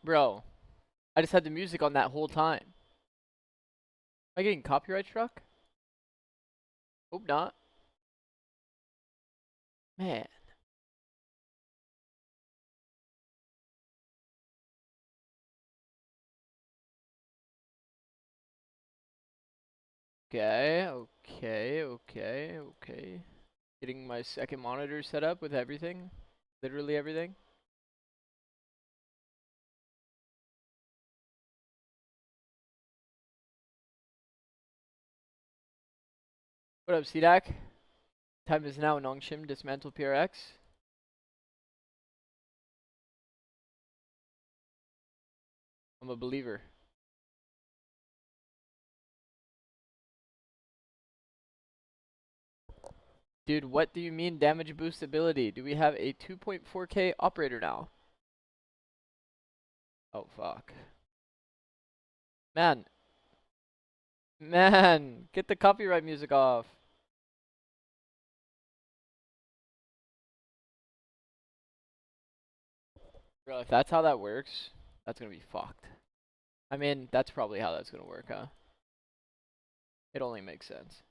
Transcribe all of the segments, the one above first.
Bro, I just had the music on that whole time. Am I getting copyright struck? Hope not. Man. Okay. Getting my second monitor set up with everything. Literally everything. What up, CDAC? Time is now. Nongshim, dismantle PRX. I'm a believer. Dude, what do you mean damage boost ability? Do we have a 2.4K operator now? Oh, fuck. Man. Man, get the copyright music off. Bro, if that's how that works, that's gonna be fucked. I mean, that's probably how that's gonna work, huh? It only makes sense.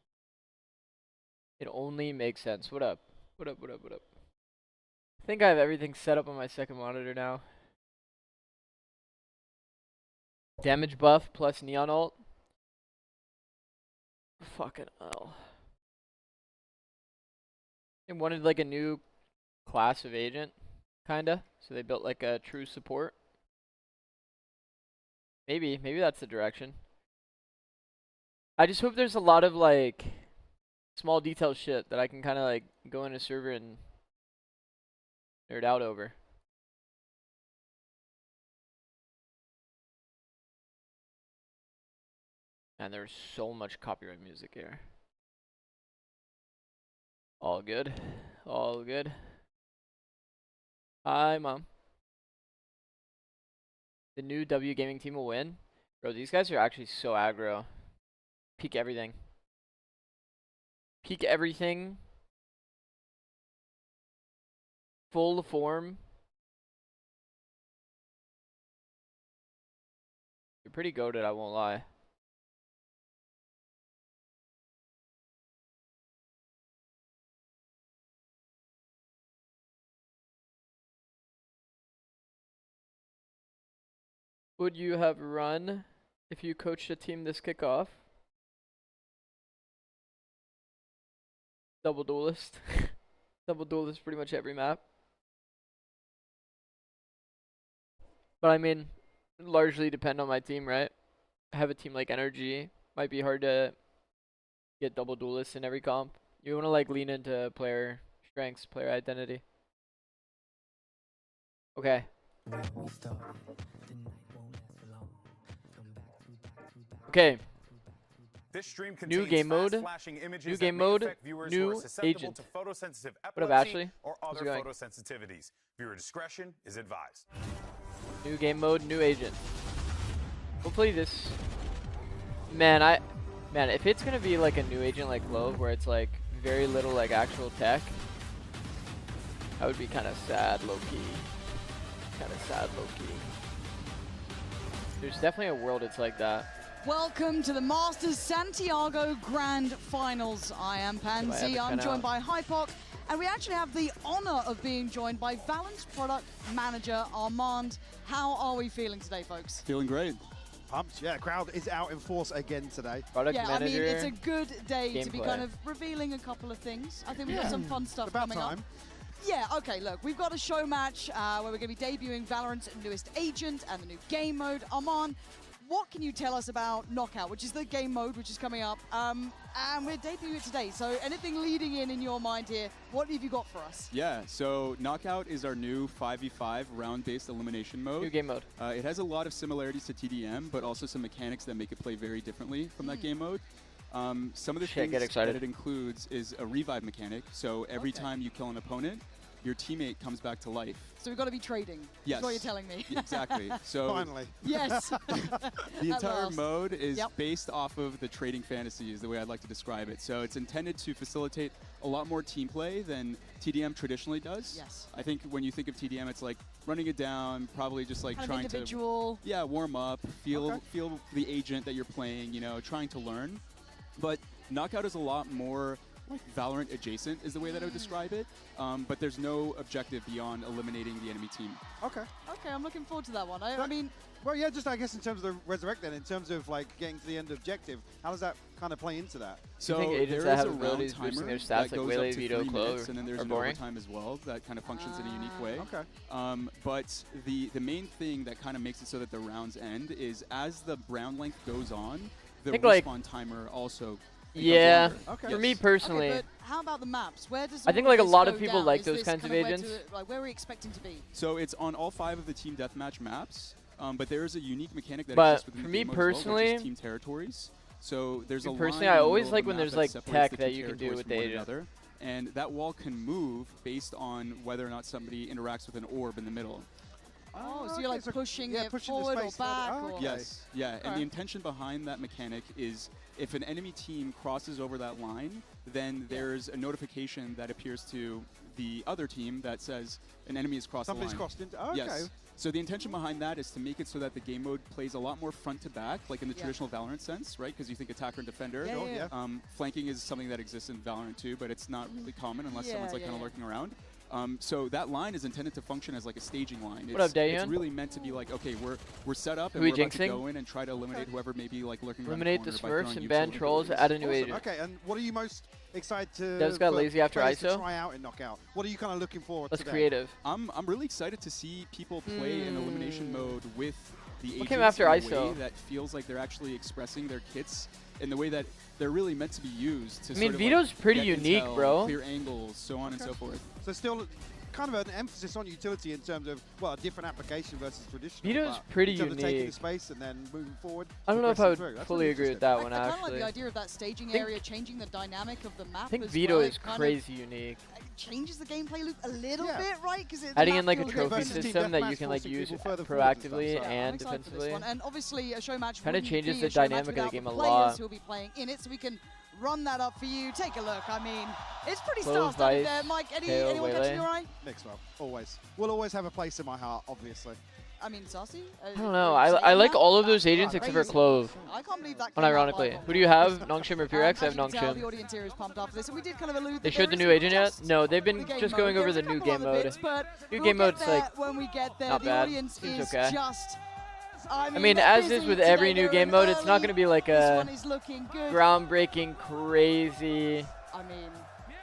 It only makes sense. What up? What up? I think I have everything set up on my second monitor now. Damage buff plus neon ult. Fucking hell. They wanted like a new class of agent, kinda. So they built like a true support. Maybe that's the direction. I just hope there's a lot of like small detail shit that I can kind of like go in a server and nerd out over. And there's so much copyright music here. All good. All good. Hi, Mom. The new W Gaming team will win. Bro, these guys are actually so aggro. Peek everything. Peek everything. Full form. You're pretty goated, I won't lie. Would you have run if you coached a team this kickoff? Double duelist. Double duelist pretty much every map. But I mean, largely depend on my team, right? I have a team like Energy. Might be hard to get double duelists in every comp. You want to like lean into player strengths, player identity. Okay. Okay. This stream New game mode. New game mode. New agent. What up, Ashley? Or How's other it going? photosensitivities. Viewer discretion is advised. New game mode. New agent. Hopefully this. Man, if it's gonna be like a new agent like Love, where it's like very little like actual tech, I would be kind of sad, low key. There's definitely a world it's like that. Welcome to the Masters Santiago Grand Finals. I am Pansy, I'm joined by Hypoc, and we actually have the honor of being joined by Valorant's product manager, Armand. How are we feeling today, folks? Feeling great. Pumped, yeah. Crowd is out in force again today. Product yeah, manager, I mean, it's a good day to be gameplay. kind of revealing a couple of things. I think we've got some fun stuff About coming time. up. Yeah, okay, look, we've got a show match where we're going to be debuting Valorant's newest agent and the new game mode. Armand, what can you tell us about Knockout, which is the game mode which is coming up, and we're debuting it today, so anything leading in your mind here, what have you got for us? Yeah, so Knockout is our new 5v5 round-based elimination mode. New game mode. It has a lot of similarities to TDM, but also some mechanics that make it play very differently from that game mode. Some of the things that it includes is a revive mechanic, so every time you kill an opponent, your teammate comes back to life. So we've got to be trading. Yes. That's what you're telling me. Exactly. So Finally. Yes. the entire last. mode is Yep. based off of the trading fantasy is the way I'd like to describe it. So it's intended to facilitate a lot more team play than TDM traditionally does. Yes. I think when you think of TDM, it's like running it down, probably just like Kind of trying individual. to warm up, feel Okay. feel the agent that you're playing, you know, trying to learn. But Knockout is a lot more like Valorant adjacent is the way that I would describe it. But there's no objective beyond eliminating the enemy team. Okay. Okay, I'm looking forward to that one. I mean, Well, yeah, just I guess in terms of the Resurrect then, in terms of like getting to the end objective, how does that kind of play into that? So think agents there that is have a round abilities boosting timer their stats that like goes Waylay, up to Vito, 3 Clo minutes, and then there's are an boring? overtime as well that kind of functions in a unique way. Okay. But the main thing that kind of makes it so that the rounds end is as the round length goes on, the think, like- respawn timer also becomes Yeah. longer. Okay. For me Yes. personally, okay, but how about the maps? Where does I think all like a this lot go of people down? like Is those this kinds of kind where agents. like where are we expecting to be? So it's on all 5 of the team deathmatch maps, but there is a unique mechanic that But exists within for the me game mode as well, which personally- is team territories. So there's a Me line personally, in I the always middle of like the when map there's, that like, separates tech the that two you can do territories with from the one agent. another. And that wall can move based on whether or not somebody interacts with an orb in the middle. Oh, so you're like so- pushing yeah, it pushing the forward or space forward. back? Oh, or okay. Yes, yeah, and Okay. the intention behind that mechanic is if an enemy team crosses over that line, then there's a notification that appears to the other team that says an enemy has crossed Somebody's the line. crossed into. Oh, okay. Yes. So the intention behind that is to make it so that the game mode plays a lot more front to back, like in the Yeah. traditional Valorant sense, right? Because you think attacker and defender. Yeah, Sure, yeah. yeah. Flanking is something that exists in Valorant too, but it's not really common unless Yeah, someone's like yeah, kind of yeah. lurking around. So that line is intended to function as like a staging line. What up, It's Daehyun? really meant to be like, okay, we're set up Who and we we're about to jinxing? go in and try to eliminate whoever may be like lurking Eliminate around the the corner by Smurfs throwing and ban utility trolls, abilities. add a new Awesome. agent. Okay, and what are you most excited to Dev's got for lazy after players to ISO? try out in Knockout? What are you kind of looking forward Less today? creative. I'm really excited to see people play in elimination mode with the agents came after in a ISO? way that feels like they're actually expressing their kits in the way that they're really meant to be used. To I mean, sort of Vito's like pretty get unique, intel, bro. Clear angles, so on and so forth. So still kind of an emphasis on utility in terms of, well, a different application versus traditional. Vito's but pretty in terms of taking the unique. space and then moving forward. I don't know if I would progressing through. That's fully really agree with interesting. that one, I kind of like actually. the idea of that staging think- area, changing the dynamic of the map. I think as Vito well. is It kind of crazy unique. changes the gameplay loop a little Yeah. bit, right? Because Adding in like a feels trophy versus team system that deathmatch, you can like forcing use people further forward and stuff, proactively so- I'm and excited for this defensively. one. And obviously, a show match Kinda wouldn't changes be the a show match dynamic of the without game a players lot. who'll be playing in it, so we can run that up for you. Take a look. I mean, it's pretty Close star-studded Vice, there. Mike, KO, anyone catching Waylay. your eye? Next one, always. Will always have a place in my heart, obviously. I mean, Saucy? I don't know. I like all of those agents except for Clove. I can't believe that came out Unironically. by Who do you have? Nongshim or As PRX? I you have can tell, the Nongshim. audience here is pumped up for this, and we did kind of allude They that showed the there new isn't agent yet? just No, they've been the game just mode. going over There's the a new couple game other mode. bits, but New we'll game get mode's, there like, when we get there. not The bad. audience Seems is okay. just. I mean, they're as is busy with today. every new They're game in mode, it's not early. going to be like This a one is looking good. groundbreaking, crazy. I mean,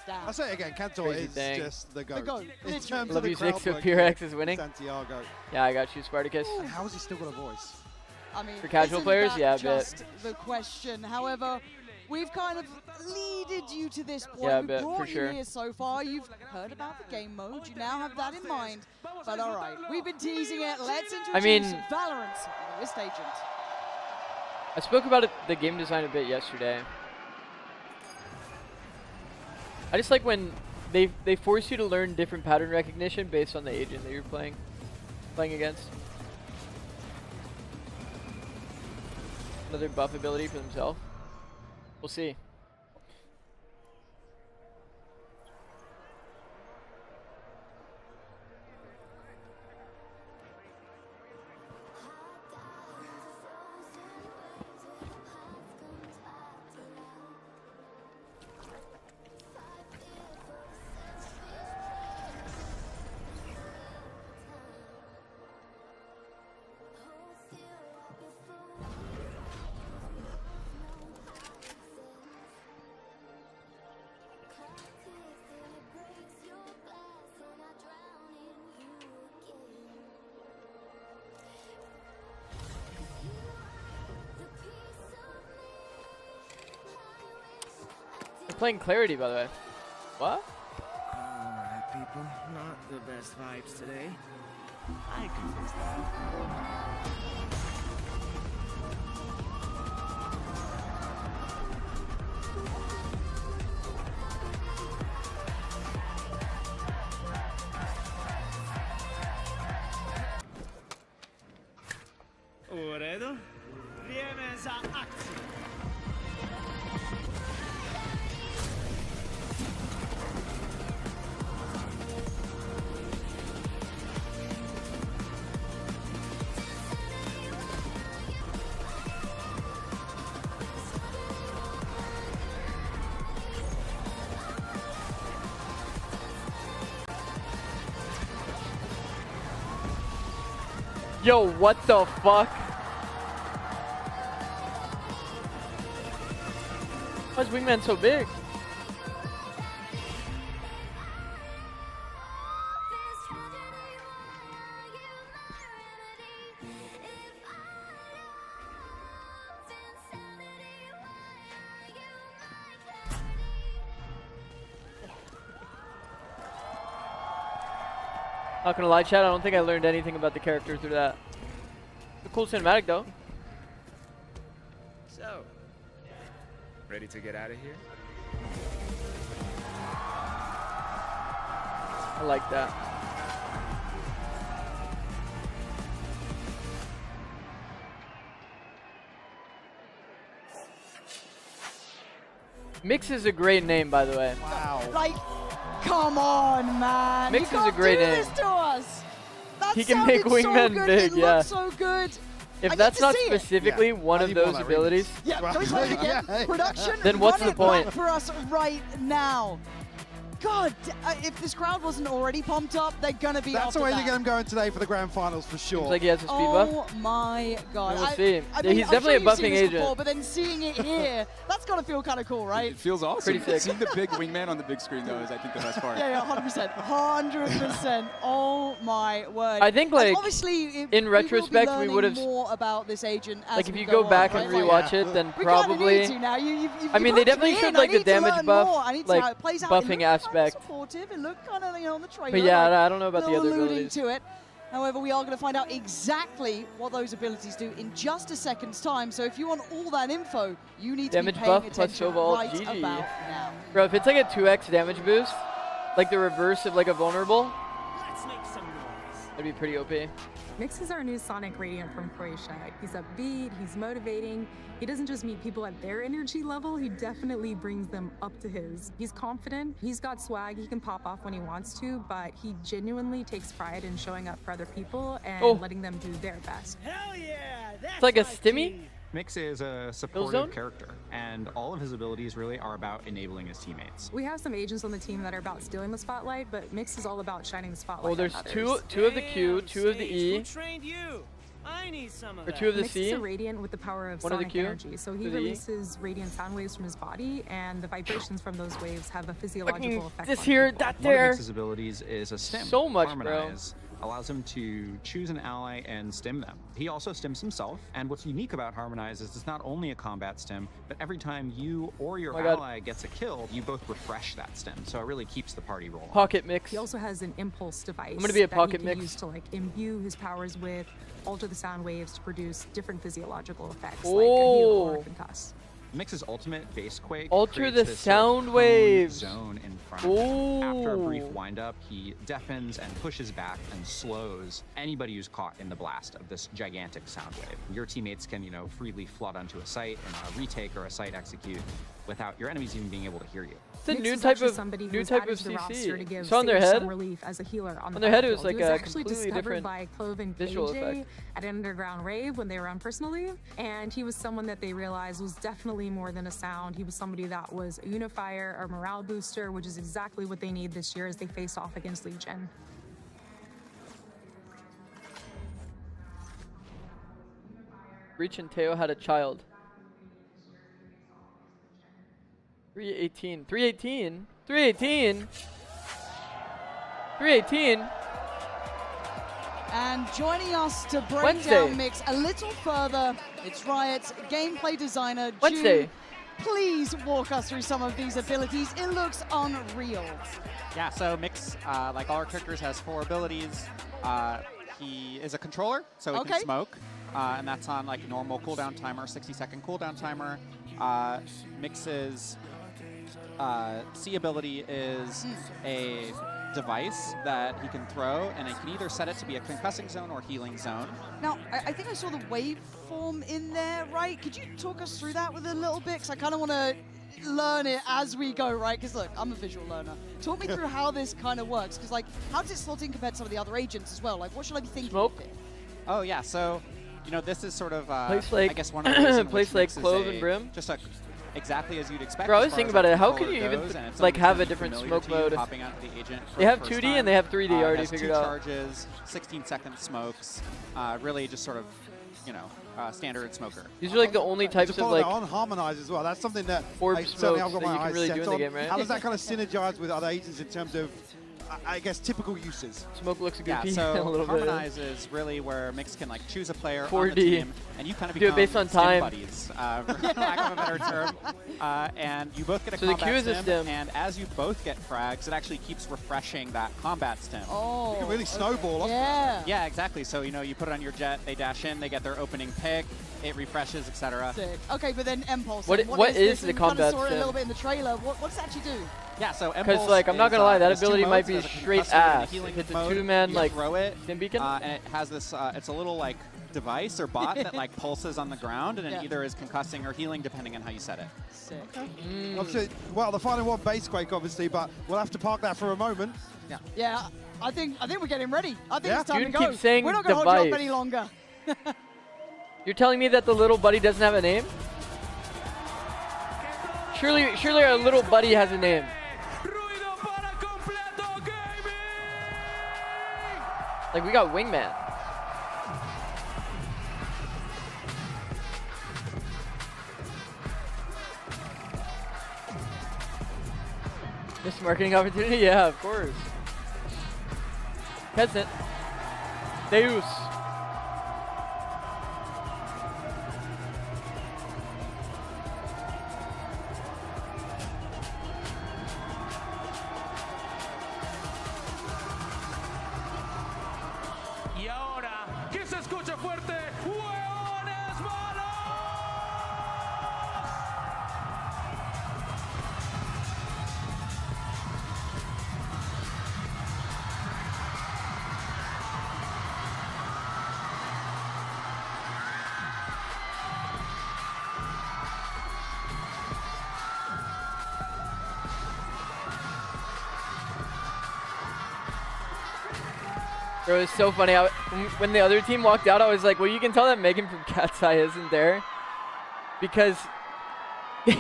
damn. I'll say it again, Cantor Crazy is thing. just the GOAT. GOAT, In literally. terms of Love the you, crowd Zix, so work PRX in is winning. Santiago. Yeah, I got you, Spartacus. And how has he still got a voice? I mean, For casual isn't players, that yeah, a bit. just the question. However, we've kind of leaded you to this point. Yeah, a We've bit, brought for you sure. here so far. You've heard about the game mode. You now have that in mind. But all right, we've been teasing it. Let's introduce mean- Valorant's newest agent. I spoke about the game design a bit yesterday. I just like when they force you to learn different pattern recognition based on the agent that you're playing against. Another buff ability for themselves. We'll see. They're playing Clarity, by the way. What? Alright, people. Not the best vibes today. I can fix that. Yo, what the fuck? Why is Wingman so big? Not gonna lie, chat, I don't think I learned anything about the character through that. It's a cool cinematic though. So, ready to get out of here? I like that. Mix is a great name, by the way. Wow. Like, come on, man. Mix you is a can't great do name. this to us. That He can make sounded so Wingman good. big, It yeah. looked so good. I If need that's to not see it. specifically Yeah. one I of need more those of that remix. abilities, Yeah, Right. can we play it again? Yeah. Production, Then what's run the it back point? for us right now. God, if this crowd wasn't already pumped up, they're gonna be. That's after the way that. to get him going today for the grand finals for sure. seems like he has a speed buff. Oh my god! We'll see. I Yeah, mean, he's I'm definitely sure a you've seen buffing this before, agent. but then seeing it here, that's gotta feel kind of cool, right? It feels awesome. Pretty sick. Seeing the big wingman on the big screen, though, is I think the best part. Yeah, 100%, 100%. Oh my word! I think, And like, obviously, in retrospect, we we would've- more about this agent as Like if we you go back on, and right? rewatch it, then We kinda probably. need to now. You've I mean, they hooked definitely me showed in. like I the need to damage learn buff, more. I need to see like how it plays out. buffing It looked kind of aspect. supportive. It looked kind of, on the trailer. But yeah, like, I don't know about the little other alluding abilities. to it. However, we are going to find out exactly what those abilities do in just a second's time. So if you want all that info, you need Damage to be paying buff plus attention Sova ult, right GG. about now. Bro, if it's like a 2x damage boost, like the reverse of like a vulnerable, Let's make some noise. that'd be pretty OP. Mix is our new Sonic Radiant from Croatia. He's upbeat, he's motivating. He doesn't just meet people at their energy level, he definitely brings them up to his. He's confident, he's got swag, he can pop off when he wants to, but he genuinely takes pride in showing up for other people and letting them do their best. Hell yeah! That's It's like a my stimmy. team. Mix is a zone? supportive character, and all of his abilities really are about enabling his teammates. We have some agents on the team that are about stealing the spotlight, but Mix is all about shining the spotlight Oh, on there's others. two of the Q, Damn, two of the Sage, E, Who trained you? I need some of or that. two of the Mix C. is a radiant with the power of One of the sonic Q, energy, so he two of the E. releases radiant sound waves from his body, and the vibrations from those waves have a physiological Fucking effect just on hear people. that One of there. Mix's abilities is a stim. So much, bro. Harmonize allows him to choose an ally and stim them. He also stims himself, and what's unique about Harmonize is it's not only a combat stim, but every time you or your Oh my God. ally gets a kill, you both refresh that stim, so it really keeps the party rolling. Pocket mix. He also has an impulse device gonna be a that pocket he can mix. use to like imbue his powers with, alter the sound waves to produce different physiological effects Oh. like a heal or a concuss. Mix's ultimate base quake Alter creates the this sound honed waves. zone in front of him. After a brief Ooh. windup, he deafens and pushes back and slows anybody who's caught in the blast of this gigantic sound wave. Your teammates can, freely flood onto a site and a retake or a site execute without your enemies even being able to hear you. It's a Mix new is type actually of somebody new who's type added of to the roster to CC. give So on their Sage head, some relief as a healer on their head it was battlefield. like He a actually completely discovered different by Clove and visual KJ effect. at an underground rave when they were on personal leave, and he was someone that they realized was definitely more than a sound. He was somebody that was a unifier, a morale booster, which is exactly what they need this year as they face off against Legion. Reach and Teo had a child. 318. 318? 318? 318? And joining us to break Wednesday. down Mix a little further, it's Riot's gameplay designer, Wednesday. June. Please walk us through some of these abilities. It looks unreal. Yeah, so Mix, like all our characters, has 4 abilities. He is a controller, so he Okay. can smoke, and that's on like normal cooldown timer, 60-second cooldown timer. Mix's C ability is a device that he can throw, and he can either set it to be a concussing zone or healing zone. Now, I think I saw the waveform in there, right? Could you talk us through that with a little bit? Because I kind of want to learn it as we go, right? Because look, I'm a visual learner. Talk me through how this kind of works. Because like, how does it slot in compared to some of the other agents as well? Like, what should I be thinking? Smoke. Of it? Oh yeah, so you know this is sort of Place like I guess one of the ways in place which like Mix is Clove and Brim. just exactly as you'd expect. Bro, I as was far thinking as, about like, it. How controller could you even goes, and it's like something have a that's different familiar smoke to you, mode? popping onto the agent for They have the first 2D time. and they have 3D already has figured 2 out. charges, 16-second smokes, really just sort of, you know, standard smoker. These are like the only types To of follow like that on harmonize as well. That's something that orb certainly I've smokes got that my you can eyes really set do in the on. game, right? How does that kind of synergize with other agents in terms of, I guess, typical uses? Smoke looks Yeah, goofy a so little bit. harmonize is really where Mix can like choose a player on 4D. the team, and you kind of Do it become based on stim time. buddies, for lack of a better term. And you both get a So the combat Q is a stim. and as you both get frags, it actually keeps refreshing that combat stim. Oh, You can really snowball. yeah. Yeah, exactly. So you know, you put it on your jet, they dash in, they get their opening pick, it refreshes, etc. Sick. Okay, but then Impulse. What then what is this? the We kind of combat saw it a stim? little bit in the trailer. What does it actually do? Yeah, so Because like I'm not gonna lie, that is 2 ability might modes. be There's a straight concussor and a ass. healing If it's a mode. 2-man You like throw it, stim beacon. and it has this. It's a little like device or bot that like pulses on the ground, and it either is concussing or healing depending on how you set it. Sick. Obviously, well, the final one, base quake, obviously, but we'll have to park that for a moment. Yeah, I think we're getting ready. I think Yeah. it's time You to keep go. saying We're not going to hold you up device. any longer. You're telling me that the little buddy doesn't have a name? Surely our little buddy has a name. Like we got Wingman. Missed marketing opportunity? Yeah, of course. Peasant. Deus. Y ahora, que se escuche fuerte, ¡Hueones Malos! Bro, it's so funny. When the other team walked out, I was like, well, you can tell that Megan from Cat's Eye isn't there. Because they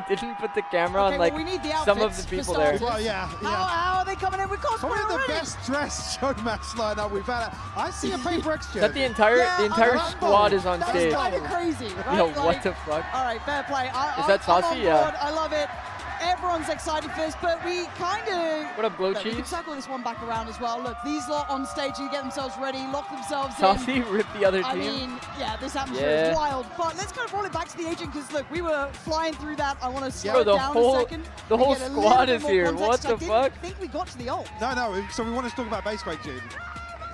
didn't put the camera on, like, well, we need the some of the outfits people for there. starters. Well, yeah. How are they coming in with cosplay Probably the already? best dressed showmatch lineup we've had. I see a PRX That the entire Yeah, squad is on That's stage. kind of crazy, right? Yo, Like, what the fuck? All right, fair play. Is that I'm saucy? on Yeah. board. I love it. Everyone's excited for this, but we kind of... What up, glow We can cheese? circle this one back around as well. Look, these lot on stage, you get themselves ready, lock themselves in. Saucy ripped the other I team. mean, yeah, this atmosphere Yeah. is wild. But let's kind of roll it back to the agent because look, we were flying through that. I want to slow Bro, it the down whole- a second. the and whole get a little squad bit is more here. context. What the fuck? I didn't think we got to the ult. No, so we want to talk about base quake, Jaden.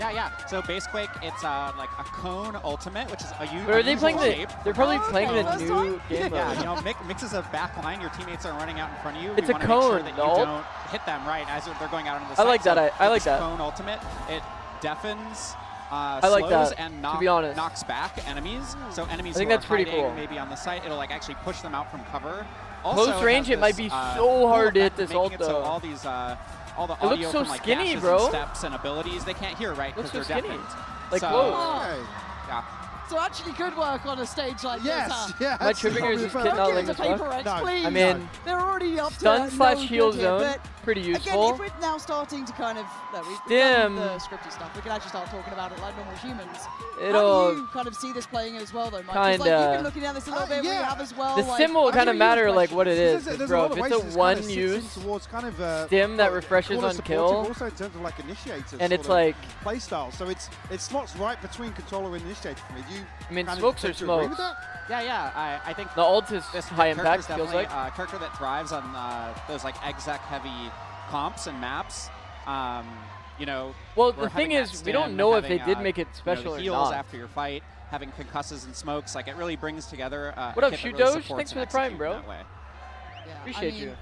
Yeah. So Basequake, it's like a cone ultimate, which is a But are they playing the? shape. They're probably playing the first new time? game Yeah, mode. you know, Mix is a back line. Your teammates are running out in front of you. It's we a wanna make sure cone, that the you ult. don't hit them right as they're going out into the I site. like that, So I like this that. Cone ultimate, it deafens, like slows, that, and to be honest. knocks back enemies. So enemies I think who that's are pretty hiding cool. maybe on the site, it'll like actually push them out from cover. Close Also, range, has it might this, be so hard to hit effect of this ult, making it so though. all these all the It looks audio so from like skinny, dashes bro. and steps and abilities, they can't hear, right? Looks Because so they're skinny. deafened. Like so, close. Okay. Yeah. So actually could work on a stage like Yes, this, huh? yeah. My tripping is just getting out Don't like give this it to fuck. PRX, No. please. I mean, They're already up to stun no slash good heal here, zone, but pretty again, useful. if we're now starting to kind of, no, we've Stim. done the scripty stuff, we can actually start talking about it like normal humans. How It'll do you kind of see this playing as well, though, Mike? 'Cause, like, you've kinda- been looking at this a little bit, we yeah. have as well. The like, stim will I'll kind give of you a matter like question. what it is, There's bro. lot If of it's ways a this one kinda sits use towards kind of stim that refreshes corner on supportive, kill, also in terms of like initiators, and it's sort of like, play style. So it slots right between controller and initiator for me. Do you I mean, kind of smokes are tend to agree with smokes. that? Yeah. I think The ult is this high character's impact, feels definitely like. a character that thrives on those like exec heavy comps and maps. You know, Well, we're the thing having that is, we don't stim, know if they having, did make it you know, special the or heals not. after your fight, having concusses and smokes, like it really brings together. What a up, kit that Shoot really Doge? supports Thanks for and the prime, executes bro. in that way. Yeah, Appreciate I mean, you.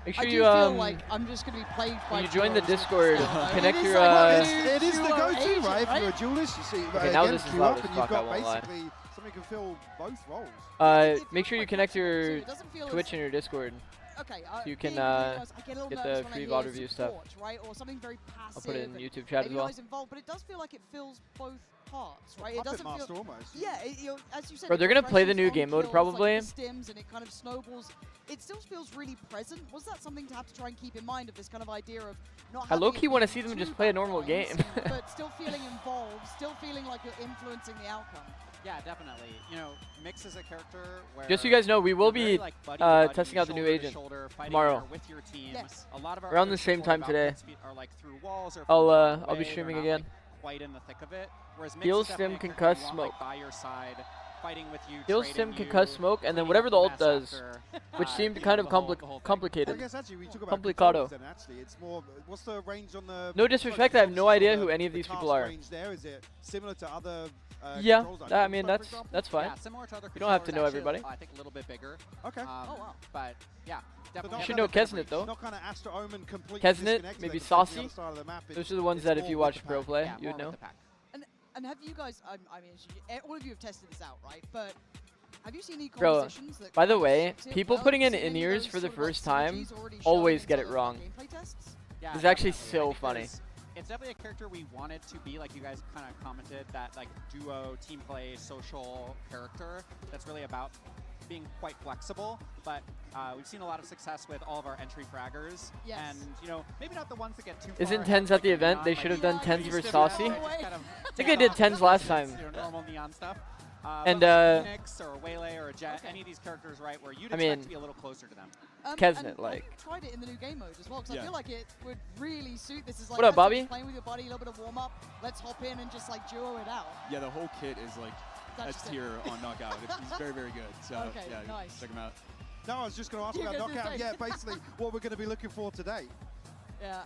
Make I sure do you feel like I'm just going to be plagued by when you join the duos with Discord, this now. connect It is your like what It is the duo go-to, agent, right? If you're a duelist, you see, Okay, now again, this is queue loud up as and you've fuck, I got won't lie. basically something can fill both roles. Make sure you connect your It doesn't feel Twitch as- and your Discord. Okay, so you can being completely honest, I get a little get nervous the when free I VOD hear review stuff. support, right? Or something very passive. I'll put it in and YouTube chat as maybe well. not as involved, but it does feel like it fills both parts, right? It Puppet doesn't master feel almost. Yeah, as you said, Bro, it they're gonna play the refreshes new on game mode kills, probably. Like the stims, and it kind of snowballs. It still feels really present. Was that something to have to try and keep in mind of this kind of idea of not I having low-key it want to be see them too just play a normal backgrounds, game. but still feeling involved, still feeling like you're influencing the outcome. Yeah, definitely. You know, Mix is a character where Just so you guys know, we will you're very, be like, buddy-to-buddy, testing out the new shoulder to agent shoulder, fighting tomorrow. either with your team. Yes. A lot of our Around other the same support time today. outputs are like through walls or I'll from far I'll be away, streaming they're not, again. like, quite in the thick of it. Whereas Mix Heal, is definitely stim, a character concuss, you want, like, smoke. by your side, fighting with you, Heal, trading stim, you, concuss, smoke, and then cleaning whatever up the ult mess does, after, which seemed you kind know, of the whole thing. I complicated. guess actually we talk about Complicado. controllers then actually. It's more, what's the range on the... No disrespect, I have no idea who any of these people are. Range there, is it similar to other Yeah, controls like I Xbox, mean for that's example? fine. Yeah, similar to other You don't have to controllers, know actually, everybody. I think a little bit bigger. Okay. Oh, wow. But yeah, definitely. not You should kind know of different Kesnet range. though. Not kind of Astro Omen completely Kesnet, disconnected maybe and on the Saucy. other side of the map. Those are the ones that if you more watch with the Pro pack. play, Yeah, you would more know. with the pack. And have you guys? I mean, all of you have tested this out, right? But have you seen any Bro, compositions that by the kind of way, suit it people well? putting Have in you seen any of in-ears those for the sort of, like, first time synergies already shown always in get some it of the wrong. gameplay tests? Yeah, It's actually definitely. I so think funny. it's definitely a character we wanted to be, like you guys kind of commented, that like duo, team play, social character that's really about being quite flexible. But we've seen a lot of success with all of our entry fraggers. Yes. And, you know, maybe not the ones that get too far Isn't ahead, Tens like at the event? They Neon, should have like, done Tens used versus to, you know, Saucy. just kind of I think they did off Tens the last distance, time. You know, normal Neon stuff. And, but like Phoenix or Waylay or Jet, Okay. any of these characters, right, where you'd I expect mean, to be a little closer to them. Kesnet, and like- have you tried it in the new game mode as well? Because I Yeah. feel like it would really suit this. Is like, What up, let's say Bobby? just playing with your buddy, a little bit of warm up. Let's hop in and just like duo it out. Yeah, the whole kit is like That's S just it. tier on Knockout. It's very, very good. So Okay, yeah, nice. check them out. No, I was just going to ask You're about gonna Knockout. say. Yeah, basically what we're going to be looking for today. Yeah,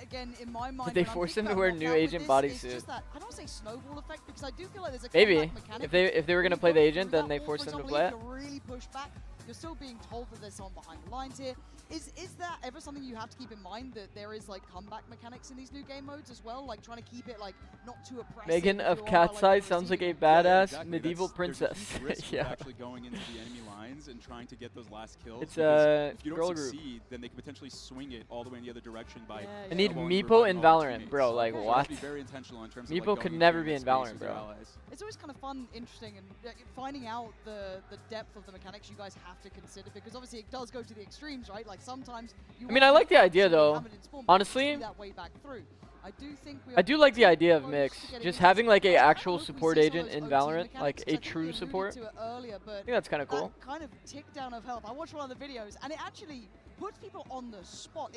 again, in my mind, they when I'm force thinking him to about wear new Knockout with agent this, it's bodysuit. just that, I don't want to say snowball effect, because I do feel like there's a Maybe. comeback mechanic. If they were gonna When play you the go agent, through then they that wall, forced for him to example, play if it. you're really pushed back, you're still being told that there's someone behind the lines here. Is that ever something you have to keep in mind, that there is like comeback mechanics in these new game modes as well, like trying to keep it like not too oppressive? Megan if of you are, Cat's like, Eye on the sounds like a receiving badass Yeah, exactly. medieval There's a princess. huge risk with Yeah. actually going into the enemy lines and trying to get those last kills. It's because a if you girl don't group. succeed, then they can potentially swing it all the way in the other direction by. Yeah, I need snowballing Meepo through in by all the Valorant, teammates. bro. Like Okay. So you have what? to be very intentional in terms of Meepo like, could going never into be in that space Valorant, with your bro. allies. It's always kind of fun, interesting, and finding out the depth of the mechanics you guys have to consider, because obviously it does go to the extremes, right? Like sometimes you I mean, I want like the to idea, absolutely though. hammer it in spawn, but you Honestly, see that way back through. I do think we I are do like the pretty idea of close Mix. to getting Just into having some- like a I kinda actual hope we support see some of agent those in OT Valorant, mechanics, like 'cause a I think we true alluded support. to it earlier, but I think that's kind of cool. that kind of tick down of health. I watched one of the videos, and it actually puts people on the spot.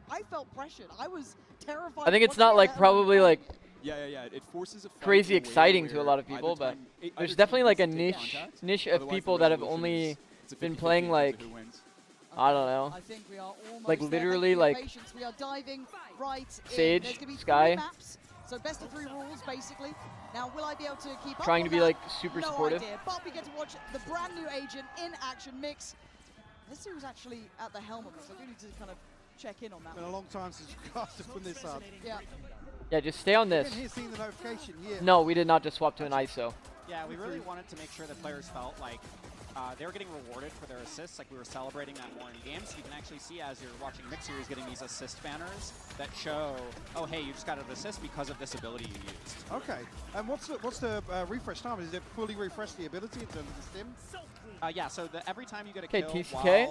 I felt pressured. I was terrified. I think it's watching not it, like let alone probably playing like it. Yeah. It forces a fight crazy in a way exciting to a where lot of either people, but time- either there's team definitely like a needs to take niche contact, of otherwise people the that have resolution only is- it's a been 50-50 playing in terms like of who wins. I don't know. I think we are almost Like, there. literally, Thank you for your like, patience. We are diving right in. Sage, There's gonna be Sky. 3 maps, so best of 3 rules basically. Now, will I be able to keep up Trying on to be that? like super no supportive. Idea. But we get to watch the brand new agent in action. Mix. Let's see who's actually at the helm of this. I do need to kind of check in on that. It's been a long time since we casted from this side. Yeah. Yeah, just stay on this. Again, here seeing the notification, yeah. No, we did not just swap to an ISO. Yeah, we really wanted to make sure that players felt like they were getting rewarded for their assists, like we were celebrating that more in games. So you can actually see as you're watching Mix Series getting these assist banners that show, oh hey, you just got an assist because of this ability you used. Okay. And what's the refresh time? Is it fully refresh the ability in terms of the stim? Yeah, so every time you get a Okay, kill TCK.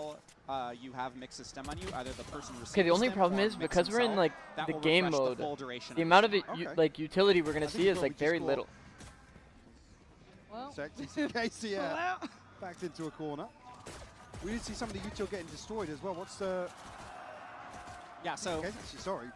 while you have Mix's stem on you, either the person who Okay, the only problem is because we're in like the game mode, the amount of like utility we're gonna see is like very little. Well, Casey, yeah. Backed into a corner. We did see some of the util getting destroyed as well. What's the... Yeah, so... Okay, actually, sorry.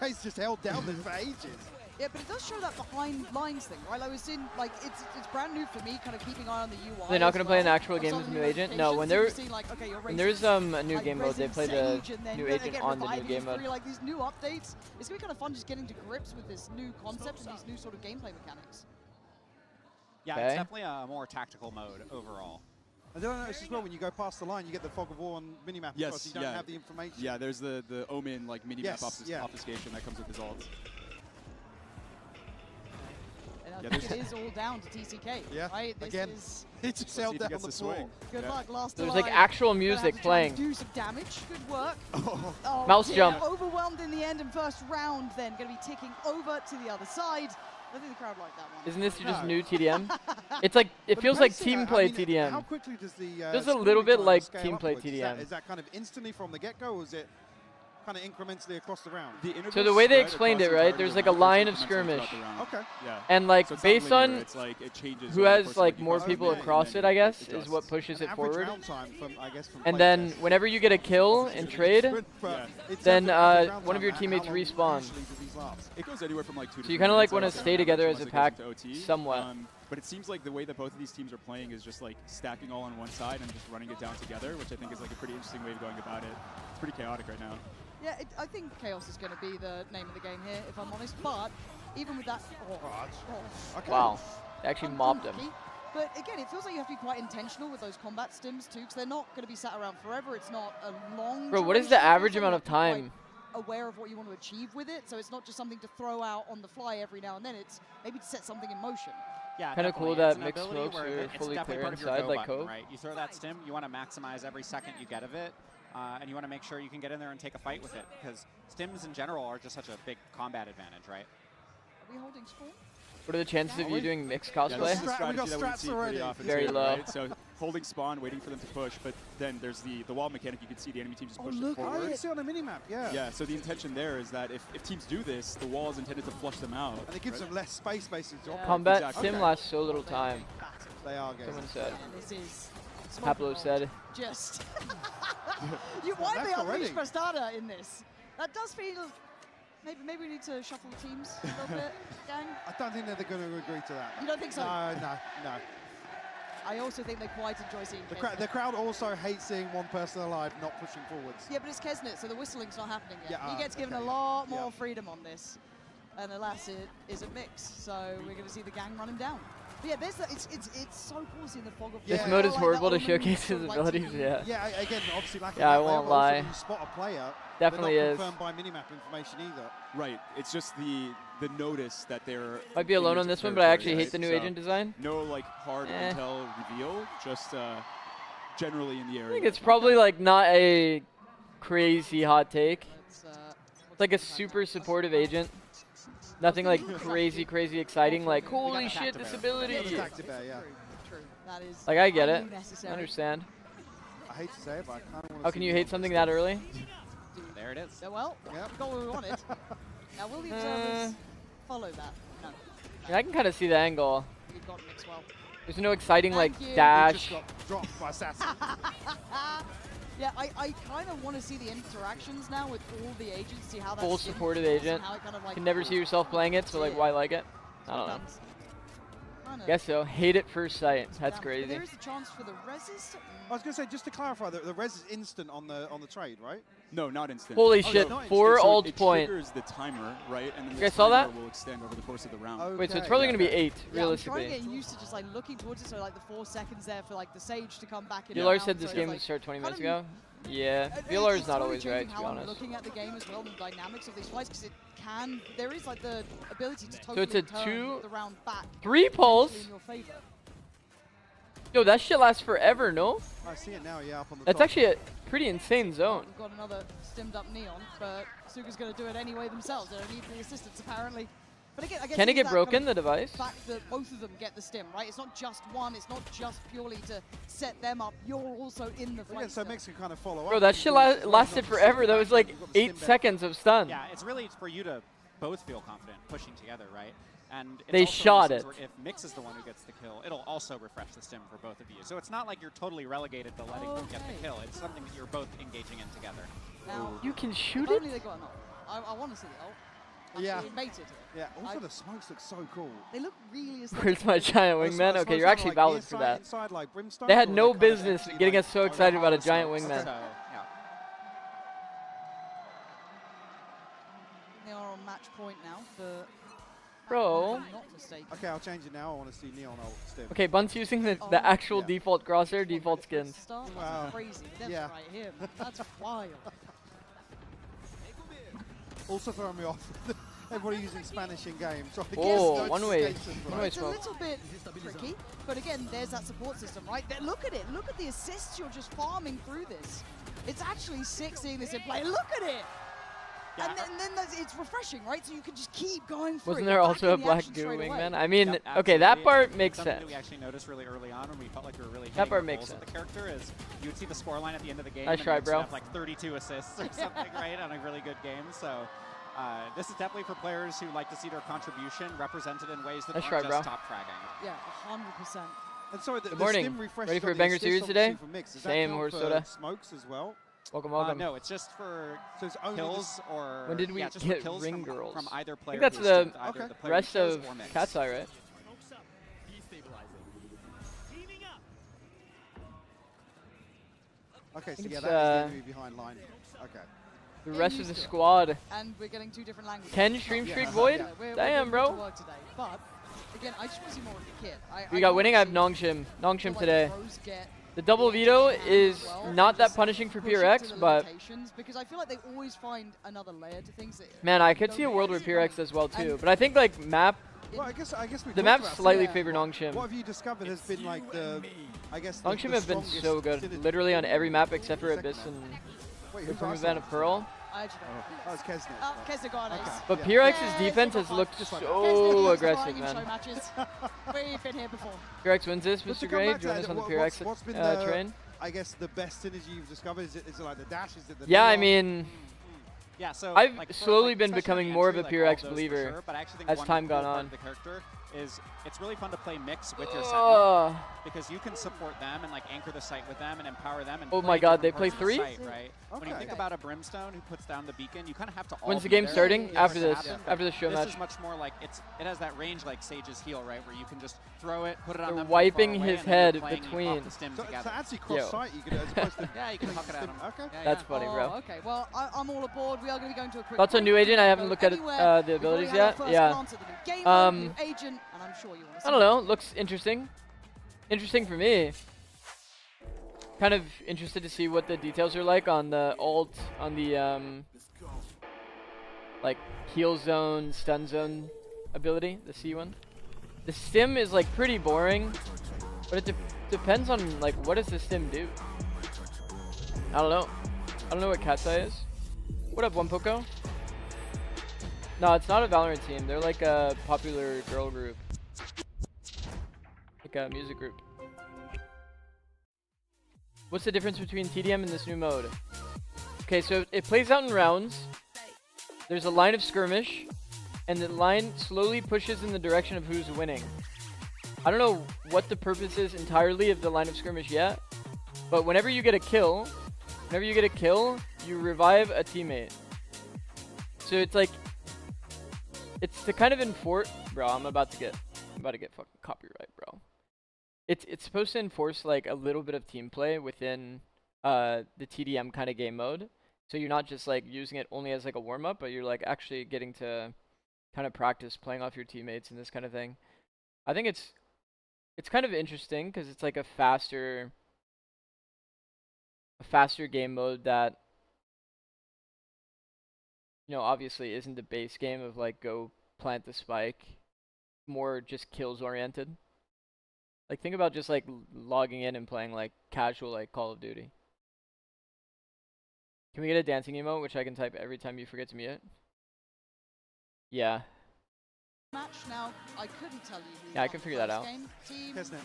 Case just held down this for ages. Yeah, but it does show that behind lines thing, right? Like, it's in, like, it's brand new for me, kind of keeping an eye on the UI. They're not as gonna play an well. actual Of game some as of new the agent? No, when notifications, there- you've seen, like, okay, you're when there's a new like game mode, they Resident play the Sage, and then new you're agent again on the new reviving game you mode. through, like these new updates. It's gonna be kind of fun just getting to grips with this new concept and these new sort of gameplay mechanics. Yeah, Okay. it's definitely a more tactical mode overall. I don't notice as well when you go past the line, you get the fog of war on minimap. Yes, because you don't have the information. Yeah, there's the Omen like minimap Yes, obfuscation that comes with his ults. And Yeah, I think it is all down to TCK. Yeah, Right? This again. is He just sailed down the gets floor. swing. good Yeah. luck. Last There's alive. like actual Gonna have music to try and playing. do some damage. Good work. Oh, Oh, Mouse dear. jump. Overwhelmed in the end, and first round then going to be ticking over to the other side. I think the crowd liked that one. Isn't this just No. new TDM? It's like it but feels like pacing, team I play mean, How TDM. quickly does the Just a scoring little bit time like scale team play upwards? TDM. Is that kind of instantly from the get-go, or is it kind of incrementally across the round? So the way they explained it, right? There's like a line of skirmish, Okay. Yeah. and like So it's not based linear, on it's like it changes who over the has course of, like you more cross the people line, and across then it, I guess, adjusts. is what pushes An it average forward. round time from, I guess, from And play then test. whenever you get a kill in trade, Good, but in terms then of average round one of your time, teammates how long respawn. usually do these last? It goes anywhere from like 2 to So you 3 kinda, like, minutes, wanna I guess, stay on together average, as a once it goes pack into OT. somewhat. But it seems like the way that both of these teams are playing is just like stacking all on one side and just running it down together, which I think is like a pretty interesting way of going about it. It's pretty chaotic right now. Yeah, I think chaos is going to be the name of the game here, if I'm honest. But even with that, Okay. Wow, they actually mobbed him. unlucky. But again, it feels like you have to be quite intentional with those combat stims too, because they're not going to be sat around forever. It's not a long. Bro, what is the duration. It feels average like you amount have of to be quite time? aware of what you want to achieve with it, so it's not just something to throw out on the fly every now and then. It's maybe to set something in motion. Yeah, Kinda cool definitely. It's that an mixed ability smokes where are it's fully definitely clear part of your inside go like button, Cove. right? You throw that stim, you want to maximize every second you get of it, and you want to make sure you can get in there and take a fight with it, because stims in general are just such a big combat advantage, right? Are we holding spawn? What are the chances of you doing mixed Yeah, this cosplay? is a strategy got that we strats see already. pretty often Very too, low. right? So holding spawn, waiting for them to push, but then there's the wall mechanic. You can see the enemy team just push it Oh, forward. you see on the minimap, yeah. Yeah, so the intention there is that if teams do this, the wall is intended to flush them out. And it gives right? them less space, basically, to operate. Combat Exactly. sim lasts so little time. They are good. Someone said. And this is Pablo said. just. Why Left they already. unleash Bastarda in this? That does feel. Maybe we need to shuffle the teams a little bit, gang. I don't think they're going to agree to that. You don't think so? No. I also think they quite enjoy seeing The crowd also hates seeing one person alive not pushing forwards. Yeah, but it's Kesnet, so the whistling's not happening yet. Yeah, He gets given okay. a lot more Yeah. freedom on this. And alas, it is a mix, so we're going to see the gang run him down. But yeah, there's it's so cool seeing the fog of This Yeah. mode is like horrible that to Omen showcase sort his of like abilities, TV. yeah. Yeah, again, obviously lack of Yeah, I that player, won't but also lie. when you spot a player, Definitely they're is. not confirmed by minimap information either. Right. It's just the notice that they're. Might be in alone your on this one, but I territory, actually hate right? the new So agent design. No like hard Eh. intel reveal, just generally in the area. I think it's probably like not a crazy hot take. It's Like a super supportive agent. Nothing like crazy exciting. Like holy shit, this ability. Tactic there, yeah. True. That is Like I get it. unnecessary. I understand. I hate to say it, but I kind of want to How can you hate something that early? There it is. Yeah, well, Yep. we got what we wanted. Now, will the observers follow that? No. I mean, I can kind of see the angle. You've got mixed well. There's no exciting like Thank you. He dash. just got dropped by Sassy. Yeah, I kind of want to see the interactions now with all the agents, see how that Full skin supported feels and agent. how it kind of like Can never see yourself playing it, so like why like it? I don't know. Guess so. Hate at first sight. That's crazy. There is a chance for the reses. I was going to say, just to clarify, the res is instant on the trade, right? No, not instant. Holy Oh, shit! no, not 4 So ult it point. triggers the timer, right? And then You the guys saw timer that? will extend over the course of the round. Wait, so it's Okay, probably yeah, gonna be okay. 8 Yeah, I'm trying to realistically. get used to just like looking towards it, so like the 4 seconds there for like the Sage to come back in. VLR and said out, this so game it's would like start 20 minutes kind of- ago. Yeah, It's VLR is not totally always changing right, to how be I'm honest. looking at the game as well, and the dynamics of these fights, because it can. There is like the ability to totally it's a turn the round back. 3 pulse. In your favor. Yo, that shit lasts forever, no? I see it now, yeah, up on the That's top. actually a pretty insane zone. We've got another stimmed up Neon, but Suga's going to do it anyway themselves. They don't need the assistance apparently. But again, I guess Can it it's get that broken, kind the of device? fact that both of them get the stim, right? It's not just one. It's not just purely to set them up. You're also in the fight. Again, so still. Mix can kind of follow up. Bro, that shit lasted forever. That was like 8 seconds of stun. Yeah, it's really for you to both feel confident pushing together, right? And it's They also shot instances it. where if Mix is the one who gets the kill, it'll also refresh the stim for both of you. So it's not like you're totally relegated to letting them get the Okay. kill. It's something that you're both engaging in together. Now, You can shoot if it? only they got an ult. I want to see the ult. Yeah. Actually mated here. Yeah, also the smokes look so cool. They look really aesthetic. Where's my giant Those wingman? smokes Okay, you're are actually like valid for inside- that. inside like Brimstone, They had or no they're kind of business actually getting like us so excited about a overpowered giant smokes? wingman. So, yeah. They are on match point now for Bro. I'm not mistaken. Okay, I'll change it now. I want to see Neon ult still. Okay, Bunt's using the actual default crosshair, default skins. Start, Wow. that's crazy. That's Yeah. right here. That's wild. Also throwing me off. Everybody using Spanish in game. Trying to Oh, get one way. notifications for One that. way It's a smoke. little bit tricky, but again, there's that support system, right? Look at it. Look at the assists you're just farming through this. It's actually sick seeing this in play. Look at it. Yeah. And then it's refreshing, right? So you can just keep going through. Wasn't it, there back also in a the black action goo straight away. wingman? I mean, Yep, okay, that absolutely. part makes Something sense. that we actually noticed really early on when we felt like we were really That hitting part our makes goals with sense. the character is you would see the scoreline at the end of the game Nice and try, you'd bro. have like 32 assists or something, right, on a really good game. So this is definitely for players who like to see their contribution represented in ways that Nice aren't try, just bro. top fragging. Yeah, 100%. And sorry, the Good morning. Stim refresh Ready on for a the banger assist series obviously today? for Mix. Does Same, that count horse for soda. smokes as well? Welcome, welcome. No, it's just for So it's only kills or When did we yeah, just get for kills ring from, girls? from either I player. think that's who's the stimped either Okay. the player rest who kills of or Mix. Cat's Eye, right? Okay, so think yeah, it's, that is the enemy behind line. Okay. The Get rest of used the to it. squad. And we're getting 2 different languages. 10 stream Yeah. streak void? Yeah, we're Damn, doing good to bro. work today. But again, I just want to see more of the kit. We got winning. I have Nong Nongshim. Nongshim today. The double veto is not that punishing for PRX, but because I feel like they always find another layer to things that man, I could see a world where PRX does well too. But I think like map, Well, I guess we the talked map about slightly yeah. favor Nongshim. What have you discovered has been like the, I guess the Nongshim have been strongest so good, synergy- literally on every map except for Second Abyss map. and Wait, the who's From our Event of side? Pearl. I actually don't know. Oh, it's Kesnet. Oh, Kesnet got it. Okay. But Yeah. PRX's Yeah, defense it's has looked just like Kesnet so likes aggressive, flying in show man. matches. We've been here before. PRX wins this, But to Mr. come Gray. back to Join that, us on the what- PRX what's been the, train. I guess the best synergy you've discovered is it like the dash? Is it the Yeah, I neon? mean, Yeah, so I've like, for, slowly like, been especially becoming in more of entry, a like, all PRX those for believer sure, but I actually think as one time cool gone part on. of the character is it's really fun to play Mix with your Sentinel Ugh. because you can support them and like anchor the site with them and empower them. And Oh play my God, they different play parts of the 3? site, right? When you Okay. think about a Brimstone who puts down the beacon, you kind of have to all When's the be game there starting? for it After to this, happen. after the show This match. is much more like it has that range like Sage's heal, right? Where you can just throw it, put it on They're them from wiping far away, his and then you're head playing between. off the stim So together. actually cross-site, you could as opposed to Yeah, you can huck it at stim- them. Okay. Yeah, That's yeah. funny, Oh, bro. okay. Well, I'm all aboard. We are going to be going to a quick Thoughts on break. new agent? I Don't haven't go looked at anywhere. the We've already abilities had our yet. first Yeah. glance at the new game mode, new agent, and I'm sure you want to see I don't know. Looks interesting. Interesting for me. Kind of interested to see what the details are like on the ult, on the like heal zone, stun zone ability, the C one. The stim is like pretty boring, but it depends on like what does the stim do. I don't know. I don't know what Cat's Eye is. What up, One Poco? No, it's not a Valorant team. They're like a popular girl group. Like a music group. What's the difference between TDM and this new mode? Okay, so it plays out in rounds. There's a line of skirmish, and the line slowly pushes in the direction of who's winning. I don't know what the purpose is entirely of the line of skirmish yet, but whenever you get a kill, you revive a teammate. So it's like, it's to kind of enforce, bro, I'm about to get fucking copyright, bro. It's supposed to enforce like a little bit of team play within the TDM kind of game mode. So you're not just like using it only as like a warm up, but you're like actually getting to kind of practice playing off your teammates and this kind of thing. I think it's kind of interesting because it's like a faster game mode that, you know, obviously isn't the base game of like go plant the spike, more just kills oriented. Like think about just like logging in and playing like casual like Call of Duty. Can we get a dancing emote which I can type every time you forget to mute? Yeah. match now. I couldn't tell you who Yeah, I won can the figure that first out. game. Kesnet.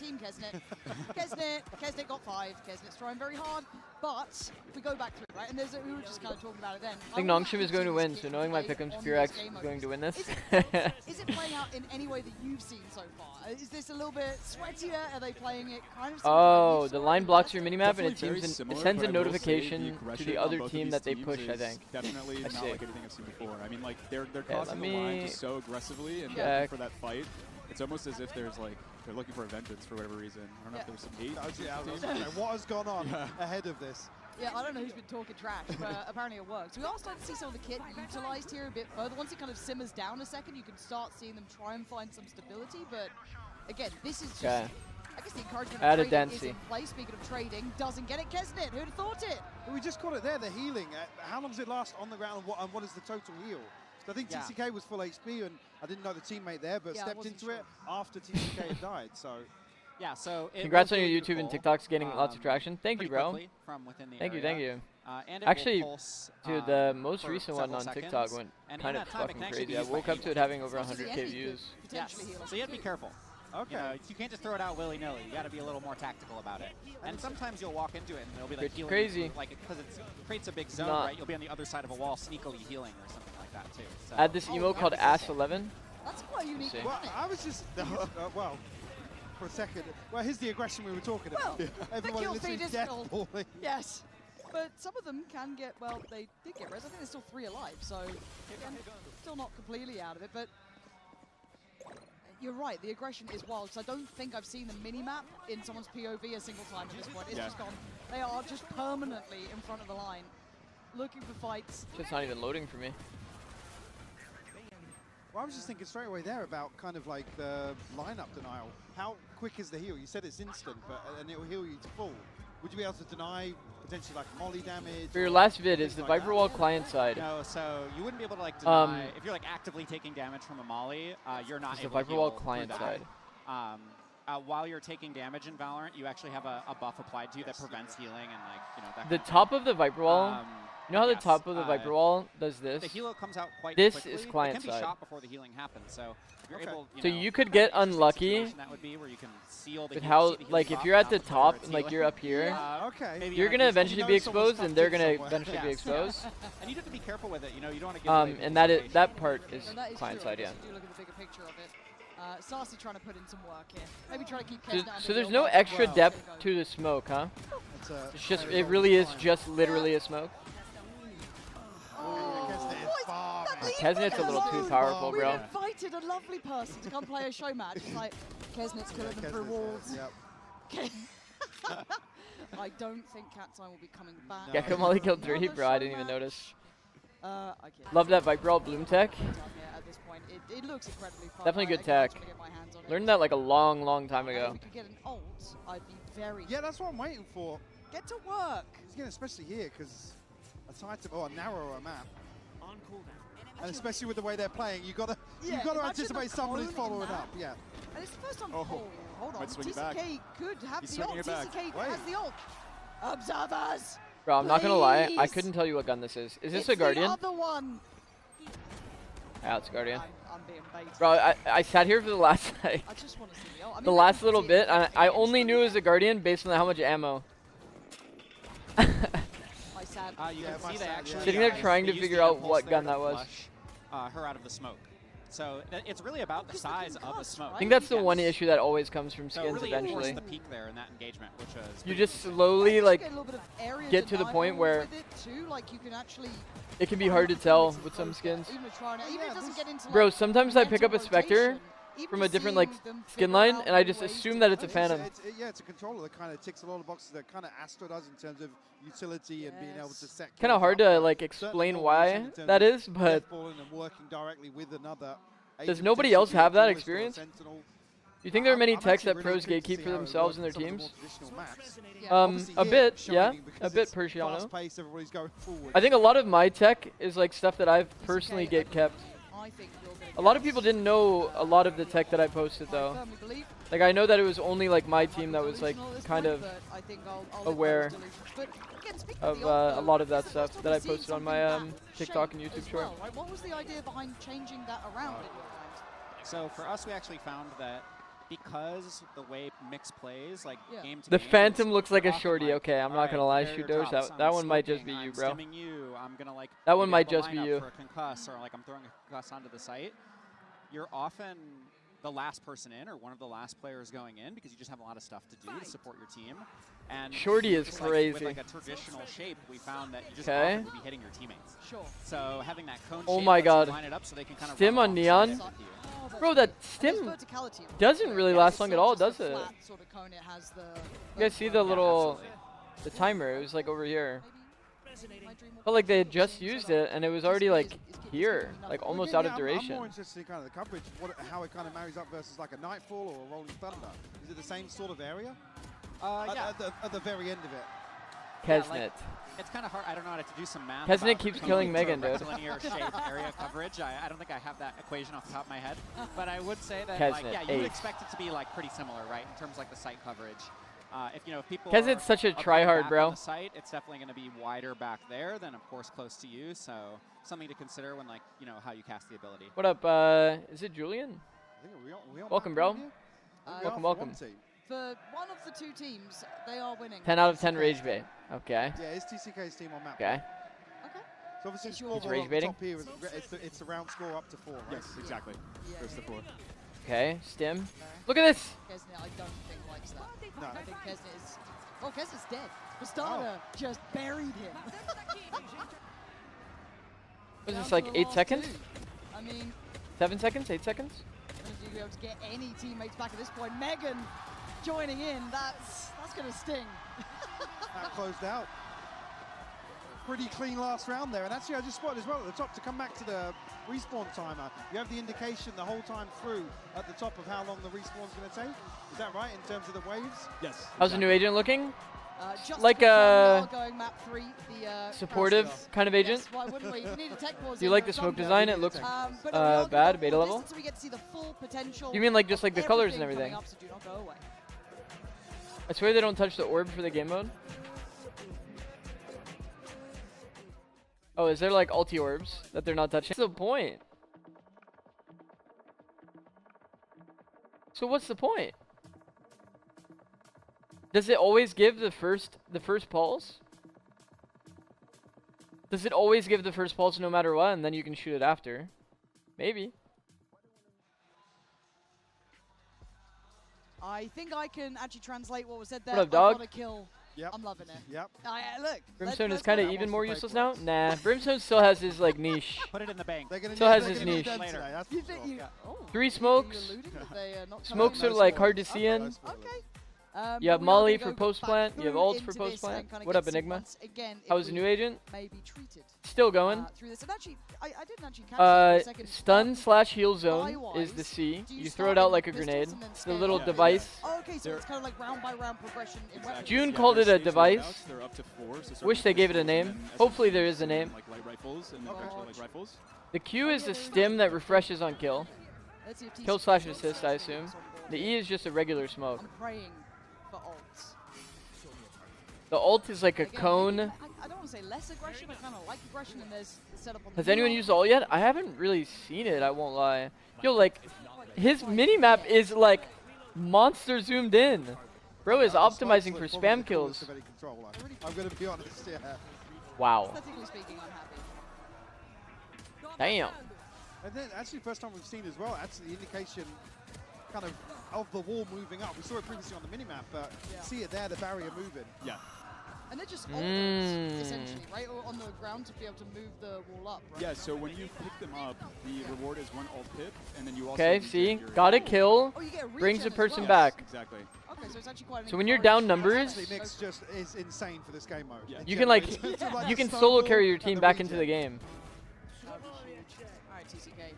Team Kesnet. Kesnet got 5. Kesnet's trying very hard, but we go back to it, right? And we were just kind of talking about it then. I think Nongshim is going to win, so knowing my pick'ems, PRX is going to win this. Is it playing out in any way that you've seen so far? Is this a little bit sweatier? Are they playing it kind of similar to Oh, what you the saw line in blocks your Leicester? minimap and it Definitely very seems it similar, sends a but I will say the notification to aggression the on other both of team these that they teams push, I is think. Definitely I not see. like anything I've seen before. I mean, like they're Yeah, crossing let the line me just so aggressively and check. looking for that fight. It's almost as if there's like they're looking for a vengeance for whatever reason. I don't know if there's some hate. I was between gonna the say, teams. what has gone on Yeah. ahead of this? Yeah, I don't know who's been talking trash, but apparently it works. We are starting to see some of the kit utilized here a bit further. Once it kind of simmers down a second, you can start seeing them try and find some stability. But again, this is just, I guess the encouragement of trading is in place. Speaking of trading, doesn't get it, Kesnet. Who'd have thought it? We just caught it there, the healing. How long does it last on the ground, and what is the total heal? So I think TCK was full HP, and I didn't know the teammate there, but stepped into it after TCK had died. So. Yeah, so congrats on your YouTube and TikTok's getting lots of traction. Thank you, bro. From within the thank area. you. Actually, dude, the most recent one on TikTok went kind of fucking crazy. I woke up to it having over 100K views. Yes, so you have to be careful. Okay. You know, you can't just throw it out willy-nilly. You got to be a little more tactical about it. And sometimes you'll walk into it and it'll be like healing, crazy, like because it creates a big zone, right? You'll be on the other side of a wall, sneakily healing or something like that too. So. Add this emo called Ass11. That's quite unique. Well, I was just well. For a second. Well, here's the aggression we were talking about. Well, everyone literally death-balling. Yes. But some of them can get, well, they did get res. I think there's still 3 alive, so again, still not completely out of it. But you're right, the aggression is wild. So I don't think I've seen the mini-map in someone's POV a single time at this point. It's just gone. They are just permanently in front of the line, looking for fights. It's not even loading for me. Well, I was just thinking straight away there about kind of like the lineup denial. How quick is the heal? You said it's instant, and it will heal you to full. Would you be able to deny potentially like molly damage? For your last vid, is the Viper Wall client side? No, so you wouldn't be able to like deny if you're like actively taking damage from a molly. You're not able the Viper to Wall heal client side. While you're taking damage in Valorant, you actually have a buff applied to you that prevents healing and like that. The top of the Viper Wall. You know how the top of the Viper Wall does this? The heal comes out quite this quickly. Is client it can side. be shot before the healing happens, so if you're able, so you could get unlucky that would be where you can seal the with heal, how, like, if you're at the top and like you're up here, you're gonna eventually be exposed, and they're gonna eventually be exposed. And you have to be careful with it. You know, you don't want to give away and that part is client side, yeah. Do look at the bigger picture of it. Sassy trying to put in some work here. Maybe try to keep Kes down. So there's no extra depth to the smoke, huh? It's just, it really is just literally a smoke. Kesnet's a little too powerful, bro. We invited a lovely person to come play a show match. It's like, Kesnet's killing them through walls. I don't think Catsign will be coming back. Yeah, Kamali killed 3, bro. I didn't even notice. Love that Viper Wall bloom tech. At this point, it looks incredibly fun. Definitely good tech. Learned that like a long time ago. If we could get an ult, I'd be very. Yeah, that's what I'm waiting for. Get to work. Again, especially here, because a narrower map. On cooldown. And especially with the way they're playing, you gotta anticipate somebody's following up. Yeah. And it's the first time. Oh, hold on. TCK could have the ult. TCK has the ult. Observers. Bro, I'm not gonna lie. I couldn't tell you what gun this is. Is this a Guardian? The other one. Yeah, it's a Guardian. I'm being baited. Bro, I sat here for the last like, I just want to see the ult. I mean, the last little bit. I only knew it was a Guardian based on how much ammo. You can see they actually sitting there trying to figure out what gun that was. Her out of the smoke. So it's really about the size of the smoke. I think that's the one issue that always comes from skins really eventually. The peak there in that engagement, which is you just slowly like get to the point where it can be hard to tell with some skins. Bro, sometimes I pick up a Spectre from a different like skin line, and I just assume that it's a Phantom. It's a controller that kind of ticks a lot of boxes that kind of Astro does in terms of utility and being able to set. Kind of hard to like explain why that is, but does nobody else have that experience? Do you think there are many techs that pros gatekeep for themselves and their teams? A bit, yeah, a bit Persiano. I think a lot of my tech is like stuff that I've personally gatekept. A lot of people didn't know a lot of the tech that I posted though. Like I know that it was only like my team that was like kind of aware of a lot of that stuff that I posted on my TikTok and YouTube short. What was the idea behind changing that around? So for us, we actually found that because the way Mix plays, like game to the game, Phantom looks like a shorty. Okay, I'm not gonna lie, Shudosh. That one might just be you, bro. I'm gonna like that one might just be you. For a concuss, or like I'm throwing a concuss onto the site. You're often the last person in, or one of the last players going in, because you just have a lot of stuff to do to support your team. And shorty is crazy. With like a traditional shape, we found that you just often would be hitting your teammates. Sure. So having that cone oh shape my god. Line it up so they can kind of Stim on Neon. Bro, that stim doesn't really last long at all, does it? You guys see the little The timer, it was like over here. Maybe my dream will Felt like they had come just true. used So it and it was already like here, like Well, almost again, out of I'm duration. more interested in kind of the coverage, how it kind of marries up versus like a Nightfall or a Rolling Thunder. Is it the same sort of area? Yeah. At the very end of it. Yeah, Kesnet. like, it's kind of hard. I don't know how to do some math. Kesnet about keeps coming killing to Megan, a dude. rectilinear shaped area coverage. I don't think I have that equation off the top of my head. But I would say that, like, Kesnet, yeah, you would 8. expect it to be like pretty similar, right, in terms of like the site coverage. If people Kesnet's such a are try hard, back bro. on the site, it's definitely going to be wider back there than, of course, close to you. So something to consider when, like, how you cast the ability. What up, is it Julian? I think we on Welcome, map bro. one here? We are Welcome, for welcome. one team. For one of the two teams, they are winning. 10 out of 10 TCK's rage team. bait. Okay. Yeah, it's TCK's team on map. Okay. Okay. So obviously the It's your scoreboard rage on the baiting? top here it's the round score up to 4, right? Yes, exactly. Yeah, First to 4. Okay, stim. Look at this! Kesnet, I don't think likes that. No. I think Kesnet is. Oh, Kesnet's dead. Bastarda just buried him. Was Down this to like the 8 last seconds? 2. I mean, 7 seconds? 8 seconds? if you'll be able to get any teammates back at this point, Megan joining in, that's going to sting. That closed out. Pretty clean last round there. And actually, I just spotted as well at the top to come back to the respawn timer. You have the indication the whole time through at the top of how long the respawn's going to take. Is that right in terms of the waves? Yes. How's the new agent looking? Just Like to confirm, a we are going map 3, the supportive Krauser. kind of agent? Yes, why wouldn't we? If you need a tech pause Do you in, like no the smoke thunder. design? It looks But no, we are bad, going beta full level? distance so we get to see the full potential. You mean like just of like the colors and everything everything? coming up, so do not go away. I swear they don't touch the orb for the game mode. Oh, is there like ulti orbs that they're not touching? What's the point? So what's the point? Does it always give the first pulse? Does it always give the first pulse no matter what, and then you can shoot it after? Maybe. I think I can actually translate what was said there. What up, dog? I got a kill. Yep. I'm loving it. Yep. Look. Brimstone is let's kind of go. even wants more to pay useless for now? it. Nah, Brimstone still has his like niche. Put it in the bank. They're going to Still has his need niche. them Later. today, that's for You think sure. you? Oh. 3 You smokes. alluding that they are not Smokes coming? are like hard to spoilers. see in. No spoilers. Okay. You have but we are Molly gonna for go post back plant. You have through ults into for this post and plant. kinda What get up, to see Enigma? once again if How's the we new agent? may be treated Still going. through this. And actually, I didn't actually catch that for a second. Stun slash heal zone Buy-wise, is the C. do You you throw it start out in like a pistols grenade. and then It's the scale little up? device. Oh, okay, so They're- it's kind of like round by round progression in weapons. June Yeah, called there's it a stage device. loadouts, They're up to 4. So starting Wish with they gave it a pistols and name. then Hopefully SMGs there is a and name. Like light rifles and then actually like rifles. The Q is the stim that refreshes on kill. Let's see if Kill TC slash shows assist, some I things assume. on board. The E is just a regular smoke. I'm praying for ults. The ult is like a Again, cone. maybe, I don't want to say less aggression, I kind of like aggression, and there's the setup on the Has anyone wheel. used ult yet? I haven't really seen it, I won't lie. Yo, like, his mini-map is like monster zoomed in. Bro is optimizing for spam kills. I'm going to be honest, yeah. Wow. Aesthetically speaking, I'm happy. Damn. And then actually first time we've seen as well, actually the indication kind of the wall moving up. We saw it previously on the minimap, but see it there, the barrier moving. Yeah. And they're just Mm. essentially, right? Or on the ground to be able to move the wall up, right? Yeah, so when you pick them up, the reward is 1 ult pip, and then you also Okay, regen see? your- Got a kill. Oh, you get a Brings regen the as person well. back. Exactly. Okay, so it's actually quite an So when you're down encouraging numbers- Actually, Mix just is insane for this game mode. Yeah. It You can like, generates- like you the can stun solo ball carry your and team the back into regen. the game. That'd be huge. All right, TCK.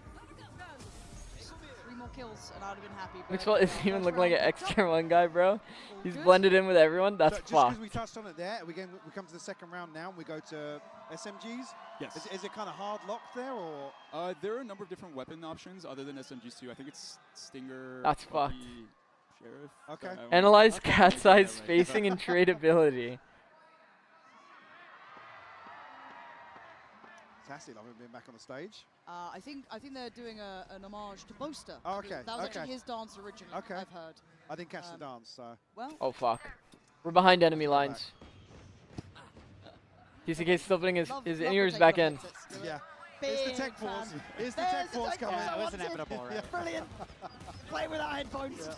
3 more kills, and I'd have been happy. but, Mixwell isn't even first looking like an round, extra one guy, bro. all He's good. blended in with everyone. That's So just because fucked. we touched on it there, we come to the second round now, and we go to SMGs. Yes. Is it kind of hard locked there, or? There are a number of different weapon options other than SMGs too. I think it's Stinger. That's Bucky, fucked. Sheriff. Okay. I don't Analyze know. cat size, Right. spacing, and tradability. Fantastic, love him being back on the stage. I think they're doing an homage to Boaster. Oh, okay, That was okay. actually his dance originally. Okay. I've heard. I didn't catch the dance, so. Well, Oh fuck. We're behind enemy go lines. TCK's still putting his love in-ears the back take in. on exits. Yeah. It's the Big tech force. fan. It's the There's tech the force tech coming. force I It was wanted. inevitable, right? Brilliant. Play without headphones.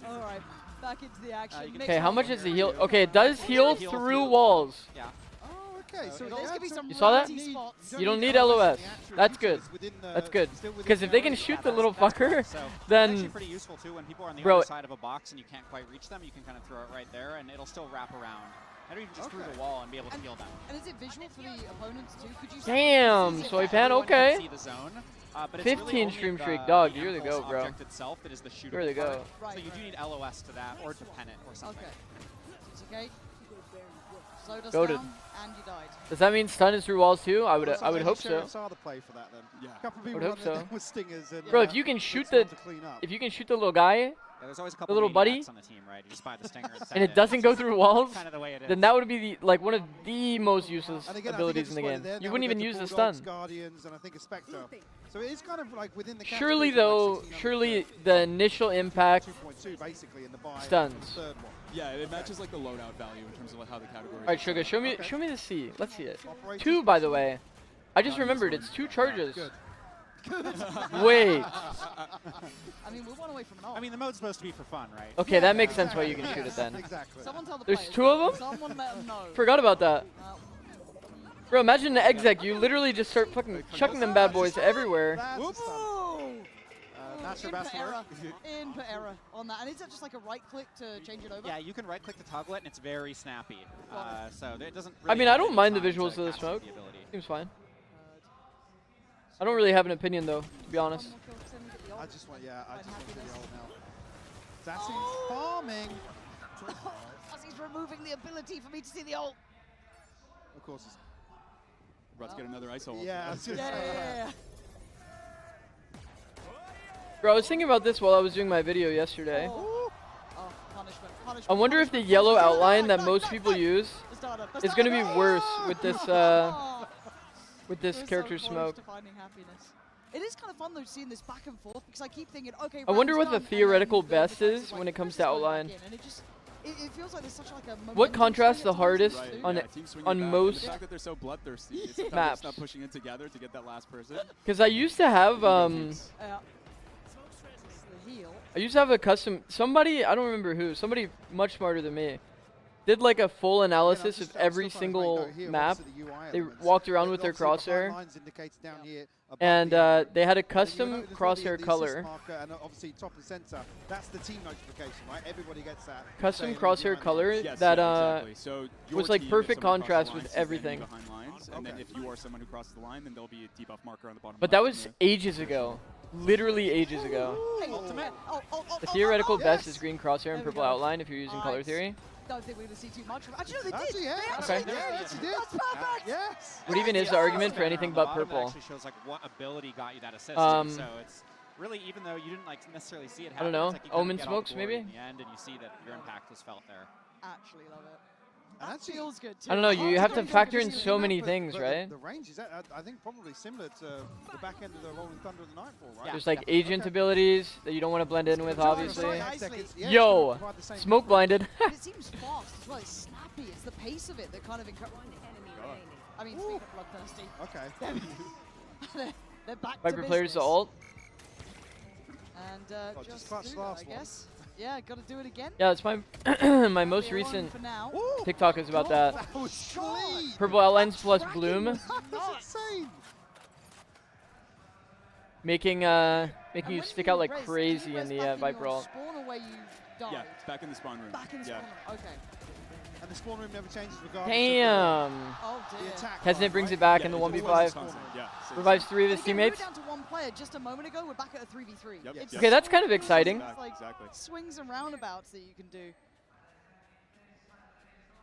All right, back into the action. you can- Okay, how much is the heal? Yeah. Okay, it does heal Heal through through the walls. Yeah. Oh, Okay, so There's gonna be some You saw that? ratty spots. You don't need LOS. That's good. That's good. Because if they can shoot the little fucker, So it's then actually pretty useful too when people are on the Bro. other side of a box and you can't quite reach them. You can kind of throw it right there, and it'll still wrap around. And or even just through the wall and be able to heal them. And is it visual for the opponents too? Could you damn, Soypan, okay. See the zone, but it's 15 really only stream the- streak, dog. the You're the impulse go, bro. object itself that is the shootable You're the go. part. So you do need LOS to that or to pen it or something. Okay. Slowed us Goated. down, and you died. Does that mean stun is through walls too? I would hope so. Sheriffs are the play for that then. Yeah. A couple of I would people hope running so. down with stingers and Bro, if you can shoot it's time the to clean up. if you can shoot the little guy Yeah, there's always a couple little buddy, maniacs on the team, right? You just buy the stinger and, and it doesn't go through walls, kind of the way it is. then that would be the like one of the most useless And again, abilities in the game. You wouldn't even use the stun. Guardians and I think a Spectre. So it is kind of like within the Surely category of though, like 1600 surely to the initial impact 2.2 basically in the buy. stuns. Third one. Yeah, it matches like the loadout value in terms of like how the category. All right, Sugar, show me the C. Let's see it. Operators 2, by the way. I just remembered it's 2 charges. Good. Wait. I mean, we're one away from an ult. I mean, the mode's supposed to be for fun, right? Okay, that makes sense why you can shoot it then. Exactly. Someone tell the There's players. 2 of them? Someone let them know. Forgot about that. Bro, imagine the exec. You literally just start fucking chucking them bad boys everywhere. That's a stun. Master Input Bastard. error. Input error on that. And is that just like a right click to change it over? Yeah, you can right click to toggle it, and it's very snappy. So it doesn't. I Really mean, I have don't any mind the time visuals to of the cast smoke. the ability. Seems fine. I don't really have an opinion though, to be honest. I just want to get the old now. Assassin's farming. He's removing the ability for me to see the ult. Of course. Let's get another ISO ult. Yeah, I was gonna say. Yeah. Bro, I was thinking about this while I was doing my video yesterday. Oh, punishment. I wonder if the yellow outline that most people use is going to be worse with this character smoke. It is kind of fun though seeing this back and forth because I keep thinking, okay. I wonder round's what the done, and theoretical then best the is when it comes to outline. And it feels like there's such like a What contrasts the hardest Right, on yeah, team swinging on back, and most the fact that they're so bloodthirsty, it's sometimes maps. not pushing it together to get that last person. Because I used to have the heel. a custom, somebody, I don't remember who, somebody much smarter than me, did like a full analysis of every single map. They walked around with their crosshair, and they had a custom crosshair color. And obviously top and center, that's the team notification, right? Everybody gets that. Custom crosshair color Yes, that yeah, exactly. So your was like team, if perfect someone crosses contrast the with lines, is then everything. behind lines, and then if you are someone who crosses the line, then there'll be a debuff marker on the bottom. But that left, was and ages ago. Literally ages ago. Ultimate. The theoretical best yes. is green crosshair and There we purple go. outline if you're using color theory. Don't think we're going to see too much from Actually, no, they Actually, did. yeah. They Okay. actually Yeah, did. yes, you did. That's perfect. Yes. What even is the argument for anything but It purple? actually shows like what ability got you that assist. Um, so it's really, even though you didn't like necessarily see it I happen, don't know. it's like you kinda Omen get all the smokes, glory maybe? in the end, and you see that your impact was felt there. Actually love it. And That actually- feels good too. I don't know, you have to Hard factor go in because so the many map, things, but right? The range is, I think, probably similar to the back end of the Rolling Thunder and the Nightfall, right? Yeah. There's like definitely. agent abilities that you don't want to blend in with, Control obviously. right. Next second, yeah, Yo, it's quite the same smoke coverage. blinded. But it seems fast as well. It's snappy. It's the pace of it that kind of encourages. I mean, speaking of bloodthirsty, Okay. they're back Viper to players to business. ult. And Oh, just just clutch do that, last I one. guess. Yeah, got to do it again. Yeah, it's my my most Clear on recent for now. Ooh, TikTok is about that. that was clean. Purple outlines plus Tracking bloom, was That's nuts. insane. making And making you when stick out like res, do crazy you in res the back Viper your ult. spawn or where you died? Yeah, it's back in the spawn room. Back in the yeah. spawn room. Okay. And the spawn room never changes regardless Damn. Oh of dear. the attack. Kesnet line, brings right? it back Yeah, in the it's always 1v5. constant, yeah. So Revives 3 of And his again, we were teammates. down to one player just a moment ago. We're back at a 3v3. Yep, It's yep. Okay, that's kind of so exciting. it's like Exactly. swings and roundabouts that you can do.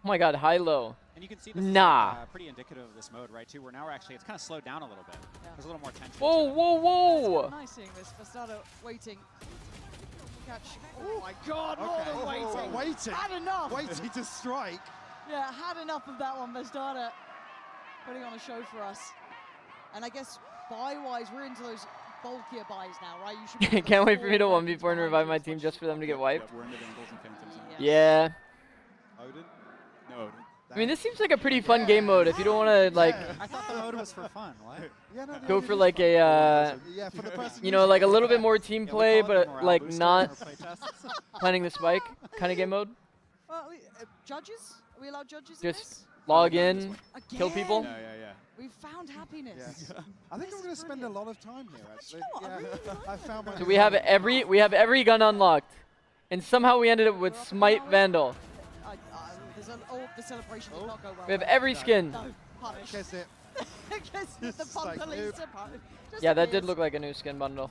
Oh my god, high-low. And you can see this Nah. is pretty indicative of this mode, right? Too, where now we're actually, it's kind of slowed down a little bit. Yeah. There's a little more tension. Whoa, to it. whoa, whoa! Nice seeing this. Bastardo waiting. Catch. Oh my god, more Okay. than waiting. Waiting. Had enough. Waiting to strike. Yeah, had enough of that one. Bastardo putting on a show for us. And I guess buy-wise, we're into those bulkier buys now, right? You should be Can't wait for me to four 1v4 and behind revive you my as team much just as for them to get possible. wiped. Yep, we're in the Vandals and Phantoms now. Yeah. Yeah. Odin. No, Odin. I mean, this seems like a pretty fun game mode if you don't want to, like, I thought the mode was for fun. What? Yeah, no, go the for Odin like is a, fun. Yeah, for the person you know, like a using little it. bit more team Yeah, we play, call it the but morale like booster not in our playtests. planning the spike kind of game mode. Well, judges? Are we allowed judges in Just this? log in, kill Again? people. Yeah. We've found happiness. Yes. I think This I'm going is to spend a lot of time here, actually. know what? I really like I found my So we have every gun unlocked, and somehow we ended up with Smite Vandal. The celebration did not go well. We have every skin. No, punish. Guess it. Guess the It's fun like, police nope. are punished. Just Yeah, that appears. did look like a new skin bundle.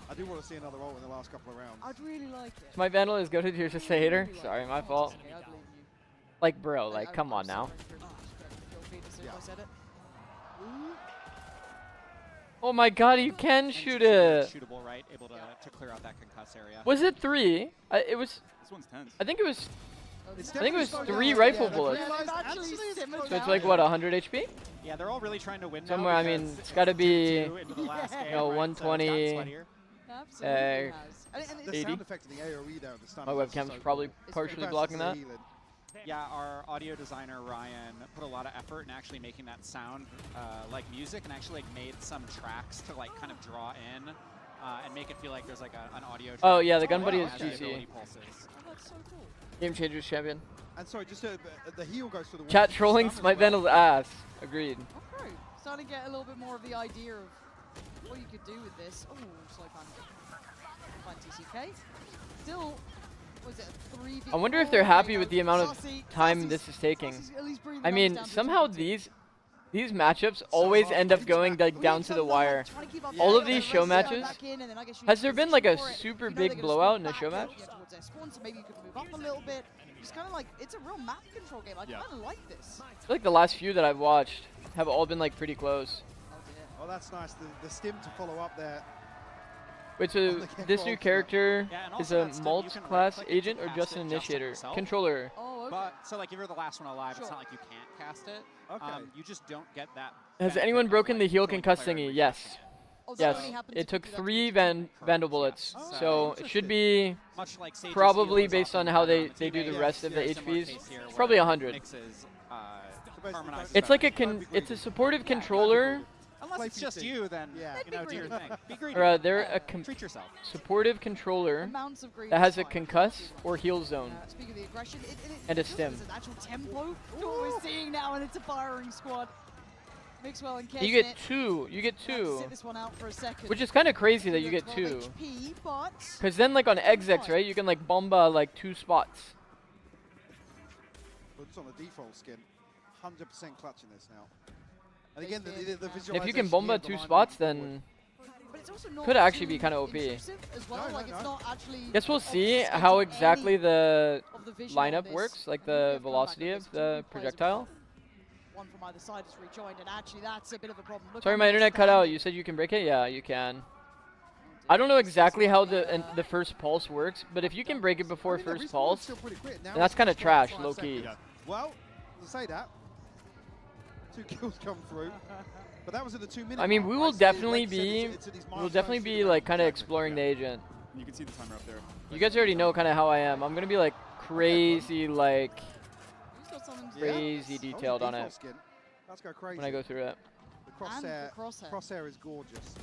I do want to see another ult in the last couple of rounds. I'd really like it. Smite Vandal is goated. You're just a hater. Really like Sorry, it. my Oh, fault. it's okay, I believe you. Like, bro, like, come on now. Yeah. Oh my God, you can shoot it. Shootable, right? Able to clear out that concuss area. Was it 3? It was. This one's tense. I think it was. It's I think it was definitely 3 slowed rifle down. bullets. Yeah, they've realized Actually actually it's simmered slowed So it's down. like what, 100 HP? Yeah, they're all really trying to win now. Somewhere, I mean, because it's gotta be, 2-2 into the last game, you know, right? 120. So it's gotten sweatier. Absolutely has. And The 80. sound effect of the AoE there at the start. My webcam's probably partially blocking that. Yeah, our audio designer Ryan put a lot of effort in actually making that sound like music, and actually like made some tracks to like kind of draw in and make it feel like there's like an audio track. Oh, yeah, the gun wow. buddy is As the GC. ability pulses. Oh, that's so cool. Game Changers champion. And sorry, just the heel goes to the wall. Chat trolling Smite Vandal's ass. Agreed. Okay, starting to get a little bit more of the idea of what you could do with this. Oh, slow fun TCK. Still, was it a 3v4? I wonder if they're happy with the amount of time this is taking. I mean, somehow these matchups always end up going like down to the wire. All of these show matches. Has there been like a super big blowout in a show match? So maybe you could move up a little bit. It's kind of like, it's a real map control game. I kind of like this. I feel like the last few that I've watched have all been like pretty close. Oh, that's nice. The stim to follow up there. Wait, so this new character Yeah, and is also a that stim, you multi can class right-click it agent to or cast just it an just on initiator? yourself. Controller. Oh, okay. But so like if you're the last one alive, Sure. it's not like you can't cast it. Okay. You just don't get that. Has benefit anyone of, broken the like, heel killing concuss player thingy? every Yes. second. Oh, that Yes. only happens It if took you do that 3 to Vandal yes. bullets. Oh, So it should be Much like Sage's probably heel is based often on how better on they the do the teammate. rest of the Very similar HPs. case here It's where probably 100. Mixes, basically harmonizes It's like a everything. it's a supportive controller, Unless it's just you, then Yeah. you know, do your thing. Be greedy. or they're a Treat yourself. supportive controller amounts of greed that has is a fine. concuss or heal zone. Speaking of the aggression, it And a feels like stim. there's an actual tempo to what we're seeing now, and it's a firing squad. Mixwell and You get 2. You get Have to 2. sit this one out for a second. Which is kind of crazy that you get 2. 12 HP, but Because then like on execs, right, you can like bomba like 2 spots. It's on the default skin. 100% clutching this now. And again, the And if you visualization can bomba here, the 2 line spots, moving forward. then but it's also not could actually too be kind of OP. intrusive as well. No, like no, it's no. not actually. Guess we'll see obfuscating how any exactly the of the vision on lineup this. works, like I think the we have come back velocity on of this. the Two players projectile. One from either side has rejoined, and actually that's a bit of a problem. Look Sorry, how my many internet cut out. standing- You said you can break it? Yeah, you can. I don't know exactly how the first pulse works, but if you can break it before I mean, the first respawn's pulse, still pretty quick. Now then that's it's kind of just trash, 5 low-key. seconds. Well, to say that, 2 kills come through, but that was at the 2-minute I mean, mark, we right? will So definitely like I said, be, it's these we'll milestones definitely through be the like round kind of segment. exploring the agent. You can see the timer up there. You guys already know kind of how I am. I'm gonna be like crazy, like Who's got something to Yeah. crazy Oh, the detailed on default it skin. Let's go crazy. when I go through it. The And crosshair, the crosshair. crosshair is gorgeous.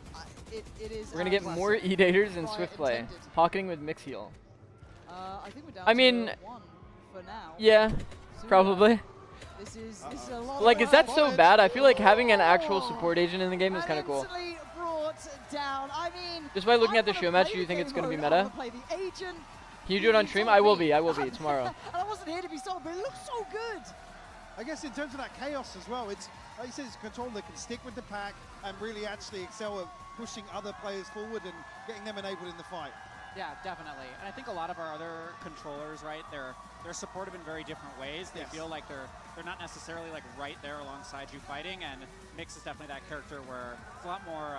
It is. We're gonna get more E-daters and swift play. intended. Pocketing with mix heal. I think we're down I mean, to 1 for now. Yeah, Soon probably. This is a lot. Like, of is that so work. bad? I feel like having an actual support agent in the game is And kind of cool. instantly brought down. I mean, Just by looking I at the wanna show match, play do you the think it's game gonna be mode, I meta? wanna play the agent. Can you do it on stream? I will be tomorrow. And I wasn't here to be sold, but it looks so good. I guess in terms of that chaos as well, it's like you said, it's a controller that can stick with the pack and really actually excel at pushing other players forward and getting them enabled in the fight. Yeah, definitely. And I think a lot of our other controllers, right, they're supportive in very different ways. They Yes. feel like they're not necessarily like right there alongside you fighting, and Mix is definitely that character where it's a lot more,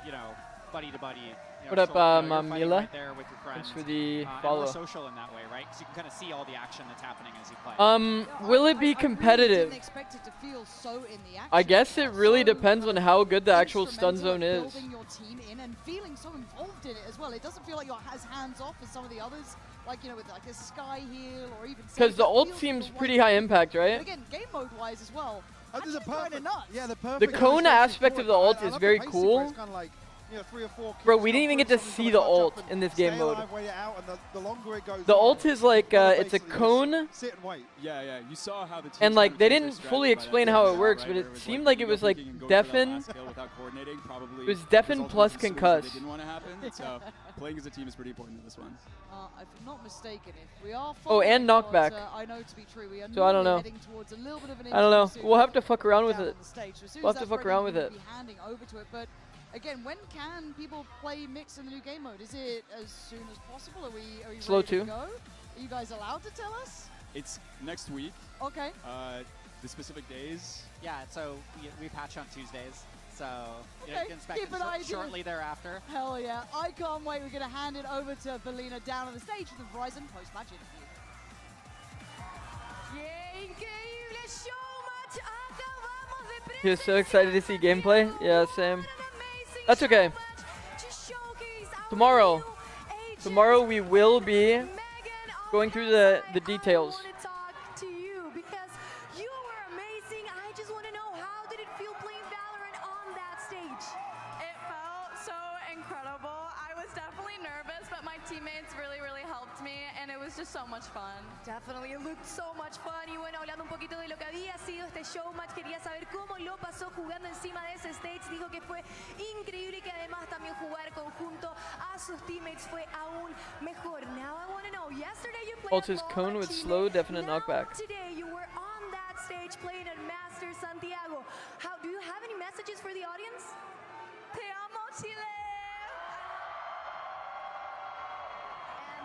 you know, buddy to buddy. You know, What up, so, you know, you're fighting Mila? right there with your friends. Thanks for the and follow. more social in that way, right? Because you can kind of see all the action that's happening as you play. Will it be I really competitive? didn't expect it to feel so in the action. I guess it really So depends on how good the actual stun instrumental zone at is. Building your team in and feeling so involved in it as well. It doesn't feel like you're as hands off as some of the others, like, you know, with like a Sky Heal or even. Because the ult seems pretty high impact, But right? again, game mode wise as well. There's a Actually kinda perfect, nuts. yeah, the perfect The Kona illustration aspect for of it. the ult I is love very pacing where it's cool. kinda like, you know, 3 or 4 kills. Bro, we didn't even get to Somebody's see gotta the clutch up ult and in this stay game mode. alive, wait it out, and the longer it goes The on, ult is like, you've gotta it's a basically just cone. sit and wait. Yeah, you saw how the team's And like, trying to they change didn't their fully strategy by explain that how point, it works, right? but Where it was seemed like, like you it know, was like peeking and going for that deafen. last kill without coordinating probably It was deafen resulted in plus decisions that concuss. they didn't want to happen. So playing as a team is pretty important in this one. If I'm not mistaken, if we are Oh, and following what, knockback. I know to be true, we are So I don't know. heading towards a little bit of an I don't know. intimacy We'll have to fuck around with down it. on the stage. So as soon We'll as have to that's fuck ready, around with we'll it. be handing over to it. But again, when can people play Mix in the new game mode? Is it as soon as possible? Are we Slow ready to too. go? Are you guys allowed to tell us? It's next week. Okay. The specific days. Yeah, so we patch on Tuesdays. So you Okay, can expect keep it an eye to shortly thereafter. Hell yeah. I can't wait. We're going to hand it over to Belina down on the stage for the Verizon post-match interview. He was so excited to see gameplay. Yeah, same. That's okay. Tomorrow we will be going through the details. Teammates really helped me, and it was just so much fun. Definitely, it looked so much fun. Y bueno, hablando un poquito de lo que había sido este showmatch, quería saber cómo lo pasó jugando encima de ese stage. Dijo que fue increíble y que además también jugar conjunto a sus teammates fue aún mejor. Now I want to know, yesterday you played Ult his cone with slow, definite knockback. Today you were on that stage playing at Masters Santiago. How do you have any messages for the audience? Te amo, Chile!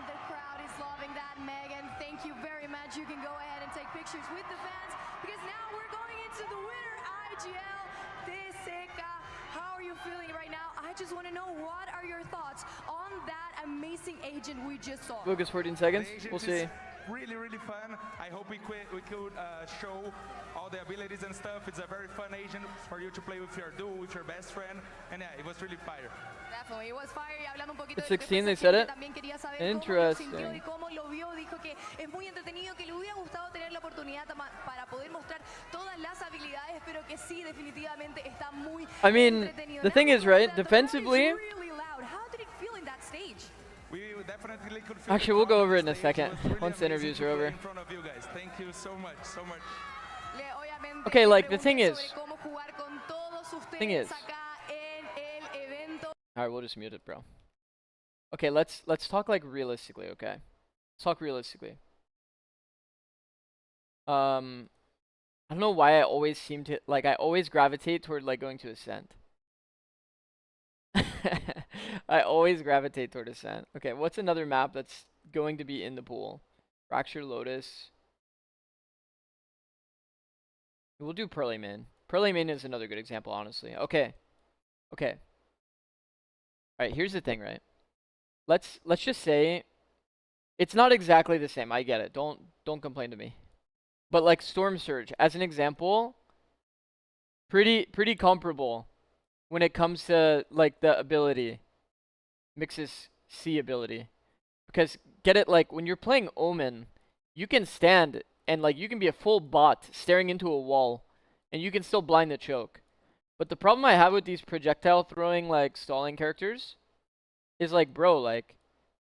The crowd is loving that, Megan. Thank you very much. You can go ahead and take pictures with the fans because now we're going into the winner, IGL TSK. How are you feeling right now? I just want to know, what are your thoughts on that amazing agent we just saw? Lucas, 14 seconds. We'll see. Really fun. I hope we could show all the abilities and stuff. It's a very fun agent for you to play with your duo, with your best friend, and yeah, it was really fire. Definitely, it was fire. Y hablando un poquito At de 16 they said it. también quería saber Interesting. cómo lo sintió y cómo lo vio. Dijo que es muy entretenido, que le hubiera gustado tener la oportunidad para poder mostrar todas las habilidades, pero que sí, definitivamente está muy I mean, entretenido. the thing is, right, defensively, Really loud. How did it feel in that stage? We definitely could feel actually, we'll go over it in a second, once the interviews are over. in front of you guys. Thank you so much. Okay, like, the thing is, alright, we'll just mute it, bro. Okay, let's talk like realistically, okay? Let's talk realistically. I don't know why I always seem to, like, I always gravitate toward, like, going to Ascent. I always gravitate toward Ascent. Okay, what's another map that's going to be in the pool? Fracture Lotus. We'll do Pearly Main. Pearly Main is another good example, honestly. Okay. Alright, here's the thing, right? Let's just say it's not exactly the same. I get it. Don't complain to me. But like Storm Surge, as an example, pretty comparable when it comes to like the ability. Mix's C ability. Because get it, like when you're playing Omen, you can stand and like you can be a full bot staring into a wall and you can still blind the choke. But the problem I have with these projectile throwing like stalling characters is like, bro, like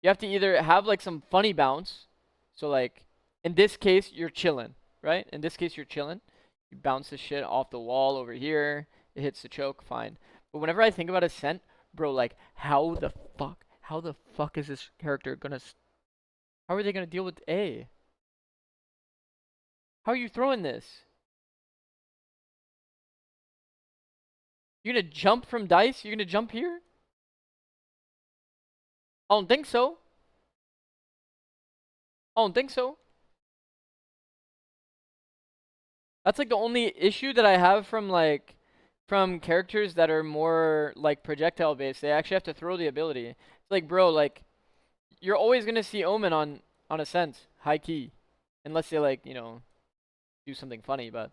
you have to either have like some funny bounce. So like in this case you're chilling, right? In this case you're chilling. You bounce the shit off the wall over here. It hits the choke, fine. But whenever I think about Ascent, bro, like how the fuck is this character gonna how are they gonna deal with A? How are you throwing this? You're gonna jump from dice? You're gonna jump here? I don't think so. That's like the only issue that I have from like characters that are more like projectile based. They actually have to throw the ability. It's like, bro, like you're always gonna see Omen on Ascent, high key, unless they like, you know, do something funny. But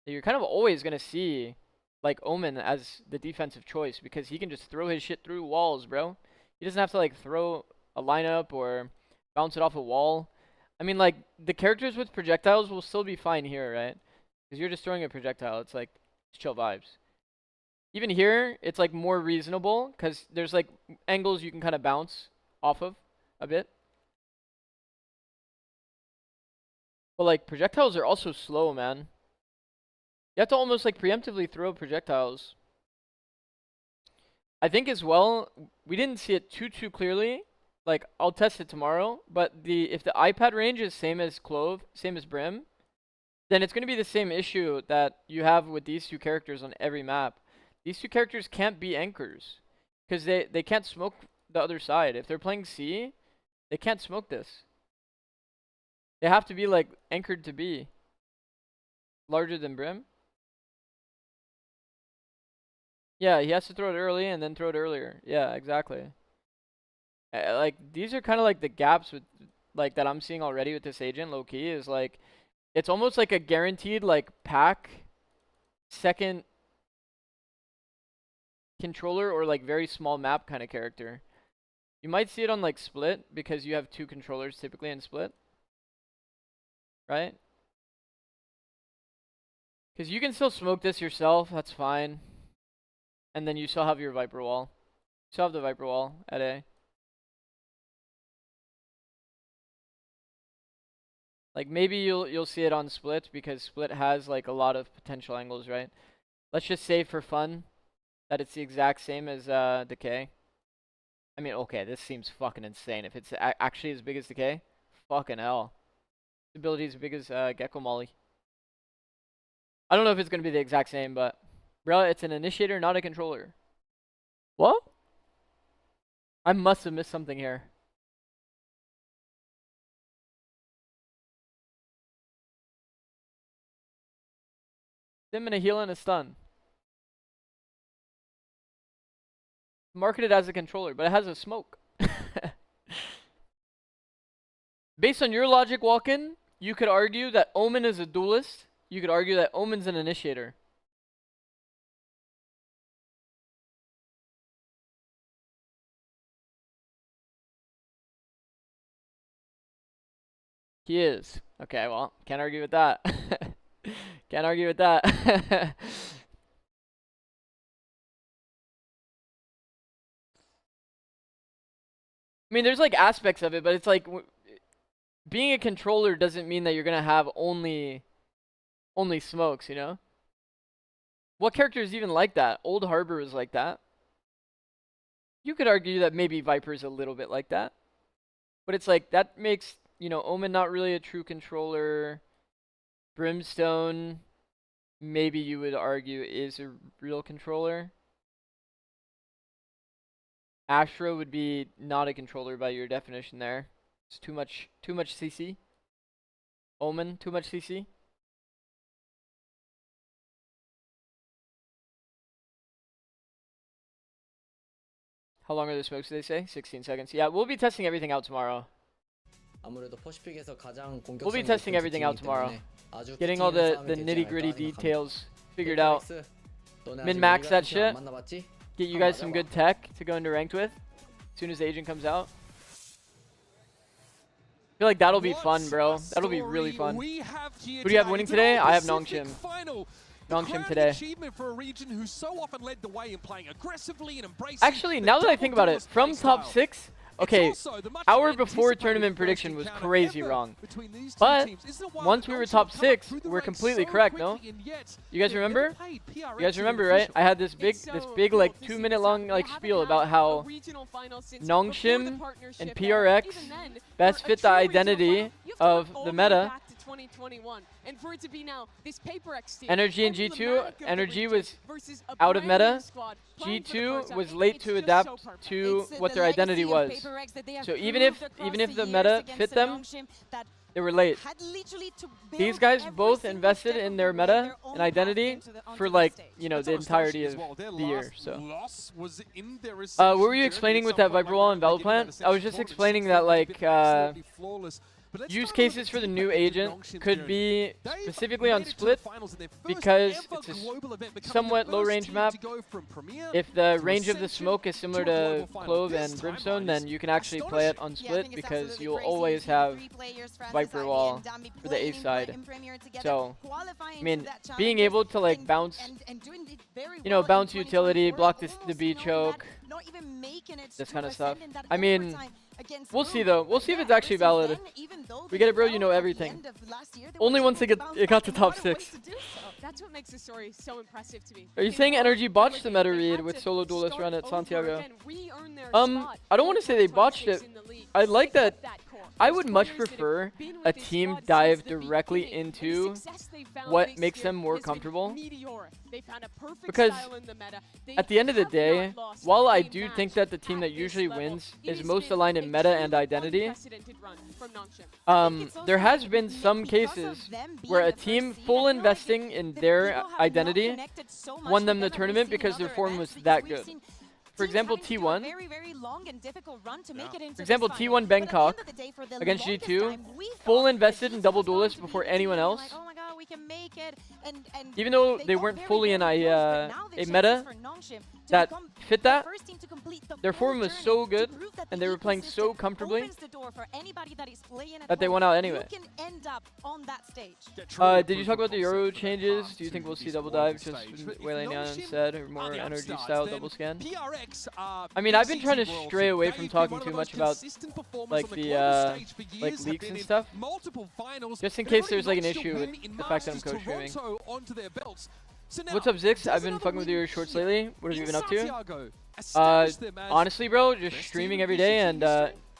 you're kind of always gonna see like Omen as the defensive choice because he can just throw his shit through walls, bro. He doesn't have to like throw a lineup or bounce it off a wall. I mean, like the characters with projectiles will still be fine here, right? Because you're just throwing a projectile. It's like it's chill vibes. Even here, it's like more reasonable because there's like angles you can kind of bounce off of a bit. But like projectiles are also slow, man. You have to almost like preemptively throw projectiles. I think as well, we didn't see it too clearly. Like, I'll test it tomorrow, but if the iPad range is same as Clove, same as Brim, then it's going to be the same issue that you have with these two characters on every map. These two characters can't be anchors because they can't smoke the other side. If they're playing C, they can't smoke this. They have to be like anchored to B. Larger than Brim. Yeah, he has to throw it early and then throw it earlier. Yeah, exactly. Like, these are kind of like the gaps with, like, that I'm seeing already with this agent, low key, is like, it's almost like a guaranteed, like, pack second controller or, like, very small map kind of character. You might see it on, like, Split because you have two controllers typically in Split. Right? Because you can still smoke this yourself, that's fine. And then you still have your Viper wall. You still have the Viper wall at A. Like maybe you'll see it on Split because Split has like a lot of potential angles, right? Let's just say for fun that it's the exact same as Decay. I mean, okay, this seems fucking insane. If it's actually as big as Decay, fucking hell. The ability is as big as Gecko Molly. I don't know if it's gonna be the exact same, but bro, it's an initiator, not a controller. What? I must have missed something here. Stim and a heal and a stun. Marketed as a controller, but it has a smoke. Based on your logic, Walken, you could argue that Omen is a duelist. You could argue that Omen's an initiator. He is. Okay, well, can't argue with that. Can't argue with that. I mean, there's like aspects of it, but it's like being a controller doesn't mean that you're gonna have only smokes, you know? What character is even like that? Old Harbor is like that. You could argue that maybe Viper's a little bit like that. But it's like, that makes, you know, Omen not really a true controller. Brimstone, maybe you would argue, is a real controller. Astra would be not a controller by your definition there. It's too much CC. Omen, too much CC. How long are the smokes, do they say? 16 seconds. Yeah, we'll be testing everything out tomorrow. We'll be testing everything out tomorrow. Getting all the nitty-gritty details figured out. Min-max that shit. Get you guys some good tech to go into ranked with as soon as the agent comes out. I feel like that'll be fun, bro. That'll be really fun. Who do you have winning today? I have Nongshim. Nongshim today. Actually, now that I think about it, from top 6, okay, our before tournament prediction was crazy wrong. But once we were top 6, we're completely correct, no? You guys remember? You guys remember, right? I had this big like 2-minute long like spiel about how Nongshim and PRX best fit the identity of the meta. 2021. And for it to be now, this PaperX team, Energy and G2, Energy was out of meta. G2 was late to adapt to what their identity was. So even if the meta fit them, they were late. These guys both invested in their meta and identity for like, you know, the entirety of the year. So what were you explaining with that Viper wall and Valoplant? I was just explaining that like use cases for the new agent could be specifically on Split because it's a somewhat low range map. If the range of the smoke is similar to Clove and Brimstone, then you can actually play it on Split because you'll always have Viper Wall for the A side. So, I mean, being able to like bounce, you know, bounce utility, block the B choke, this kind of stuff. I mean, we'll see though. We'll see if it's actually valid. We get it, bro. You know everything. Only once it got to top 6. That's what makes the story so impressive to me. Are you saying Energy botched the meta read with solo duelist run at Santiago? I don't want to say they botched it. I like that. I would much prefer a team dive directly into what makes them more comfortable. Because at the end of the day, while I do think that the team that usually wins is most aligned in meta and identity, there has been some cases where a team full investing in their identity won them the tournament because their form was that good. For example, T1. For example, T1 Bangkok against G2, full invested in double duelist before anyone else. Even though they weren't fully in a meta that fit that, their form was so good and they were playing so comfortably that they won out anyway. Did you talk about the Euro changes? Do you think we'll see double dive just Waylanian instead, or more energy style double scan? I mean, I've been trying to stray away from talking too much about like the like leaks and stuff, just in case there's like an issue with the fact that I'm co-streaming. What's up, Zix? I've been fucking with your shorts lately. What have you been up to? Honestly, bro, just streaming every day and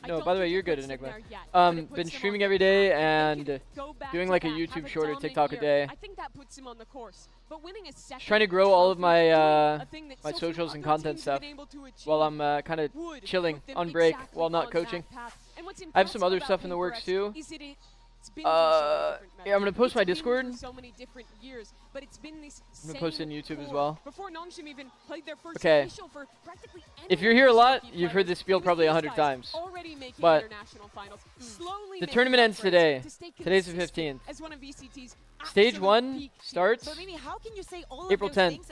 no, by the way, you're good, Enigma. Been streaming every day and doing like a YouTube short or TikTok a day. Just trying to grow all of my my socials and content stuff while I'm kind of chilling on break while not coaching. I have some other stuff in the works too. Yeah, I'm gonna post my Discord. I'm gonna post it in YouTube as well. Okay. If you're here a lot, you've heard this spiel probably 100 times. But the tournament ends today. Today's the 15th. Stage 1 starts April 10th.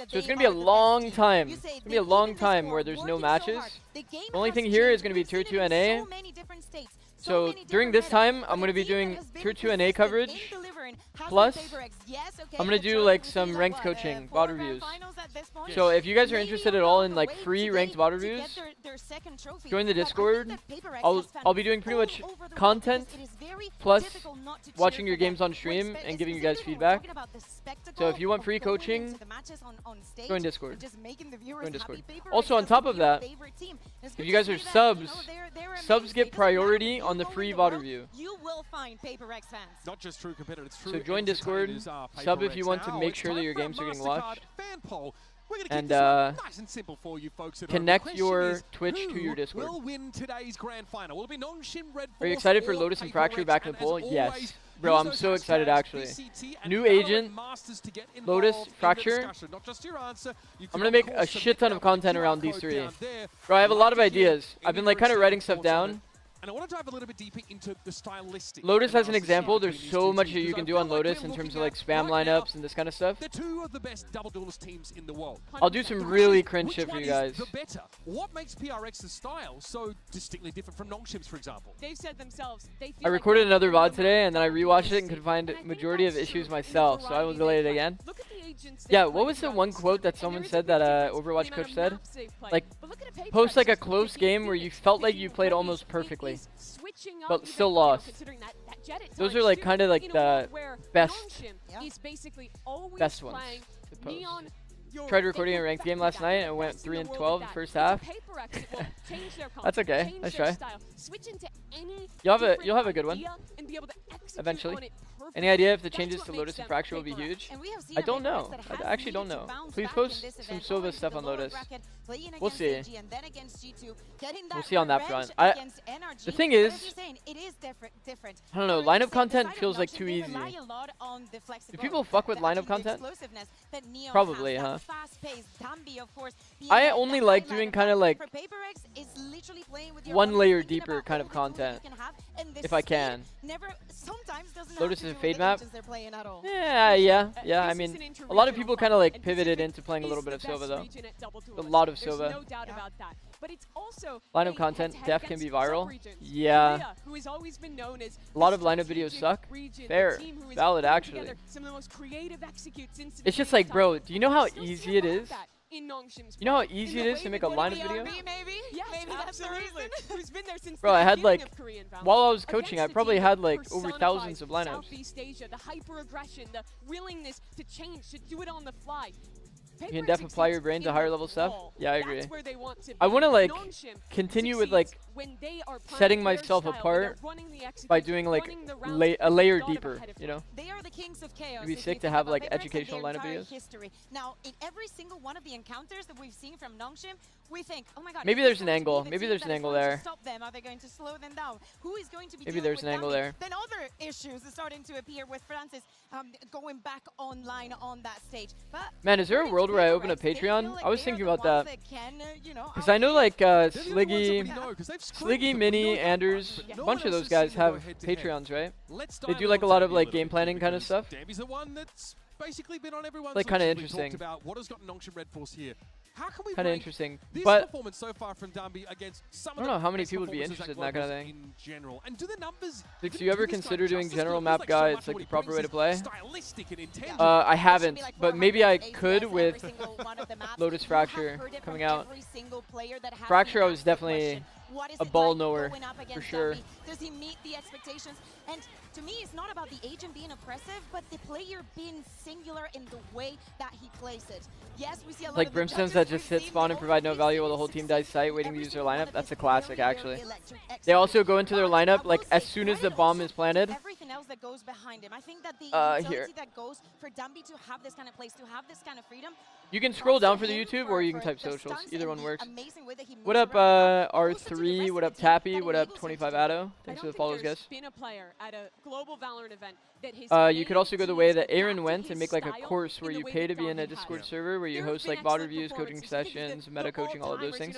So it's gonna be a long time. It's gonna be a long time where there's no matches. The only thing here is gonna be Tier 2 NA. So during this time, I'm going to be doing Tier 2 NA coverage, plus I'm going to do like some ranked coaching, VOD reviews. So if you guys are interested at all in like free ranked VOD reviews, join the Discord. I'll be doing pretty much content, plus watching your games on stream and giving you guys feedback. So if you want free coaching, join Discord. Join Discord. Also on top of that, if you guys are subs get priority on the free VOD review. You will find PRX fans. Not just true competitors, so join Discord, sub if you want to make sure that your games are getting watched. And nice and simple for you folks connect your Twitch to your Discord. Will win today's grand final? Will it be non-Shin Red Are you excited for Lotus and Fracture back in the poll? Yes. Bro, I'm so excited actually. New agent, Lotus, Fracture. I'm gonna make a shit ton of content around these three. Bro, I have a lot of ideas. I've been like kind of writing stuff down. And I want to dive a little bit deeper into the stylistic. Lotus as an example, there's so much that you can do on Lotus in terms of like spam lineups and this kind of stuff. They're two of the best double duelist teams in the world. I'll do some really cringe shit for you guys. The better? What makes PRX's style so distinctly different from Nongshim's, for example? They've said themselves. I recorded another VOD today and then I rewatched it and could find majority of issues myself, so I will delay it again. Yeah, what was the one quote that someone said that Overwatch coach said? Like, post like a close game where you felt like you played almost perfectly, but still lost. Those are like kind of like the best ones to post. Tried recording a ranked game last night and went 3-12 the first half. That's okay. Nice try. You'll have a good one eventually. Any idea if the changes to Lotus and Fracture will be huge? I don't know. I actually don't know. Please post some Sova stuff on Lotus. We'll see. We'll see on that front. The thing is, I don't know, lineup content feels like too easy. Do people fuck with lineup content? Probably, huh? I only like doing kind of like one layer deeper kind of content. And the if I speed can. sometimes doesn't Lotus have is to a do fade with the map. agents they're playing at all. Yeah. I mean, a lot of people kind of like pivoted into playing a little bit of Sova though. A lot of Sova. No doubt about that. But it's also Lineup content def can be viral. Yeah. Who has always been known as A lot of lineup videos suck. Fair. Valid actually. Some of the most creative executes since It's just like, bro, do you know how easy it is? You know how easy it is to make a lineup video? Yes, maybe that's the reason. Who's been there since Bro, I had like, Valorant. while I was coaching, I probably had like over thousands of lineups. Southeast Asia, the hyper aggression, the willingness to change, to do it on the fly. You can definitely apply your brain to higher level stuff. Yeah, I agree. I want to like continue with like setting myself apart by doing like a layer deeper, you know? They are the kings of chaos. It'd be sick to have like educational lineup videos. History. Now, in every single one of the encounters that we've seen from Nongshim, we think, oh my god. Maybe there's an angle. Maybe there's an angle there. Stop them. Are they going to slow them down? Who is going to be Maybe there's an angle there. Then other issues are starting to appear with Francis going back online on that stage. But man, is there a world where I open a Patreon? I was thinking about that. Because I know like Sliggy, Mini, Anders, a bunch of those guys have Patreons, right? They do like a lot of like game planning kind of stuff. Dambi's the one that's basically been on everyone's like kind of lips. We interesting. talked about what has got Nongshim Red Force here. How can we kind of rank interesting, this but performance so far from Dambi against some I don't know how many people would be interested in that kind of thing. In general. And do the numbers Do you ever consider doing general map guides like the proper way to play? Stylistic and intangible. I haven't, but maybe I could with Lotus Fracture coming out. Fracture I was definitely a ball knower for sure. Does he meet the expectations? And to me, it's not about the agent being oppressive, but the player being singular in the way that he plays it. Yes, we see a lot Like of the Brimstones that just sit spawn and provide no value while the whole team dies sight waiting to use their lineup. That's a classic, actually. They also go into their lineup like as soon as the bomb is planted. Everything else that goes behind him. I think that the utility that goes for Dambi to have this kind of place, to have this kind of freedom. You can scroll down for the YouTube or you can type socials. Either one works. What up, R3? What up, Tappy? What up, 25 Addo? Thanks for the follows, guys. Been a player at a global Valorant event that you could also go the way that Aaron went and make like a course where you pay to be in a Discord server where you host like VOD reviews, coaching sessions, meta coaching, all of those things.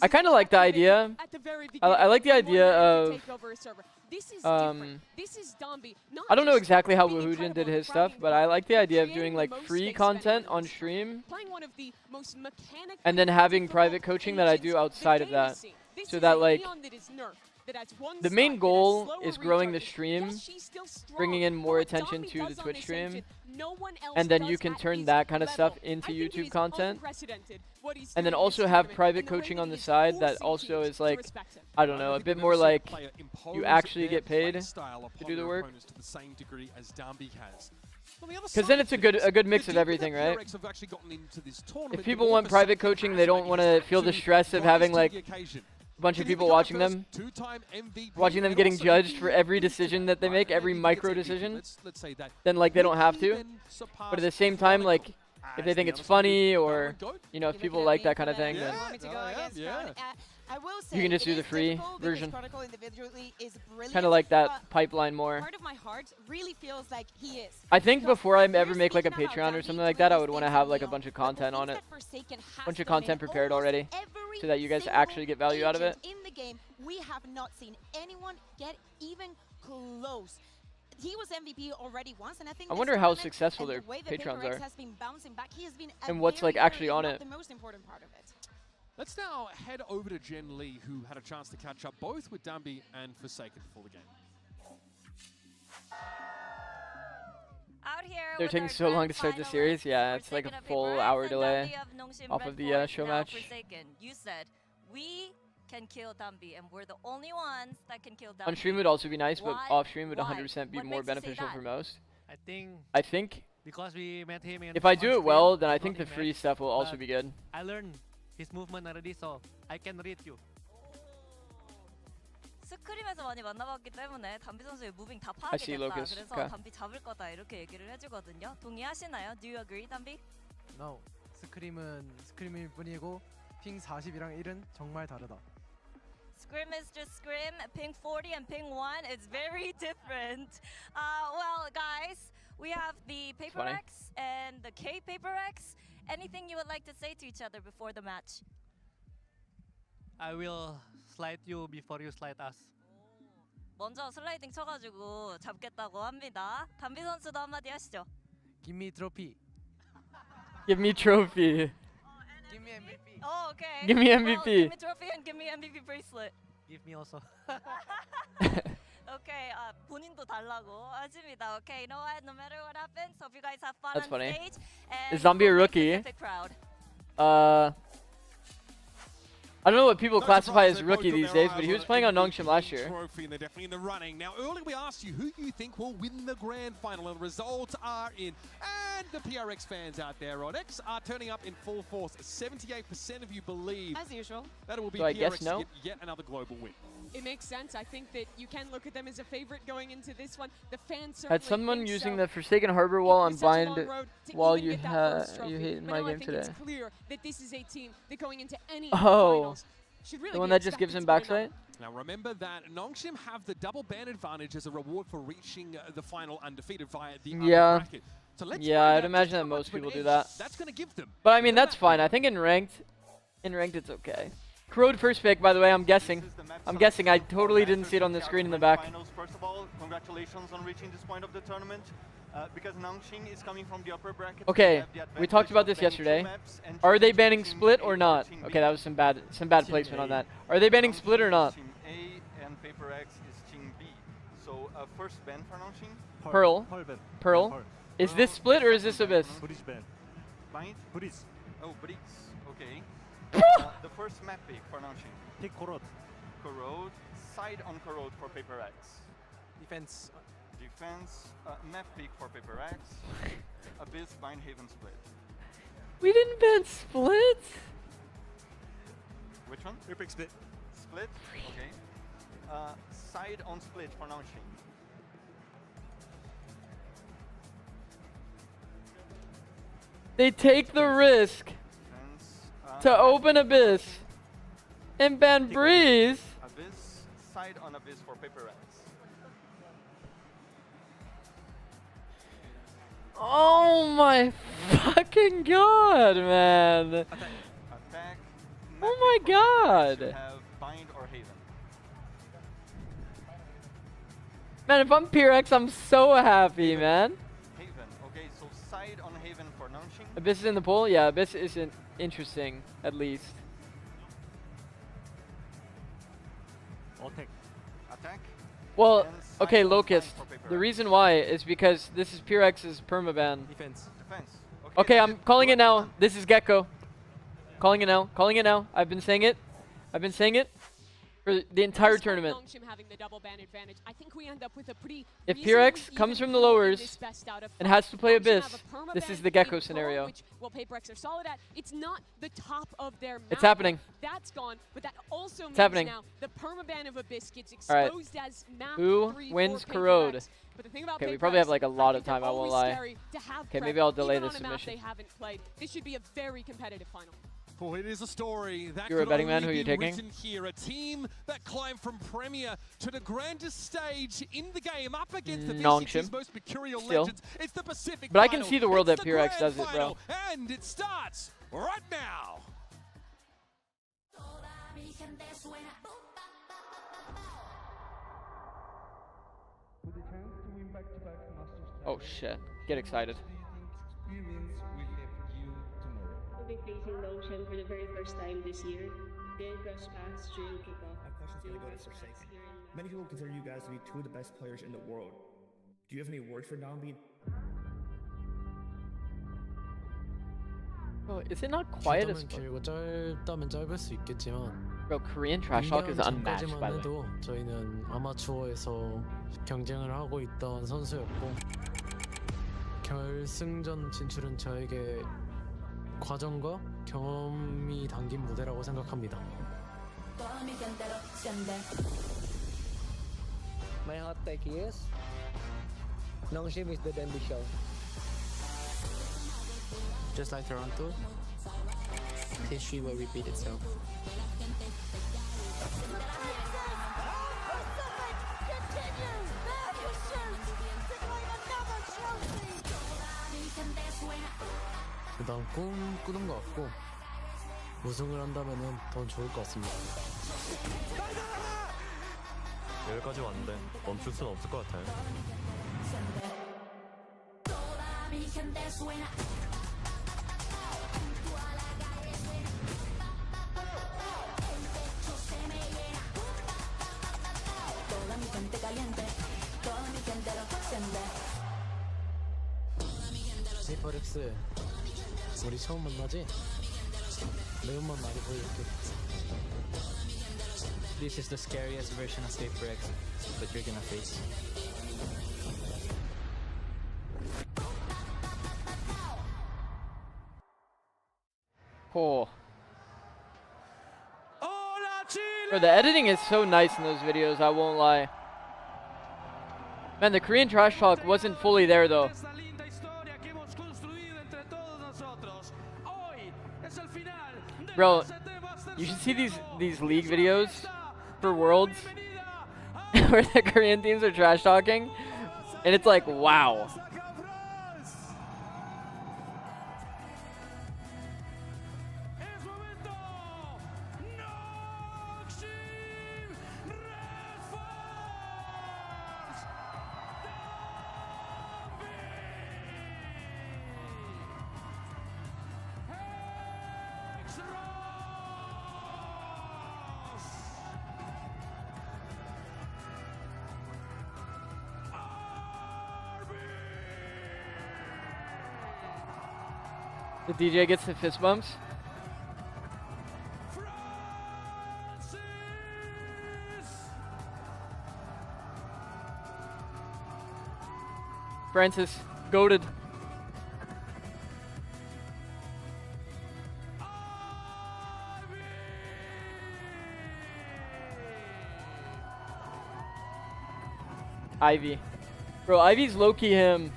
I kind of like the idea. I like the idea of. I don't know exactly how Woohoojin did his stuff, but I like the idea of doing like free content on stream and then having private coaching that I do outside of that. So that like the main goal is growing the stream, bringing in more attention to the Twitch stream, and then you can turn that kind of stuff into YouTube content. And then also have private coaching on the side that also is like, I don't know, a bit more like you actually get paid to do the work. Because then it's a good mix of everything, right? If people want private coaching, they don't want to feel the stress of having like a bunch of people watching them getting judged for every decision that they make, every micro decision, then like they don't have to. But at the same time, like if they think it's funny or, you know, if people like that kind of thing, then you can just do the free version. Kind of like that pipeline more. Part of my heart really feels like he is. I think before I ever make like a Patreon or something like that, I would want to have like a bunch of content on it. A bunch of content prepared already so that you guys actually get value out of it. In the game, we have not seen anyone get even close. He was MVP already once, and I think I wonder how successful their Patrons are. And what's like actually on it. The most important part of it. Let's now head over to Jen Lee, who had a chance to catch up both with Dambi and Forsaken before the game. Out here They're taking so long to start the series. Yeah, it's like a full hour delay off of the show match. Forsaken, you said we can kill Dambi, and we're the only ones that can kill Dambi. On stream would also be nice, but off stream would 100% be more beneficial for most. I think because we met him if I do it well, then I think the free stuff will also be good. I learned his movement already, so I can read you. 스크림에서 많이 만나봤기 때문에 담비 선수의 무빙 다 I see 파악이 됐다. Locust. 그래서 Okay. 담비 잡을 거다 이렇게 얘기를 해주거든요. 동의하시나요? Do you agree, 담비? No. 스크림은 스크림일 뿐이고 핑 40이랑 1은 정말 다르다. Scrim is just scrim. Ping 40 and ping 1 is very different. Well, guys, we have the Paper Funny. X and the K Paper X. Anything you would like to say to each other before the match? I will slide you before you slide us. 먼저 슬라이딩 쳐가지고 잡겠다고 합니다. 담비 선수도 한마디 하시죠. Give me trophy. Give me trophy. Give me MVP. Oh, okay. Give me Well, MVP. give me trophy and give me MVP bracelet. Give me also. Okay, 본인도 달라고 하십니다. Okay, you know what? No matter what happens, hope you guys have fun That's on funny. stage. And Is Zombie a for my rookie? specific crowd. I don't know what people classify as rookie these days, but he was playing on Nongshim last year. Trophy, and they're definitely in the running. Now, earlier we asked you who you think will win the grand final, and the results are in. And the PRX fans out there on X are turning up in full force. 78% of you believe, as usual, that it will be So I PRX guess no? to get yet another global win. It makes sense. I think that you can look at them as a favorite going into this one. The fans certainly Had someone think using so. the Forsaken Harbor wall on It's such a long blind road to while even you get that first you trophy. hate But my now I game think today. it's clear that this is a team that going into any Oh, finals should really the one be that just gives him expected to win backside? Now remember that Nongshim have the double ban advantage as a reward for reaching the final undefeated via the upper Yeah. bracket. So let's Yeah, find I'd out imagine just that how most much of an people do edge that. That's going to give them. But I mean, that's fine. I think in ranked it's okay. Corrode first pick, by the way, I'm guessing. I'm guessing. I totally didn't see it on the screen in the back. Finals, first of all, congratulations on reaching this point of the tournament. Because Nongshim is coming from the upper bracket. Okay, we talked about this yesterday. Are they banning split or not? Okay, that was some bad placement on that. Are they banning split or not? Team A and PRX is Team B. So first ban for Nongshim. Pearl. Is this split or is this Abyss? Bind? Oh, Bricks. Okay. The first map pick for Nongshim. Pick Corrode. Corrode. Side on Corrode for PRX. Defense. Defense. Map pick for PRX. Abyss, Bind, Haven, Split. We didn't ban split? Which one? We pick split. Split? Okay. Side on Split for Nongshim. They take the risk to open Abyss and ban Breeze. Abyss, side on Abyss for PRX. Oh my fucking god, man. Attack. Oh my god. Have Bind or Haven. Man, if I'm PRX, I'm so happy, man. Haven. Okay, so side on Haven for Nongshim. Abyss is in the pool? Yeah, Abyss isn't interesting, at least. Attack. Well, okay, Locust. The reason why is because this is PRX's permaban. Defense. Okay, I'm calling it now. This is Gecko. Calling it now. Calling it now. I've been saying it. I've been saying it for the entire tournament. Nongshim having the double ban advantage. I think we end up with a pretty If reasonably PRX comes even from the pool in lowers this best out of and five. has to play Nongshim Abyss, have a this permaban is the Gecko in scenario. Which, well, PRX are solid at. It's not the top of their map. It's happening. That's gone, but that also means happening. now the permaban of Abyss gets All right. exposed as map Who 3 wins for Corrode? PRX. But the thing about Okay, we PRX, probably have like a lot I of think time, I they're won't always lie. scary to have Okay, prep, maybe I'll delay even the on a map submission. they haven't played. This should be a very competitive final. For it is a story that You're a could betting man. only Who are you be taking? written here. A team that climbed from Premier to the grandest stage in the game, up against the Nongshim. V6's most mercurial Still. legends. It's the Pacific But I can Final. see the world It's that the PRX grand does it, bro. final, and it starts right now. Oh shit. Get excited. We'll be facing Nongshim for the very first time this year. They cross paths during kickoff. My question's gonna go to Forsaken. Many people consider you guys to be two of the best players in the world. Do you have any words for Nambi? Oh, is it not quiet as fuck? 길고 짧다면 짧을 수 있겠지만 Bro, Korean trash talk is unmatched, by the way. 해도 저희는 아마추어에서 경쟁을 하고 있던 선수였고 결승전 진출은 저에게 과정과 경험이 담긴 무대라고 생각합니다. My hot take is Nongshim is the Denby show. Just like Toronto, history will repeat itself. 그다음 꾸는 것 같고 우승을 한다면은 더 좋을 것 같습니다. 여기까지 왔는데 멈출 수는 없을 것 같아요. PRX, 우리 처음 만나지? 매운맛 많이 보여줄게. This is the scariest version of PRX that you're gonna face. Oh. Bro, the editing is so nice in those videos, I won't lie. Man, the Korean trash talk wasn't fully there though. Bro, you should see these league videos for Worlds where the Korean teams are trash talking, and it's like, wow. The DJ gets the fist bumps. Francis, goated. Ivy. Bro, Ivy's low-key him.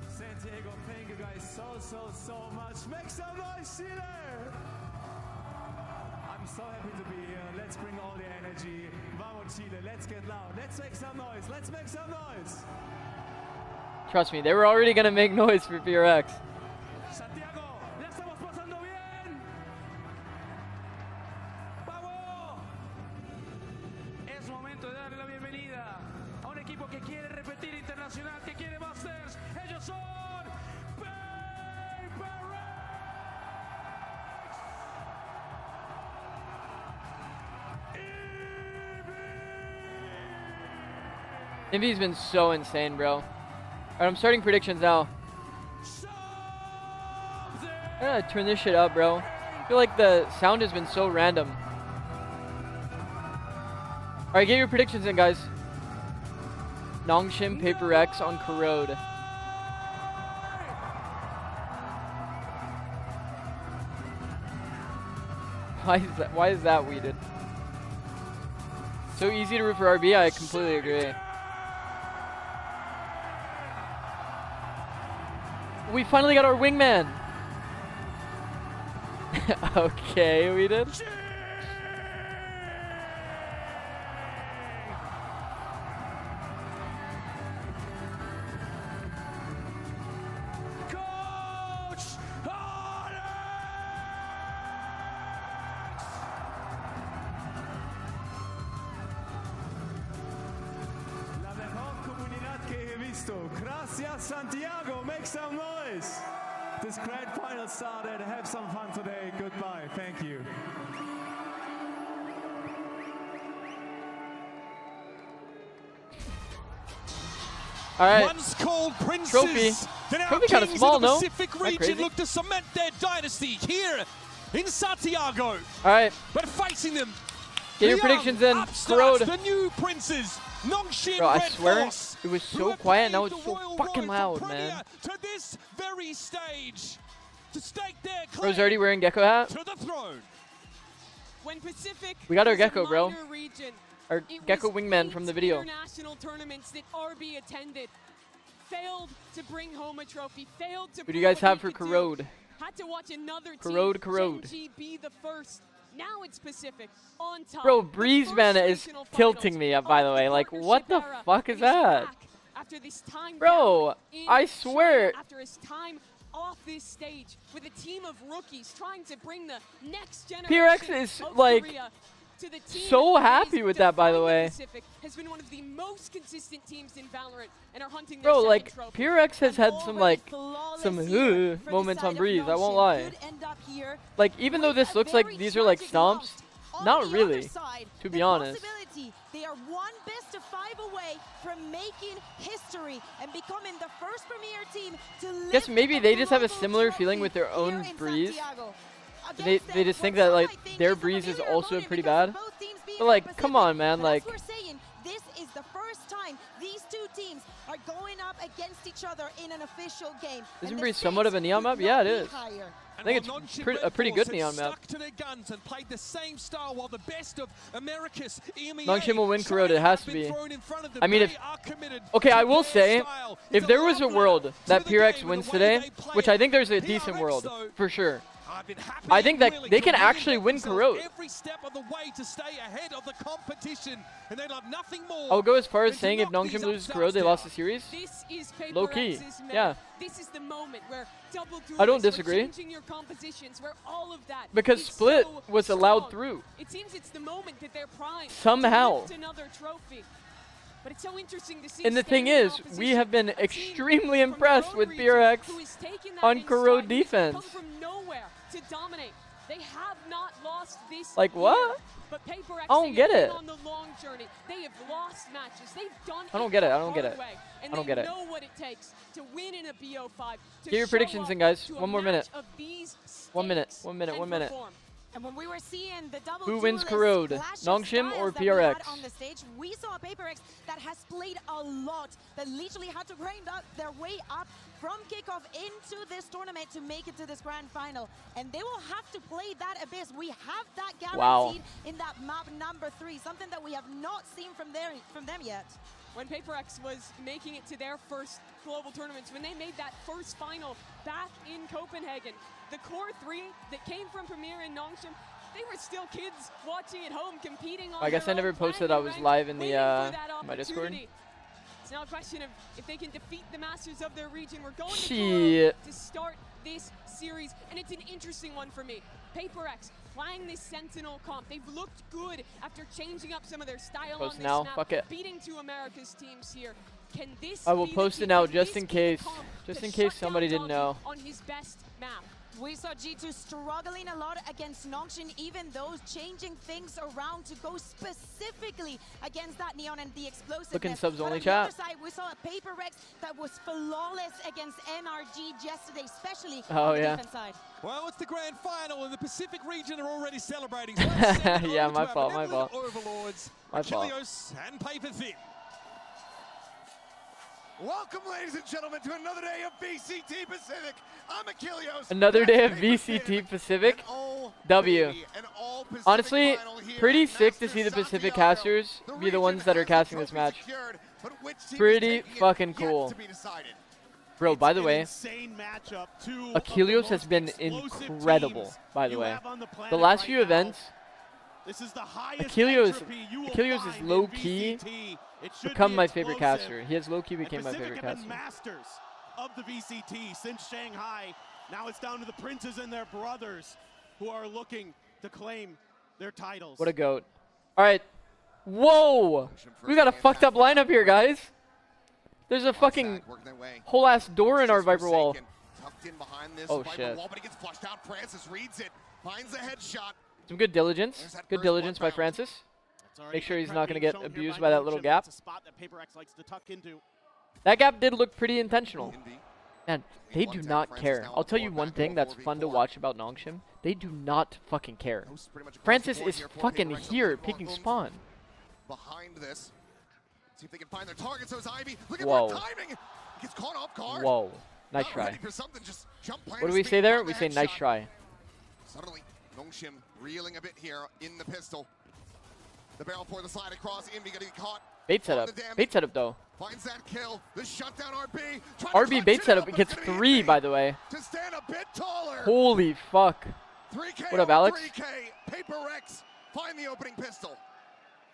Santiago, thank you guys so much. Make some noise here! I'm so happy to be here. Let's bring all the energy. Vamos Chile, let's get loud. Let's make some noise. Let's make some noise. Trust me, they were already gonna make noise for PRX. Santiago, ya estamos pasando bien. Vamos. Es momento de darle la bienvenida a un equipo que quiere repetir internacional, que quiere Masters. Ellos son Envy's been so insane, bro. Alright, I'm starting predictions now. I gotta turn this shit up, bro. I feel like the sound has been so random. Alright, get your predictions in, guys. Nongshim PRX on Corrode. Why is that weeded? So easy to root for RB, I completely agree. We finally got our wingman. Okay, we did. la mejor comunidad que he visto. Gracias, Santiago. Make some noise. This grand final started. Have some fun today. Goodbye. Thank you. All right. Once called Princes, Trophy. the now Trophy kind of kings small, of the no? Pacific Am I region crazy? look to cement their dynasty here in Santiago. All right. But facing them, Get your the predictions young in. upstarts, Corrode. the new Princes, Nongshim Bro, I Red swear Force, it was who so have quiet and now paved it's the so royal fucking road loud, from man. Premier to this very stage to stake their Bro's claim already wearing Gecko hat. to the throne. When Pacific We got our was a Gecko, bro. minor region, Our it Gecko was wingman 8 from the video. international tournaments that RB attended. Failed to bring home a trophy. Failed to Who do you guys prove what have he for could do. Corrode? Had to watch another Corrode, team, Corrode. Gen G, be the first. Now it's Pacific on top. Bro, Breeze Mana is tilting me up, by the way. Like, what the fuck is that? After this time Bro, I swear. After his time off this stage with a team of rookies trying to bring the next generation PRX is like to the team so happy with that, by the way. Pacific has been one of the most consistent teams in Valorant and are hunting Bro, their like second PRX has had some like moments on Breeze. I won't lie. Like even though this looks like these are like stomps, not really. To be honest. They are one best of 5 away from making history and becoming the first Premier team to lift Guess maybe they just have a global similar trophy feeling with their own here in Breeze. Santiago. They just think that like their Breeze is also pretty bad. But like, come on, man, like. We're saying this is the first time these two teams are going up against each other in an official game. Isn't Breeze somewhat of a neon map? Yeah, it is. I think it's a pretty good neon map. Stuck to their guns and played the same style while the best of America's Nongshim will win Corrode, it has to be. I mean, if okay, I will say, if there was a world that PRX wins today, which I think there's a decent world for sure, I think that they can actually win Corrode. Every step of the way to stay ahead of the competition, and they love nothing more. I'll go as far as saying if Nongshim loses Corrode, they lost the series. This is low key, yeah. This is the moment where double I don't disagree. your compositions, where all of that because Split so was allowed through. It seems it's the moment that they're primed somehow. To lift another trophy. But it's so interesting to see. And the thing is, we have been extremely impressed with PRX on Corrode defense. Come from nowhere to dominate. They have not lost this like what? But PRX, I don't get it. On the long journey. They have lost matches. They've done I don't get it. I don't get it. And I don't get it. They know what it takes to win in a BO5. Get your predictions in, guys. One more minute. 1 minute. 1 minute. 1 minute. And when we were seeing the double who wins Corrode, Nongshim or PRX? On the stage, we saw a PRX that has played a lot, that literally had to grind up their way up from kickoff into this tournament to make it to this grand final. And they will have to play that Abyss. We have that guaranteed in that map number 3, something that we have not seen from them yet. When PRX was making it to their first global tournaments, when they made that first final back in Copenhagen, the core 3 that came from Premier and Nongshim, they were still kids watching at home, competing on I guess I never posted I was live in the my Discord. It's now a question of if they can defeat the masters of their region. We're going to start this series, and it's an interesting one for me. PRX playing this Sentinel comp. They've looked good after changing up some of their style on this map, fuck it. beating two America's teams here. Can this I will post it now just in case somebody didn't know. On his best map. We saw G2 struggling a lot against Nongshim, even those changing things around to go specifically against that Neon and the explosiveness. Looking subs only on chat. the other side, we saw a PRX that was flawless against NRG yesterday, especially on the defense side. Well, it's the grand final, and the Pacific region are already celebrating. Yeah, my fault, my fault. Overlords, my fault. Achilleos and Paper Thin. Welcome, ladies and gentlemen, to another day of VCT Pacific. I'm Achilleos. Another day of VCT Pacific. W. Honestly, pretty sick to see the Pacific casters be the ones that are casting this match. Pretty fucking cool. Bro, by the way, Achilleos has been incredible, by the way. The last few events, Achilleos is low-key become my favorite caster. He has low-key became my favorite caster. Masters of the VCT since Shanghai. Now it's down to the princes and their brothers who are looking to claim their titles. What a goat. All right. Whoa. We got a fucked up lineup here, guys. There's a fucking whole ass door in our Viper wall. Oh shit. Some good diligence. Good diligence by Francis. Make sure he's not going to get abused by that little gap. That gap did look pretty intentional. Man, they do not care. I'll tell you one thing that's fun to watch about Nongshim. They do not fucking care. Francis is fucking here picking spawn. Behind this. See if they can find their target. So is Ivy. Look at Whoa. timing. Gets caught off guard. Whoa. Nice try. Just What do we say there? We say nice try. Suddenly, Nongshim reeling a bit here in the pistol. The barrel for the slide across. Envy gonna get caught. Bait setup. Bait setup though. Finds that kill. The shutdown RB. RB bait setup gets 3, by the way. To stand a bit taller. Holy fuck. 3K What up, Alex? 3K. PRX find the opening pistol.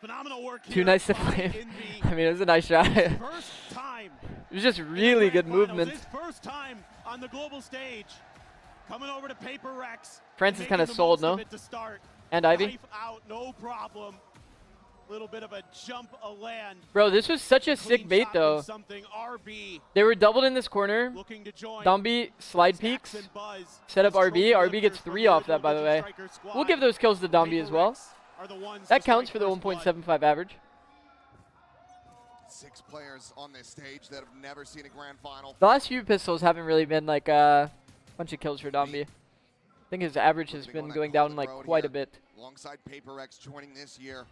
Phenomenal work here. Too nice to flame. I mean, it was a nice shot. It First time. was just really good movement. His first time on the global stage. Coming over to PRX. Francis kind of sold, no? And Ivy. Knife out, no problem. Little bit of a jump, a land. Bro, this was such a sick bait, though. They were doubled in this corner. Dombi slide peeks. Set up RB. RB gets 3 off that, by the way. We'll give those kills to Dombi as well. That counts for the 1.75 average. 6 players on this stage that have never seen a grand final. The last few pistols haven't really been like a bunch of kills for Dombi. I think his average has been going down like quite a bit. Alongside PRX joining this year.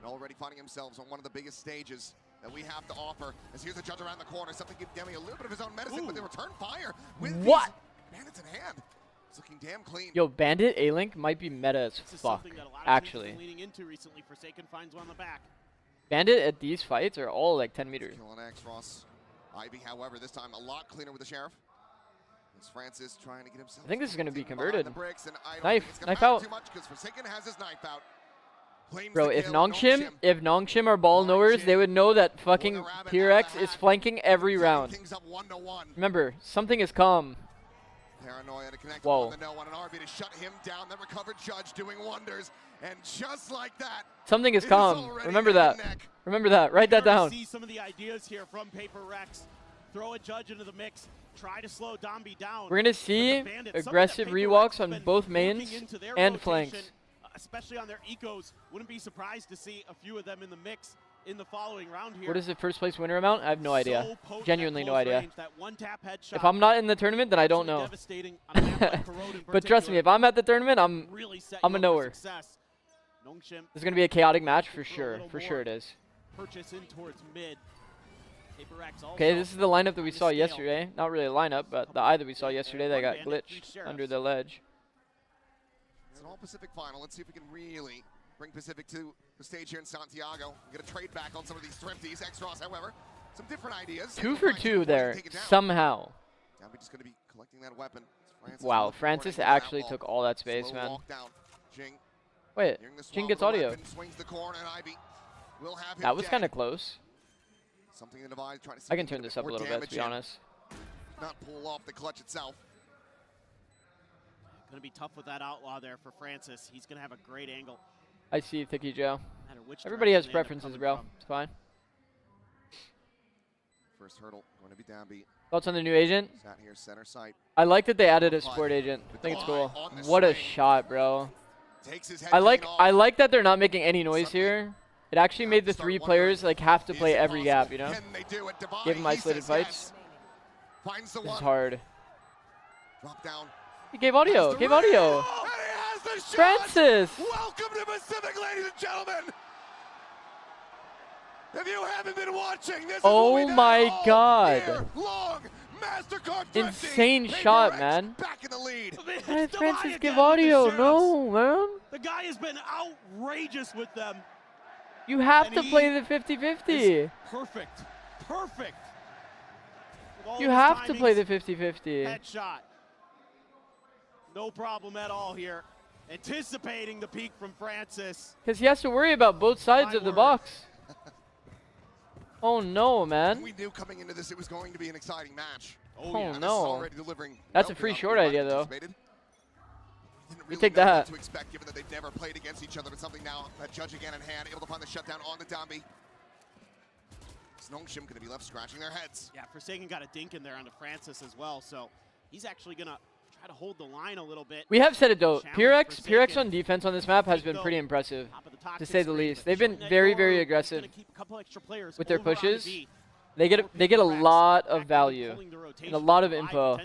And already finding themselves on one of the biggest stages that we have to offer. As here's the judge around the corner, something give Demi a little bit of his own medicine, but they return fire with what? Bandits in hand. It's looking damn clean. Yo, Bandit A-Link might be meta as fuck, actually. Leaning into recently. Forsaken finds one on the back. Bandit at these fights are all like 10 meters. Killing X Ross. Ivy, however, this time a lot cleaner with the Sheriff. It's Francis trying to get himself. I think this is going to be converted. Knife out. Too much because Forsaken has his knife out. Bro, if Nongshim are ball knowers, they would know that fucking PRX is flanking every round. Remember, something has come. Paranoia to connect Whoa. on the no one, and RB to shut him down. Then recovered Judge doing wonders, and just like that, Something has come. Remember that. Remember that. Write that down. See some of the ideas here from PRX. Throw a Judge into the mix. Try to slow Dombi down. We're gonna see aggressive rewalks on both mains and flanks. Especially on their ecos. Wouldn't be surprised to see a few of them in the mix in the following round here. What is the first place winner amount? I have no idea. Genuinely no idea. Range, that one-tap headshot, if I'm not in the tournament, then I don't know. But trust me, if I'm at the tournament, I'm a knower. This is going to be a chaotic match for sure. For sure it is. Purchase in towards mid. Okay, this is the lineup that we saw yesterday. Not really a lineup, but the eye that we saw yesterday that got glitched under the ledge. It's an all-Pacific final. Let's see if we can really bring Pacific to the stage here in Santiago. We're going to trade back on some of these thrifties. X-Ross, however, some different ideas. 2 for 2 there, somehow. Now we're just going to be collecting that weapon. Wow, Francis actually took all that space, man. Wait, Jing gets audio. That was kind of close. I can turn this up a little bit, to be honest. Not pull off the clutch itself. Going to be tough with that outlaw there for Francis. He's going to have a great angle. I see, Thicky Joe. Everybody has preferences, bro. It's fine. First hurdle going to be downbeat. Thoughts on the new agent? Sat here, center sight. I like that they added a sport agent. I think it's cool. What a shot, bro. I like that they're not making any noise here. It actually made the 3 players like have to play every gap, you know? Give them isolated fights. This is hard. Drop down. He gave audio. Gave audio. Francis. Welcome to Pacific, ladies and gentlemen. If you haven't been watching, this oh my God. Long insane shot, man. Back in the lead. Why did Francis give audio? No, man. The guy has been outrageous with them. You have to play the 50-50. Perfect. Perfect. You have to play the 50-50. Headshot. No problem at all here. Anticipating the peak from Francis. Because he has to worry about both sides of the box. Oh no, man. We knew coming into this it was going to be an exciting match. Oh no. Delivering that's a free short idea, though. We take that. To expect, given that they've never played against each other, but something now that Judge again in hand, able to find the shutdown on the Dombi. Nongshim going to be left scratching their heads. Yeah, Forsaken got a dink in there onto Francis as well, so he's actually going to try to hold the line a little bit. We have said it though. PRX on defense on this map has been pretty impressive, to say the least. They've been very, very aggressive with their pushes. They get a lot of value and a lot of info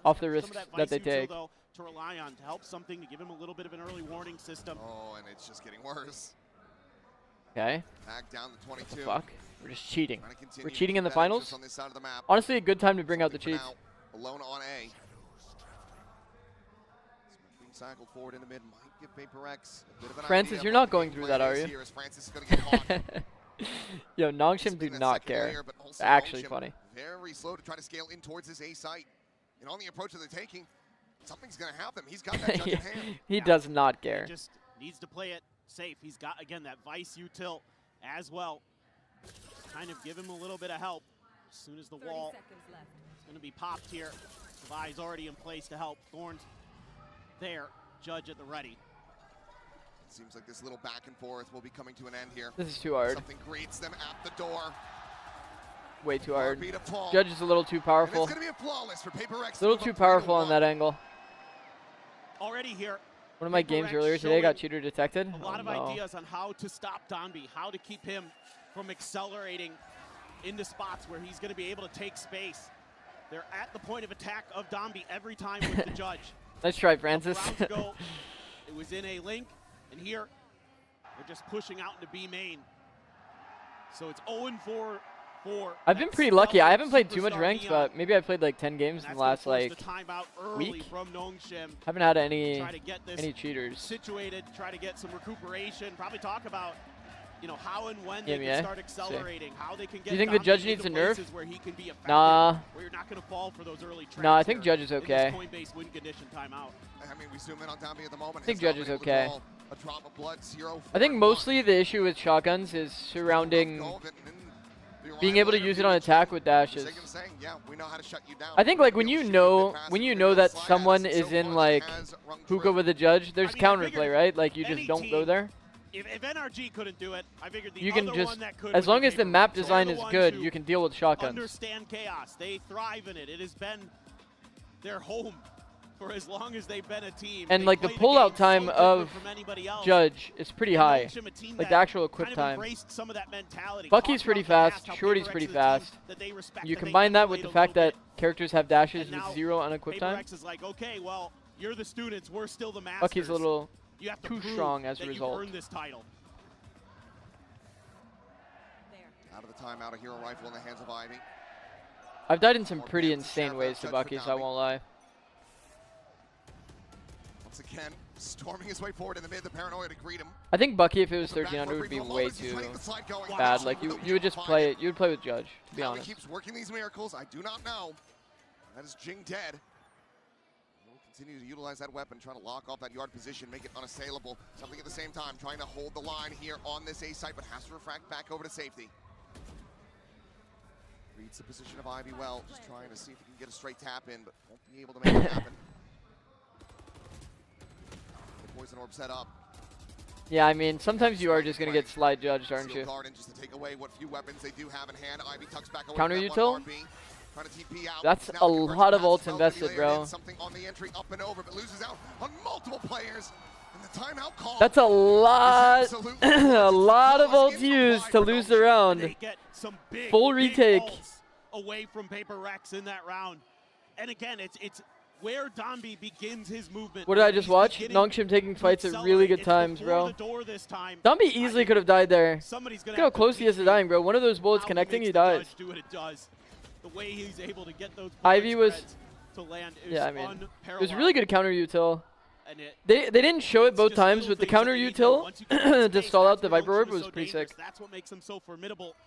off the risks that they take. To rely on to help something, to give him a little bit of an early warning system. Oh, and it's just getting worse. Okay. Back down to 22. Fuck. We're just cheating. We're cheating in the finals. On this side of the map. Honestly, a good time to bring out the cheats. Alone on A. Being cycled forward in the mid might give PRX a bit of an Francis, idea you're not going through that, are you? Francis is going to get caught. Yo, Nongshim do not care. It's actually funny. Very slow to try to scale in towards this A site. And on the approach that they're taking, something's going to happen. He's got that judge in hand. He does not care. He just needs to play it safe. He's got, again, that vice util as well. Kind of give him a little bit of help as soon as the wall is going to be popped here. Levi's already in place to help. Thorns there, Judge at the ready. Seems like this little back and forth will be coming to an end here. This is too hard. Something greets them at the door. Way too hard. Judge is a little too powerful. It's going to be a flawless for PRX. A little too powerful on that angle. Already here. One of my games earlier today got cheater detected. A lot of ideas on how to stop Donby, how to keep him from accelerating into spots where he's going to be able to take space. They're at the point of attack of Donby every time with the Judge. Nice try, Francis. Ago, it was in a link, and here they're just pushing out into B main. So it's 0-4. I've been pretty lucky. I haven't played too much ranked, but maybe I played like 10 games in the last like week. Haven't had any cheaters. Situated, try to get some recuperation. Probably talk about, you know, how and when they can start accelerating, how they can get. Do you think the Judge needs a nerf? Where he can be effective, nah. Where you're not going to fall for those early traps. Nah, I think Judge is okay. Coinbase win condition timeout. I mean, we zoom in on Donby at the moment. I think Judge is okay. A drop of blood, 0. I think mostly the issue with shotguns is surrounding being able to use it on attack with dashes. I think like when you know that someone is in like hookah with a Judge, there's counterplay, right? Like you just don't go there. If NRG couldn't do it, I figured the you other can just, one that could, as long as the map design is good, you can deal with shotguns. Understand chaos. They thrive in it. It has been their home for as long as they've been a team. And like the pullout time of Judge is pretty high. Like the actual equip time. Bucky's pretty fast. Shorty's pretty fast. You combine that with the fact that characters have dashes with 0 on equip time. Is like, okay, well, you're the students. We're still the masters. Bucky's a little you have to too strong as a that result. You've earned this title. Out of the timeout, a hero rifle in the hands of Ivy. I've died in some pretty insane ways to Bucky's, I won't lie. Once again, storming his way forward in the mid, the paranoia to greet him. I think Bucky, if it was 1300, would be way too bad. Like you would just play it. You would play with Judge, to be honest. He keeps working these miracles. I do not know. That is Jing dead. We'll continue to utilize that weapon, trying to lock off that yard position, make it unassailable. Something at the same time, trying to hold the line here on this A site, but has to refract back over to safety. Reads the position of Ivy well, just trying to see if he can get a straight tap in, but won't be able to make it happen. Poison orb set up. Yeah, I mean, sometimes you are just going to get slide judged, aren't you? Just to take away what few weapons they do have in hand. Ivy tucks back away counter util? Trying to TP out. That's a lot of ults invested, bro. Something on the entry up and over, but loses out on multiple players. And the timeout call. That's a lot, a lot of ults used to lose the round. They get some big, full retake. Away from PRX in that round. And again, it's where Donby begins his movement. What did I just watch? Nongshim taking fights at really good times, bro. Donby easily could have died there. Look how close he is to dying, bro. One of those bullets connecting, he dies. Do what it does. The way he's able to get those Ivy was, to land is yeah, I mean, it was really good counter util. They didn't show it both times, but the counter util to stall out the Viper Orb was pretty sick. That's what makes them so formidable.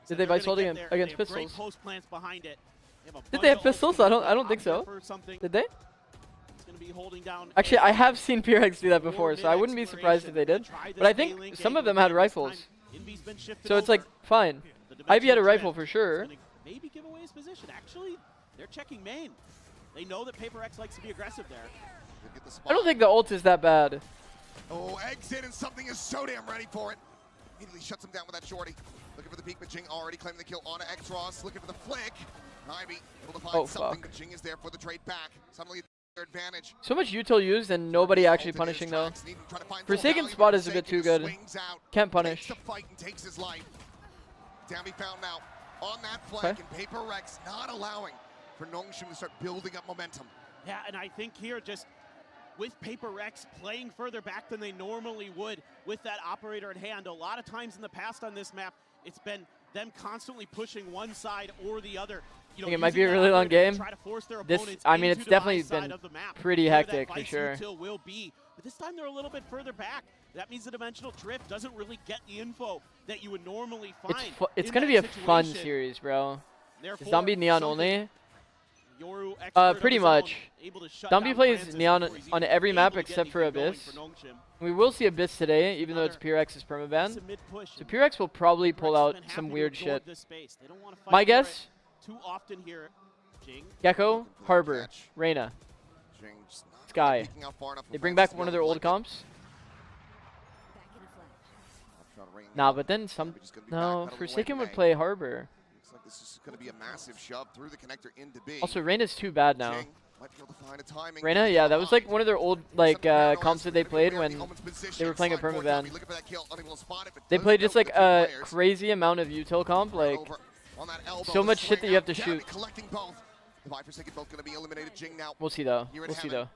Did they Vice hold against pistols? Great post plants behind it. Did they have pistols? I don't think so. Did they? Actually, I have seen PRX do that before, so I wouldn't be surprised if they did. But I think some of them had rifles. So it's like, fine. Ivy had a rifle for sure. Maybe give away his position. Actually, they're checking main. They know that PRX likes to be aggressive there. I don't think the ult is that bad. Oh, exit, and something is so damn ready for it. Immediately shuts him down with that shorty. Looking for the peek, but Jing already claiming the kill on X-Ross. Looking for the flick. Ivy able to find something, but Jing is there for the trade back. Suddenly their advantage. So much util used and nobody actually punishing though. Forsaken spot is a bit too good. Can't punish. Takes his life. Damby found now on that flank, and PRX not allowing for Nongshim to start building up momentum. Yeah, and I think here just with PRX playing further back than they normally would with that operator at hand, a lot of times in the past on this map, it's been them constantly pushing one side or the other. You know, I think it might be a really long game. This, I mean, it's definitely been pretty hectic for sure. Will be, but this time they're a little bit further back. That means the dimensional drift doesn't really get the info that you would normally find. It's going to be a fun series, bro. Zombie Neon only. Yoru expert Pretty of his own, much. able to shut Dombey down plays Francis Neon before he's on even every map able to get except for anything going Abyss. for Nongshim. We will see Abyss today, even though it's PRX's permaban. So PRX will probably pull out some weird shit. My guess, Too often here, Jing. Gecko, Harbor, Reyna, Sky. They bring back one of their old comps. Nah, but then some... No, Forsaken would play Harbor. Looks like this is going to be a massive shove through the connector into B. Also, Reyna's too bad now. Might be able to find a timing. Reyna, yeah, that was like one of their old like comps that they played when they were playing a permaban. They played just like a crazy amount of util comp, like so much shit that you have to shoot. We'll see though. We'll see though.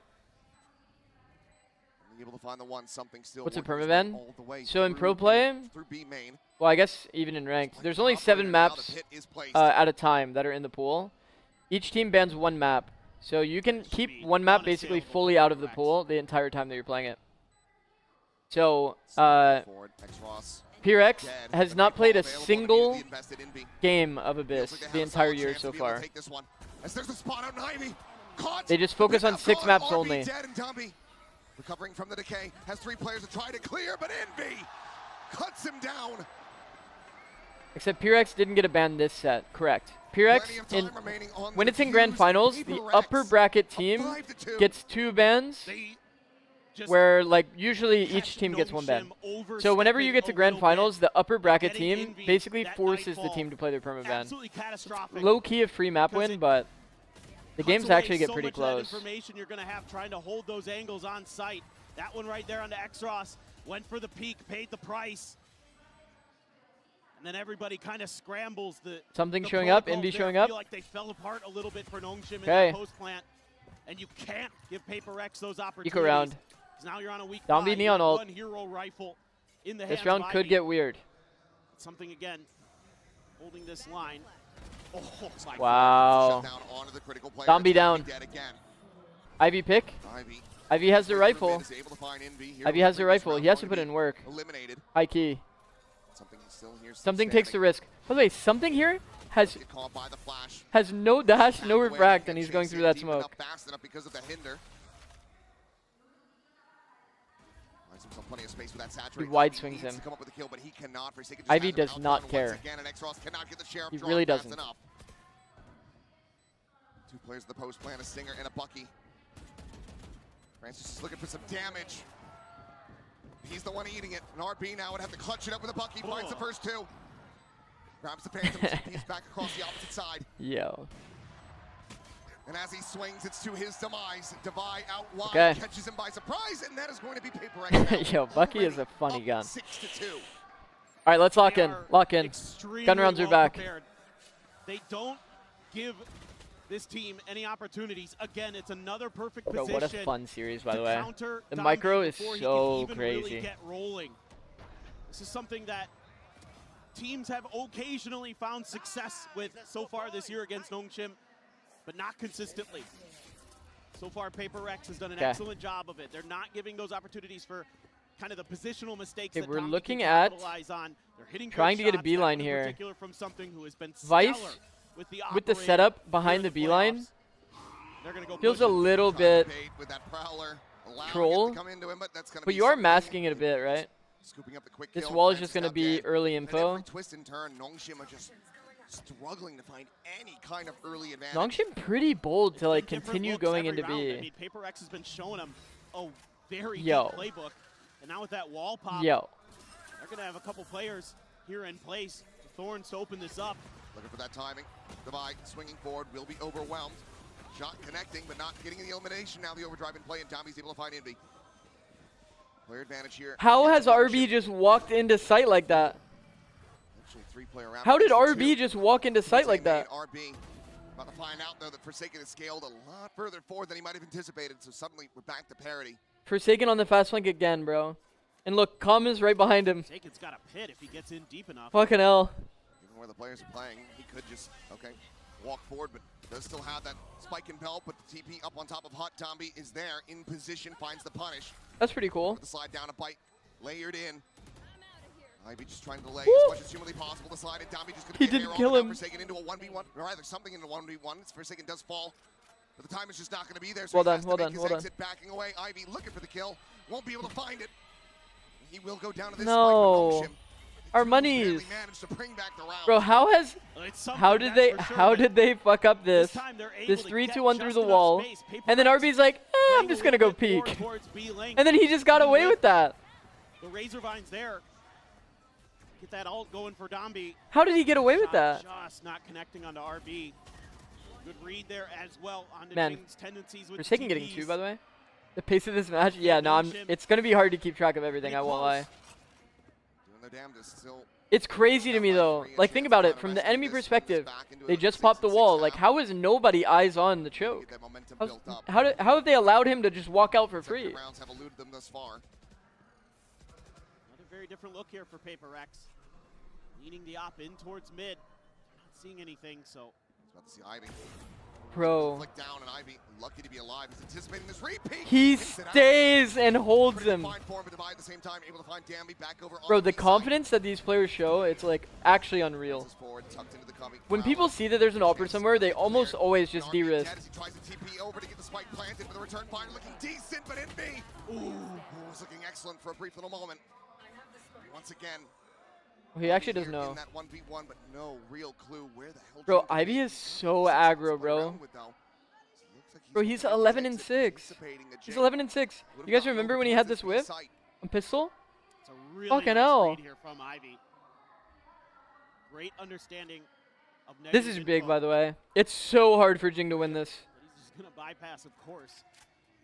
Able to find the one, something still What's a working permaban? all the way So in through pro play, B main. well, I guess even in ranked, there's only 7 maps at a time that are in the pool. Each team bans 1 map, so you can keep 1 map basically fully out of the pool the entire time that you're playing it. So PRX has not played a single game of Abyss the entire year so far. They just focus on 6 maps only. Recovering from the decay, has 3 players to try to clear, but Envy cuts him down. Except PRX didn't get a ban this set, correct. PRX, when it's in Grand Finals, the upper bracket team gets 2 bans, where like usually each team gets 1 ban. So whenever you get to Grand Finals, the upper bracket team basically forces the team to play their permaban. Low-key a free map win, but the games actually get pretty close. Information you're going to have trying to hold those angles on site. That one right there onto Xros went for the peak, paid the price. And then everybody kind of scrambles. Something showing up, Envy showing up. I feel like they fell apart a little bit for Nongshim in that post plant. And you can't give PaperX those opportunities. Eco round. Now you're on a weak Dombey Neon ult. One hero rifle in the this round could get weird. Something again, holding this line. Oh, my wow. Dombey down. Ivy pick. Ivy has the rifle. Ivy has the rifle. He has to put in work. High key. Something takes the risk. By the way, something here has no dash, no refract, and he's going through that smoke. He wide swings him. Ivy does not care. He really doesn't. 2 players in the post plant, a Stinger and a Bucky. Francis is looking for some damage. He's the one eating it. And RB now would have to clutch it up with a Bucky. Finds the first 2. Grabs the Phantom. He's back across the opposite side. Yo. And as he swings, it's to his demise. Devi out wide, catches him by surprise, and that is going to be PaperX. Yo, Bucky is a funny gun. 6-2. All right, let's lock in. Lock in. Gun rounds are back. Prepared. They don't give this team any opportunities. Again, it's another perfect position. Bro, what a fun series, by the way. The micro is so crazy. Really get rolling. This is something that teams have occasionally found success with so far this year against Nongshim, but not consistently. So far, PaperX has done an excellent job of it. They're not giving those opportunities for kind of the positional mistakes that we're Tom looking can at capitalize on. They're hitting trying to get a beeline here. From who has been Vice, with the setup behind the beeline, feels a little bit troll, but you are masking it a bit, right? This wall is just going to be early info. Every twist and turn, Nongshim are just struggling to find any kind of early advantage. Nongshim pretty bold to like continue going into B. I mean, PaperX has been showing them a very good playbook, and now with that wall pop, they're going to have a couple players here in place. Thorns to open this up. Looking for that timing. Devi swinging forward, will be overwhelmed. Shot connecting, but not getting the elimination. Now the overdrive in play, and Tommy's able to find Envy. Player advantage here. How has RB just walked into sight like that? How did RB just walk into sight like that? RB about to find out though that Forsaken has scaled a lot further forward than he might have anticipated. So suddenly we're back to parity. Forsaken on the fast flank again, bro. And look, Calm is right behind him. Forsaken's got a pit if he gets in deep enough. Fucking hell. Even where the players are playing, he could just walk forward, but does still have that spike and belt. But the TP up on top of Hot. Dombey is there in position, finds the punish. That's pretty cool. The slide down, a bite layered in. Ivy just trying to delay as much as humanly possible to slide it down. Just gonna He didn't kill him. Forsaken into a 1v1, or rather something into a 1v1. Forsaken does fall, but the time is just not going to be there. So Well he done, has to well make done, his well done. exit, backing away. Ivy looking for the kill, won't be able to find it. He will go down to this No. spike. Our monies. Managed to bring back the round. Bro, how did they fuck up this 3-2-1 through the wall, and then RB's like, I'm just gonna go peek, and then he just got away with that. The Razor Vines there. Get that ult going for Dombi. How did he get away with that? Just not connecting onto RB. Good read there as well on the Man, tendencies with Forsaken getting 2, by the way. The pace of this match, yeah, no, it's gonna be hard to keep track of everything. I won't lie. It's crazy to me though. Like, think about it from the enemy perspective. They just popped the wall. Like, how is nobody eyes on the choke? How have they allowed him to just walk out for free? Another very different look here for PaperX. Leading the op in towards mid. Not seeing anything, so. About to see Ivy. Bro. Flick down and Ivy, lucky to be alive. He's anticipating this repeat. He stays and holds him. Bro, the confidence that these players show, it's like actually unreal. When people see that there's an opera somewhere, they almost always just de-risk. He tries to TP over to get the spike planted, but the return fire looking decent, but in B. Ooh, it's looking excellent for a brief little moment. Once again. He actually does know. That 1v1, but no real clue where the hell. Bro, Ivy is so aggro, bro. Bro, he's 11-6. He's 11-6. You guys remember when he had this whip on pistol? It's a really fucking nice hell. read here from Ivy. Great understanding of This is big, by the way. It's so hard for Jing to win this. He's just gonna bypass, of course.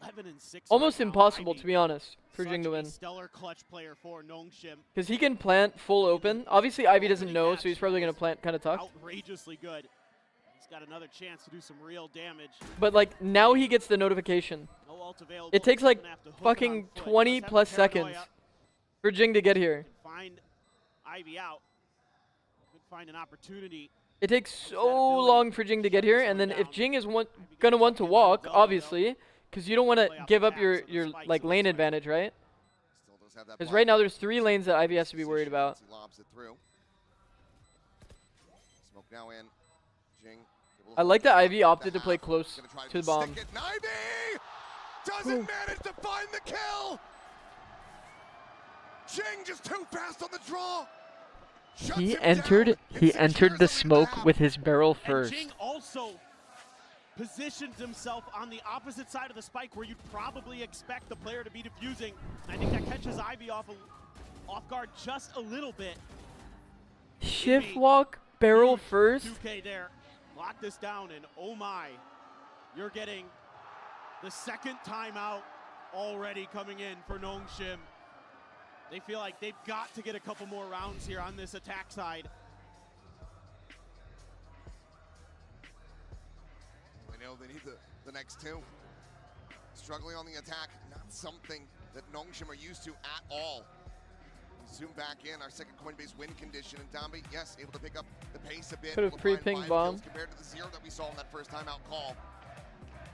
11-6. Almost right now, impossible, Ivy. to be honest, for Jing to Such a win. stellar clutch player for Nongshim. Because he can plant full open. Obviously, Ivy doesn't know, so he's probably going to plant kind of tucked. Outrageously good. He's got another chance to do some real damage. But, like, now he gets the notification. No ult available. It takes, like, Gonna have to hook it fucking on foot. 20 Does have plus the paranoia. seconds for Jing to get here. Find Ivy out. Could find an opportunity. It takes so long for Jing to get here, and then if Jing is going to want to walk, obviously, because you don't want to give up your like lane advantage, right? Because right now there's 3 lanes that Ivy has to be worried about. Smoke now in. Jing. I like that Ivy opted to play close to the bomb. Ivy doesn't manage to find the kill. Jing just too fast on the draw. He entered the smoke with his barrel first. And Jing also positions himself on the opposite side of the spike where you'd probably expect the player to be defusing. And I think that catches Ivy off guard just a little bit. Shift walk, barrel first. 2K there. Lock this down, and oh my, you're getting the second timeout already coming in for Nongshim. They feel like they've got to get a couple more rounds here on this attack side. They know they need the next 2. Struggling on the attack, not something that Nongshim are used to at all. Zoom back in, our second Coinbase win condition, and Dombi, yes, able to pick up the pace a bit. Could have pre-pinged bomb. Compared to the 0 that we saw in that first timeout call.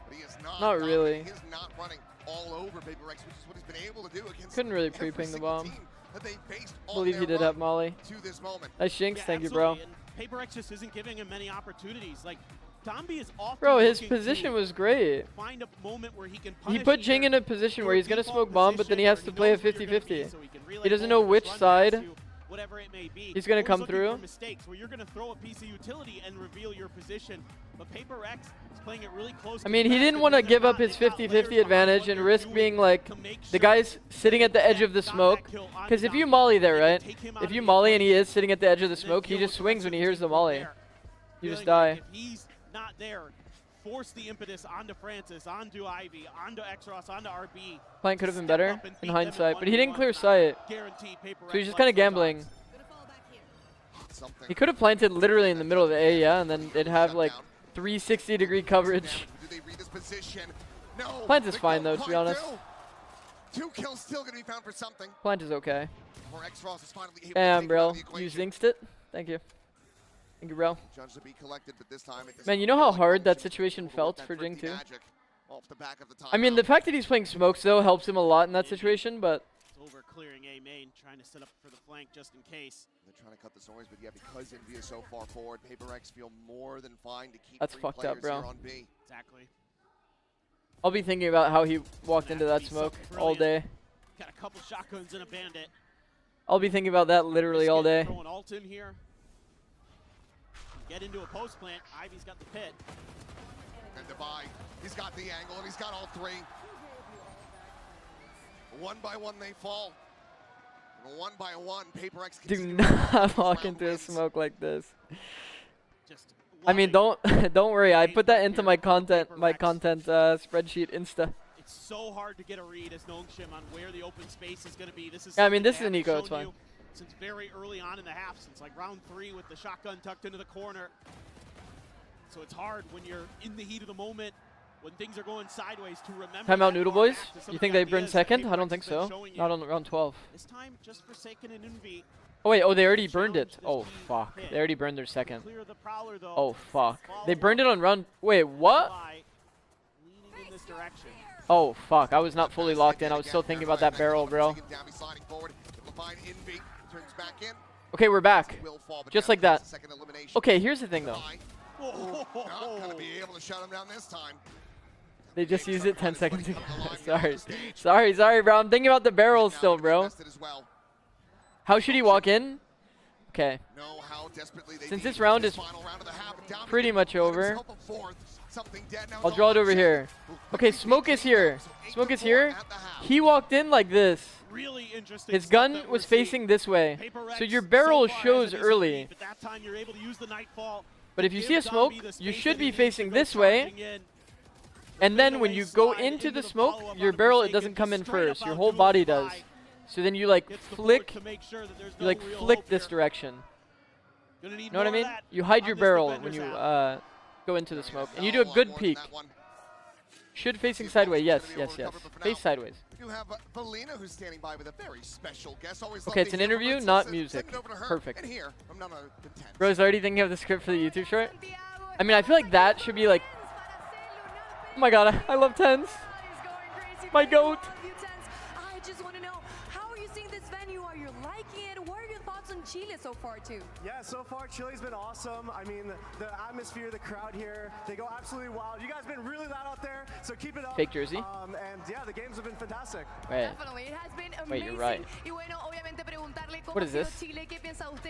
But he is not. Not really. He is not running all over PaperX, which is what he's been able to do against. Couldn't really pre-ping the bomb. That they faced I believe he did have Molly. To this moment. Nice Shinx, Yeah, thank you, bro. absolutely, and PaperX just isn't giving him many opportunities. Like, Dombi is often Bro, his looking position to was great. find a moment where he can He punish put Jing either in a position where he's going to default smoke bomb, but then he has to play a 50-50. He doesn't know which side whatever it may be. he's going to come looking through. For mistakes where you're going to throw a piece of utility and reveal your position. But PaperX is playing it really close. I mean, he didn't want to give up his 50-50 advantage and risk being like the guy's sitting at the edge of the smoke. Because if you molly there, right? If you molly and he is sitting at the edge of the smoke, he just swings when he hears the molly. You just die. If he's not there, force the impetus onto Francis, onto Ivy, onto Xross, onto RB. Plant could have been better in hindsight, but he didn't clear sight. So he's just kind of gambling. He could have planted literally in the middle of the A, yeah, and then it'd have like 360-degree coverage. Plant is fine though, to be honest. 2 kills still gonna be found for something. Plant is okay. Xross is finally able to Damn, take bro, the equation. you zinced it. Thank you. Thank you, bro. Judge to be collected, but this time it Man, you know how hard that situation felt for Jing too? I mean, the fact that he's playing smokes though helps him a lot in that situation, but Over clearing A main, trying to set up for the flank just in case. They're trying to cut this noise, but yeah, because Envy is so far forward, PRX feel more than fine to keep That's 3 fucked players up, bro. here on B. Exactly. I'll be thinking about how he walked into that smoke all day. Got a couple shotguns and a bandit. I'll be thinking about that literally all day. Throwing ult in here. Get into a post plant. Ivy's got the pit. And Divide, he's got the angle and he's got all 3. One by one they fall. And one by one, PRX Do not walk into a smoke like this. I mean, don't worry. I put that into my content spreadsheet Insta. It's so hard to get a read as Nongshim on where the open space is going to be. This is Yeah, I mean, this is an eco. It's fine. Since very early on in the half, since like round 3 with the shotgun tucked into the corner. So it's hard when you're in the heat of the moment, when things are going sideways, to remember. Timeout Noodle Boys. You think they burn second? I don't think so. Not on round 12. This time, just Forsaken and Envy. Oh wait, oh they already burned it. Oh fuck, they already burned their second. Oh fuck, they burned it on round. Wait, what? Oh fuck, I was not fully locked in. I was still thinking about that barrel, bro. Okay, we're back. Just like that. Okay, here's the thing though. Not gonna be able to shut him down this time. They just used it 10 seconds ago. sorry, bro. I'm thinking about the barrels still, bro. How should he walk in? Okay. Since this round is pretty much over, I'll draw it over here. Okay, Smoke is here. Smoke is here. He walked in like this. His gun was facing this way. So your barrel shows early. But if you see a smoke, you should be facing this way. And then when you go into the smoke, your barrel, it doesn't come in first. Your whole body does. So then you like flick, this direction. You know what I mean? You hide your barrel when you go into the smoke. And you do a good peek. Should facing sideways, yes. Face sideways. You have Valina who's standing by with a very special guest. Okay, it's an interview, not music. Perfect. Bro's already thinking of the script for the YouTube short? I mean, I feel like that should be like... Oh my god, I love tens. My goat. I just want to know, how are you seeing this venue? Are you liking it? What are your thoughts on Chile so far too? Yeah, so far Chile's been awesome. I mean, the atmosphere, the crowd here, they go absolutely wild. You guys have been really loud out there, so keep it up. Fake jersey. And yeah, the games have been fantastic. Wait. Definitely, it has been amazing. Wait, you're right. What What is this?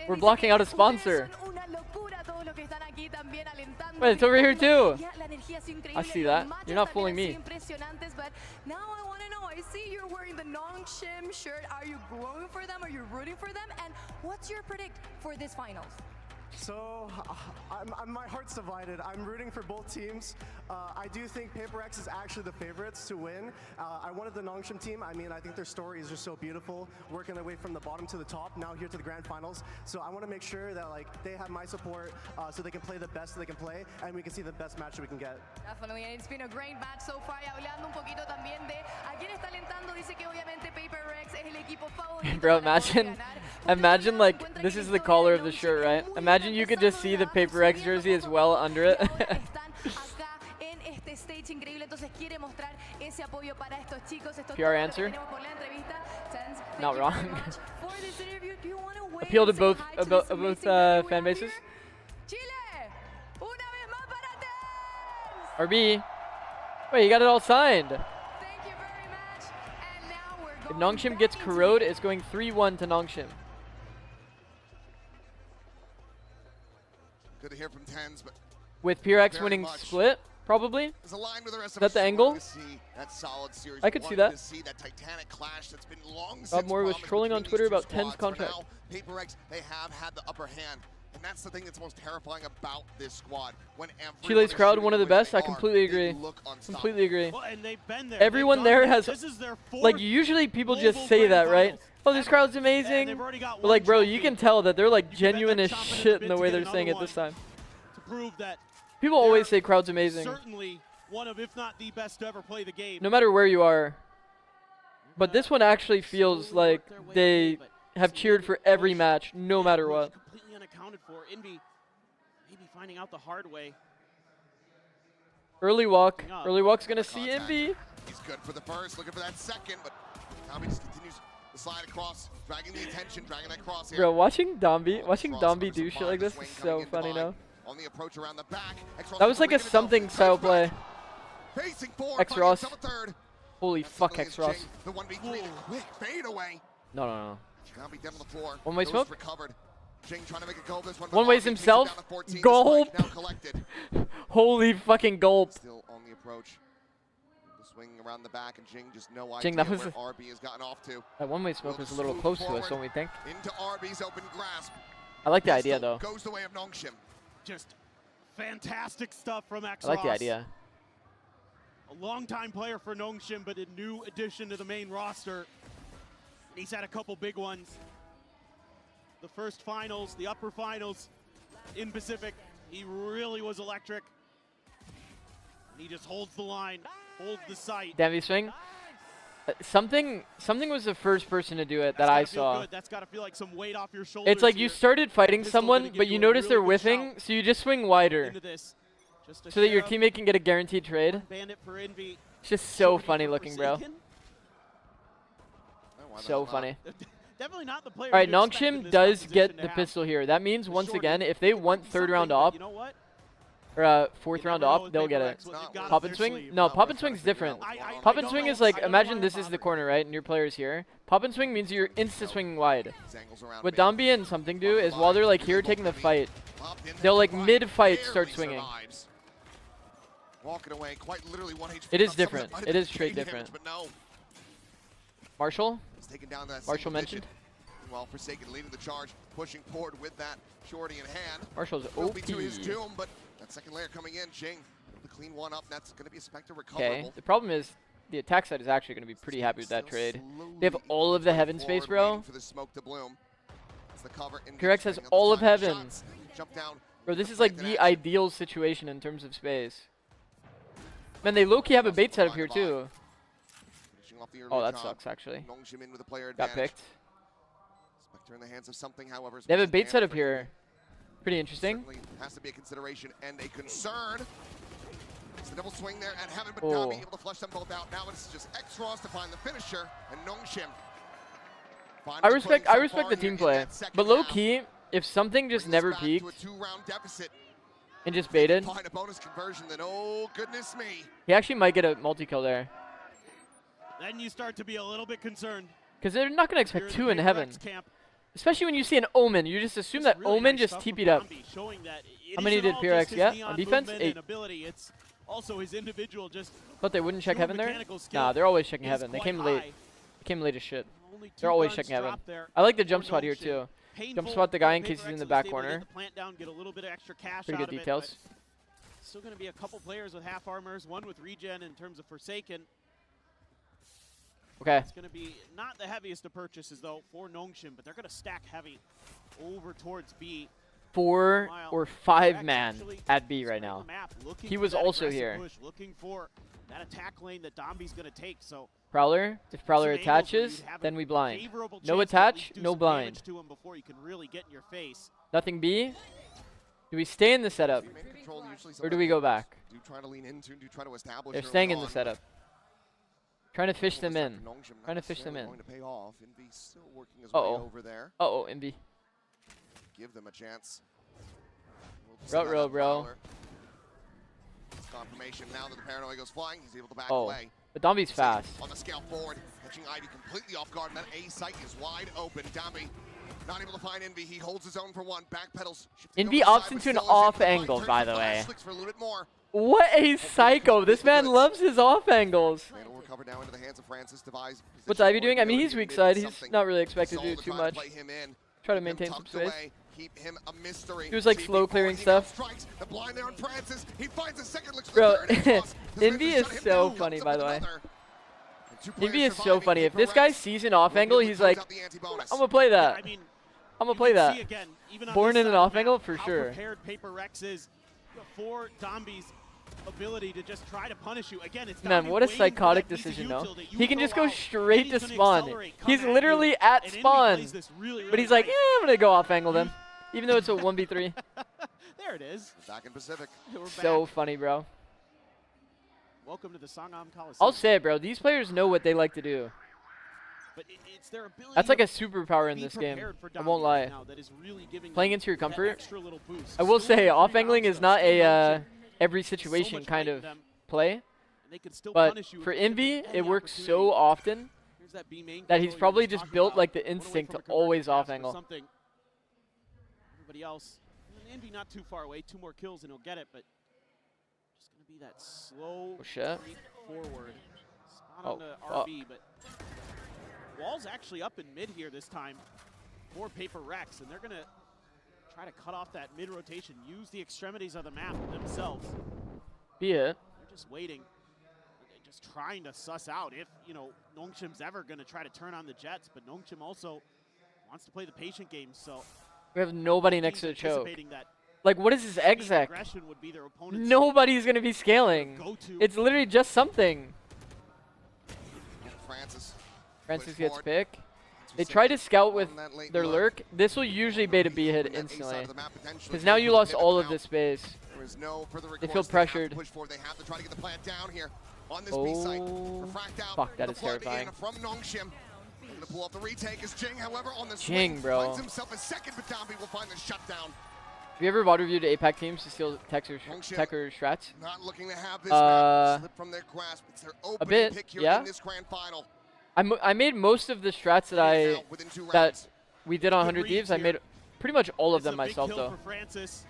We're blocking out a sponsor. Wait, it's over here too. I see that. You're not fooling me. But now I want to know, I see you're wearing the Nongshim shirt. Are you going for them? Are you rooting for them? And what's your predict for this finals? So, my heart's divided. I'm rooting for both teams. I do think PRX is actually the favorites to win. I wanted the Nongshim team. I mean, I think their story is just so beautiful, working their way from the bottom to the top, now here to the grand finals. So I want to make sure that like they have my support so they can play the best they can play, and we can see the best match that we can get. Definitely, and it's been a great match so far. Y hablando un poquito también de a quién está alentando, dice que obviamente PRX es el equipo favorito. Bro, imagine like, this is the collar of the shirt, right? Imagine you could just see the PRX jersey as well under it. PR answer? Not wrong. Appeal to both fan bases. RB. Wait, you got it all signed. If Nongshim gets Corrode, it's going 3-1 to Nongshim. Good to hear from tens, but with PRX winning split, probably. Is that the angle? I could see that. Rob Moore was trolling on Twitter about Ten's contract. PRX, they have had the upper hand, and that's the thing that's most terrifying about this squad. When Chile's crowd, one of the best. I completely agree. Completely agree. Well, and they've been there. Everyone there has, like, usually people just say that, right? Oh, this crowd's amazing. But like, bro, you can tell that they're like genuine as shit in the way they're saying it this time. To prove that people always say crowd's amazing. Certainly one of, if not the best to ever play the game. No matter where you are. But this one actually feels like they have cheered for every match, no matter what. Completely unaccounted for. Envy maybe finding out the hard way. Early walk. Early walk's gonna see Envy. He's good for the first, looking for that second, but Tommy just continues The slide across, dragging the attention, dragging that cross here. Bro, watching Dombi do shit like this is so funny now. On the approach around the back. That was like a something style play. X Ross. Holy fuck, X Ross. The 1v3, the quick fade away. No. Now be down on the floor. One-way smoke. Recovered. Jing trying to make a go of this one. One ways himself. Gulp. Holy fucking gulp. Still on the approach. The swing around the back, and Jing just no idea Jing, that was where RB has gotten off to. That one-way smoke was a little close to us, don't we think? Into RB's open grasp. I like the idea though. Goes the way of Nongshim. Just fantastic stuff from X. I like the idea. A longtime player for Nongshim, but a new addition to the main roster. He's had a couple big ones. The first finals, the upper finals in Pacific, he really was electric. He just holds the line, holds the sight. Damn swing. Something was the first person to do it that I saw. That's gotta feel like some weight off your shoulders. It's like you started fighting someone, but you notice they're whiffing, so you just swing wider. So that your teammate can get a guaranteed trade. It's just so funny looking, bro. So funny. Definitely not the player. All right, Nongshim does get the pistol here. That means once again, if they want third round op, or fourth round op, they'll get it. Pop and swing? No, pop and swing's different. Pop and swing is like, imagine this is the corner, right, and your player's here. Pop and swing means you're insta-swinging wide. What Dombi and something do is while they're like here taking the fight, they'll like mid-fight start swinging. Walking away, quite literally 1 HP. It is different. It is straight different. But no. Marshall? Down that Marshall mentioned. Well, Forsaken leading the charge, pushing forward with that shorty in hand. Marshall's Will OP. be to his doom, but that second layer coming in, Jing, the clean one up. That's going to be a Spectre recoverable. Okay. The problem is the attack side is actually going to be pretty happy with that trade. They have all of the heaven space, bro. For the smoke to bloom. It's the cover PRX has all of heaven. Jump down. Bro, this is like the ideal situation in terms of space. Man, they low-key have a bait setup here too. Oh, that sucks, actually. Got picked. Spectre in the hands of something, however. They have a bait setup here. Pretty interesting. Has to be a consideration and a concern. It's the double swing there at Heaven, but Dami able to flush them both out. Now it's just X-Ross to find the finisher, and Nongshim. I respect the team play, but low-key, if something just never peaked and just baited, find a bonus conversion, then oh goodness me. He actually might get a multi-kill there. Then you start to be a little bit concerned. Because they're not going to expect two in heaven. Especially when you see an Omen. You just assume that Omen just TP'd up. How many did PRX get on defense? 8. It's also his individual just But they wouldn't check heaven there? Nah, they're always checking heaven. They came late. They came late as shit. They're always checking heaven. I like the jump spot here too. Jump spot the guy in case he's in the back corner. Pretty good details. Still going to be a couple players with half armors, one with regen in terms of Forsaken. Okay. It's going to be not the heaviest of purchases, though, for Nongshim, but they're going to stack heavy over towards B. 4 or 5 man at B right now. He was also here. Looking for that attack lane that Dombi's going to take. So Prowler, if Prowler attaches, then we blind. No attach, no blind. To him before you can really get in your face. Nothing B. Do we stay in the setup, or do we go back? They're staying in the setup. Trying to fish them in. Trying to fish them in. Uh-oh. Uh-oh, Envy. Give them a chance. Row, bro. Confirmation now that the paranoia goes flying. He's able to back away. away. But Dombi's fast. On the scale forward, catching Ivy completely off guard, and that A site is wide open. Dombi not able to find Envy. He holds his own for one. Backpedals. Envy opts into an off angle, by the way. What a psycho. This man loves his off angles. What's Ivy doing? I mean, he's weak side. He's not really expected to do too much. Try to maintain some space. He was like slow clearing stuff. Bro, Envy is so funny, by the way. Envy is so funny. If this guy sees an off angle, he's like, I'm gonna play that. I'm gonna play that. Born in an off angle for sure. PaperX is for Dombi's ability to just try to punish you. Again, it's man, what a psychotic decision, though. He can just go straight to spawn. He's literally at spawn. But he's like, I'm going to go off angle them. Even though it's a 1v3. There it is. Back in Pacific. So funny, bro. Welcome to the Sangam Coliseum. I'll say it, bro. These players know what they like to do. But it's their ability. That's like to a superpower in be this game. prepared for I won't Domi lie. right now that is really giving Playing them into your that comfort. extra little boost. I will Still say, only 3 off angling rounds, is though. not Still a Nongshim every so situation much kind weight of in them, play. and they can still But punish you for if they give them Envy, any it works so opportunity. often Here's that B main that he's control you were probably just just talking built about. like the Went away instinct to from a conversion always pass off for angle. something. Everybody else, and Envy not too far away. 2 more kills and he'll get it, but just gonna be that slow Oh, shit. creep forward. Spot Oh, on the fuck. RB, but Wall's actually up in mid here this time for Paper Rex, and they're gonna try to cut off that mid rotation, use the extremities of the map themselves. Be it. They're just waiting, just trying to suss out if, you know, Nongshim's ever gonna try to turn on the Jets, but Nongshim also wants to play the patient game, so We have nobody next to the choke. anticipating that Like, what is this exec? aggression would be their opponent's Nobody's gonna be scaling. go-to. It's literally just something. Francis gets pick. They try to scout with their lurk. This will usually bait a B hit instantly. Because now you lost all of this space. There is no further They recourse. feel pressured. Push forward. They have to try to get the plant down here on this B site. Oh, Refract out. fuck, that The is flood terrifying. in from Nongshim. Gonna pull off the retake as Jing, however, on the Jing, swing, bro. finds himself a second, but Downbeat will find the shutdown. Have you ever bot reviewed APAC teams to steal tech or strats? Not looking to have this map slip from their grasp. It's their A opening bit, pick here yeah. in this grand final. I made most of the strats that we did on 100 Thieves. I made pretty much all of them myself, though. For Francis,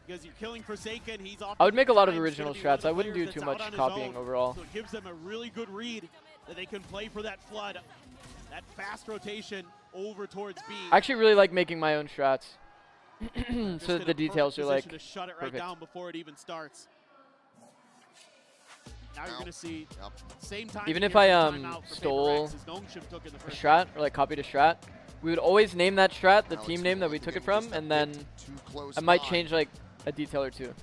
because you're killing Forsaken, he's off. I would make a lot of He's gonna original be one of strats. the I wouldn't do players too that's much out on his copying own, overall. So it gives them a really good read that they can play for that flood, that fast rotation over towards B. I actually really like making my own strats. Just So in that a the details are perfect like position to shut it right perfect. down before it even starts. Now you're gonna see same time. Even if I stole a strat or like copied a strat, we would always name that strat the team name that we took it from, and then I might change like a detail or two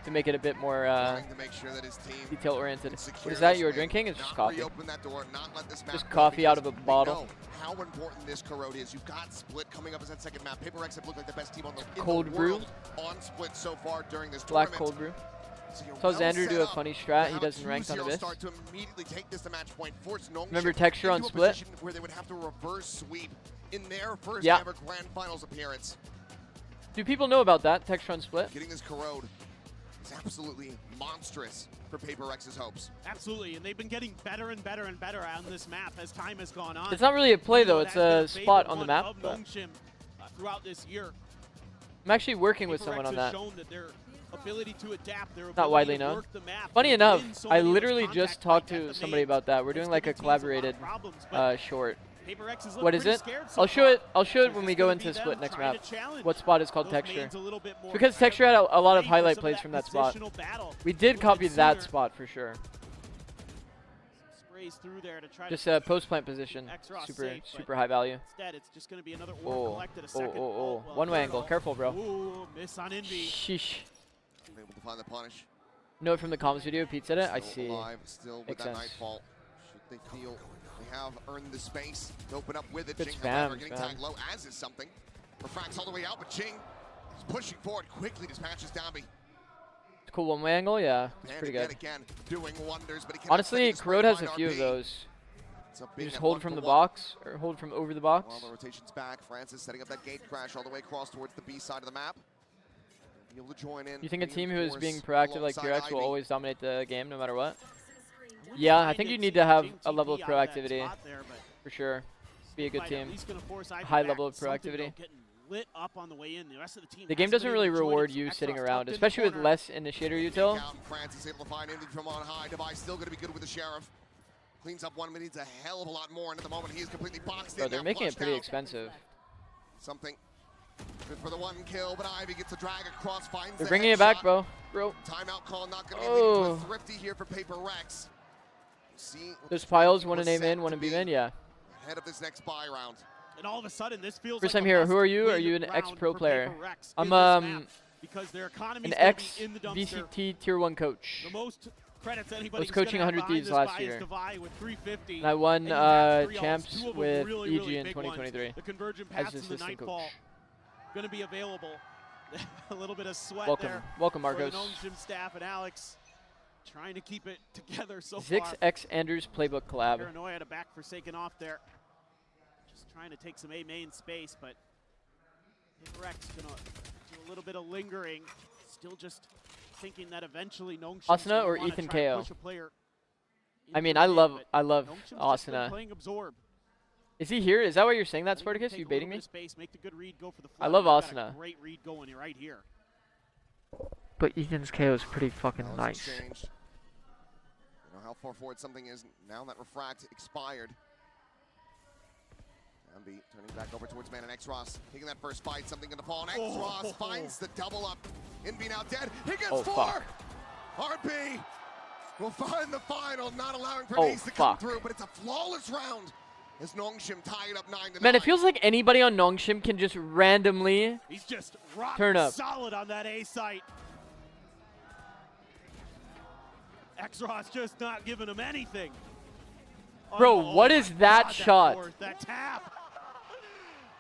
to make it a bit more detail oriented. What is that you were drinking? It's just coffee. Just coffee out of a bottle. How important this corrode is. You've got Split coming up as that second map. Paper Rex have looked like the best team on the Cold brew. world on Split so far during this Black tournament. cold brew. So you're Saw well Xander set do a up. funny strat. He Now does in ranked on 2-0 Abyss. start to immediately take this to match point. Force Nongshim Remember Texture on into a Split? position where they would have to reverse sweep in their first Yeah. ever grand finals appearance. Do people know about that Texture on Split? Getting this corrode is absolutely monstrous for Paper Rex's hopes. Absolutely, and they've been getting better and better and better on this map as time has gone on. It's not really a play though. It's a That's been spot favorite on the one map. of But Nongshim, throughout this year. I'm actually working with Paper someone Rex on has that. shown that their ability to adapt, their Not ability widely to known. work the map, Funny and enough, win so I many of those literally contact just talked fights at to the somebody main. about that. We're It's doing like a giving teams lot of collaborated problems, but short. Paper Rex is What is pretty it? scared so I'll show it. far. I'll show it So when it's we go gonna into be them Split next trying map. to challenge What spot is called those Texture? mains a little bit more, Because kind of Texture had a lot of wait for highlight some of plays that from that spot. positional battle We a did little copy bit that sooner. spot for sure. Sprays through there to try Just to a post plant position. X-Ross Super safe, but super high value. Instead, it's just going to be another Oh, orb collected a second. oh. Well, One way third angle. ult. Careful, bro. Ooh, miss on Envy. Sheesh. Able to find the punish. Note from the comms video. Pete said it. I Still see. alive, still with Makes that sense. nightfall. Should they feel they have earned the space to open up with it? Good Jing, spam, however, getting spam. tagged low, as is something. Refracts all the way out, but Jing is pushing forward quickly, dispatches Downbeat. Cool one way angle. Yeah, it's pretty good. Again, doing wonders, but he cannot Honestly, finish this corrode has a red few of RB. those. It's a You big just and hold one from for the one. box or hold from over the box. While the rotation's back, Francis setting up that gate crash all the way across towards the B side of the map. Be able to join in. You think a team who is being reinforce proactive like alongside PRX will Ivy. always dominate the game no matter what? Yeah, I think you need to have a level of proactivity for sure. Be a good team. High level of proactivity. Lit up on the way in. The rest of the team The game hasn't doesn't been really able to join reward it. you X-Ross sitting tucked around, in the especially with corner. less initiator util. Out, Francis able to find Indy from on high. Device still going to be good with the Sheriff. Cleans up one, but needs a hell of a lot more. And at the moment, he is completely boxed Bro, in. they're now making it flushed pretty out. expensive. Something good for the one kill, but Ivy gets a drag across, finds They're the bringing it back, headshot. bro. Timeout call not going to be leading to Oh. a thrifty here for Paper Rex. See what There's this piles, ranking one was in A set main, one to in B be main, yeah. Ahead of this next buy round. And all of a sudden, this feels First like time a here. Who are you? Are must-win you an round ex-pro for player? Paper Rex I'm in this map because their economy's an gonna ex be in the dumpster. VCT tier 1 coach. The most credits I anybody's was coaching gonna have 100 behind Thieves this last buy is year. Divide with 350, And I won and you have 3 ults, champs 2 of them with really, really EG in big ones. 2023 The conversion as paths and the assistant nightfall coach. going to be available. A little bit of sweat Welcome. there Welcome, for the Marcos. Nongshim staff and Alex trying to keep it together so Zix far. X Andrews playbook collab. Paranoia to back Forsaken off there. Just trying to take some A main space, but PRX gonna do a little bit of lingering. Still just thinking that eventually Nongshim's Asuna or gonna Ethan try to KO? push a player I mean, into I the love game, but Nongshim's just been Asuna. playing absorb. Is he here? Is that why you're saying that, Letting him Spartacus? take You a baiting little bit me? of space, make the good read, go for the I flag. love We've got a Asuna. great read going right here. But Ethan's KO is pretty fucking nice. Exchanged. You know how far forward something is now that Refract expired. Downbeat turning back over towards Man and X-Ross. Taking that first fight, something in the fall. And X-Ross finds the double up. Inby now dead. He gets 4. Fuck. RB will find the final, not allowing for Oh, Ace to come fuck. through, but it's a flawless round as Nongshim tied up 9-9. Man, it feels like anybody on Nongshim can just randomly He's just rock turn up. solid on that A site. X-Ross just not giving him anything. Bro, Oh, what my is that God, shot? That tap.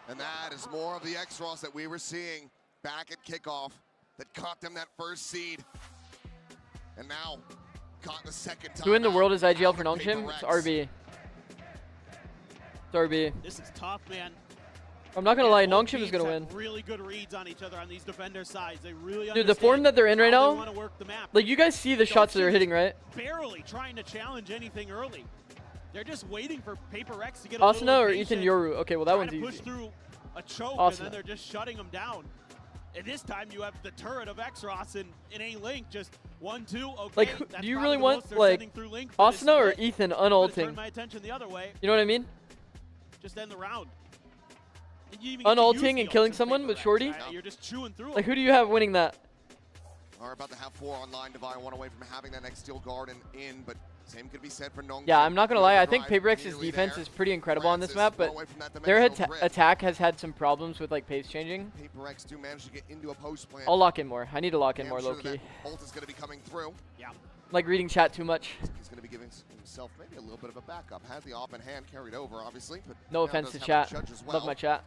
And that is more of the X-Ross that we were seeing back at kickoff that caught them that first seed. And now caught the second time. Who in the world is IGL for out of Nongshim? PRX. It's RB. It's RB. This is tough, man. I'm not gonna lie, Both Nongshim is teams gonna have win. really good reads on each other on these defender sides. They really Dude, the form understand that they're in right how they now, wanna work the map. like you guys see the shots that they're hitting, right? Barely trying to challenge anything early. They're just waiting for PRX to get a little Asuna or Ethan impatient, Yoru? Okay, well that trying one's to push easy. through a choke, and Asuna. then they're just shutting them down. And this time you have the turret of X-Ross and in A-Link, just 1-2, okay. Like, that's do you probably really the want most they're like sending through Link for this Asuna or split. Ethan I'm gonna turn unulting? my attention the other way. You know what I mean? Just end the round. And you even get to use Unulting the and killing ults in someone with PRX. Shorty? You're just chewing through Like, them. who do you have winning that? Are about to have 4 online. Divine 1 away from having that next Steel Garden in, but same could be said for Nongshim. Yeah, I'm not gonna lie. I think Drive PRX's nearly defense there. is pretty incredible on this Francis map, but one away from that their dimensional drift. attack has had some problems with like pace changing. PRX do manage to get into a post plan. I'll lock in more. I need to lock in Yeah, more I'm sure low that key. ult is going to be coming through. Yeah. Like reading chat too much. He's going to be giving himself maybe a little bit of a backup. Has the op in hand carried over, obviously. But No now offense does to have chat. a judge as Love well. my chat.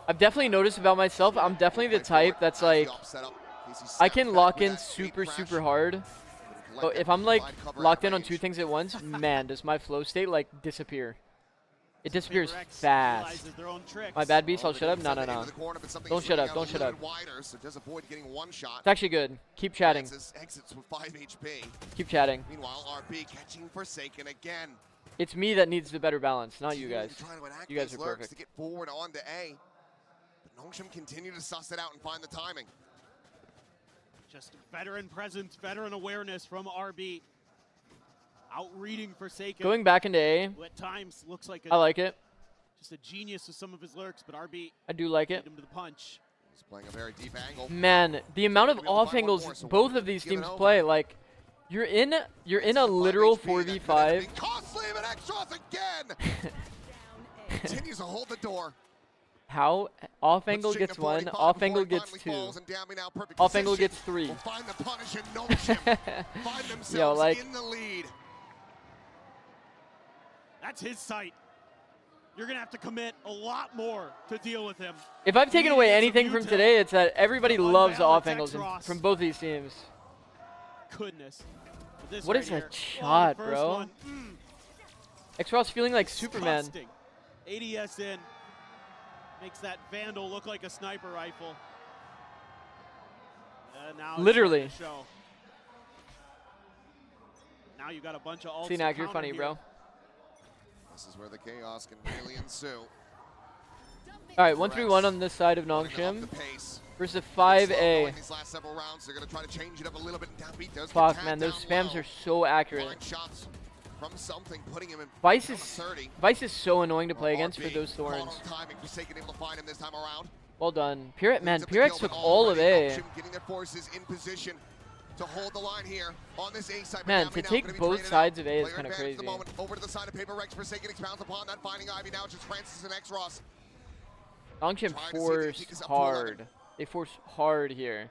I've definitely noticed about myself, I'm definitely the type that's like, I can lock in super hard, but if I'm like locked in on 2 things at once, man, does my flow state like disappear. It disappears fast. My bad beast, I'll shut up? No. Don't shut up, don't shut up. It's actually good. Keep chatting. Exits with 5 HP. Keep chatting. Meanwhile, RB catching Forsaken again. It's me that needs the better balance, not you guys. Trying to enact You guys these are lurks perfect. to get forward onto A. But Nongshim continue to suss it out and find the timing. Just veteran presence, veteran awareness from RB. Out-reading Forsaken. Going back into A, At times looks like I like it. Just a genius with some of his lurks, but RB I do like it. hit him to the punch. He's playing a very deep angle. Man, the amount of off angles both of these teams play, like you're in a literal 4v5. Costly, but X-Ross again! Continues to hold the door. How off angle gets 1, off angle gets 2, off angle gets 3. Will find the punish and Nongshim find themselves Yo, like, in the lead. That's his sight. You're going to have to commit a lot more to deal with him. if I've taken away anything from today, it's that everybody loves the off angles from both these teams. Goodness. What is that shot, bro? X-Ross feeling like Superman. Disgusting. ADS in. Makes that Vandal look like a sniper rifle. Now it's Literally. starting to show. Now you got a bunch of ults. C-Nack, to you're counter funny, here. bro. This is where the chaos can really ensue. Alright, 1-3-1 on this side of Nongshim versus 5A. These last several rounds, they're going to try to change it up a little bit. Downbeat does Fuck, get man, tagged those down spams low. are so accurate. Line shots from something, putting him in Vice down to is 30. Vice is so annoying to play against for RB those caught thorns. on timing, Forsaken able to find him this time around. Well done. PRX, man, Leads up the PRX kill, took but all of already A. Nongshim getting their forces in position to hold the line here on this A side. Man, Miami to now take gonna be both traded sides out. of A is Player kind of advantage at the crazy. moment. Over to the side of PRX, Forsaken expounds upon that, finding Ivy. Now it's just Francis and X-Ross. Nongshim Trying to see if they forced take us up to hard. They forced hard here.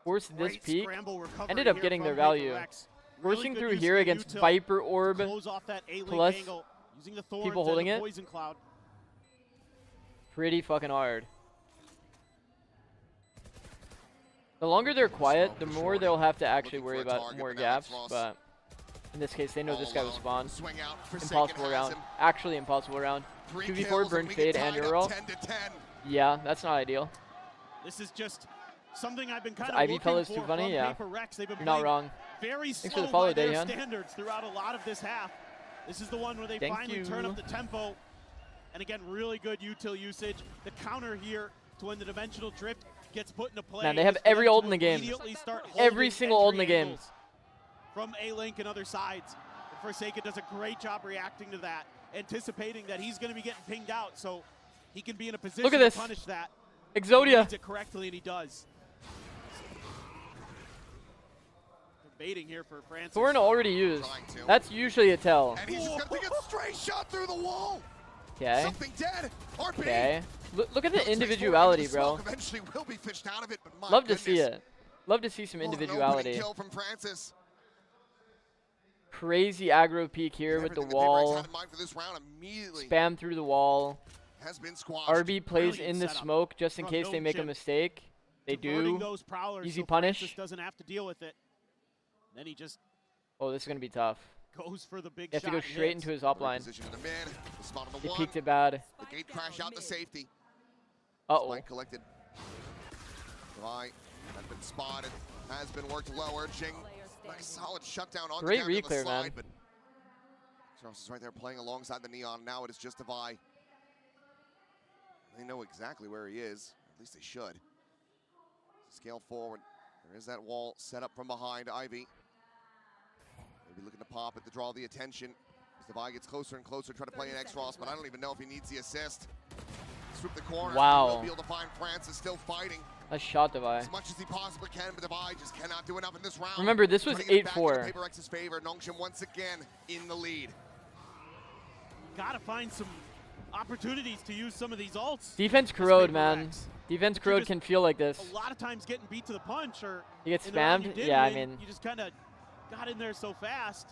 Forced this Great peak. scramble recovery Ended up here getting from their value. PRX. Really Forcing good through use here of the against util. Viper Orb Close off that A-Link plus angle, using the thorns people and holding the it. poison cloud. Pretty fucking hard. The longer they're quiet, the more they'll have to actually worry about more gaps, but In this case, they know this guy was spawned. Swing out. Impossible round. Actually impossible round. 2v4, burn fade, and your roll. Yeah, that's not ideal. This is just something I've been kind Is of Ivy looking Fella's for too funny? from Yeah. PaperX. They've been You're not wrong. very Thanks for slow the follow, by their Daehyun. standards throughout a lot of this half. This is the one where they Thank finally you. turn up the tempo. And again, really good util usage. The counter here to when the dimensional drift gets put into play. Man, they have is for every them ult to in the game. immediately start Every holding single ult in the entry game. angles from A-Link and other sides. And Forsaken does a great job reacting to that, anticipating that he's going to be getting pinged out, so he can be in a position Look at this. to punish that. Exodia. He reads it correctly, and he does. They're baiting here for Francis. Thorn already used. That's usually a tell. And he's just going to take a straight shot through the wall. Okay. Something dead. RP. Okay. Look at the individuality, bro. Eventually will be fished out of it, but my Love to goodness. see it. Love to see some individuality. Kill from Francis. Crazy aggro peek here with the wall. Spam through the wall. Has been squashed. RB plays Brilliant in the setup smoke just in from case they make a Gnome mistake. They Diverting do. those prowlers Easy so punish. Francis doesn't have to deal with it. Then he just Oh, this is going to be tough. goes for the big You have shot. to go and straight hits. into his op line. Position in the mid. The spot on the He one. peeked it bad. The gate crash out to safety. Uh-oh. Spike collected. Right. Has been spotted. Has been worked lower. Jing. Nice solid shutdown on Great the down to the reclear, slide, man. But Charles is right there playing alongside the Neon. Now it is just Devi. They know exactly where he is. At least they should. Scale forward. There is that wall set up from behind. Ivy. Maybe looking to pop it to draw the attention. As Devi gets closer and closer, trying to play an X-Ross, but I don't even know if he needs the assist. Swoop the corner. Wow. He'll be able to find France still fighting. Nice shot, Devi. As much as he possibly can, but Devi just cannot do enough in this round. Remember, this was Turning it back 8-4. in PaperX's favor. Nongshim once again in the lead. Gotta find some opportunities to use some of these ults. Defense corrode, man. Defense corrode can feel like this. A lot of times getting beat to the punch or You get in the round spammed? you did Yeah, I win, mean. you just kind of got in there so fast.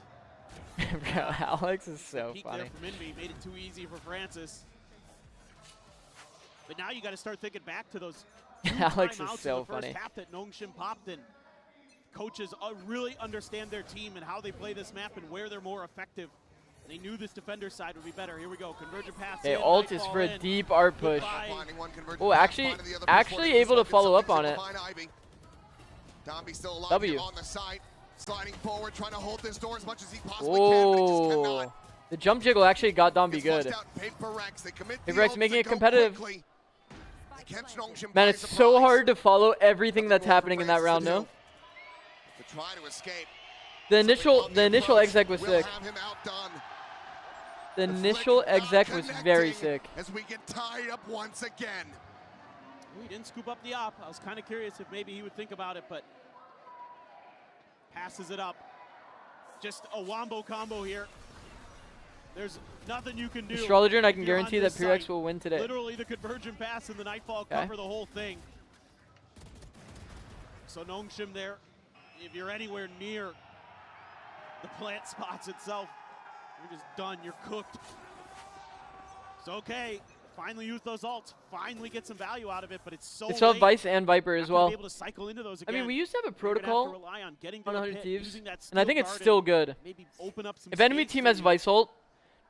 Bro, Alex is so Peek funny. there from Envy made it too easy for Francis. But now you got to start thinking back to those two Alex is timeouts so in the first funny. half that Nongshim popped in. Coaches really understand their team and how they play this map and where they're more effective. They knew this defender side would be better. Here we go. Convergent pass. Okay, in, ult is Nightfall for a in. deep art push. Goodbye. Oh, actually able to follow up on it. Domby still alive W. on the side, sliding forward, trying to hold this door as much as he possibly can, but he just Oh, cannot. the jump jiggle actually got Domby good. PaperX making it competitive. Man, it's so hard to follow everything that's happening in that round, no? To try to escape. The initial exec was sick. The initial exec was very sick. As we get tied up once again. He didn't scoop up the op. I was kind of curious if maybe he would think about it, but passes it up. Just a wombo combo here. There's nothing you can do. Astrologer, and I can if you're on guarantee that this PRX site. will win today. Literally the convergent pass and the Nightfall cover the whole thing. So Nongshim there, if you're anywhere near the plant spots itself, you're just done, you're cooked. It's okay. Finally use those ults. Finally get some value out of it, but it's so It's all late. Vice and Viper as Not gonna well. be able to cycle into those I mean, again. we used to have a You're gonna have to protocol rely on getting to on the 100 pit, Thieves, using that and I steel think it's guard still and good. maybe open up some If enemy space team for has you. Vice ult,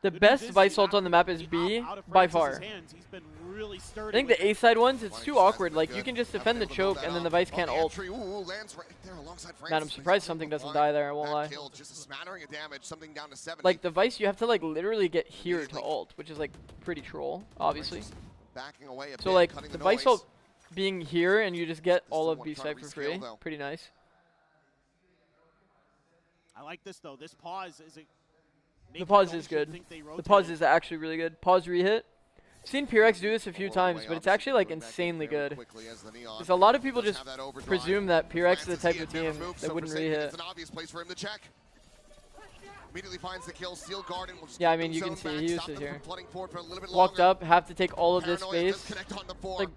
the Good best news is Vice you ult on the map is the B op out of by Francis's far. hands. He's been really I sturdy think the with it. A side ones, it's too awkward. Like, you can just defend the choke, and then the Vice can't ult. Man, I'm surprised something doesn't die there, I won't lie. Just a smattering of damage, something down to 70. Like, the Vice, you have to, like, literally get here to ult, which is, like, pretty troll, obviously. Backing away a So, bit, like, cutting the the Vice noise. ult being here, and you just get all of one B-side can't for rescale, free. though. Pretty nice. I like this though. This pause is a. The pause is good. The pause is actually really good. Pause re-hit. Seen PRX do this a few times, but it's actually like insanely good. Because a lot of people just presume that PRX is the type of team that wouldn't re-hit. It's an obvious place for him to check. Immediately finds the kill. Steel Garden will Yeah, I mean, you can zone see back, he used stop it them here. from flooding forward for a little bit Walked longer. up, have to take all of this Paranoia space. disconnect on the four. Like,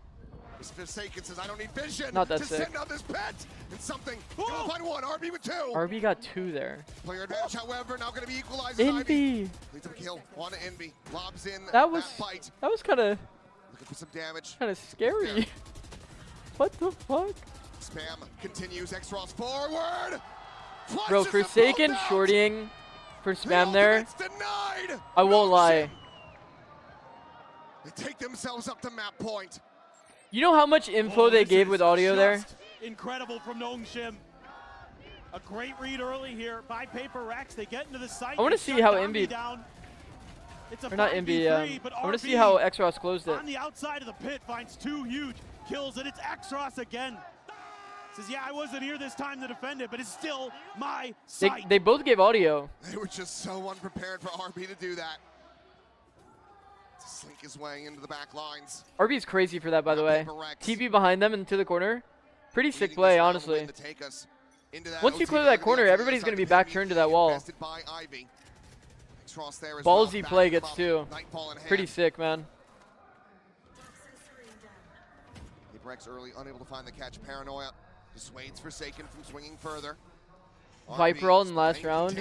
Forsaken says, I don't need vision Not that to sick. send out this pet. And something. Gonna find one. RB with two. RB got 2 there. Player advantage, however, now going to be equalized. Envy. Leads up a kill. On to Envy. Lobs in That was fight. kind of Looking for some damage. scary. What the fuck? Spam continues. X-Ross forward. Bro, Flushes Forsaken them both out. shortying for spam there. I won't lie. They take themselves up to map point. You know how much info they gave with audio there? Incredible from Nongshim. A great read early here by PRX. They get into the site. I want to see how Imbi, or not Imbi, but I want to see how Xros closed it. On the outside of the pit finds 2 huge kills, and it's Xros again. Says, yeah, I wasn't here this time to defend it, but it's still my site. They both gave audio. They were just so unprepared for RB to do that. To slink his way into the back lines. RB's crazy for that, by the way. TP behind them into the corner. Pretty sick play, honestly. Once you clear that corner, everybody's going to be back turned to that wall. Ballsy play gets 2. Pretty sick, man. PRX early, unable to find the catch. Paranoia dissuades Forsaken from swinging further. Viper ult in last round.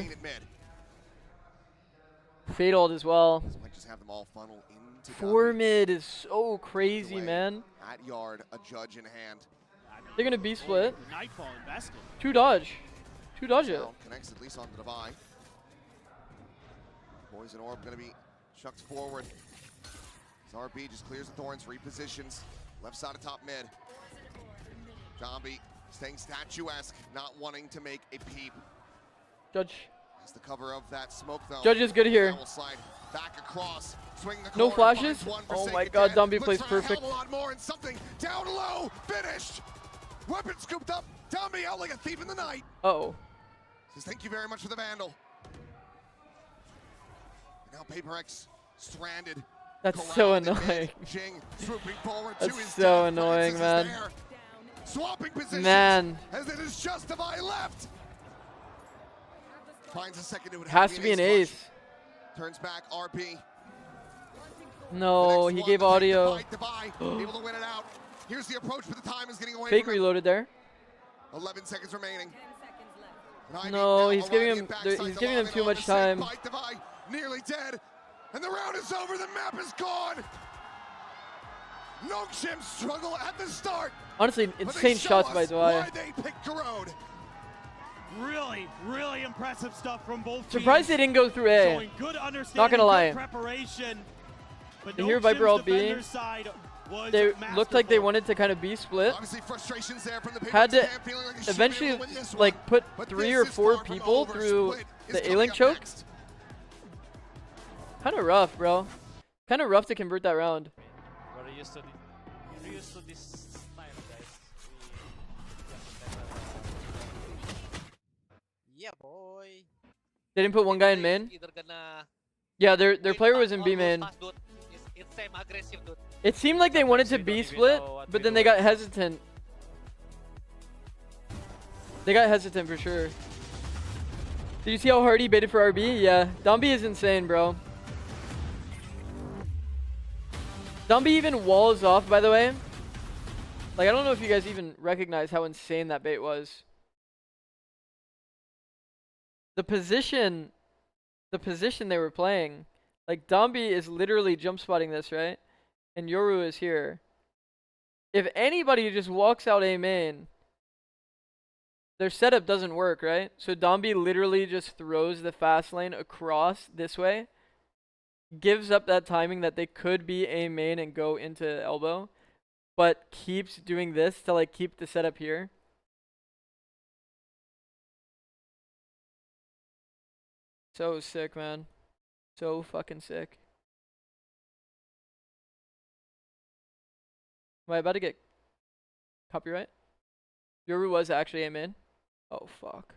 Fade ult as well. Might just have them all funnel into 4 mid is so crazy, man. At yard, a judge in hand. They're gonna be split. Nightfall invested. 2 dodge. 2 dodge it. Connects at least on the Divine. Poison Orb gonna be chucked forward. As RB just clears the Thorns, repositions. Left side of top mid. Zombie staying statuesque, not wanting to make a peep. Judge. That's the cover of that smoke though. Judge is good here. Will slide back across, swing the no corner, flashes. Oh my god, Dumby plays perfect. A lot more and something down low, finished. Weapon scooped up, Dumby out like a thief in the night. Uh-oh. Says thank you very much for the Vandal. Now PRX stranded. That's so annoying. Jing swooping forward That's to his so death. annoying, Francis man. Swapping positions Man. as it is Justify left. Finds a second, it would Has to be an ace. Turns back, RP. No, he gave audio. Able to win it out. Here's the approach, but the time is getting away Fake from him. reloaded there. 11 seconds remaining. No, he's giving him too much time. Nearly dead, and the round is over. The map is gone. Nongshim struggle at the start. Honestly, insane shots by Dwight. Why they picked Garode. Really, really impressive stuff from both Surprised they didn't go through A. Showing good understanding, Not gonna lie. good preparation. But They hear Viper ult B. They looked like they wanted to kind of be split. Had to eventually like put 3 or 4 people through the A-Link choke. Kind of rough, bro. Kind of rough to convert that round. We're used to this style, guys. Yeah, boy. They didn't put one guy in main. Yeah, their player was in B main. It seemed like they wanted to B split, but then they got hesitant. They got hesitant for sure. Did you see how hard he baited for RB? Yeah, Dumby is insane, bro. Dumby even walls off, by the way. Like, I don't know if you guys even recognize how insane that bait was. The position they were playing, like Dumby is literally jump spotting this, right? And Yoru is here. If anybody just walks out A main, their setup doesn't work, right? So Dumby literally just throws the fast lane across this way, gives up that timing that they could be A main and go into elbow, but keeps doing this to like keep the setup here. So sick, man. So fucking sick. Am I about to get copyright? Yoru was actually A main. Oh fuck.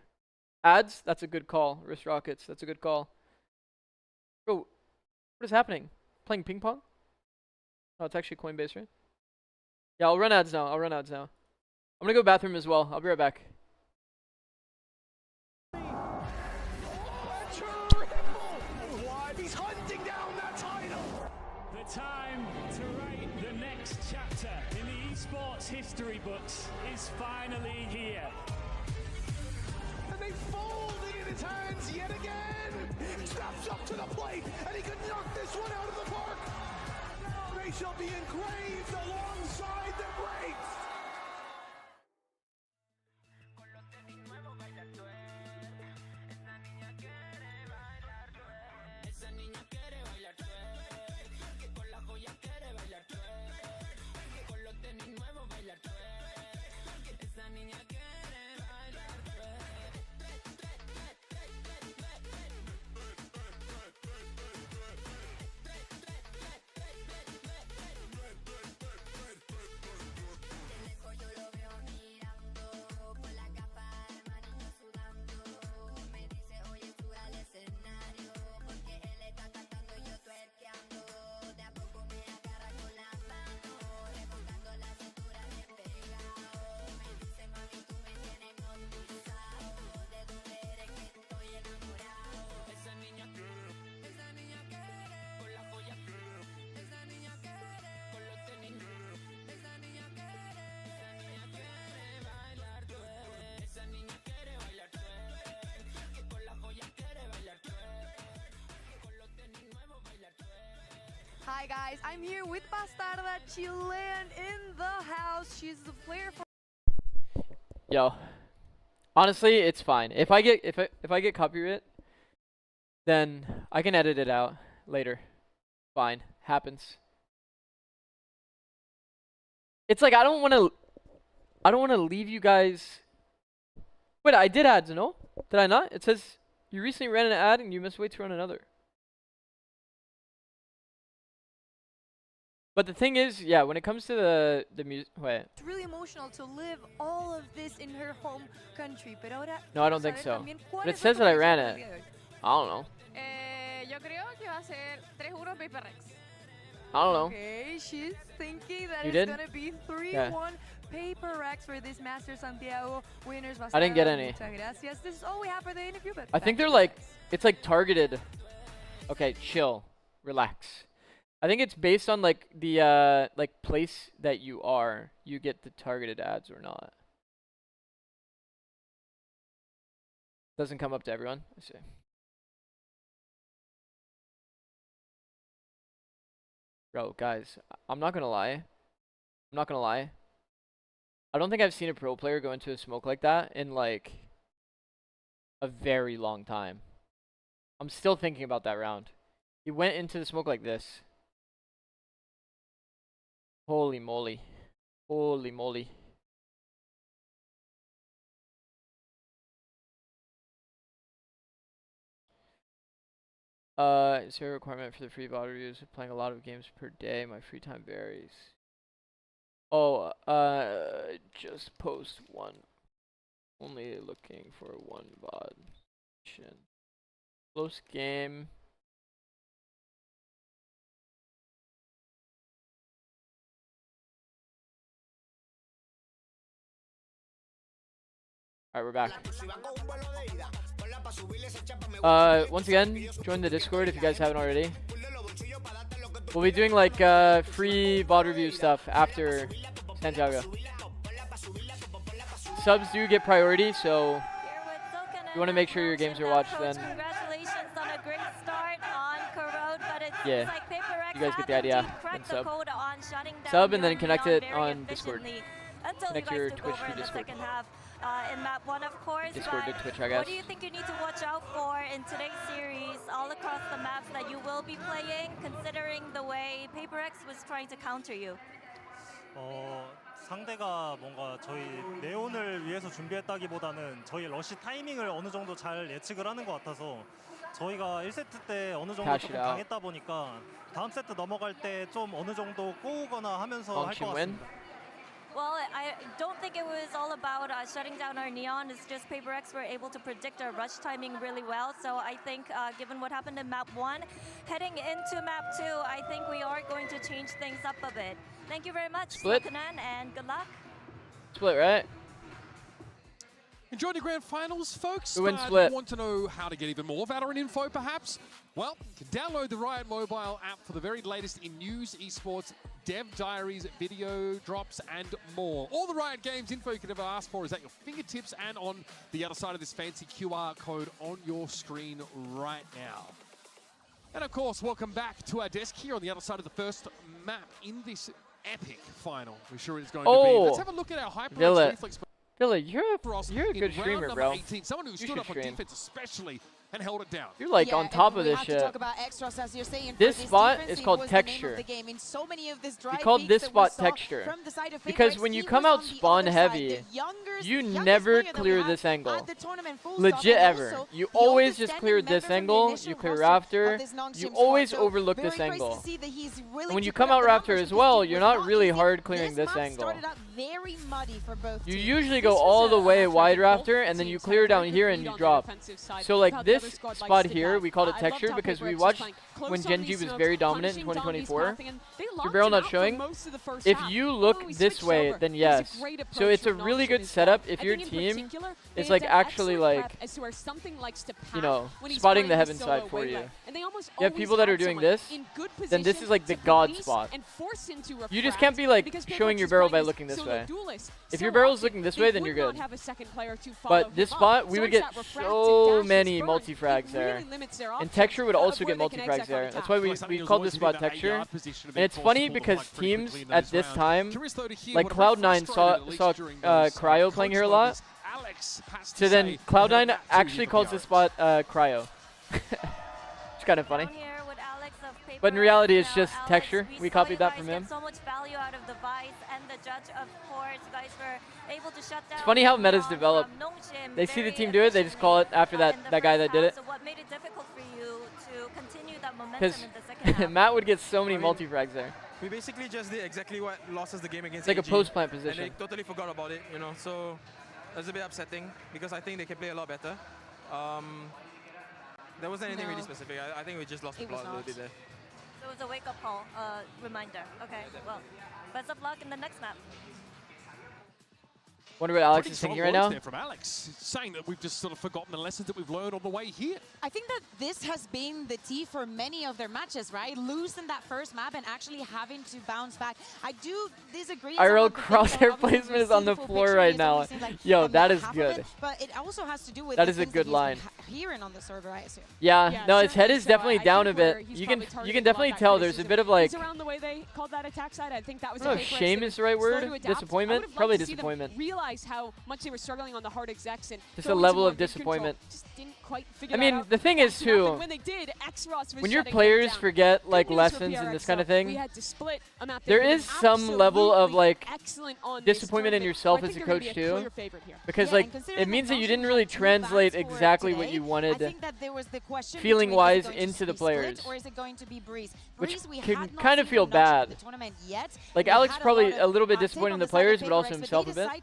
Ads? That's a good call. Wrist rockets. That's a good call. Bro, what is happening? Playing ping pong? Oh, it's actually Coinbase, right? Yeah, I'll run ads now. I'm gonna go bathroom as well. I'll be right back. He's hunting down that title. The time to write the next chapter in the esports history books is finally here. And they fold it in his hands yet again. He steps up to the plate and he could knock this one out of the park. They shall be engraved alongside the greats. Hi guys, I'm here with Bastarda Chilean in the house. She's the player for. Yo, honestly, it's fine. If I get copyright, then I can edit it out later. Fine, happens. It's like I don't want to leave you guys. Wait, I did ads, no? Did I not? It says you recently ran an ad and you must wait to run another. But the thing is, yeah, when it comes to the music, wait. It's really emotional to live all of this in her home country. Pero ahora No, I don't think so. But it says that I ran it. I don't know. Yo creo que va a ser 3-1 PRX. I don't know. Okay, she's thinking that You it's did? gonna be 3-1 Yeah. PRX for this Masters Santiago winners. I didn't get any. Muchas gracias. This is all we have for the interview. But I think they're like, it's like targeted. Okay, chill, relax. I think it's based on like the like place that you are. You get the targeted ads or not. Doesn't come up to everyone. I see. Bro, guys, I'm not gonna lie. I don't think I've seen a pro player go into a smoke like that in like a very long time. I'm still thinking about that round. He went into the smoke like this. Holy moly. Holy moly. Is there a requirement for the free VOD reviews? Playing a lot of games per day. My free time varies. Oh, just post one. Only looking for one VOD. Close game. Alright, we're back. Once again, join the Discord if you guys haven't already. We'll be doing like free VOD review stuff after Santiago. Subs do get priority, so you want to make sure your games are watched then. Congratulations on a great start on Corrode, but it Yeah, seems like PaperX you guys get the idea. cracked Then the sub. code on shutting down Sub and then your connect Neon it very on Discord. efficiently until Connect you your guys took Twitch over to in the Discord. second half in map 1, of course. Discord to but Twitch, I guess. what do you think you need to watch out for in today's series, all across the maps that you will be playing, considering the way PaperX was trying to counter you? 상대가 뭔가 저희 네온을 위해서 준비했다기보다는 저희 러시 타이밍을 어느 정도 잘 예측을 하는 것 같아서 저희가 1세트 때 어느 정도 조금 당했다 보니까 다음 세트 넘어갈 때 좀 어느 정도 꼬우거나 하면서 할 것 같습니다. Well, I don't think it was all about shutting down our Neon. It's just PaperX were able to predict our rush timing really well. So I think given what happened in map 1, heading into map 2, I think we are going to change things up a bit. Thank you very much, Split. Slokanen, and good luck. Split, right? Enjoyed the grand finals, folks. Who wins but split? Want to know how to get even more Valorant info, perhaps? Well, you can download the Riot mobile app for the very latest in news, esports, dev diaries, video drops, and more. All the Riot Games info you could ever ask for is at your fingertips and on the other side of this fancy QR code on your screen right now. And of course, welcome back to our desk here on the other side of the first map in this epic final. We're sure it's going to be. Let's have a look at our HyperX reflex. Villa, you're a good streamer, bro. 18, someone who stood up on defense especially and held it down. You're like on top of this shit. Talk about extras, as you're saying, this for spot defense, is called was the name texture. of the game. In so many of this We called this spot texture because when you come out spawn heavy, you never clear this angle. Legit ever. You always just clear this angle, you clear Rafter, you always overlook this angle. And when you come out Rafter as well, you're not really hard clearing this angle. You usually go all the way wide Rafter and then you clear down here and you drop. So like this spot here, we called it texture because we watched when Genji was very dominant in 2024. Your barrel not showing. If you look this way, then yes. So it's a really good setup if your team is like actually like, you know, spotting the heaven side for you. You have people that are doing this, then this is like the god spot. You just can't be like showing your barrel by looking this way. If your barrel is looking this way, then you're good. But this spot, we would get so many multi-frags there. And texture would also get multi-frags there. That's why we called this spot texture. And it's funny because teams at this time, like Cloud9 saw Cryo playing here a lot. So then Cloud9 actually calls this spot Cryo. It's kind of funny. But in reality, it's just texture. We copied that from him. So much value out of the Vice and the Judge, of course. Guys were able to shut down. It's funny how metas develop. They see the team do it, they just call it after that guy that did it. So what made it difficult for you to continue that momentum in the second half? Because Matt would get so many multi-frags there. We basically just did exactly what lost us the game against It's like AG, a post-plant position. And they totally forgot about it, you know. So that's a bit upsetting because I think they can play a lot better. There wasn't anything really specific. I think we just lost the plot a little bit there. So it was a wake-up call, reminder. Okay, well, best of luck in the next map. Wonder what Alex Pretty is thinking strong right words now. there from Alex, saying that we've just sort of forgotten the lessons that we've learned on the way here. I think that this has been the key for many of their matches, right? Losing that first map and actually having to bounce back. I do disagree. IRL crosshair placement is on the floor right now. Yo, that is good. But it also has to do with that is a good line. Hearing on the server, I assume. Yeah, no, his head is definitely down a bit. You can definitely tell there's a bit of like. Around the way they called that attack side, I think that was. I don't know if shame is the right word. Disappointment, probably disappointment. Realize how much they were struggling on the hard execs and just a level of disappointment. Just didn't quite figure I mean, the thing is too, when they did, when your players forget like lessons and this kind of thing, there is some level of like disappointment in yourself as a coach too, because like it means that you didn't really translate exactly what you wanted feeling-wise into the players, which can kind of feel bad. Like Alex probably a little bit disappointed in the players, but also himself a bit. I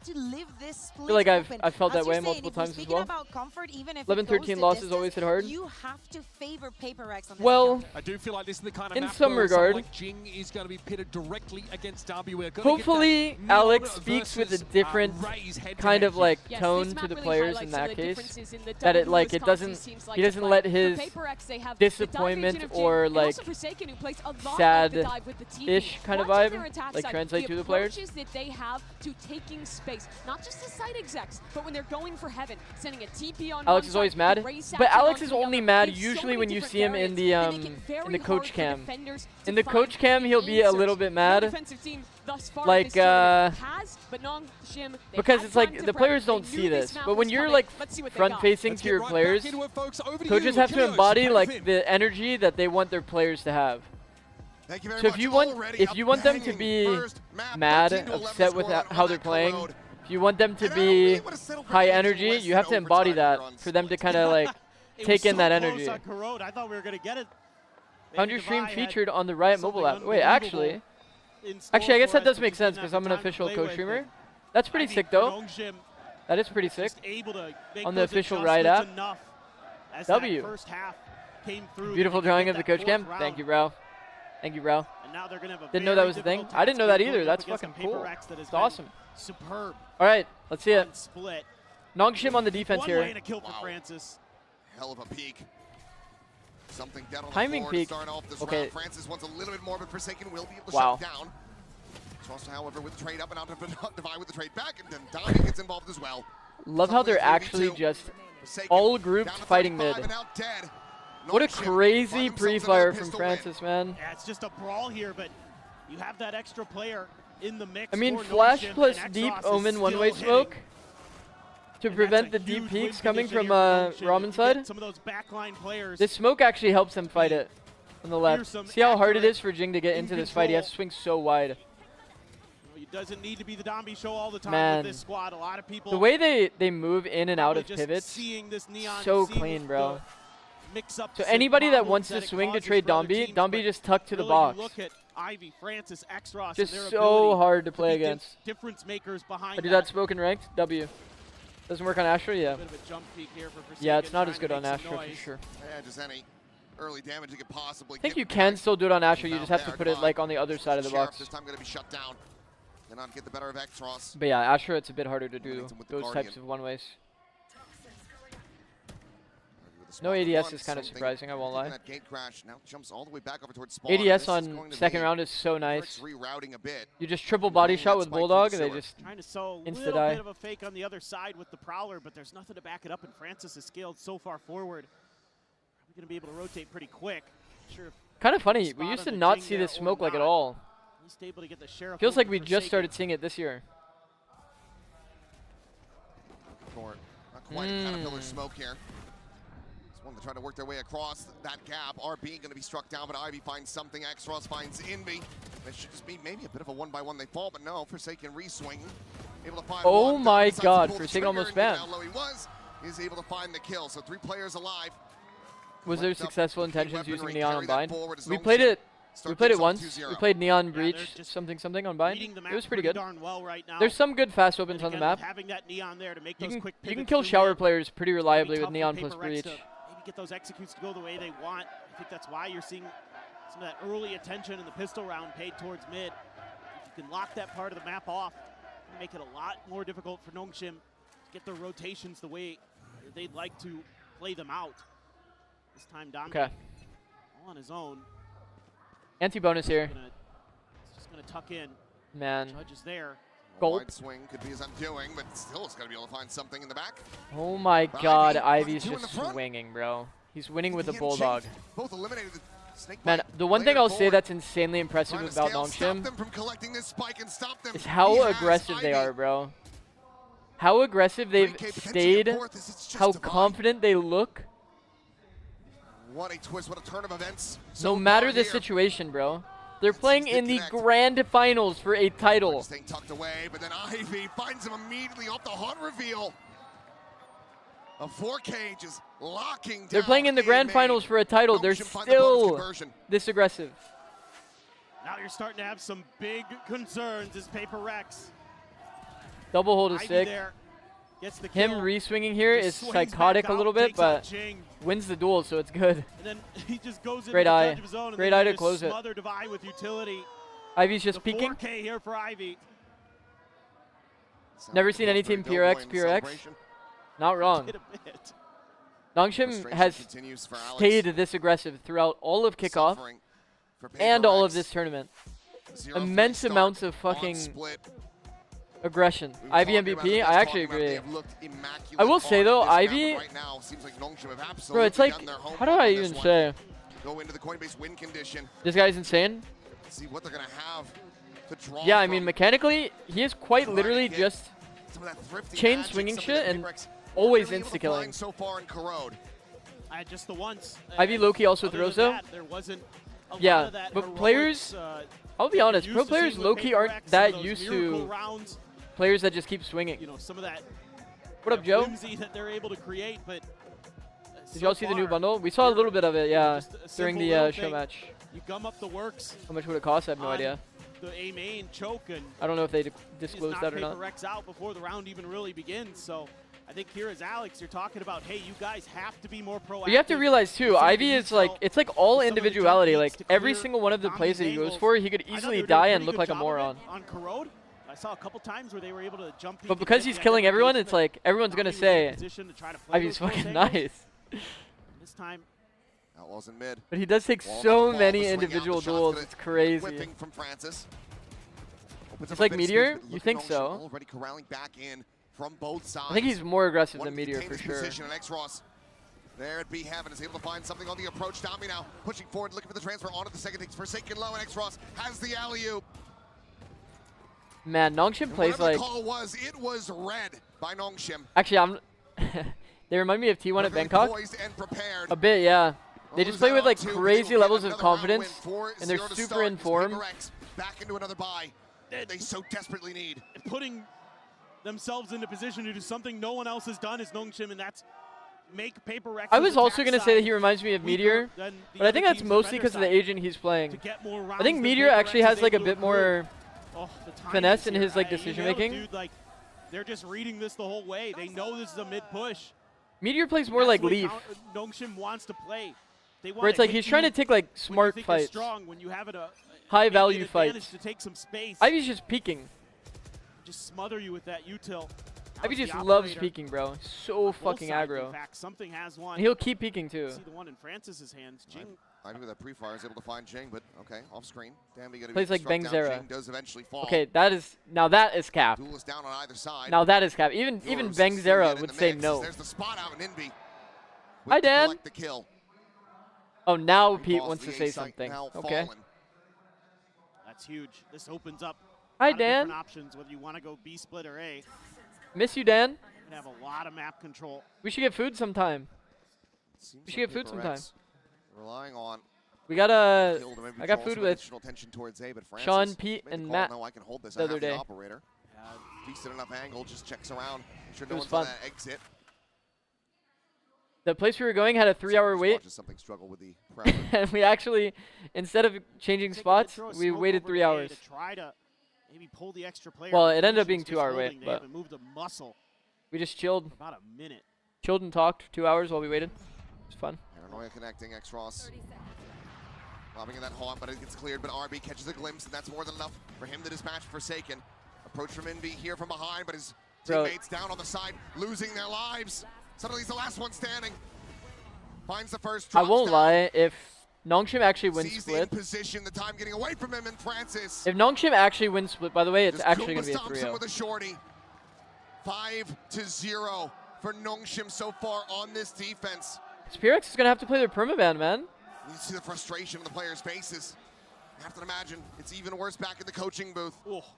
feel like I've felt that way multiple times as well. 11-13 losses always hit hard. You have to favor PaperX on this well, I do feel like this is the kind of in map some regard, like Jing is going to be pitted directly against Derby. We're hopefully Alex speaks with a different kind of like tone to the players in that case. That it like it doesn't, he doesn't let his disappointment or like sad-ish kind of vibe like translate to the players. That they have to taking space, not just the side execs, but when they're going for heaven, sending a TP on Alex is always mad, but Alex is only mad usually when you see him in the coach cam. In the coach cam, he'll be a little bit mad, like because it's like the players don't see this, but when you're like front-facing to your players, coaches have to embody like the energy that they want their players to have. So if you want them to be mad, upset with how they're playing, if you want them to be high energy, you have to embody that for them to kind of like take in that energy. I thought we were gonna get it. Found your stream featured on the Riot mobile app. Wait, actually, I guess that does make sense because I'm an official co-streamer. That's pretty sick though. That is pretty sick. On the official Riot app. W. Beautiful drawing of the coach cam. Thank you, bro. Thank you, bro. Didn't know that was a thing. I didn't know that either. That's fucking cool. It's awesome. Superb. All right, let's see it. Split. Nongshim on the defense One here. way to kill for Francis. Hell of a peak. Something dead on Timing the floor peak. to start off this Okay. round. Francis wants a little bit more, but Forsaken will be able to Wow. shut it down. Trust, however, with the trade up and out of Divide with the trade back, and then Donnie gets involved as well. Love how they're actually just all grouped fighting mid. What a crazy pre-fire from Francis, man. Yeah, it's just a brawl here, but you have that extra player in the mix. I mean, for flash Nongshim, plus and deep Exos omen is one-way still smoke to And prevent the that's a deep huge peaks win coming condition from here for Nongshim. Ramen You side. get some of those backline players. This smoke actually helps them fight it on the left. some See how hard it accurate is for Jing to get into this fight. He has to swing so wide. It doesn't need to be the Dombi show all the time Man, with this squad. A lot of people. the way they move in and out of just pivots, seeing this neon, so seeing clean, the bro. mix-ups So and anybody that problems wants to it swing to causes trade for other Dombi, teams, Dombi but just tuck to the really, box. You look at Ivy, Francis, Exros, Just and their so ability hard to play be against. difference makers behind I do that smoke in ranked. W. Doesn't work on Astra, yeah. Bit of a jump peek here for Yeah, it's Forsaken, not as trying good to on make some Astra for noise. sure. Yeah, just any early damage you could possibly I think get you with can that. still do it on Astra. You Found just have to there, put it come like on. on the other side of the Sheriff box. This time going to be shut down. Cannot get the better of Exros. But yeah, Astra, it's a bit harder to do Momentum with the those Guardian. types of one-ways. No ADS is kind of surprising, I won't lie. That gate crash now jumps all the way back over towards spawn. ADS on second round is so nice. Rerouting a bit. You just triple body shot with Bulldog and they just Trying to sow a insta little die. bit of a fake on the other side with the Prowler, but there's nothing to back it up, and Francis is scaled so far forward. Probably going to be able to rotate pretty quick. Kind of funny. We used to not see this smoke like at all. Feels like we just started seeing it this year. Not quite a caterpillar smoke here. It's one to try to work their way across that gap. RB going to be struck down, but Ivy finds something. Xross finds Inby. That should just be maybe a bit of a 1-by-1 they fall, but no. Forsaken re-swinging. Able to find oh my god, Forsaken almost spammed. How low he was, is able to find the kill. So 3 players alive. Was there successful intentions using Neon on bind? We played it. We played it once. We played Neon Breach something on bind. It was pretty good. There's some good fast opens on the map. Having that Neon there to make You those quick can pivots kill through shower mid. players pretty reliably with Tough Neon for plus PaperX Breach. to maybe get those executes to go the way they want. I think that's why you're seeing some of that early attention in the pistol round paid towards mid. If you can lock that part of the map off, it'll make it a lot more difficult for Nongshim to get their rotations the way they'd like to play them out. This time Dominic all on his own. Anti-bonus here. Just gonna tuck in. Man. Judge is there. Gulp. Wide swing could be his undoing, but still it's got to be able to find something in the back. Oh my god, Ivy's two in just the front. swinging, bro. He's winning with a He and bulldog. Jake both eliminated the snake Man, bite. the one thing Later I'll say forward, that's insanely impressive trying to about scale, stop Nongshim them from collecting this spike and stop them. is how He has aggressive they Ivy. are, bro. How aggressive they've 3K potentially stayed, in fourth, it's just how divine. confident they look. What a twist, what a turn of events. No matter the situation, bro. They're playing in the grand finals for a title. Staying tucked away, but then Ivy finds him immediately off the hot reveal. A 4K just locking down. They're playing in the grand finals for a title. They're still this aggressive. Now you're starting to have some big concerns as PaperX. Double hold is Ivy sick. there gets the Him kill. re-swinging here is Just swings psychotic back a out, little bit, takes out but Jing. wins the duel, so it's good. And then he just goes Great into the eye. judge of his own, and Great then eye you to just close it. smother Divide with utility. Ivy's just The peeking. 4K here for Ivy. Never seen any team PRX. Not wrong. Hit a bit. Nongshim has stayed this aggressive throughout all of kickoff and all of this tournament. Immense amounts of fucking aggression. Ivy MVP, I actually agree. I will say though, Ivy, bro, it's like, how do I even say? Go into the Coinbase win condition. This guy's insane. See what they're gonna have to draw. Yeah, I mean, mechanically, he is quite literally just some of that thrifty chain magic, swinging some of shit the and PaperX always really able to insta-killing. find so far in Corrode. Just the once. Ivy low-key also Other throws than though. that, there wasn't a lot Yeah, of that but heroics, players, I'll be honest, pro used to players see with low-key PaperX, aren't some of that those used miracle to rounds, players that just keep swinging. you know, some of that. What up, Joe? Whimsy that they're able to create, but Did y'all see the new bundle? We saw a little bit of it, yeah, during the show match. You gum up the works. How much would it cost? I have no idea. The A main choke, and I don't know if they disclosed that or not. PaperX out before the round even really begins. So I think here as Alex, you're talking about, hey, you guys have to be more proactive. But you have to realize too, Ivy is like, it's like all individuality. Like every single one of the plays that he goes for, he could easily die and look like a moron. On Corrode, I saw a couple times where they were able to jump. But because he's killing everyone, it's like everyone's gonna say Ivy's fucking nice. This time, Outlaws in mid. But he does take Wall so the ball, many the swing out, individual the shot's duels. gonna- It's crazy. Whipping from Francis. Opens It's up a like bit of Meteor? space, but You look think at Nongshim so? Already corralling back in from both sides. I think he's more aggressive One than to Meteor detain for this sure. position, and X-Ross there at B Heaven is able to find something on the approach. Dami now pushing forward, looking for the transfer onto the second. Takes Forsaken low, and X-Ross has the alley-oop. Man, Nongshim plays Whatever like. the call was, it was read by Nongshim. Actually, I'm. They remind me of T1 at Very Bangkok. poised and prepared. A bit, yeah. They just play with like crazy They'll levels get of another round win, confidence, 4-0 and they're to super start in as form. PaperX back into another bye. They so desperately need. putting themselves into position to do something no one else has done is Nongshim, and that's make PaperX. I was also gonna say that he reminds me of Meteor, than the but I think other that's team's mostly defender because of the side. agent he's playing. To get more I rounds think than Meteor PaperX actually is has like a able to bit more accrue. Oh, the timing finesse in here. his like You decision know, making. dude, like, they're just reading this the whole way. They know this is a mid push. Meteor plays more That's like the way Leaf, Nongshim wants to play. They where it's like he's trying to take like when you smart think you're fights, strong, when you have it high maybe value an advantage fights. to take some space. Ivy's just peeking. Just smother you with that util. Ivy How's just the loves operator? peeking, bro. So Both fucking sides, aggro. In fact, something has one. And he'll keep peeking too. See the one in Francis's hands. Jing. Ivy with that pre-fire is able to find Jing, but okay, off screen. Damn, gonna Plays be like struck down. Bangzera. Jing does eventually fall. Okay, that is cap. Duel is down on either side. Now that is cap. Even Yours Bangzera in would the say mix. no. There's the spot out in Inby. Hi, Dan. The kill. Oh, now Pete wants to say something. Okay. That's huge. This opens up Hi, a lot of Dan. different options, whether you want to go B split or A. Miss you, Dan. You have a lot of map control. We should get food sometime. Seems We should get food PRX sometime. Relying on We got I got draw food some with additional tension towards A, but Sean, Francis Pete, made the and call, Matt no, I can hold this. the I other have the day. operator. Decent enough angle, just checks around. Sure, no was one's on fun. that exit. The place we were going had a 3-hour wait. Watches something struggle with the prowler. And we actually, instead of changing spots, we waited 3 hours. To try to maybe pull the extra player. Well, it ended up Patience being just 2-hour wait, holding. They but haven't moved a muscle we just chilled. for about a minute. Chilled and talked 2 hours while we waited. It was fun. Paranoia connecting, X-Ross. Lobbing in that haunt, but it gets cleared, but RB catches a glimpse, and that's more than enough for him to dispatch Forsaken. Approach from Envy here from behind, but his teammates down on the side, losing their lives. Suddenly he's the last one standing. Finds the first, I won't lie, if Nongshim actually wins sees split, the position, the time getting away from him, and Francis. if Nongshim actually wins split, by the way, it's actually going to be a Thompson 3-0. with a shorty. 5-0 for Nongshim so far on this defense. PRX is going to have to play their permaban, man. You see the frustration on the players' faces. You have to imagine it's even worse back in the coaching booth.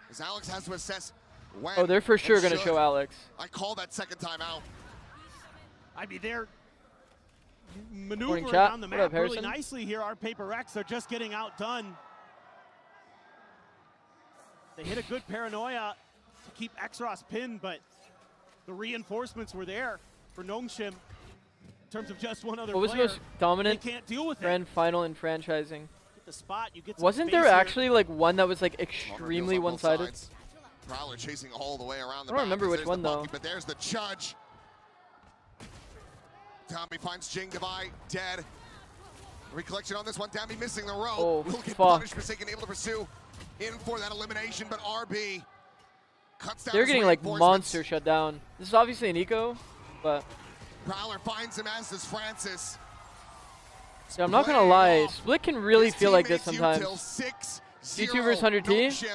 As Alex has to assess when. Oh, they're for sure and going to should. show Alex. I call that second time out. I mean, they're maneuvering chat. around the What map up, really Harrison? nicely here. Our PRX, they're just getting outdone. They hit a good paranoia to keep X-Ross pinned, but the reinforcements were there for Nongshim in terms of just one other What was the player. most dominant They can't deal with grand it. final in franchising? Get the spot, you get some Wasn't space there here. actually like one that was like extremely one-sided? Prowler chasing all the way around the I don't remember back. which There's one the though. bucket, but there's the judge. Tommy finds Jing Devi dead. Recollection on this one. Dammy missing the rope. Oh, Will get fuck. punished. Forsaken able to pursue in for that elimination, but RB cuts down They're his getting like reinforcements. monster shut down. This is obviously an eco, but Prowler finds him, as does Francis. yeah, I'm not gonna lie. Split can really feel like this sometimes. C2 C2 versus 100T.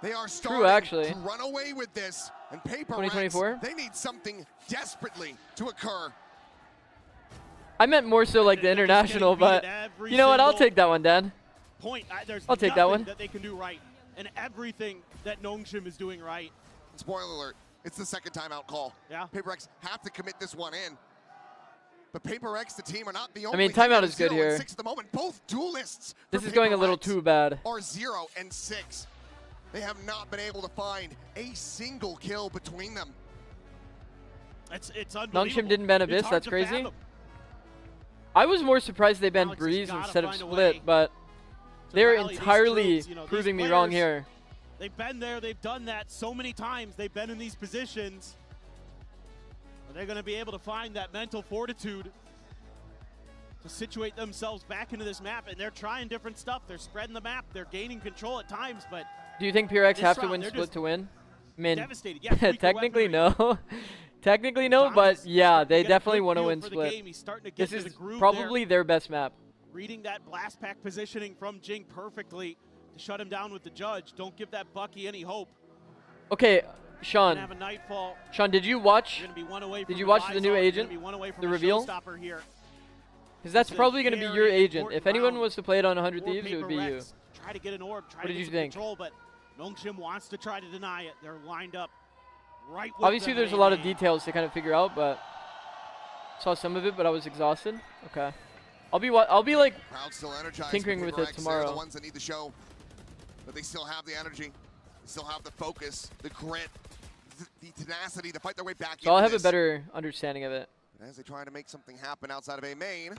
They are True, starting actually. to run away with this, and PRX, 2024? they need something desperately to occur. I meant more so like the international, but you know what? I'll take that one, Dan. There's I'll take that nothing one. that they can do right, and everything that Nongshim is doing right. Spoiler alert, it's the second timeout call. Yeah. PRX have to commit this one in. But PRX, the team, are not the I only mean, team timeout that is good 0 and here. 6 at the moment. Both duelists This for is going a little PRX too bad. are 0 and 6. They have not been able to find a single kill between them. It's unbelievable. Nongshim didn't ban It's Abyss. hard That's to crazy. fathom. I was more surprised they banned Alex has Breeze gotta instead of find a Split, way but to they're rally these entirely troops. You know, these proving me wrong players, here. They've been there, they've done that so many times. They've been in these positions. Are they going to be able to find that mental fortitude to situate themselves back into this map? And they're trying different stuff. They're spreading the map. They're gaining control at times, but Do you think PRX this have to round, win they're Split just to win? I mean, devastated. Yeah, freak technically weaponry. no. Technically no, but yeah, they definitely want to win Split. He's starting to get This to is the groove probably their best map. Reading that blast pack positioning from Jing perfectly to shut him down with the judge. Don't give that Bucky any hope. Okay, Sean. Gonna have a nightfall. Sean, did you watch? You're gonna be one away Did from you watch the Visor. new You're gonna agent? be one away from The a reveal? showstopper here. Because that's It's a probably going to be your very agent. If important anyone round was to play it on 100 for Thieves, it would be you. PRX. Try to get an orb. Try What to did get you some think? control, but Nongshim wants to try to deny it. They're lined up right with Obviously, them there's a lot of lane. details to kind of figure out, but saw some of it, but I was exhausted. Okay, I'll be like Crowd still energized. tinkering but with PRX, it They're tomorrow. the ones that need to show that they still have the energy, they still have the focus, the grit, the tenacity to fight their way back. So I'll into have a this. better understanding of it. And as they try to make something happen outside of A main, it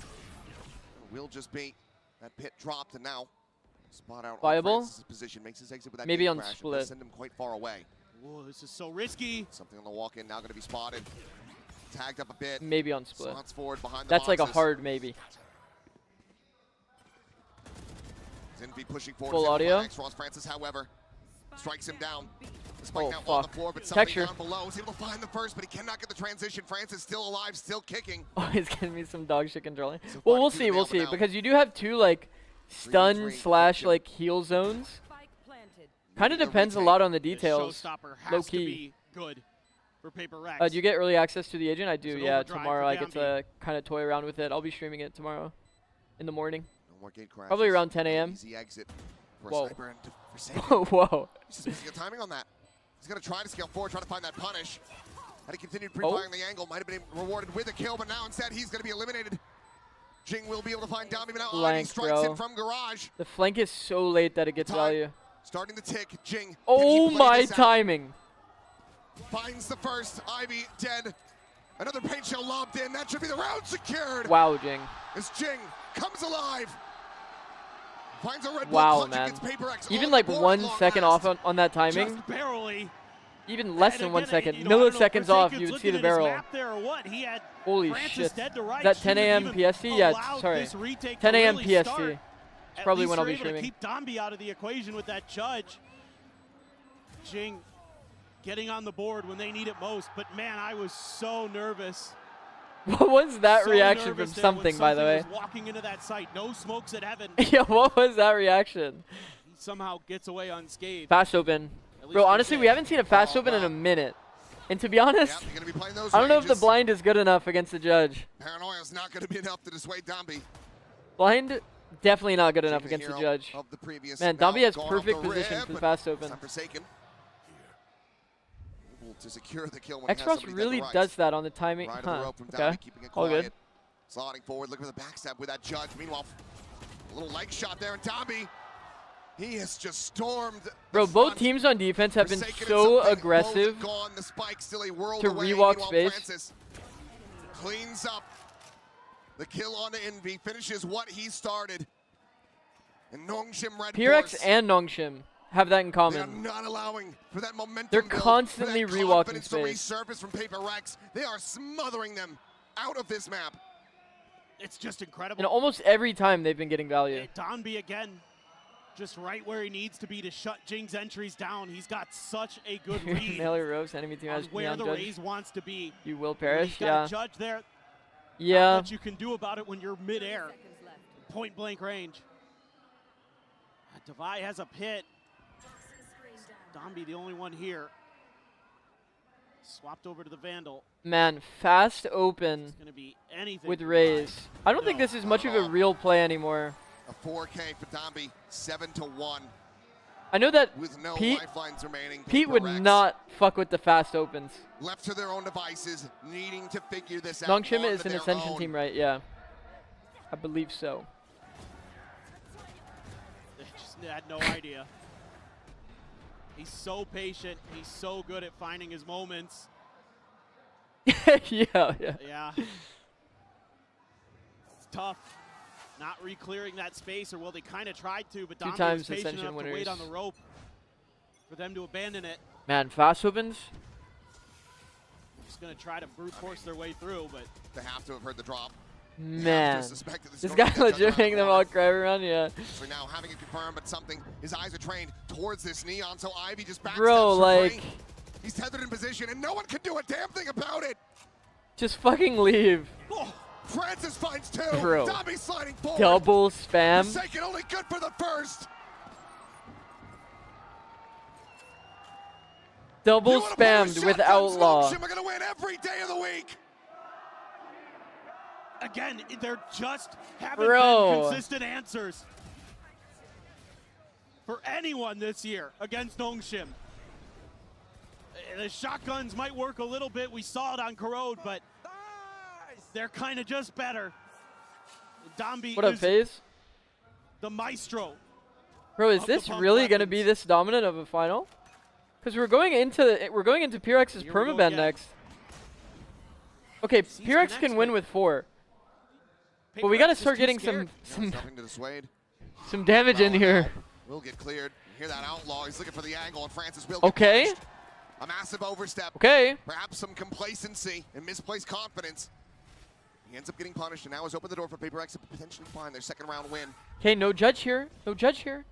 will just be that pit dropped, and now spot out Viable? on Francis' position, makes his exit with that Maybe gate on crash, and Split. does send him quite far away. Whoa, this is so risky. Something on the walk-in now going to be spotted, tagged up a bit. Maybe on Split. Slots forward behind the That's like a boxes. hard maybe. Zenvi pushing forward. Full to audio. Ross Francis, however, strikes him down. The spike Oh, now on the fuck. floor, but somebody Texture. down below is able to find the first, but he cannot get the transition. Francis still alive, still kicking. Oh, he's getting me some dog shit controlling. So Well, far, we'll two see, to we'll nail, but see, now because you do have two like stun 3v3, slash like heal zones. Kind of the depends a retake. lot on the The details. showstopper has Low to key. be good for PRX. Do you get early access to the agent? I do. It's an Yeah, overdrive tomorrow for I get Gambi. to kind of toy around with it. I'll be streaming it tomorrow. in the morning. No more gate crashes. Probably around 10 a.m. Easy exit for Whoa. Sniper and Forsaken. Whoa. He's just missing the timing on that. He's going to try to scale forward, try to find that punish. Had he continued pre-firing the angle, might have been rewarded with a kill, but now instead he's going to be eliminated. Jing will be able to find Dami, but now Ivy strikes in from garage. The flank is so late that it gets value. Starting to tick. Jing. Oh my timing. Finds the first. Ivy dead. Another paint shell lobbed in. That should be the round secured. Wow, Jing. As Jing comes alive. Finds a red wow, clutch man. against PaperX. Even like 1 second off on that timing. Just barely. Even less than 1 second. You know, Milliseconds off, you would see the barrel. There or what? He had Holy Francis shit. Dead to right. Is that 10 a.m. PST? Yeah, sorry. 10 a.m. PST. It's probably when I'll be streaming. Keep Domby out of the equation with that judge. Jing getting on the board when they need it most. But man, I was so nervous. What was that reaction from something, by the way? Walking into that site, no smokes at heaven. Yeah, what was that reaction? He somehow gets away unscathed. Fast open. Bro, honestly, we haven't seen a fast open in a minute. And to be honest, I don't know if the blind is good enough against the judge. Paranoia is not going to be enough to dissuade Domby. Blind, definitely not good enough against the judge. Man, Domby has perfect position for the fast open. Forsaken. Able to secure the kill when X-Frost really does that on the timing. Huh. Okay. All good. Sliding forward, looking for the backstab with that judge. Meanwhile, a little leg shot there, and Domby. He has just stormed. Bro, both teams on defense have been so aggressive the spike, still a world to away. rewalk space. Francis cleans up the kill on Envy, finishes what he started. And Nongshim Red PRX and Nongshim have that in common. They're not allowing for that momentum. They're build, constantly for that rewalking space. space. To resurface from PaperX. They are smothering them out of this map. It's just incredible. And almost every time they've been getting value. Donby again. Just right where he needs to be to shut Jing's entries down. He's got such a good read. Melee ropes, enemy team has where the judge. Raze wants to be. You will perish, got a judge there. Yeah. Not much you can do about it when you're midair. Point blank range. Devi has a pit. Domby the only one here. Swapped over to the Vandal. Man, fast open gonna be anything with Raze. I don't think this is much of a real play anymore. A 4K for Domby, 7-1. I know that with no Pete, lifelines remaining. Pete would not fuck with the fast opens. Left to their own devices, needing to figure this out. Nongshim is an Ascension team, right? Yeah. I believe so. They just had no idea. He's so patient. He's so good at finding his moments. Yeah. Yeah. It's tough. Not re-clearing that space, or well, they kind of tried to, but Domby was patient enough to wait on the rope for them to abandon it. Man, fast opens. Just going to try to brute force their way through, but they have to have heard the drop. Man, this guy legit making them all cry around, yeah. So now having it confirmed, but something, his eyes are trained towards this Neon, so Ivy just backsteps. Bro, like, he's tethered in position, and no one can do a damn thing about it. Just fucking leave. Oh, Francis finds two. Bro, Dobby sliding forward. double spam. Forsaken only good for the first. Double spammed with Outlaw. We're gonna win every day of the week. Again, they're just haven't been consistent answers for anyone this year against Nongshim. The shotguns might work a little bit. We saw it on Corrode, but they're kind of just better. Domby what up, FaZe? The maestro. Bro, is this really going to be this dominant of a final? Because we're going into PRX's permaban next. Okay, PRX can win with 4. But we got to start getting some damage in here. Will get cleared. You hear that Outlaw? He's looking for the angle, and Francis will. Okay. A massive overstep. Okay. Perhaps some complacency and misplaced confidence. He ends up getting punished, and now has opened the door for PaperX to potentially find their second round win. Okay, no judge here. No judge here.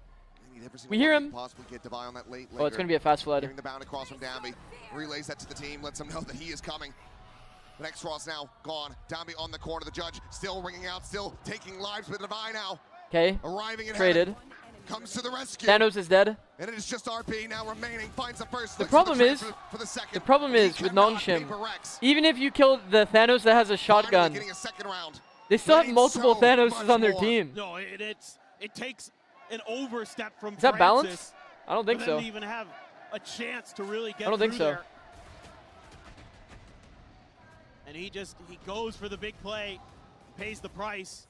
We hear him. Possibly get Devi on that late oh, it's going to be a fast flood. Hearing the bound across from Domby. Relays that to the team, lets them know that he is coming. But X-Frost now gone. Domby on the corner. The judge still ringing out, still taking lives with Devi now. Okay. Arriving in traded. Heaven. Comes to the rescue. Thanos is dead. And it is just RP now remaining. Finds the first. The problem is with Nongshim, even if you kill the Thanos that has a shotgun, getting a second round. They still have multiple Thanoses on their team. No, it takes an overstep from Is that Francis balanced? I don't think for so. them to even have a chance to really get I don't think through so. there. And he goes for the big play, pays the price.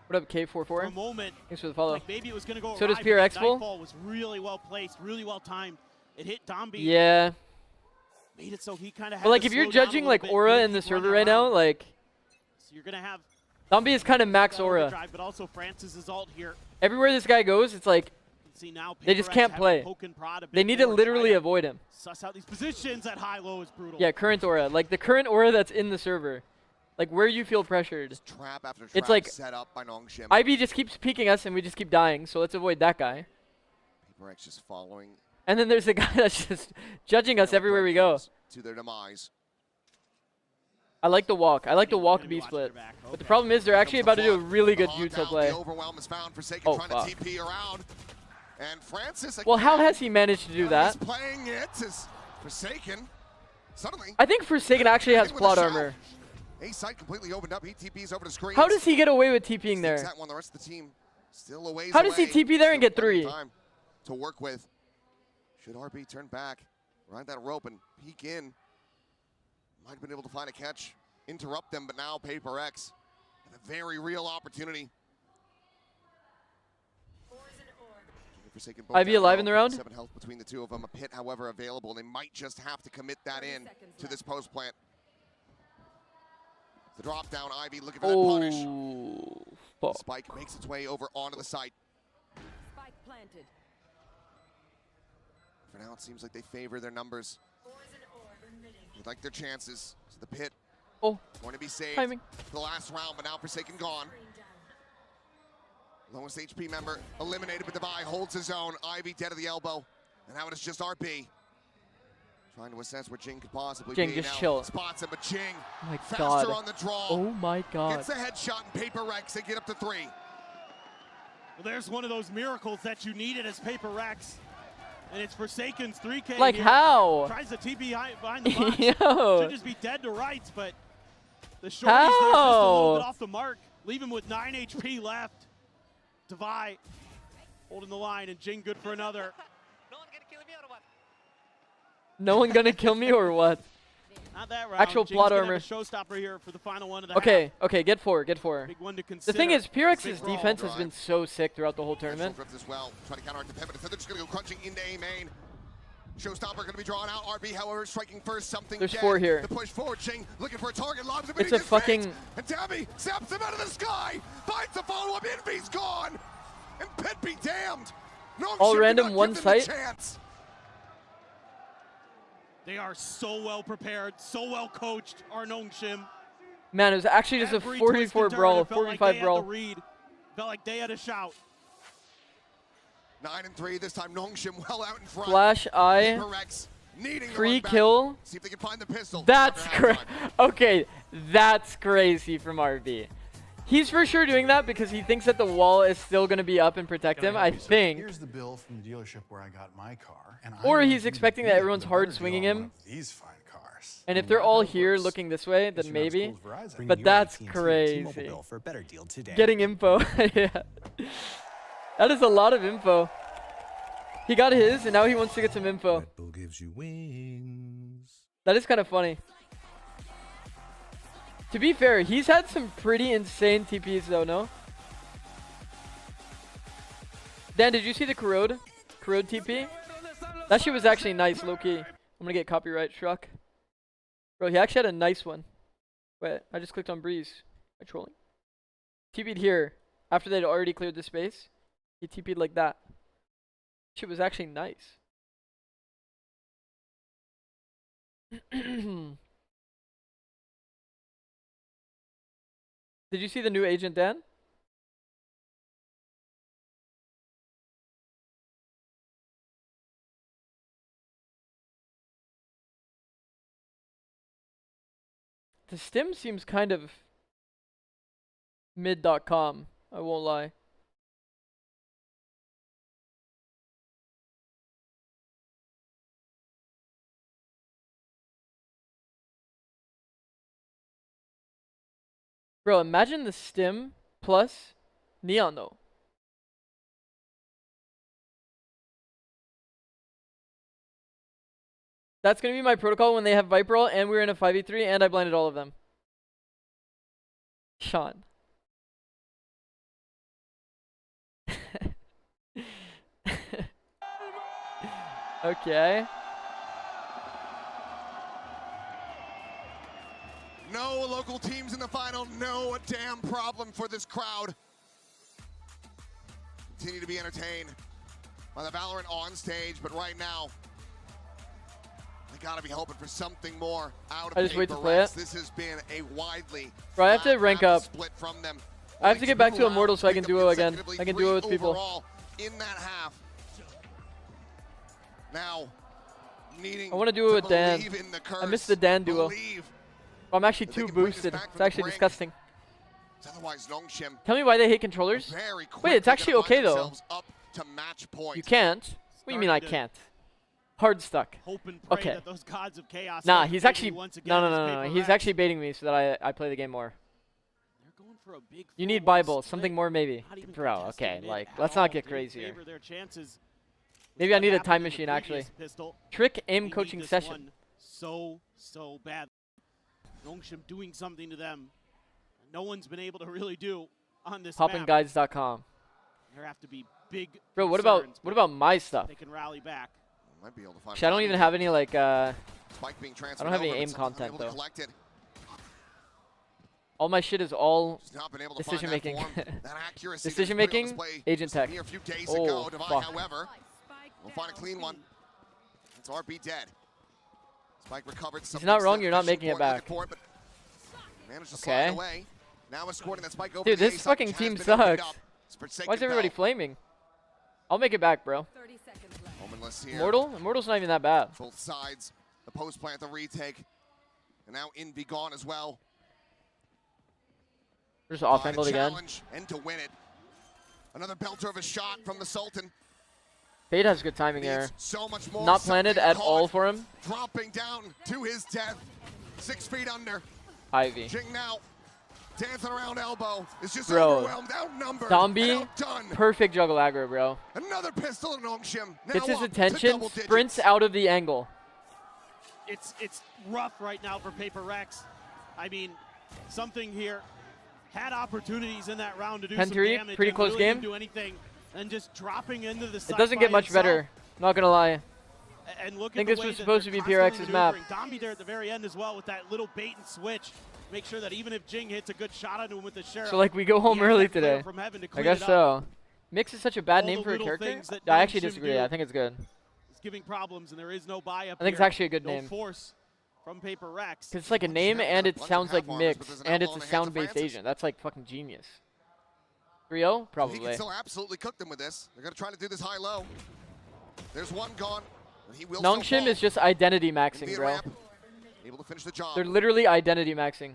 What up, K44? For a moment, thanks for the follow. like maybe it was going to go So awry, does PRX but full? Nightfall was really well placed, really well timed. It hit Domby. Yeah. Made it so he kind of had But like to if you're slow down a judging little like bit, aura really in the keep running server right now, around. like So you're going to have Zombie is kind of max that aura. overdrive, but also Francis's ult here. Everywhere this guy goes, it's like See now they just PRX can't having play. poke and prod a They bit need to more, literally try to avoid him. Suss out these positions. That high-low is brutal. Yeah, current aura. Like the current aura that's in the server. Like where you feel pressured. Trap after trap It's like set up by Nongshim. IB just keeps peeking us and we just keep dying, so let's avoid that guy. PRX just following And then there's a guy that's just judging us everywhere we go. to their demise. I like the walk. I like the walk B split. But the problem is they're actually about to do a really good Jutsu play. The overwhelm is found. Forsaken Oh, trying fuck. to TP around. And Francis Well, how again, has he managed to do that? He's playing it as Forsaken. Suddenly. I think Forsaken actually has with a plot shout. armor. A site completely opened up. He TPs over the screen. How does he get away with TPing there? That one, the rest of the team still a ways How does he away. TP there and Still get plenty 3? of time to work with. Should RB turn back, ride that rope and peek in. Might have been able to find a catch, interrupt them, but now PaperX have a very real opportunity. Forsaken both IB down alive low, in the round? 7 health between the two of them. A pit, however, available. They might just have to commit that in to this post plant. The drop down, Ivy looking for that punish. Fuck. Spike makes its way over onto the site. Spike planted. For now, it seems like they favor their numbers. They like their chances. So the pit going to be saved Timing. for the last round, but now Forsaken gone. Lowest HP member eliminated, but Devi holds his own. Ivy dead at the elbow. And now it is just RB. Trying to assess where Jing could possibly Jing, be. just now chill. spots him, but Jing Oh my faster God. on the draw. Oh my God. Gets the headshot and PaperX. They get up to 3. Well, there's one of those miracles that you needed as PaperX. And it's Forsaken's 3K Like here. how? Tries to TP behind the box. Yo. Should just be dead to rights, but the shorty's there just a little bit How? off the mark. Leave him with 9 HP left. Devi holding the line, and Jing good for another. No one gonna kill me or what? Not that round. Actual Jing's plot gonna have armor. a showstopper here for the final one of the Okay, half. okay, get 4, get 4. Big one to The consider. thing is, PRX's Big brawl. defense has been so sick throughout the whole tournament. Grips as well. Trying to counteract the pivot. They're just going to go crunching into A main. Showstopper going to be drawn out. RB, however, striking first. Something There's dead. 4 here. The push forward. Jing looking for a target. Lobs him. It's a fucking... And Tabby zaps him out of the sky. Finds the follow-up. Envy's gone. And Pit be damned. No All shit, random did not one give them the site? chance. They are so well prepared, so well coached, our Nongshim. Man, it was actually just a Every twist 4v4 and turn, brawl, it felt like 4v5 they brawl. had the read. Felt like they had a shout. 9-3 this time. Nongshim well out in front. Flash eye, PaperX needing to free run back. kill. See if they can find the pistol. That's after crazy. halftime. Okay, that's crazy from RB. He's for sure doing that because he thinks that the wall is still going to be up and protect him, I think. Here's the bill from the dealership where I got my car. And Or I'm he's gonna expecting beat that it everyone's with a hard better swinging deal on him. one of These fine cars. And if No they're matter all how it here works. looking this way, then It's your maybe. school's Verizon. But that's crazy. For a better deal today. Getting info. Yeah. That is a lot of info. He got his, and now he wants to get some info. Red Bull gives you wings. That is kind of funny. To be fair, he's had some pretty insane TPs though, no? Dan, did you see the Corrode? Corrode TP? That shit was actually nice, low-key. I'm gonna get copyright struck. Bro, he actually had a nice one. Wait, I just clicked on Breeze. Am I trolling? TP'd here. After they'd already cleared the space, he TP'd like that. Shit was actually nice. Did you see the new agent, Dan? The stim seems kind of mid.com, I won't lie. Bro, imagine the stim plus Neon though. That's gonna be my protocol when they have Viper ult and we're in a 5v3 and I blinded all of them. Sean. Okay. No local teams in the final, no damn problem for this crowd. Continue to be entertained by the Valorant on stage, but right now, they gotta be hoping for something more out of I just wait to play it. This has been a widely Bro, I have to rank up. split from them. I have to get back to Immortal so I can duo again. I can duo with people. In that half. Now, needing I want to duo with Dan. in the curse, I missed the Dan duo. I'm actually too boosted. It's actually disgusting. Otherwise, Nongshim Tell me why they hate controllers. Wait, it's actually okay though. Up to match point. You can't. What do you mean I can't? Hard stuck. Okay. That those gods of chaos Nah, he's actually no. He's actually baiting me so that I play the game more. They're going for a big You need Bible, something more maybe. Bro, okay, like let's not get crazy here. Maybe I need a time machine actually. Trick aim coaching session. So bad. Nongshim doing something to them. No one's been able to really do on this map. Poppinguides.com. There have to be big. Bro, what about my stuff? They can rally back. Might be able to find I don't even have any like Spike being I don't have any over, aim content though. Collected. All my shit is all Able to decision find making. that accuracy Decision making, agent tech. A few days Oh, ago, Divine, fuck. however, we'll find a clean one. It's RB dead. Spike recovered. He's not wrong, you're not making it back. Managed to slide away. Now escorting that Spike over. Dude, this fucking team sucks. Why is everybody flaming? I'll make it back, bro. Here. Immortal's not even that bad. Both sides, the post plant, the retake, and now Envy gone as well. Just off angled again. And to win it. Another belter of a shot from the Sultan. Fade has good timing there. So much more. Not planted at all for him. Dropping down to his death. 6 feet under. Ivy. Jing now. Dancing around elbow. It's just bro, overwhelmed, outnumbered, zombie, outdone. Perfect juggle aggro, bro. Another pistol in Nongshim. Gets his attention, sprints out of the angle. It's rough right now for PRX. I mean, something here had opportunities in that round to do some damage. Pretty close really game. Didn't do anything, and just dropping into the side. It doesn't get much better. Not gonna lie. And look I think at this the way was that supposed to be they're PRX's constantly map. Dombey there at the very end as well with that little bait and switch. Make sure that even if Jing hits a good shot onto him with the Sheriff. So like we go home early today. I guess so. Mix is such a bad name for a character. I actually disagree. I think it's good. It's giving problems, and there is no buy up. I think it's actually a good name. Force from PRX. Cause it's like a name and it sounds like Mix and it's a sound-based agent. That's like fucking genius. 3-0 probably. He can still absolutely cook them with this. They're gonna try to do this high-low. There's one gone. He will Nongshim is just identity maxing, bro. Able to finish the job. They're literally identity maxing.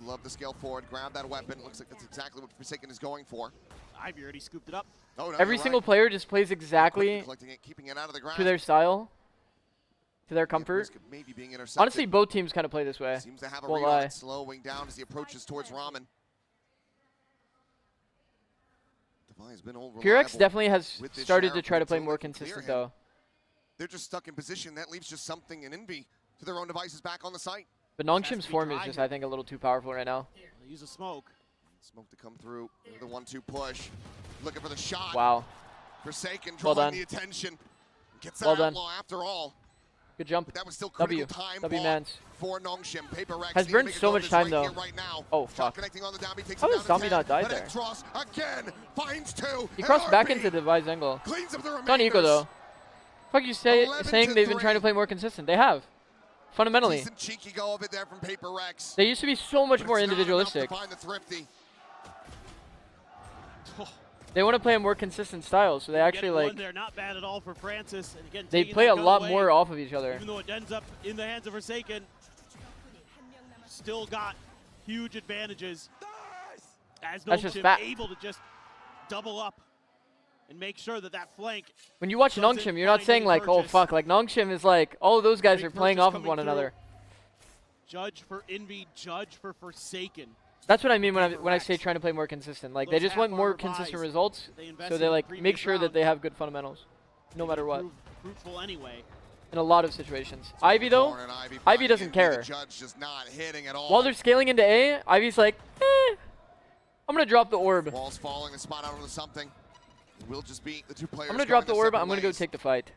Love the scale forward. Grab that weapon. Looks like that's exactly what Forsaken is going for. Ivy already scooped it up. Oh, no, every single player just plays exactly keeping it out of the to their style, to their comfort. Honestly, both teams kind of play this way. Seems to have a read on it, slowing down as he approaches towards Ramen. PRX definitely has started to try to play more consistent, though. They're just stuck in position. That leaves just something in Envy to their own devices back on the site. But Nongshim's form is just, I think, a little too powerful right now. Use a smoke. Smoke to come through. The 1-2 push. Looking for the shot. Wow. Forsaken drawing the attention. Gets that outlaw after all. Good jump. But that was still critical time W-mans. for Nongshim. PRX has burned so much time, though. Right now. Oh, fuck. How does Zombie not die there? Again, finds 2. He crossed back into the Device angle. Cleans up the It's on Eco, though. Fuck you saying they've been trying to play more consistent. They have. Fundamentally. Cheeky go of it there from PRX. They used to be so much more individualistic. They want to play a more consistent style, so they actually like. They're not bad at all for Francis. And again, they play a lot more off of each other. Even though it ends up in the hands of Forsaken, still got huge advantages. As Nongshim able to just double up and make sure that that flank. When you watch Nongshim, you're not saying like, oh fuck, like Nongshim is like, oh those guys are playing off of one another. Judge for Envy, judge for Forsaken. That's what I mean when I say trying to play more consistent. Like they just want more consistent results, so they like make sure that they have good fundamentals, no matter what. Fruitful anyway. In a lot of situations. Ivy though, Ivy doesn't care. While they're scaling into A, Ivy's like, I'm gonna drop the orb. Walls falling, the spot out onto something. Will just be the two players. I'm gonna drop the orb. I'm gonna go take the fight.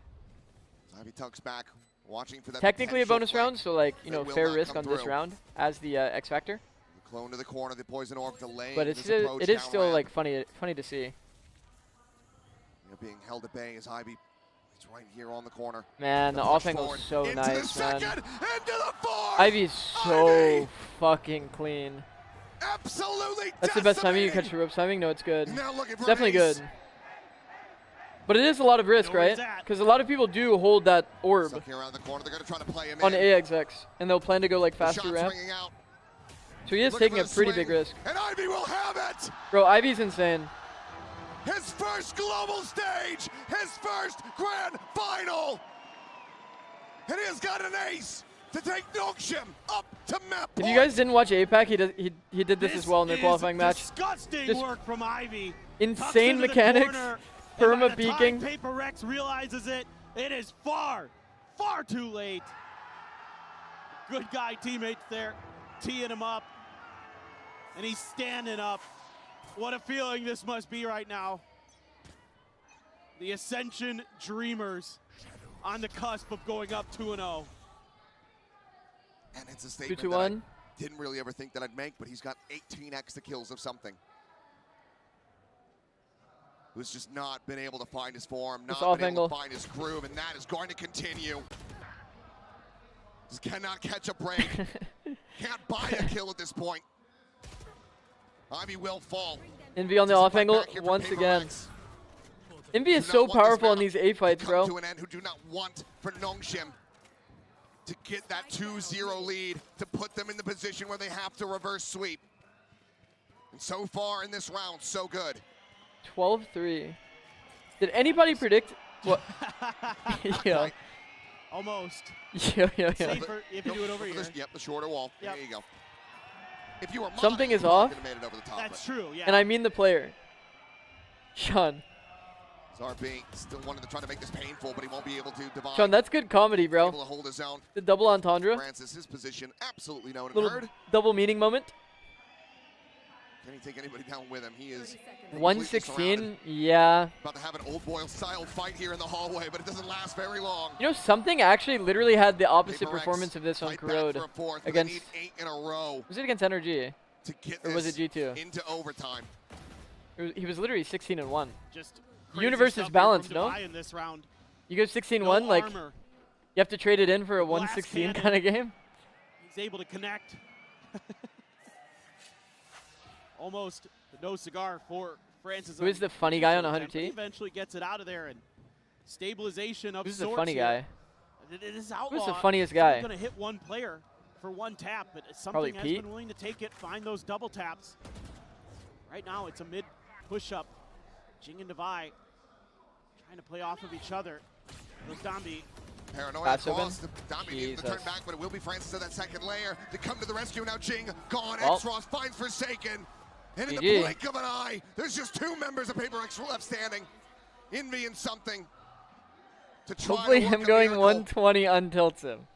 Ivy tucks back, watching for that. Technically a bonus round, so like fair risk on this round as the X Factor. Clone to the corner, the poison orb delaying. But it is still like funny to see. Being held at bay as Ivy. It's right here on the corner. Man, the off angle is so nice, man. Ivy's so fucking clean. Absolutely. That's the best timing. You catch the ropes timing. No, it's good. It's definitely good. But it is a lot of risk, right? Because a lot of people do hold that orb on AXX, and they'll plan to go like faster ramp. So he is taking a pretty big risk. And Ivy will have it. Bro, Ivy's insane. His first global stage, his first grand final. And he has got an ace to take Nongshim up to map. If you guys didn't watch APAC, he did this as well in their qualifying match. Disgusting work from Ivy. Insane mechanics, perma peeking. PaperX realizes it. It is far too late. Good guy teammates there, teeing him up. And he's standing up. What a feeling this must be right now. The Ascension Dreamers on the cusp of going up 2-0. And it's a statement that I didn't really ever think that I'd make, but he's got 18 extra kills of something. Who's just not been able to find his form, not been able to find his groove, and that is going to continue. Just cannot catch a break. Can't buy a kill at this point. Ivy will fall. Envy on the off angle once again. Envy is so powerful in these A fights, bro. To an end who do not want for Nongshim to get that 2-0 lead, to put them in the position where they have to reverse sweep. And so far in this round, so good. 12-3. Did anybody predict what? Yeah. Almost. Yeah. Safer if you do it over here. Yep, the shorter wall. There you go. If you were something is off. That's true, yeah. And I mean the player. Sean. RB still wanting to try to make this painful, but he won't be able to divide. Sean, that's good comedy, bro. Able to hold his own. The double entendre. Francis, his position absolutely known and little heard. Double meaning moment. Can he take anybody down with him? He is 116. Yeah. About to have an old boy style fight here in the hallway, but it doesn't last very long. You know, something actually literally had the opposite performance of this on Corrode against 8 in a row. Was it against NRG? To get or was it G2? Into overtime. He was literally 16-1. Just universe is balanced, no? In this round. You go 16-1, like you have to trade it in for a 116 kind of game. He's able to connect. Almost no cigar for Francis. Who is the funny guy on 100T? He eventually gets it out of there, and stabilization of Who's sorts the funny here. guy? This Outlaw, who's the funniest guy? Going to hit one player for one tap, but something has been willing to take it, find those double taps. Right now, it's a mid push-up. Jing and Devi trying to play off of each other. Goes Dambi. Paranoia cross. Dambi needs to turn back, but it will be Francis at that second layer to come to the rescue. Now Jing gone. X-Ross finds Forsaken. And in the blink of an eye, there's just 2 members of PaperX left standing. Envy and something. To try hopefully to him going 120 untilts him.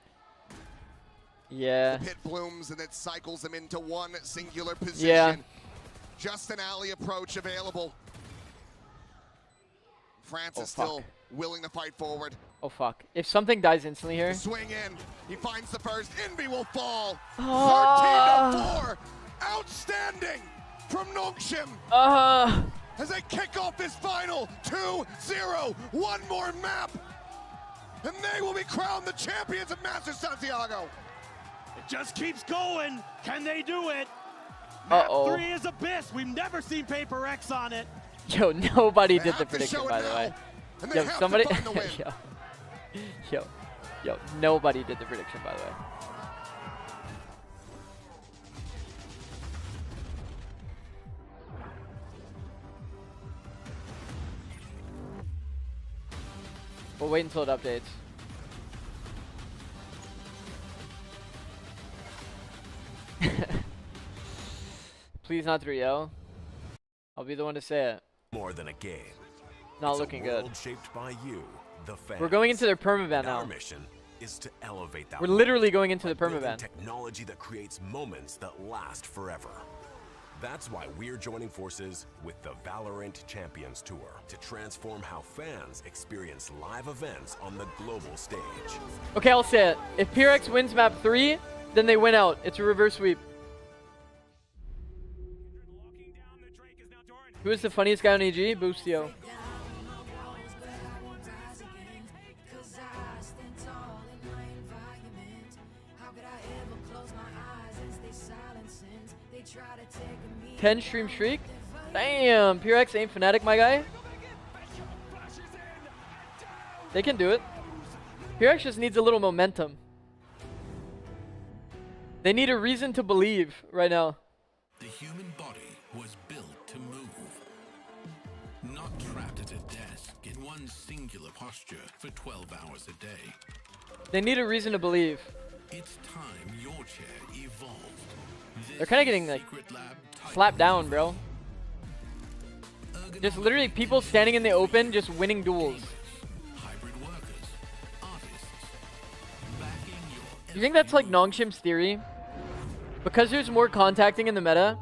Yeah. The pit blooms and it cycles him into one singular position. Yeah. Just an alley approach available. Francis still willing to fight forward. Oh fuck. If something dies instantly here. Swing in. He finds the first. Envy will fall. 13-4. Outstanding from Nongshim. As they kick off this final 2-0. One more map. And they will be crowned the champions of Masters Santiago. It just keeps going. Can they do it? Map 3 is Abyss. We've never seen PaperX on it. Yo, nobody did the prediction, by the way. Yo, somebody. Yo, nobody did the prediction, by the way. We'll wait until it updates. Please not 3-0. I'll be the one to say it. More than a game. Not It's looking a world good. Shaped by you, the fans. We're going into their permaban now. Our mission is to elevate that. We're literally going into the building permaban. Technology that creates moments that last forever. That's why we're joining forces with the VALORANT Champions Tour to transform how fans experience live events on the global stage. Okay, I'll say it. If PRX wins map 3, then they win out. It's a reverse sweep. Who is the funniest guy on EG? Boostio. Ten stream streak? Damn, PRX ain't Fnatic, my guy. They can do it. PRX just needs a little momentum. They need a reason to believe right now. The human body was built to move, not trapped at a desk in one singular posture for 12 hours a day. They need a reason to believe. It's time your chair evolved. They're kind of getting like slapped down, bro. Just literally people standing in the open, just winning duels. You think that's like Nongshim's theory? Because there's more contacting in the meta.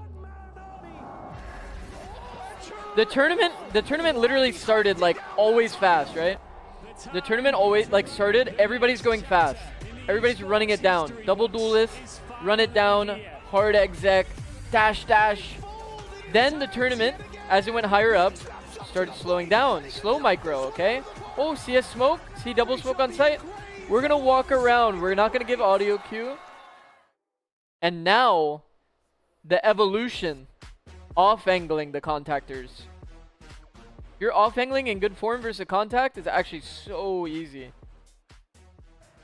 The tournament literally started like always fast, right? The tournament always like started, everybody's going fast. Everybody's running it down. Double duelists, run it down, hard exec, dash dash. Then the tournament, as it went higher up, started slowing down. Slow micro, okay? Oh, see a smoke? See double smoke on site? We're gonna walk around. We're not gonna give audio cue. And now, the evolution, off-angling the contactors. You're off-angling in good form versus a contact is actually so easy.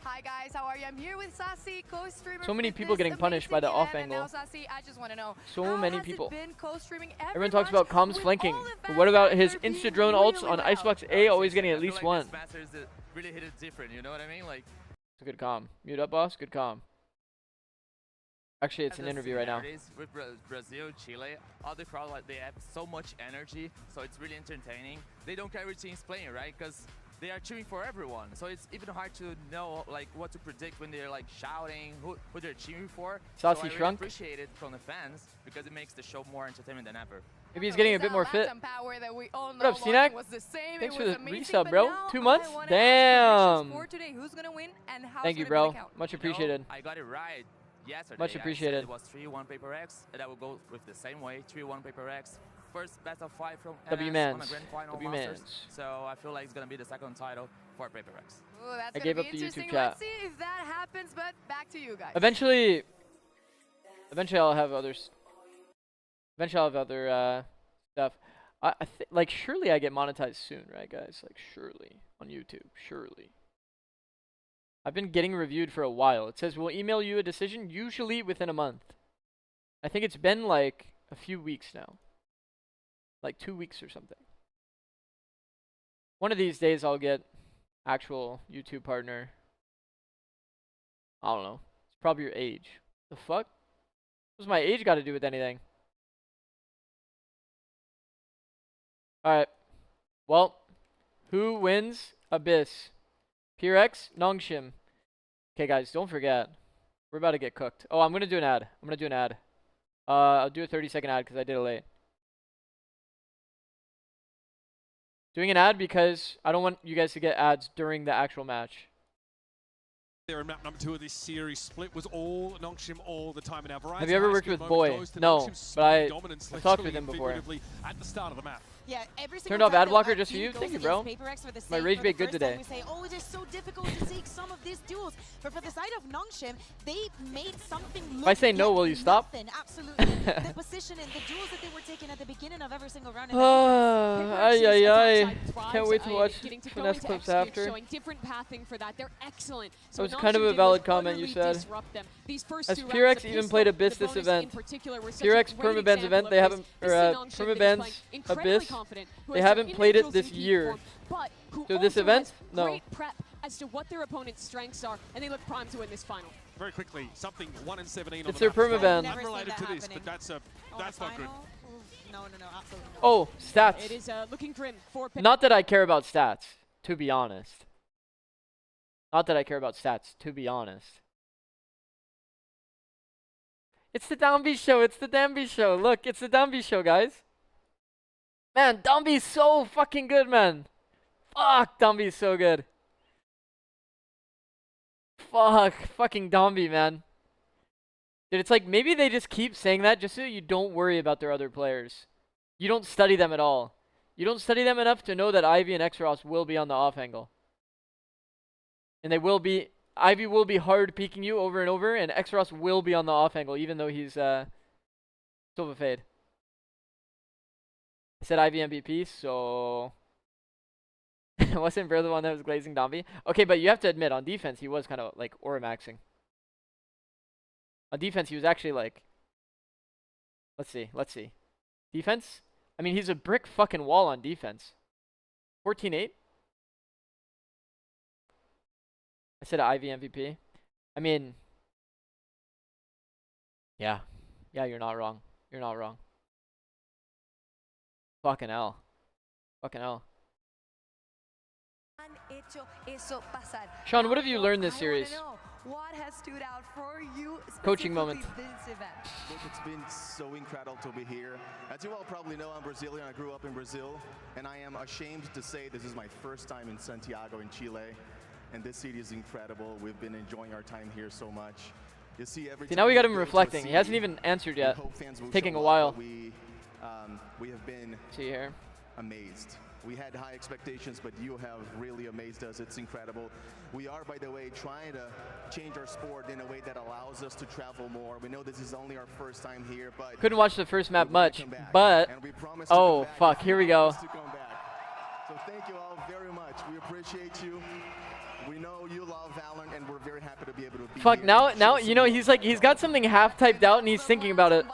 Hi guys, how are you? I'm here with Sassy, co-streamer. So many people getting punished by the off angle. Sassy, I just want to know, so many people. Co-streaming everyone talks about comms flanking. But what about his insta drone ults on Icebox A always getting at least one? Masters that really hit it different, you know what I mean? Like, it's a good comm. Mute up, boss. Good comm. Actually, it's an interview right now. With Brazil, Chile, all the crowd, like, they have so much energy, so it's really entertaining. They don't care which team's playing, right? Because they are cheering for everyone, so it's even hard to know like what to predict when they're like shouting who they're cheering for. Saucy so I really Shrunk. appreciate it from the fans because it makes the show more entertainment than ever. Maybe he's getting a bit more fit. What up, CNAC? Thanks for the resub, bro. 2 months? Damn. Thank you, bro. Much appreciated. I got it right yesterday. Much appreciated. It was 3-1 PRX, and I will go with the same way. 3-1 PRX. First best of 5 from W-Mans. on a grand final Masters. So I feel like it's gonna be the second title for PRX. Ooh, that's I gave up the YouTube chat. Let's see if that happens, but back to you guys. Eventually I'll have others. Eventually I'll have other stuff. Like surely I get monetized soon, right, guys? Like surely on YouTube, surely. I've been getting reviewed for a while. It says we'll email you a decision usually within a month. I think it's been like a few weeks now. Like 2 weeks or something. One of these days I'll get actual YouTube partner. I don't know. It's probably your age. The fuck? What's my age got to do with anything? Alright. Well, who wins Abyss? PRX, Nongshim. Okay guys, don't forget. We're about to get cooked. Oh, I'm going to do an ad. I'll do a 30-second ad because I did it late. Doing an ad because I don't want you guys to get ads during the actual match. There in map number 2 of this series, split was all Nongshim all the time in our variety. Have you ever worked with Boy? No, but I've talked with him before. At the start of the map. Yeah, every turned off ad blocker just for you. Thank you, bro. My rage bait good today. We say, oh, it is so difficult to take some of these duels, but for the side of Nongshim, they made something look. If I say no, will you stop? Absolutely. The position and the duels that they were taking at the beginning of every single round. Can't wait to watch finesse clips after. Showing different pathing for that. They're excellent. That was kind of a valid comment you said. Has PRX even played Abyss this event? PRX Permaban's event, they haven't, or Permaban's Abyss, they haven't played it this year. So this event? No. as to what their opponent's strengths are, and they look primed to win this final. Very quickly, something 1-17 on It's the their permaban. unrelated to this, but that's not good. No, absolutely not. Oh, stats. It is looking grim for Not that I care about stats, to be honest. Not that I care about stats, to be honest. It's the Downbeat show. It's the Downbeat show. Look, it's the Downbeat show, guys. Man, Downbeat's so fucking good, man. Fuck, Downbeat's so good. Fuck, fucking Downbeat, man. Dude, it's like maybe they just keep saying that just so you don't worry about their other players. You don't study them at all. You don't study them enough to know that Ivy and Xros will be on the off angle. And they will be... Ivy will be hard peeking you over and over, and Xros will be on the off angle, even though he's Silva Fade. I said Ivy MVP, so... Wasn't Bro the one that was glazing Dombey? Okay, but you have to admit, on defense, he was kind of like aura maxing. On defense, he was actually like... Let's see. Defense? I mean, he's a brick fucking wall on defense. 14-8? I said Ivy MVP. I mean... Yeah. Yeah, you're not wrong. You're not wrong. Fucking hell. Fucking hell. Sean, what have you learned this series? What has stood out for you? Coaching moment. This event? Look, it's been so incredible to be here. As you all probably know, I'm Brazilian. I grew up in Brazil, and I am ashamed to say this is my first time in Santiago in Chile, and this city is incredible. We've been enjoying our time here so much. You see, now we got him reflecting. He hasn't even answered yet. It's taking a while. We have been amazed. We had high expectations, but you have really amazed us. It's incredible. We are, by the way, trying to change our sport in a way that allows us to travel more. We know this is only our first time here, but couldn't watch the first map much, but oh fuck, here we go. So thank you all very much. We appreciate you. We know you love Valorant, and we're very happy to be able to be fuck, here. now you know he's got something half typed out and he's thinking about it.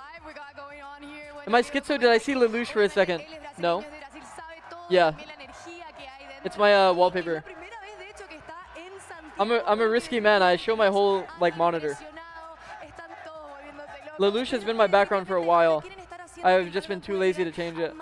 Am I schizo? Did I see Lelouch for a second? No. Yeah. It's my wallpaper. I'm a risky man. I show my whole like monitor. Lelouch has been my background for a while. I've just been too lazy to change it.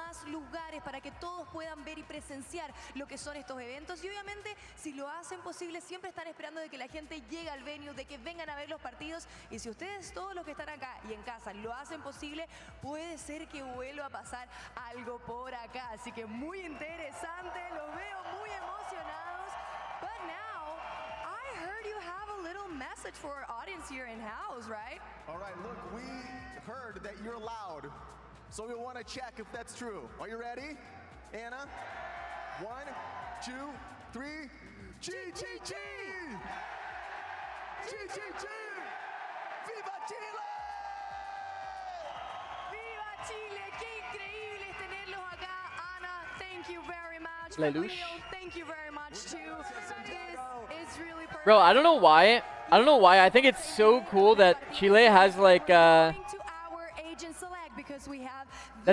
Lo que son estos eventos y obviamente si lo hacen posible siempre están esperando de que la gente llegue al venue, de que vengan a ver los partidos y si ustedes todos los que están acá y en casa lo hacen posible puede ser que vuelva a pasar algo por acá, así que muy interesante, los veo muy emocionados. But now I heard you have a little message for our audience here in house, right? All right, look, we heard that you're loud, so we want to check if that's true. Are you ready, Anna? 1, 2, 3. Chi, chi, chi! Chi, chi, chi! ¡Viva Chile! ¡Viva Chile! ¡Qué increíble es tenerlos acá! Ana, thank you very much. Lelouch. Thank you very much too. This is really perfect. Bro, I don't know why. I think it's so cool that Chile has like that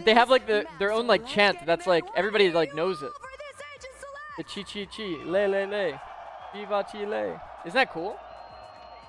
they have like their own like chant that's like everybody like knows it. The chi chi chi, le, viva Chile. Isn't that cool?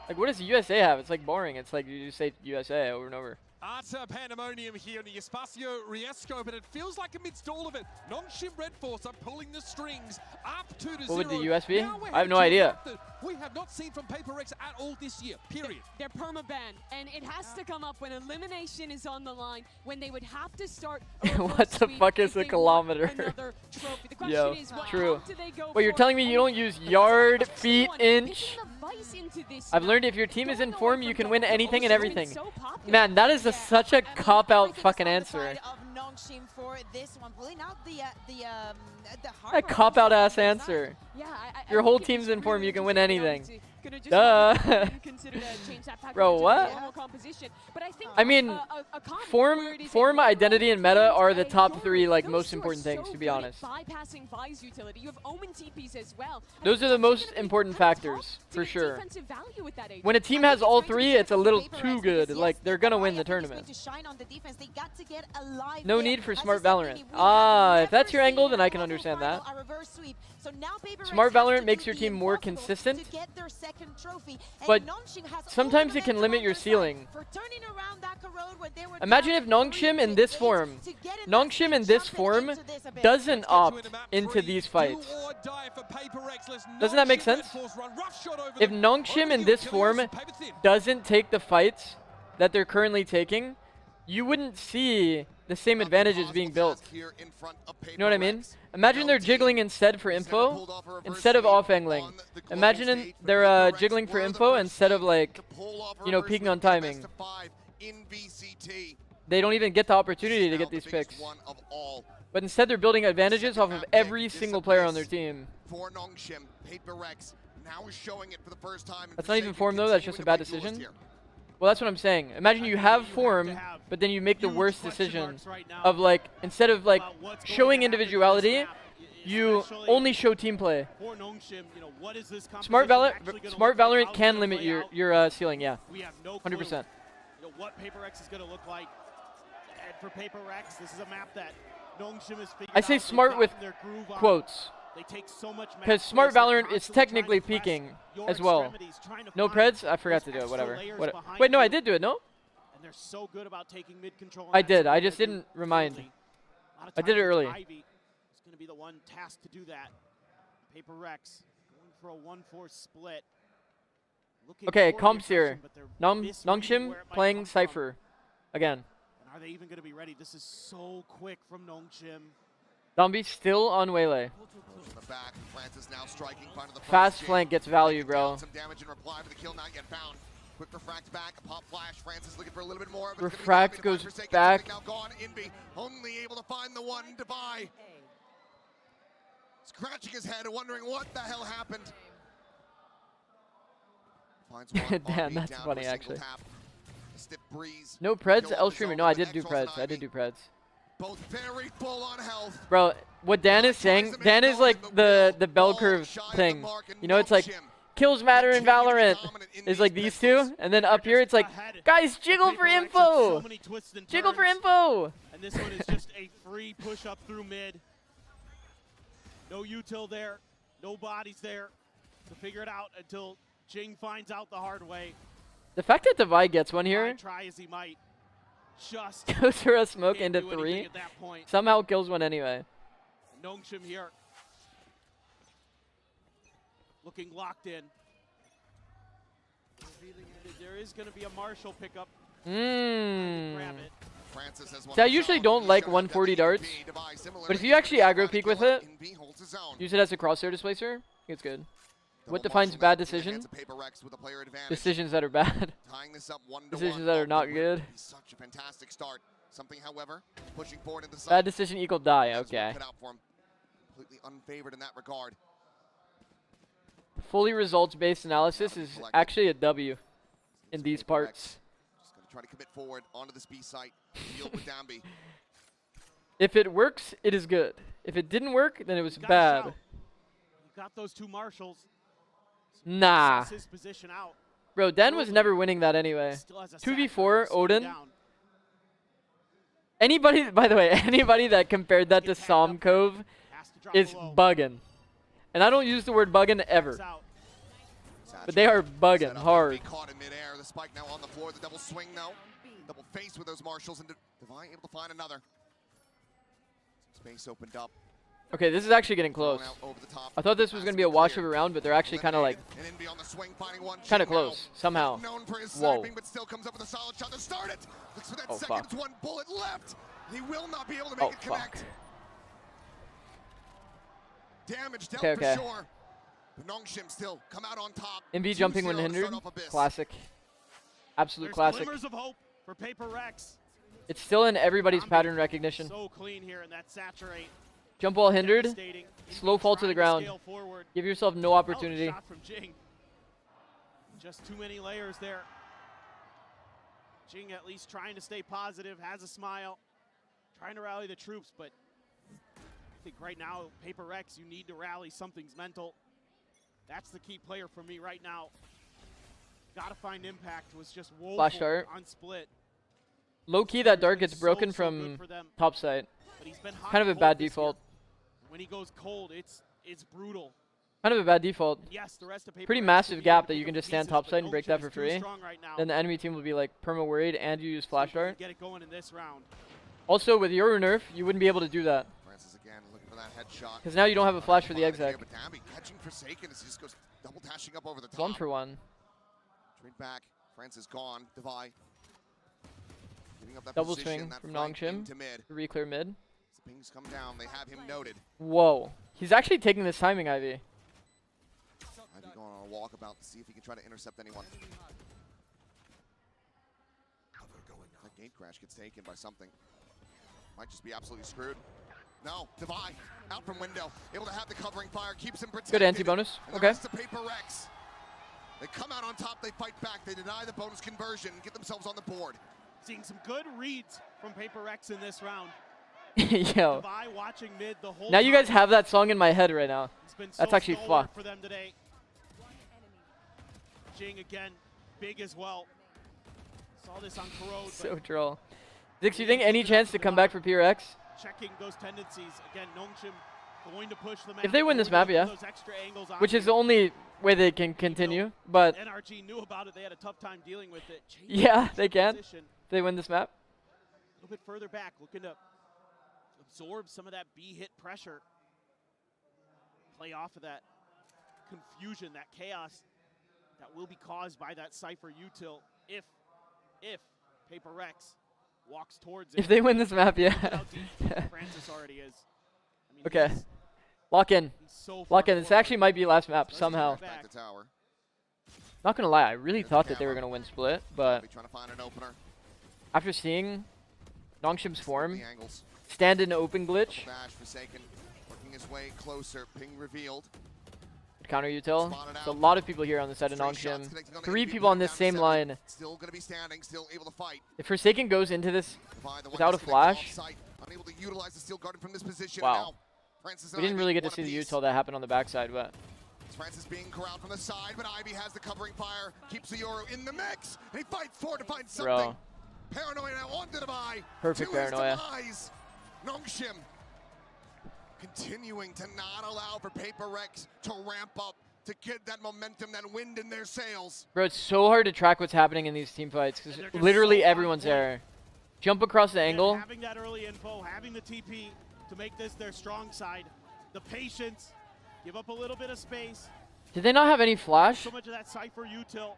Like, what does USA have? It's like boring. It's like you just say USA over and over. Utter pandemonium here in the Espacio Riesco, but it feels like amidst all of it, Nongshim Red Force are pulling the strings up 2-0. What would the US be? I have no idea. We have not seen from PaperX at all this year, period. They're perma-banned, and it has to come up when elimination is on the line, when they would have to start what the fuck is a kilometer? Yo, true. Wait, you're telling me you don't use yard, feet, inch? I've learned if your team is in form, you can win anything and everything. Man, that is such a cop-out fucking answer. A cop-out ass answer. Your whole team's in form, you can win anything. gonna just consider to change that back Bro, into what? the normal composition. But I think I mean, form, identity, and meta are the top 3 like most important things, to be honest. Bypassing Vi's utility. You have Omen TPs as well. Those are the most important factors, for sure. When a team has all 3, it's a little too good. Like, they're gonna win the tournament. No need for smart Valorant. If that's your angle, then I can understand that. Smart Valorant makes your team more consistent, but sometimes it can limit your ceiling. Imagine if Nongshim in this form, doesn't opt into these fights. Doesn't that make sense? If Nongshim in this form doesn't take the fights that they're currently taking, you wouldn't see the same advantages being built. You know what I mean? Imagine they're jiggling instead for info, instead of off-angling. Imagine they're jiggling for info instead of, like, you know, peeking on timing. They don't even get the opportunity to get these picks. But instead they're building advantages off of every single player on their team. That's not even form though, that's just a bad decision. Well, that's what I'm saying. Imagine you have form, but then you make the worst decision of, like, instead of, like, showing individuality, you only show team play. Smart Valorant can limit your ceiling, yeah. 100%. What PaperX is going to look like. And for PaperX, this is a map that Nongshim has figured out. I say smart with quotes. Because Smart Valorant is technically peaking as well. No Preds? I forgot to do it, whatever. Wait, no, I did do it, no? And they're so good about taking mid control. I did, I just didn't remind. I did it early. Ivy is going to be the one tasked to do that. PaperX going for a 1-4 split. Okay, comps here. Nongshim playing Cypher again. And are they even going to be ready? This is so quick from Nongshim. Zombie still on Waylay. Fast flank gets value, bro. Quick refract back, a pop flash. Francis looking for a little bit more. Refract goes back. Now gone. Inby only able to find the one to buy. Scratching his head, wondering what the hell happened. Damn, that's funny actually. No Preds, L streamer. No, I did do Preds. I did do Preds. Both very full on health. Bro, what Dan is saying, Dan is like the bell curve thing. You know, it's like kills matter in Valorant is like these two, and then up here it's like, guys, jiggle for info. Jiggle for info. And this one is just a free push up through mid. No util there, no bodies there to figure it out until Jing finds out the hard way. The fact that Divide gets one here, try as he might, just goes for a smoke into 3, somehow kills one anyway. Nongshim here, looking locked in. There is going to be a Marshall pickup. Grab it. See, I usually don't like 140 darts, but if you actually aggro peek with it, use it as a crosshair displacer, it's good. What defines bad decision? Decisions that are bad. Decisions that are not good. Such a fantastic start. Something, however, pushing forward in the bad decision equal die. Okay. Completely unfavored in that regard. Fully results-based analysis is actually a W in these parts. Just gonna try to commit forward onto this B site. Deal with Dambi. If it works, it is good. If it didn't work, then it was bad. You got those 2 marshals. Nah. Bro, Den was never winning that anyway. 2v4, Odin. Anybody, by the way, anybody that compared that to Som Cove is bugging. And I don't use the word bugging ever. But they are bugging hard. Caught in midair. The spike now on the floor. The double swing though. Double face with those marshals, and Divine able to find another. Space opened up. Okay, this is actually getting close. I thought this was going to be a wash of a round, but they're actually kind of like, kind of close, somehow. Whoa. Oh, fuck. He will not be able to make it connect. Damage dealt for sure. Nongshim still come out on top. MB jumping when hindered. Classic. Absolute classic. Glimmers of hope for PaperX. It's still in everybody's pattern recognition. So clean here in that saturate. Jump wall hindered. Slow fall to the ground. Give yourself no opportunity. Just too many layers there. Jing at least trying to stay positive, has a smile, trying to rally the troops, but I think right now, Paper X, you need to rally. Something's mental. That's the key player for me right now. Gotta find impact. Was just woeful Flash dart. on split. Low key, that dart gets broken from top side. But he's been Kind of a bad default. When he goes cold, it's brutal. Kind of a bad default. Yes, the rest of Paper Pretty X massive gap that you can just stand top side and break that for free. Right Then the enemy team will be like perma worried, and you use flash dart. Get it going in this round. Also, with Euro nerf, you wouldn't be able to do that. Francis again looking for that headshot. Because now you don't have a flash for the exec. But Dambi catching Forsaken as he just goes double dashing up over the top. 1 for 1. Trade back. Francis gone. Devi. Giving up that Double position, swing that from flank Nongshim. into mid. Re-clear mid. As the pings come down, they have him noted. Whoa. He's actually taking this timing, Ivy. Ivy going on a walkabout to see if he can try to intercept anyone. That gate crash gets taken by something. Might just be absolutely screwed. No, Devi out from window, able to have the covering fire, keeps him protected. Good anti-bonus. And the Okay. rest of Paper Rex. They come out on top, they fight back, they deny the bonus conversion, get themselves on the board. Seeing some good reads from Paper X in this round. Yo. Devi watching mid the whole Now you guys time. have that song in my head right now. It's been That's so actually stalwart fucked. for them today. Jing again, big as well. Saw this on Corrode. So troll. Zix, you think any chance to come back for PRX? Checking those tendencies. Again, Nongshim going to push the map. If they win this going map, to yeah. those extra angles on Which is you. the only way they can continue. But NRG knew about it. They had a tough time dealing with it. Changing yeah, they can. position. If they win this map. A little bit further back, looking to absorb some of that B hit pressure. Play off of that confusion, that chaos that will be caused by that Cypher util if Paper Rex walks towards it. If they win this map, yeah. Francis already is. I mean, Okay. Lock in. so Lock far in. This forward. actually might be last map somehow. Back to tower. Not gonna lie, I really thought that they were gonna win split, but Trying to find an opener. after seeing Nongshim's form, The angles. stand in open glitch, Dash Forsaken working his way closer. Ping revealed. counter util. Spotted There's a out. lot of people here on the side of Straight shots Nongshim. connecting on 3 the people on this down to same 7. line. Still going to be standing, still able to fight. If Forsaken goes into this Devi, the one without a that's connected flash, off-site, unable to utilize the steel garden from this position. wow. Now, Francis We and didn't Ivy really get to one see the apiece. util that happened on the backside, but Francis being corralled from the side, but Ivy has the covering fire, keeps the Euro in the mix, and he fights forward to find something. bro, Paranoia now on to Devi. Perfect to his paranoia. demise. Nongshim continuing to not allow for Paper Rex to ramp up, to get that momentum, that wind in their sails. bro, it's so hard to track what's happening in these team fights because they're just literally so on everyone's point. there. Jump across the And angle. having that early info, having the TP to make this their strong side, the patience, give up a little bit of space. Did they not have any flash? So much of that Cypher util.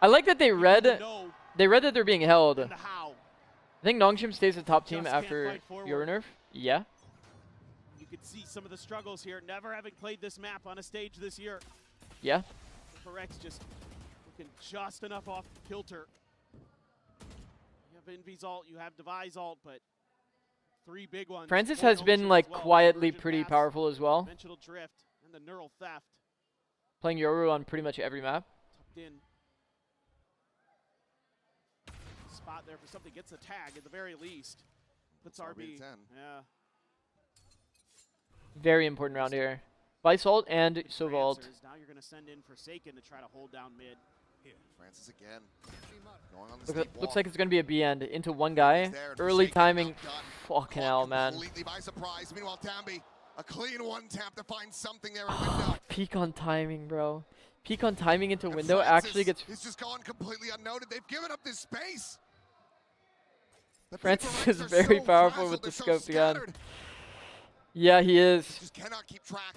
I like that they read. know They read that they're being held. and the how. I think Nongshim stays the top team Just can't after fight forward. Euro nerf. Yeah. You could see some of the struggles here, never having played this map on a stage this year. Yeah. For X just looking just enough off kilter. You have Envy's ult, you have Devi's ult, but 3 big ones. Francis Four has been Nongshim like as well. quietly Convergent pretty paths, powerful as well. Dimensional drift and the neural theft Playing Yoru on pretty much every map. tucked in. Spot there for something, gets a tag at the very least. Puts RB. Yeah. Very important round here. Vice ult and Sova ult. Answers. Now you're going to send in Forsaken to try to hold down mid. Francis again. Going on the Looks like it's going to be a B end into one guy. Early timing. Fucking hell, man. Completely by surprise. Meanwhile, Dambi, a clean one tap to find something there in window. Peak on timing, bro. Peak on timing into window Francis actually gets. He's just gone completely unnoted. They've given up this space. The Francis Paper is Rex are very so powerful frazzled, with the they're so scope again. scattered. Yeah, he is. Just cannot keep track.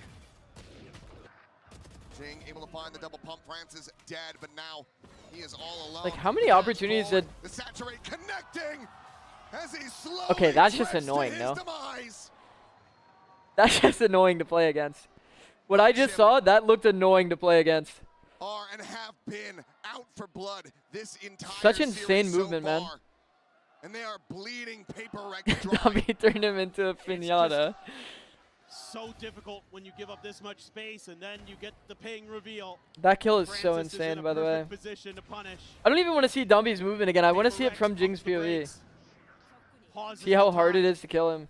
Jing able to find the double pump. Francis dead, but now he is all alone. Like, how many opportunities did. The saturate connecting as he slowly Okay, that's just drifts to annoying, his no? demise. That's just annoying to play against. What I just saw, that looked annoying to play against. Are and have been out for blood this entire Such insane series so movement, man. far. And they are bleeding Paper Rex dry. Tommy turned him into a pinata. So difficult when you give up this much space and then you get the ping reveal. That kill is Francis so is insane, in a by the way. perfect position to punish. I don't even want to see Dumby's movement again. I want to see it from Jing's POV. See how hard it is to kill him.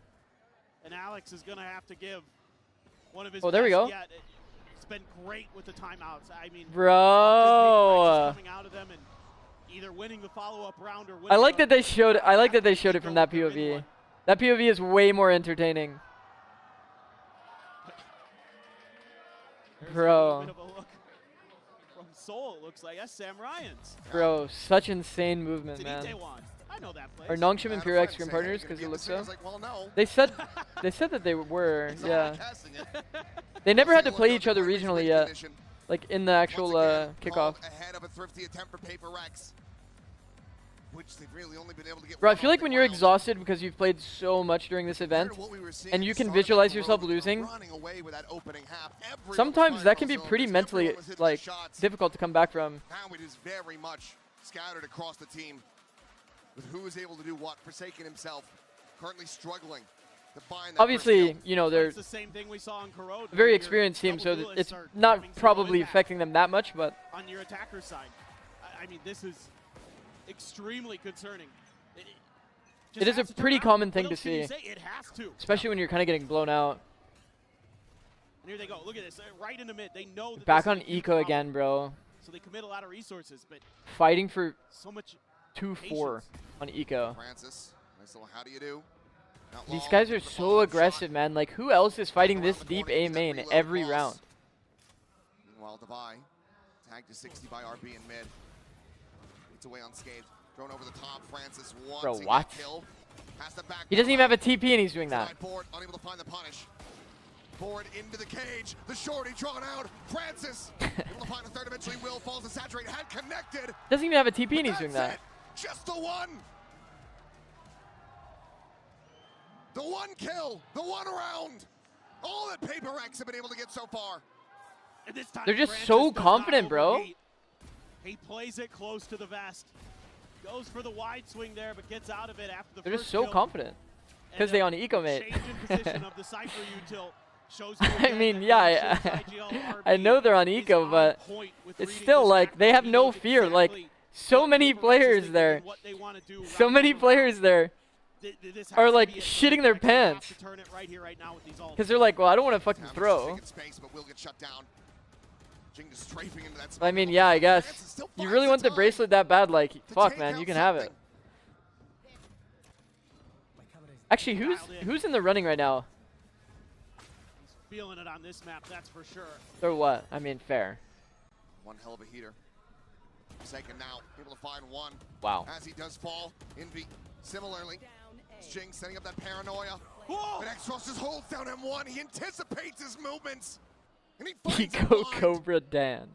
And Alex is going to have to give one of his there we go. Yet. It's been great with the timeouts. I mean, bro. Coming out of them and either winning the follow-up round or winning I like that they showed it from that POV. That POV is way more entertaining. Bro. Bit of a look from Seoul, it looks like. That's Sam Ryan's. Bro, such insane movement, man. I know that place. Are Nongshim and PRX Green partners because it looks so? Like, well, no. They said that they were, yeah. They never had to play each other regionally yet, like in the actual kickoff. Ahead of a thrifty attempt for PRX, which they've really only been able to get. Bro, I feel like when you're exhausted because you've played so much during this event, and you can visualize yourself losing, sometimes that can be pretty mentally like difficult to come back from. Now it is very much scattered across the team with who is able to do what. Forsaken himself, currently struggling to find that. Obviously, you know, they're the same thing we saw in Corrode, a very experienced team, so it's not probably affecting them that much, but on your attacker side, I mean, this is extremely concerning. It is a pretty common thing to see, It has to. Especially when you're kind of getting blown out. And here they go. Look at this. Right in the mid. They know that Back on eco again, bro. So they commit a lot of resources, but fighting for so much 2-4 on eco. Francis, nice little how do you do? These guys are so aggressive, man. Like, who else is fighting this deep A main every round? Meanwhile, Devi tagged to 60 by RB in mid. It's away unscathed. Thrown over the top. Francis wants Bro, what? kill. Has the back He doesn't even have a TP and he's doing that. Board, unable to find the punish. Board into the cage. The shorty drawn out. Francis able to find the third. Eventually, Will falls to saturate. Had connected. Doesn't even have a TP and he's doing that. Just the one. The one kill. The one round. All that PRX have been able to get so far. And this time They're just Francis so does confident, not bro. overheat. He plays it close to the vest. Goes for the wide swing there, but gets out of it after the They're first just so kill. confident. Because they on eco, mate. Change in position of the Cypher util shows I mean, yeah, I know they're on eco, but it's still like they have no fear. Like, so many players there. So many players there are like shitting their pants. Because they're like, well, I don't want to fucking throw. I mean, yeah, I guess. You really want the bracelet that bad, like, fuck, man, you can have it. Actually, who's in the running right now? He's feeling it on this map, that's for sure. Or what? I mean, fair. One hell of a heater. Second now, able to find one. Wow. As he does fall, Envy similarly. Jing setting up that paranoia. But X-Ross just holds down M1. He anticipates his movements. And he finds Eco Cobra Dan.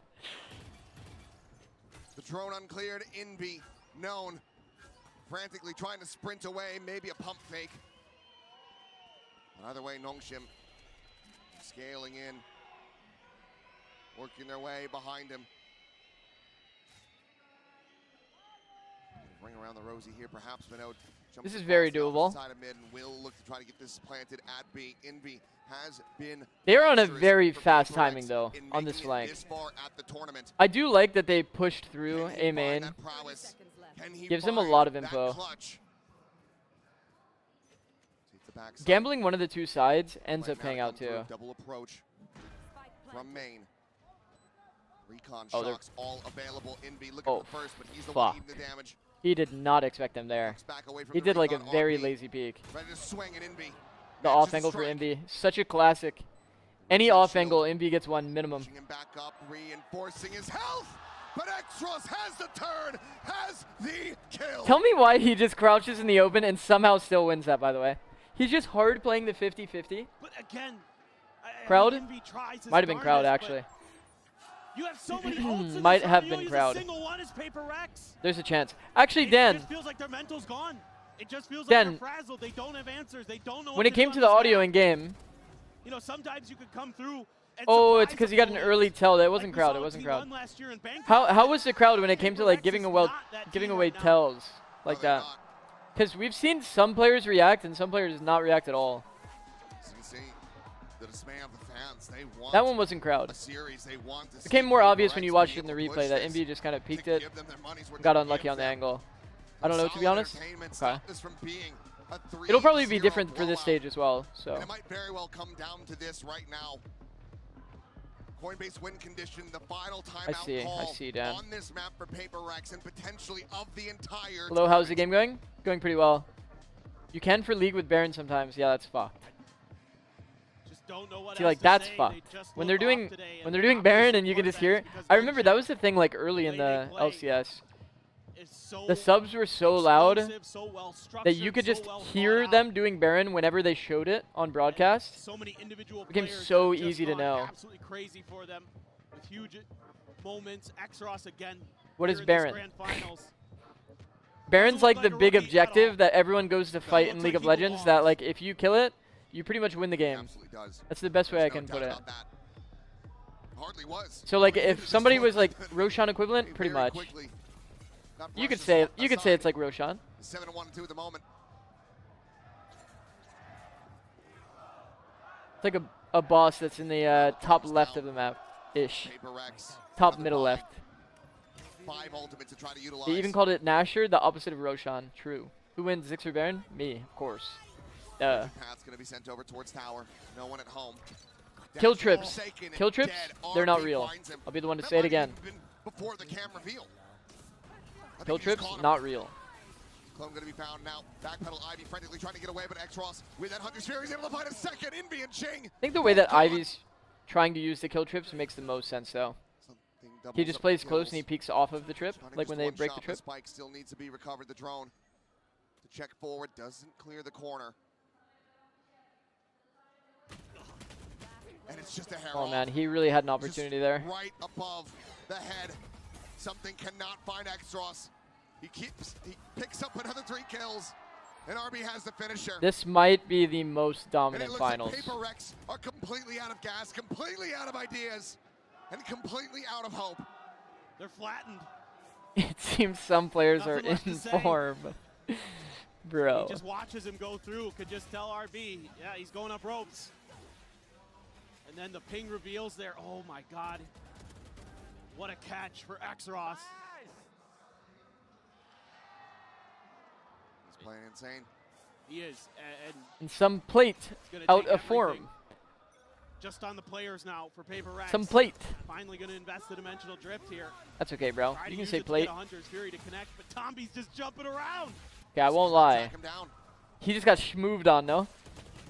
The drone uncleared, Envy known. Frantically trying to sprint away, maybe a pump fake. But either way, Nongshim scaling in, working their way behind him. Ring around the rosy here, perhaps Minot. This is very doable. Side of mid and will look to try to get this planted at B. Envy has been. They're on a very fast timing though on this flank. This far at the tournament. I do like that they pushed through A main. Gives them a lot of info. Gambling one of the two sides ends up paying out too. Double approach from main. Recon shocks all available. Envy looking for the first, but he's the one eating the damage. He did not expect them there. He did like a very lazy peek. Ready to swing at Envy. The off angle for Envy. Such a classic. Any off angle, Envy gets one minimum. Him back up, reinforcing his health. But X-Ross has the turn, has the kill. Tell me why he just crouches in the open and somehow still wins that, by the way. He's just hard playing the 50-50. But again, Crowd? Envy tries his Might have been crowd, darndest, actually. You have so many ults in Might this have round, been you crowd. use a single one is PRX. There's a chance. Actually, It Dan. just feels like their mental's gone. It just feels Dan, like they're frazzled. They don't have answers. They don't know when what it to came do to on the this audio map. in game. You know, sometimes you could come through and Oh, it's surprise because he got an opponents. early tell. That wasn't Like we crowd. saw It wasn't T1 crowd. last year in Bangkok. How was the crowd when it came to like giving PRX giving team away right now. tells like that? Because we've seen some players react and some players not react at all. So you see, The dismay of the fans. They want That one wasn't crowd. a series. They want to It became more obvious when you watched it in the able to replay push that this Envy just kind of peeked to it, give them their money's worth got and unlucky give on the them angle. I don't know, to be solid honest. entertainment. Okay. Stop this from being a 3-0 It'll probably be different for this blowout. stage as well. So And it might very well come down to this right now. Coinbase win condition, the final timeout call I see, Dan. on this map for PaperX and potentially of the entire Hello, how's the game going? Going pretty well. You can for League with Baron sometimes. Yeah, that's fucked. Just don't know what See, else like to that's say. fucked. They just When look they're off doing today, when and they're doing obviously Baron and you can just hear it. because I remember that Gunshot was the thing like early in the way the they play LCS. is so The subs were so loud explosive, so well that you could structured, just so well hear thought them out. doing Baron whenever they showed it on broadcast. So many individual It became players so that have just easy to gone know. Absolutely crazy for them with huge moments. Exros again. What here is in this Baron? Grand Finals. Baron's like the like a big rookie at objective all. that everyone goes to fight in looks League like of he Legends. belongs. That like if you kill it, you pretty much win the game. Absolutely does. That's the best way I There's can no put doubt it. about that. Hardly was. So like Coming into if this somebody was like tournament, Roshan equivalent, very pretty much. quickly got You could brushed say aside. it's like Roshan. 7-1-2 at the moment. It's like a boss that's in the top left of the map, ish. PaperX, Top another middle five. left. 5 ultimates to try to utilize. They even called it Nasher, the opposite of Roshan. True. Who wins Zix or Baron? Me, of course. Path's going to be sent over towards tower. No one at home. Kill That's trips. forsaken and Kill trips, dead. they're not RP real. finds him. I'll be the one to That say it might again. have been before the cam reveal. I Kill think he just trips, caught him. not real. Clone going to be found now. Backpedal Ivy frantically trying to get away, but X-Ross with that Hunter's Fury is able to find a second. Envy and Ching. I think the way that Ivy's trying to use the kill trips makes the most sense though. He just plays close and he peeks off of the trip, like when they break the trip. Spike still needs to be recovered. The drone to check forward doesn't clear the corner. And it's just a hair Oh off. man, he really had an opportunity there. Right above the head. Something cannot find X-Ross. He picks up another 3 kills. And RB has the finisher. This might be the most And it dominant looks finals. like PaperX are completely out of gas, completely out of ideas, and completely out of hope. They're flattened. It seems some players are Nothing left in to say. form. Bro. He just watches him go through. Could just tell RB, yeah, he's going up ropes. And then the ping reveals there. Oh my God. What a catch for X-Ross. He's playing insane. He is. And some plate gonna out take of form. everything. Just on the players now for PaperX. Some plate. Finally going to invest the dimensional drift here. That's okay, bro. Try to You can use say it to plate. get a Hunter's Fury to connect, but Tomby's just jumping around. Okay, I won't lie. Track him down. He just got schmooved on, no?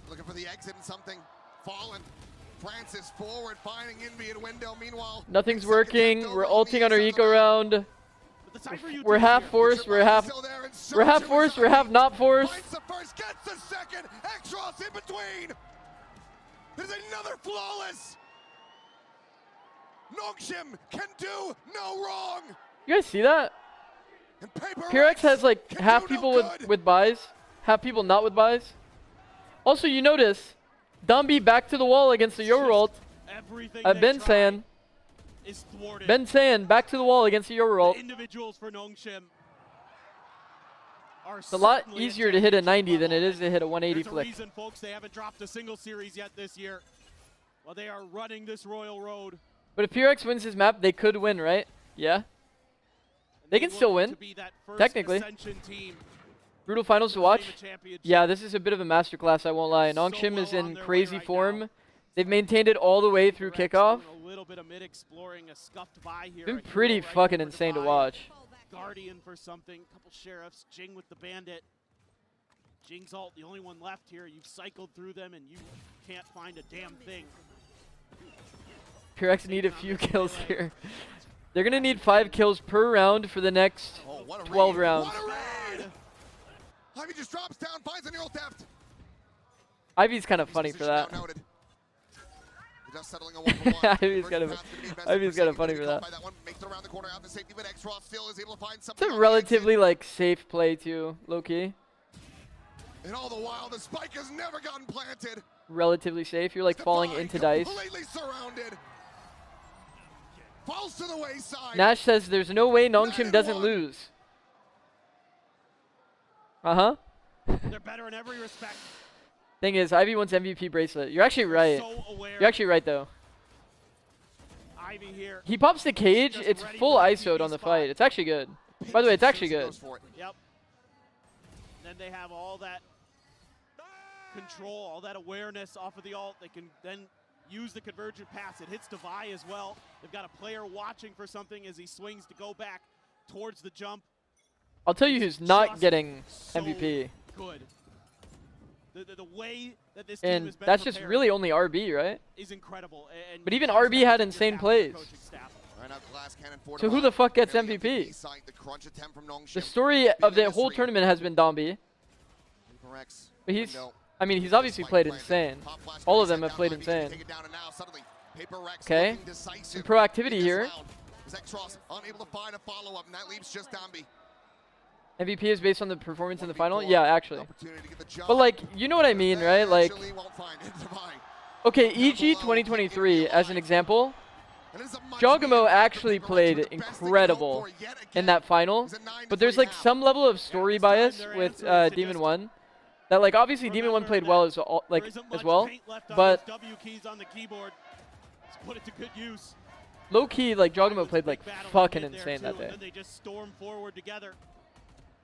Looking for the exit and something. Fallen. Francis forward, finding Envy at window. Meanwhile, Nothing's working. We're ulting on our eco round. We're half forced. We're half forced. We're half not forced. finds the first, gets the second. X-Ross in between. There's another flawless. Nongshim can do no wrong. You guys see that? PRX has like half people with buys, half people not with buys. Also, you notice, Dumby back to the wall against the Yoru ult. I've been saying, back to the wall against the Yoru ult. Individuals for Nongshim are It's a lot easier to hit a 90 than it is to hit a 180 There's flick. a reason, folks, they haven't dropped a single series yet this year. While they are running this Royal Road. But if PRX wins his map, they could win, right? Yeah. They can still win, technically. Brutal finals to watch. Yeah, this is a bit of a masterclass, I won't lie. Nongshim is in crazy form. They've maintained it all the way through kickoff. A little bit of mid-exploring, a scuffed by here. Been pretty fucking insane to watch. Guardian for something, couple sheriffs, Jing with the bandit. Jing's ult, the only one left here. You've cycled through them and you can't find a damn thing. PRX need a few kills here. They're going to need 5 kills per round for the next 12 rounds. What a raid! Ivy just drops down, finds a neural theft. Ivy's kind of funny for that. Just settling a 1-for-1. Ivy's kind of funny for that. Makes it around the corner out the safety, but X-Ross still is able to find It's something. a relatively like safe play too, low-key. And all the while, the spike has never gotten planted. Relatively safe. You're like falling into dice. Completely surrounded. Falls to the wayside. Nash says there's no way Nongshim doesn't lose. They're better in every respect. Thing is, Ivy wants MVP bracelet. You're actually right. You're actually right though. Ivy here. He pops the cage. It's full ISO'd on the fight. It's actually good. By the way, it's actually good. Yep. Then they have all that control, all that awareness off of the ult. They can then use the convergent pass. It hits Devi as well. They've got a player watching for something as he swings to go back towards the jump. I'll tell you who's not getting MVP. Good. The way that this team has been that's just really only RB, right? Is incredible. And but even RB had insane plays. So who the fuck gets MVP? The story of the whole tournament has been Dombi. But he's, I mean, he's obviously played insane. All of them have played insane. Okay, some proactivity here. MVP is based on the performance in the final? Yeah, actually. But like, you know what I mean, right? Like, okay, EG 2023 as an example. Jogamo actually played incredible in that final, but there's like some level of story bias with Demon 1 that like obviously Demon 1 played well as well, but low key like Jogamo played like fucking insane that day.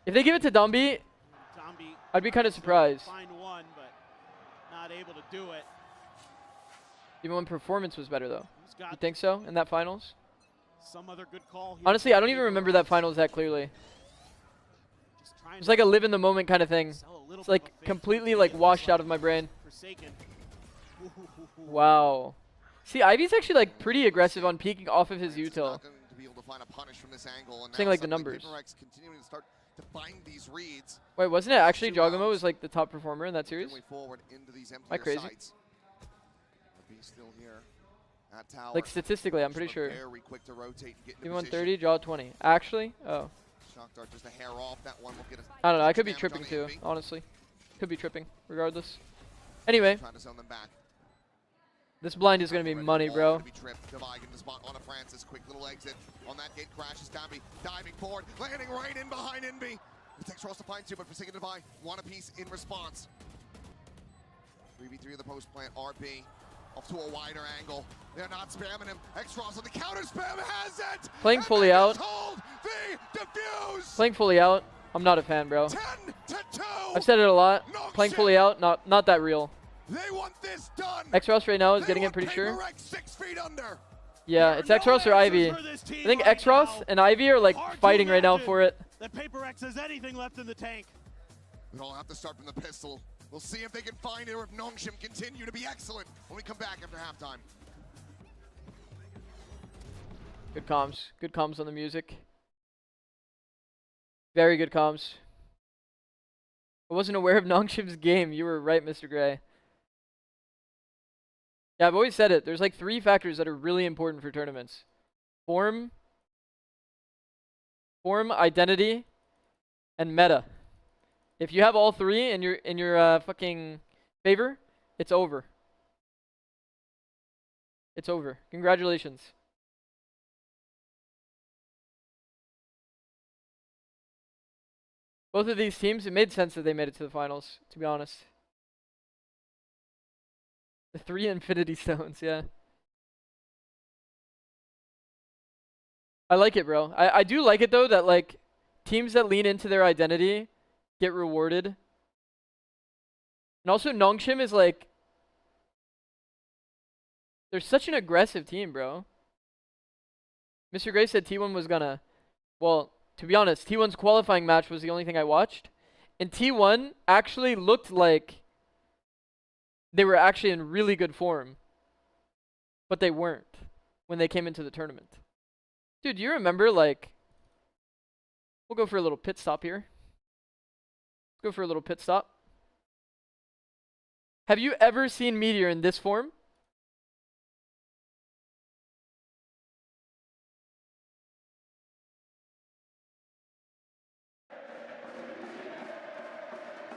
If they give it to Dombi, I'd be kind of surprised. Demon 1 performance was better though. You think so in that finals? Some other good call here. Honestly, I don't even remember that finals that clearly. It's like a live in the moment kind of thing. It's like completely like washed out of my brain. Wow. See, Ivy's actually like pretty aggressive on peeking off of his util. Saying like the numbers. Wait, wasn't it actually Jogamo was like the top performer in that series? Am I crazy? Like statistically, I'm pretty sure. Even 130, draw 20. Actually? Oh. I don't know. I could be tripping too, honestly. Could be tripping, regardless. Anyway. This blind is going to be money, bro. Diving forward, landing right in behind Inby. It takes Ross to find two, but Forsaken Devi, one apiece in response. 3v3 of the post plant, RB. Off to a wider angle. They're not spamming him. X-Ross on the counter spam has it! Playing fully out. Playing fully out. I'm not a fan, bro. 10-2. I've said it a lot. Playing fully out, not that real. They want this done. X-Ross right now is getting it pretty sure. Yeah, it's X-Ross or Ivy. I think X-Ross and Ivy are like fighting right now for it. That Paper X has anything left in the tank. They'll have to start from the pistol. We'll see if they can find it or if Nongshim continue to be excellent when we come back after halftime. Good comms. Good comms on the music. Very good comms. I wasn't aware of Nongshim's game. You were right, Mr. Gray. Yeah, I've always said it. There's like 3 factors that are really important for tournaments. Form, identity, and meta. If you have all 3 in your fucking favor, it's over. It's over. Congratulations. Both of these teams, it made sense that they made it to the finals, to be honest. The 3 Infinity Stones, yeah. I like it, bro. I do like it, though, that, like, teams that lean into their identity get rewarded. And also, Nongshim is, like, they're such an aggressive team, bro. Mr. Gray said T1 was gonna, well, to be honest, T1's qualifying match was the only thing I watched. And T1 actually looked like they were actually in really good form. But they weren't when they came into the tournament. Dude, do you remember, like, we'll go for a little pit stop here. Let's go for a little pit stop. Have you ever seen Meteor in this form?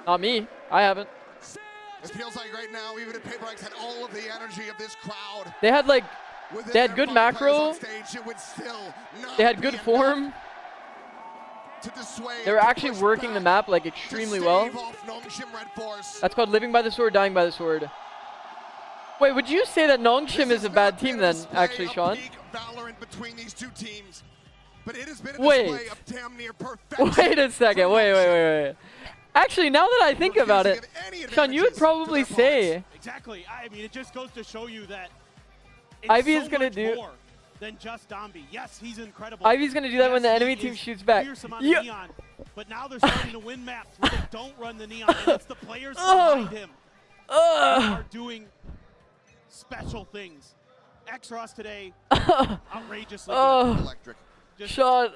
Not me. I haven't. It feels like right now, even if Paper X had all of the energy of this crowd. They had like, they had good macro. They had good form. to dissuade. They were actually working the map like extremely well. That's called living by the sword, dying by the sword. Wait, would you say that Nongshim is a bad team then, actually, Sean? VALORANT between these two teams, but it has been a Wait. display of damn near perfection. Wait a second. Wait. Actually, now that I think about it, Sean, you would probably say exactly. I mean, it just goes to show you that Ivy is gonna do more than just Domby. Yes, he's incredible. Ivy's gonna do that when the enemy team shoots back. Yeah. Neon, but now they're starting to win maps where they don't run the Neon, and it's the players behind him who are doing special things. X-Ross today, outrageously good. Electric. Sean,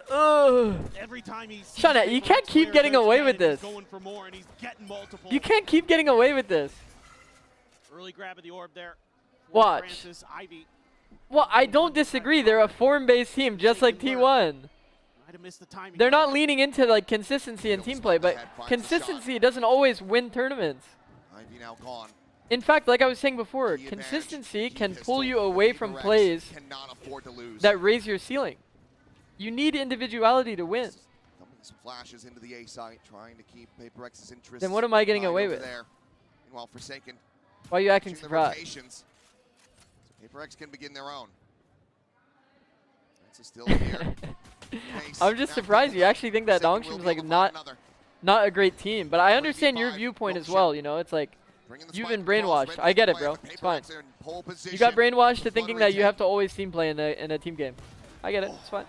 every time he's Sean, you can't keep getting away with this. Going for more, and he's getting multiple. You can't keep getting away with this. Early grab of the orb there. Watch. Francis, Ivy. Well, I don't disagree. They're a form-based team, just like T1. Might have missed the timing. They're not leaning into like consistency and team play, but consistency doesn't always win tournaments. Ivy now gone. In fact, like I was saying before, consistency can pull you away from plays that raise your ceiling. You need individuality to win. Some flashes into the A site, trying to keep PaperX's interest. Then what am I getting away with? There. Meanwhile, Forsaken. Why are you acting surprised? So PaperX can begin their own. That's still here. I'm just surprised you actually think that Nongshim's like not a great team, but I understand your viewpoint as well. You know, it's like you've been brainwashed. I get it, bro. It's fine. You got brainwashed to thinking that you have to always team play in a team game. I get it. It's fine.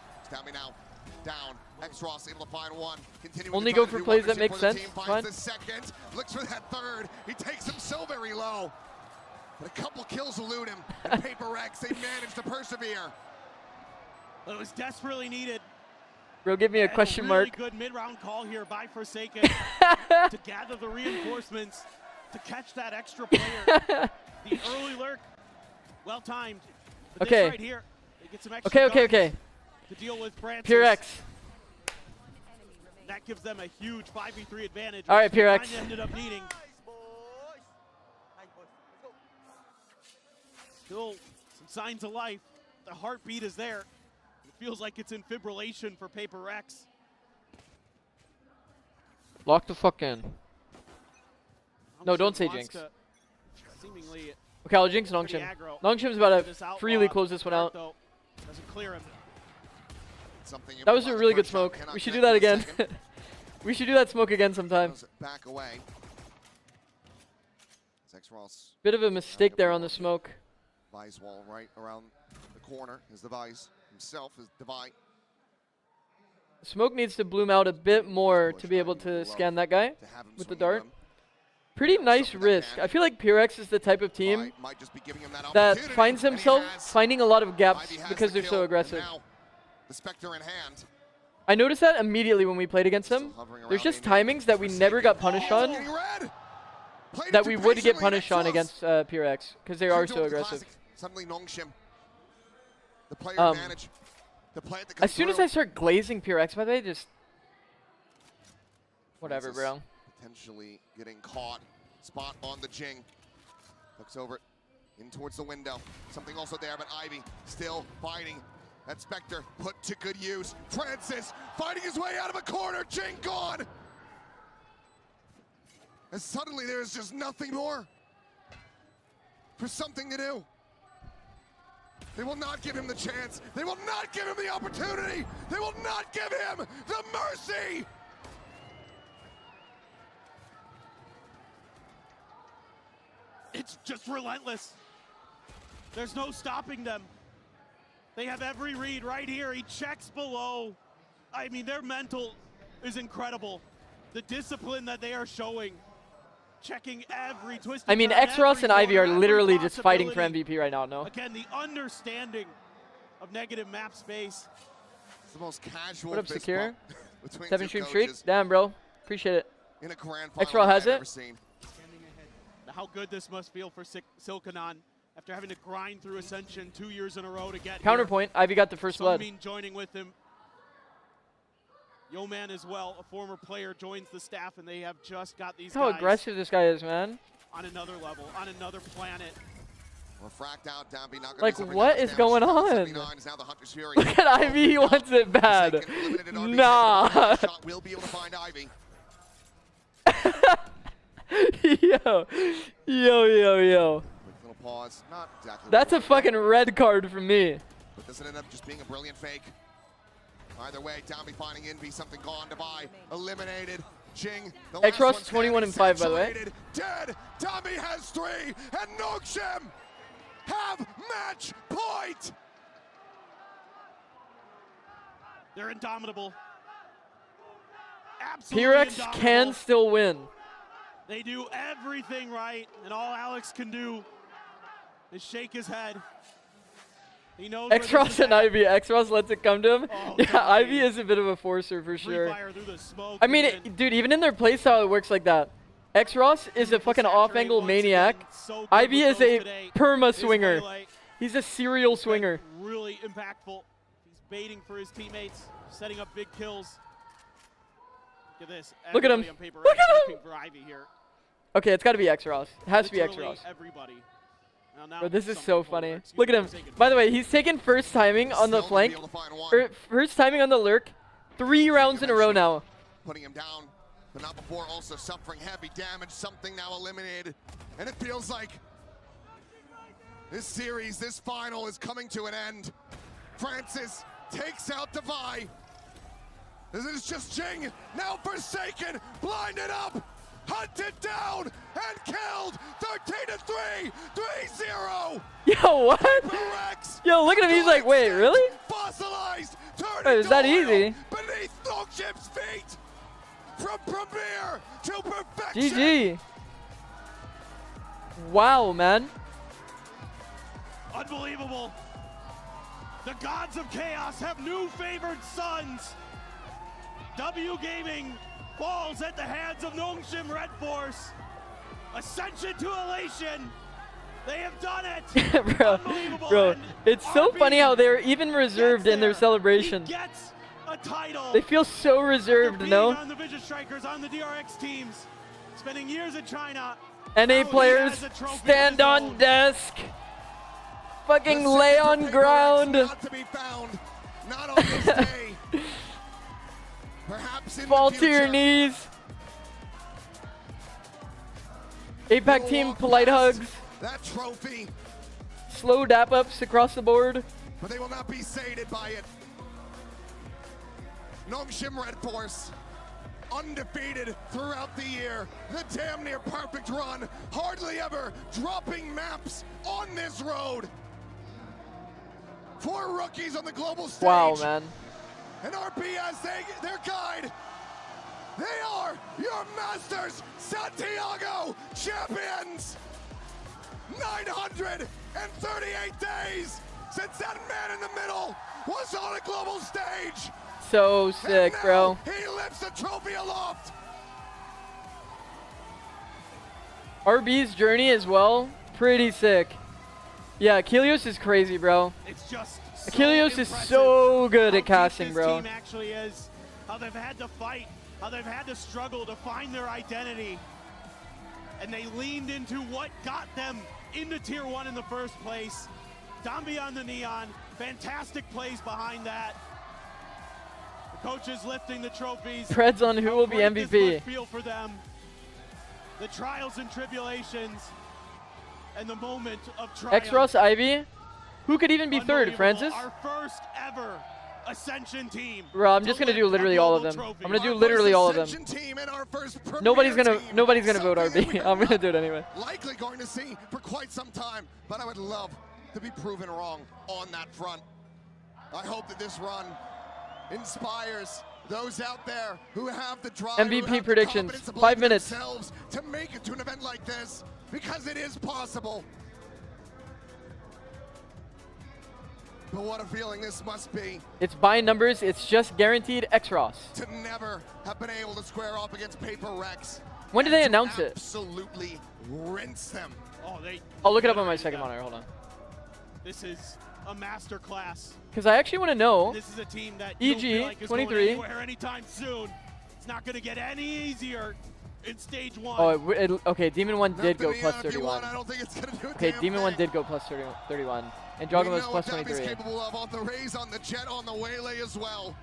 Now, down. X-Ross able to find one. Only go for plays that make sense. Fine. The second, looks for that third. He takes him so very low. But a couple kills elude him. And PaperX, they managed to persevere. It was desperately needed. Bro, give me a question mark. Really good mid-round call here by Forsaken to gather the reinforcements, to catch that extra player. The early lurk, well timed. But okay. This right here, they get some extra okay. To deal with Francis. PRX. That gives them a huge 5v3 advantage. All right, PRX. Ended up needing. Still some signs of life. The heartbeat is there. It feels like it's in fibrillation for PaperX. Lock the fuck in. No, don't say jinx. Okay, I'll jinx Nongshim. Nongshim's about to freely close this one out. Doesn't clear him. That was a really good smoke. We should do that again. We should do that smoke again sometime. Back away. Bit of a mistake there on the smoke. Vice wall right around the corner is the Vice himself is Divine. Smoke needs to bloom out a bit more to be able to scan that guy with the dart. Pretty nice risk. I feel like PRX is the type of team that finds himself finding a lot of gaps because they're so aggressive. The Spectre in hand. I noticed that immediately when we played against them. There's just timings that we never got punished on that we would get punished on against PRX because they are so aggressive. Suddenly Nongshim. The player advantage. The play that as soon as I start glazing PRX, by the way, just whatever, bro. Potentially getting caught. Spot on the Jing. Looks over in towards the window. Something also there, but Ivy still fighting. That Spectre put to good use. Francis fighting his way out of a corner. Jing gone. And suddenly there is just nothing more for something to do. They will not give him the chance. They will not give him the opportunity. They will not give him the mercy. It's just relentless. There's no stopping them. They have every read right here. He checks below. I mean, their mental is incredible. The discipline that they are showing. Checking every twist. I mean, X-Ross and Ivy are literally just fighting for MVP right now, no? Again, the understanding of negative map space. It's the most casual. What up, Secure? 7 stream streak. Damn, bro. Appreciate it. In a grand X-Ross has it. How good this must feel for Silkanon after having to grind through Ascension 2 years in a row to get Counterpoint. Ivy got the first blood. Joining with him. Yo-Man as well, a former player, joins the staff, and they have just got these How guys aggressive this guy is, man. on another level, on another planet. Like, what is going on? Look at Ivy, he wants it bad. Nah. Yo. That's a fucking red card for me. But doesn't end up just being a brilliant fake. Either way, Downby finding Envy, something gone. Devi eliminated. Jing, X-Ross 21 and 5, by the way. Dead. Downby has 3, and Nongshim have match point. They're indomitable. Absolutely PRX indomitable. can still win. They do everything right, and all Alex can do is shake his head. He knows X-Ross and Ivy. X-Ross lets it come to him. Yeah, Ivy is a bit of a forcer for sure. I mean, dude, even in their playstyle, it works like that. X-Ross is a fucking off-angle maniac. Ivy is a perma swinger. He's a serial swinger. Really impactful. He's baiting for his teammates, setting up big kills. Look at this. Look at him. Look at him. For Ivy here. Okay, it's got to be X-Ross. It has to be X-Ross. Everybody. Bro, this is so funny. Look at him. By the way, he's taken first timing on the flank. First timing on the lurk. 3 rounds in a row now. Putting him down, but not before also suffering heavy damage. Something now eliminated. And it feels like this series, this final is coming to an end. Francis takes out Devi. This is just Jing, now Forsaken, blinded up. Hunted down and killed. 13-3, 3-0. Yo, what? Yo, look at him. He's like, wait, really? Fossilized. Wait, is that easy? Beneath Nongshim's feet. From premiere to perfection. GG. Wow, man. Unbelievable. The gods of chaos have new favored sons. W Gaming falls at the hands of Nongshim Red Force. Ascension to elation. They have done it. bro, it's so funny how they're even reserved in their celebration. He gets a title. They feel so reserved, no? On the Vision Strikers, on the DRX teams, spending years in China. NA players stand on desk. Fucking lay on ground. Not to be found. Not on this day. Perhaps in Fall the to your knees. APAC team, polite hugs. That trophy. Slow dap ups across the board. But they will not be sated by it. Nongshim Red Force, undefeated throughout the year. The damn near perfect run. Hardly ever dropping maps on this road. 4 rookies on the global stage. Wow, man. And RPS, their guide. They are your Masters Santiago champions. 938 days since that man in the middle was on a global stage. So sick, bro. He lifts the trophy aloft. RB's journey as well, pretty sick. Yeah, Achilles is crazy, bro. It's just Achilles is so good at casting, bro. Team actually is, how they've had to fight, how they've had to struggle to find their identity. And they leaned into what got them into Tier 1 in the first place. Downby on the Neon, fantastic plays behind that. The coaches lifting the trophies. Preds on who will be MVP. Feel for them. The trials and tribulations and the moment of triumph. X-Ross Ivy? Who could even be third, Francis? Our first ever Ascension team. Bro, I'm just gonna do literally all of them. I'm gonna do literally all of them. Nobody's gonna vote RB. I'm gonna do it anyway. Likely going to see for quite some time, but I would love to be proven wrong on that front. I hope that this run inspires those out there who have the drive, MVP predictions, 5 minutes. To make it to an event like this, because it is possible. But what a feeling this must be. It's by numbers, it's just guaranteed X-Ross. To never have been able to square off against PRX. When did they announce it? Absolutely rinse them. I'll look it up on my second monitor, hold on. This is a master class. Because I actually want to know, this is a team that EG like 23. anytime soon. It's not going to get any easier. in stage 1. Oh, okay, Demon 1 did go plus 31. I don't think it's gonna do Okay, Demon 1 did go plus 31. And Dragon was plus 23. What capable of on the raise on the jet on the waylay as well.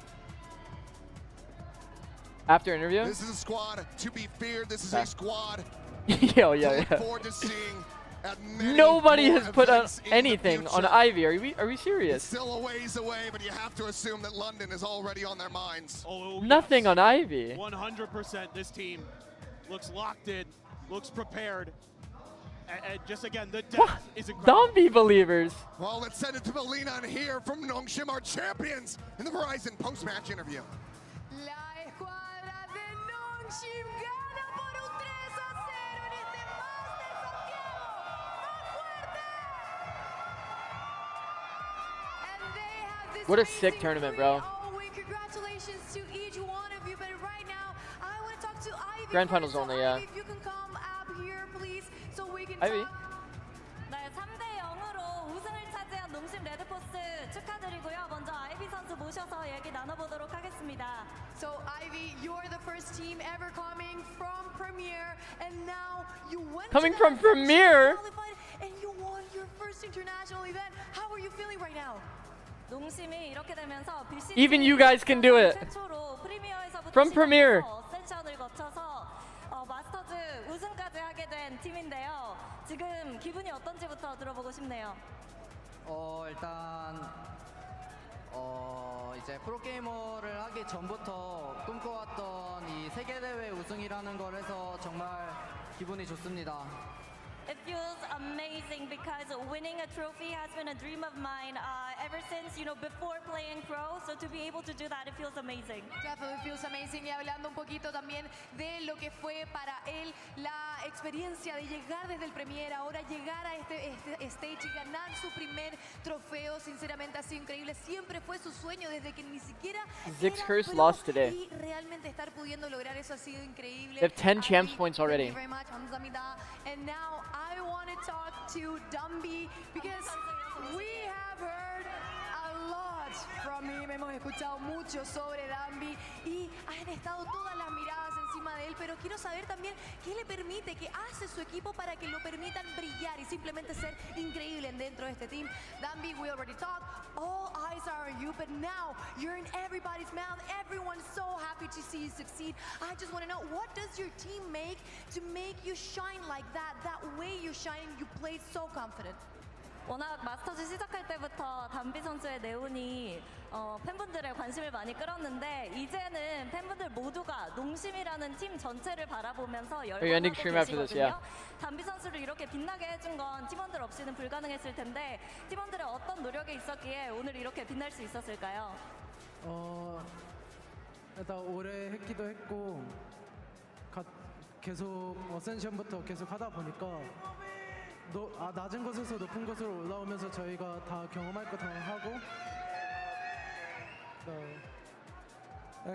After interview? This is a squad to be feared. This is a squad yeah. look forward to seeing at Nobody has put out anything on Ivy. Are we serious? It's still a ways away, but you have to assume that London is already on their minds. Oh, Nothing on Ivy. 100% this team looks locked in, looks prepared. And just again, the depth is incredible. Zombie believers. Well, let's send it to Melina and hear from Nongshim, our champions, in the Verizon post-match interview. La escuadra de Nongshim gana por un 3-0 en este Masters Santiago. ¡Más fuerte! And they have this What a sick tournament, bro. Congratulations to each one of you. But right now, I want to talk to Ivy. Grand finals only, yeah. If you can come up here, please, so we can Ivy. talk. 네, 3대 0으로 우승을 차지한 농심 레드포스 축하드리고요. 먼저 아이비 선수 모셔서 얘기 나눠보도록 하겠습니다. So Ivy, you're the first team ever coming from Premier, and now you went Coming to from that Premier? qualified, and you won your first international event. How are you feeling right now? 농심이 이렇게 되면서 BCG Even you guys can do it. 최초로 프리미어에서부터 From Premier. 어센션을 거쳐서 마스터즈 우승까지 하게 된 팀인데요. 지금 기분이 어떤지부터 들어보고 싶네요. 일단 이제 프로게이머를 하기 전부터 꿈꿔왔던 이 세계대회 우승이라는 걸 해서 정말 기분이 좋습니다. It feels amazing because winning a trophy has been a dream of mine ever since, before playing pro. So to be able to do that, it feels amazing. Definitely feels amazing. Y hablando un poquito también de lo que fue para él la experiencia de llegar desde el Premier, ahora llegar a este stage y ganar su primer trofeo, sinceramente ha sido increíble. Siempre fue su sueño desde que ni siquiera Zix era Curse pro, lost today. y realmente estar pudiendo lograr eso ha sido increíble. They have 10 champs points already. Thank you very much, 감사합니다. And now I want to talk to Dumby because we have heard a lot from him. Hemos escuchado mucho sobre Dumby y han estado todas las miradas encima de él, pero quiero saber también qué le permite, qué hace su equipo para que lo permitan brillar y simplemente ser increíble dentro de este team. Dumby, we already talked, all eyes are on you, but now you're in everybody's mouth. Everyone's so happy to see you succeed. I just want to know, what does your team make to make you shine like that? That way you shine, you played so confident. 워낙 마스터즈 시작할 때부터 담비 선수의 네온이 팬분들의 관심을 많이 끌었는데 이제는 팬분들 모두가 농심이라는 팀 전체를 바라보면서 열광하고 계시거든요. 담비 선수를 이렇게 빛나게 해준 건 팀원들 없이는 불가능했을 텐데 팀원들의 어떤 노력이 있었기에 오늘 이렇게 빛날 수 있었을까요? 일단 오래 했기도 했고 계속 어센션부터 계속 하다 보니까 낮은 곳에서 높은 곳으로 올라오면서 저희가 다 경험할 거 다 하고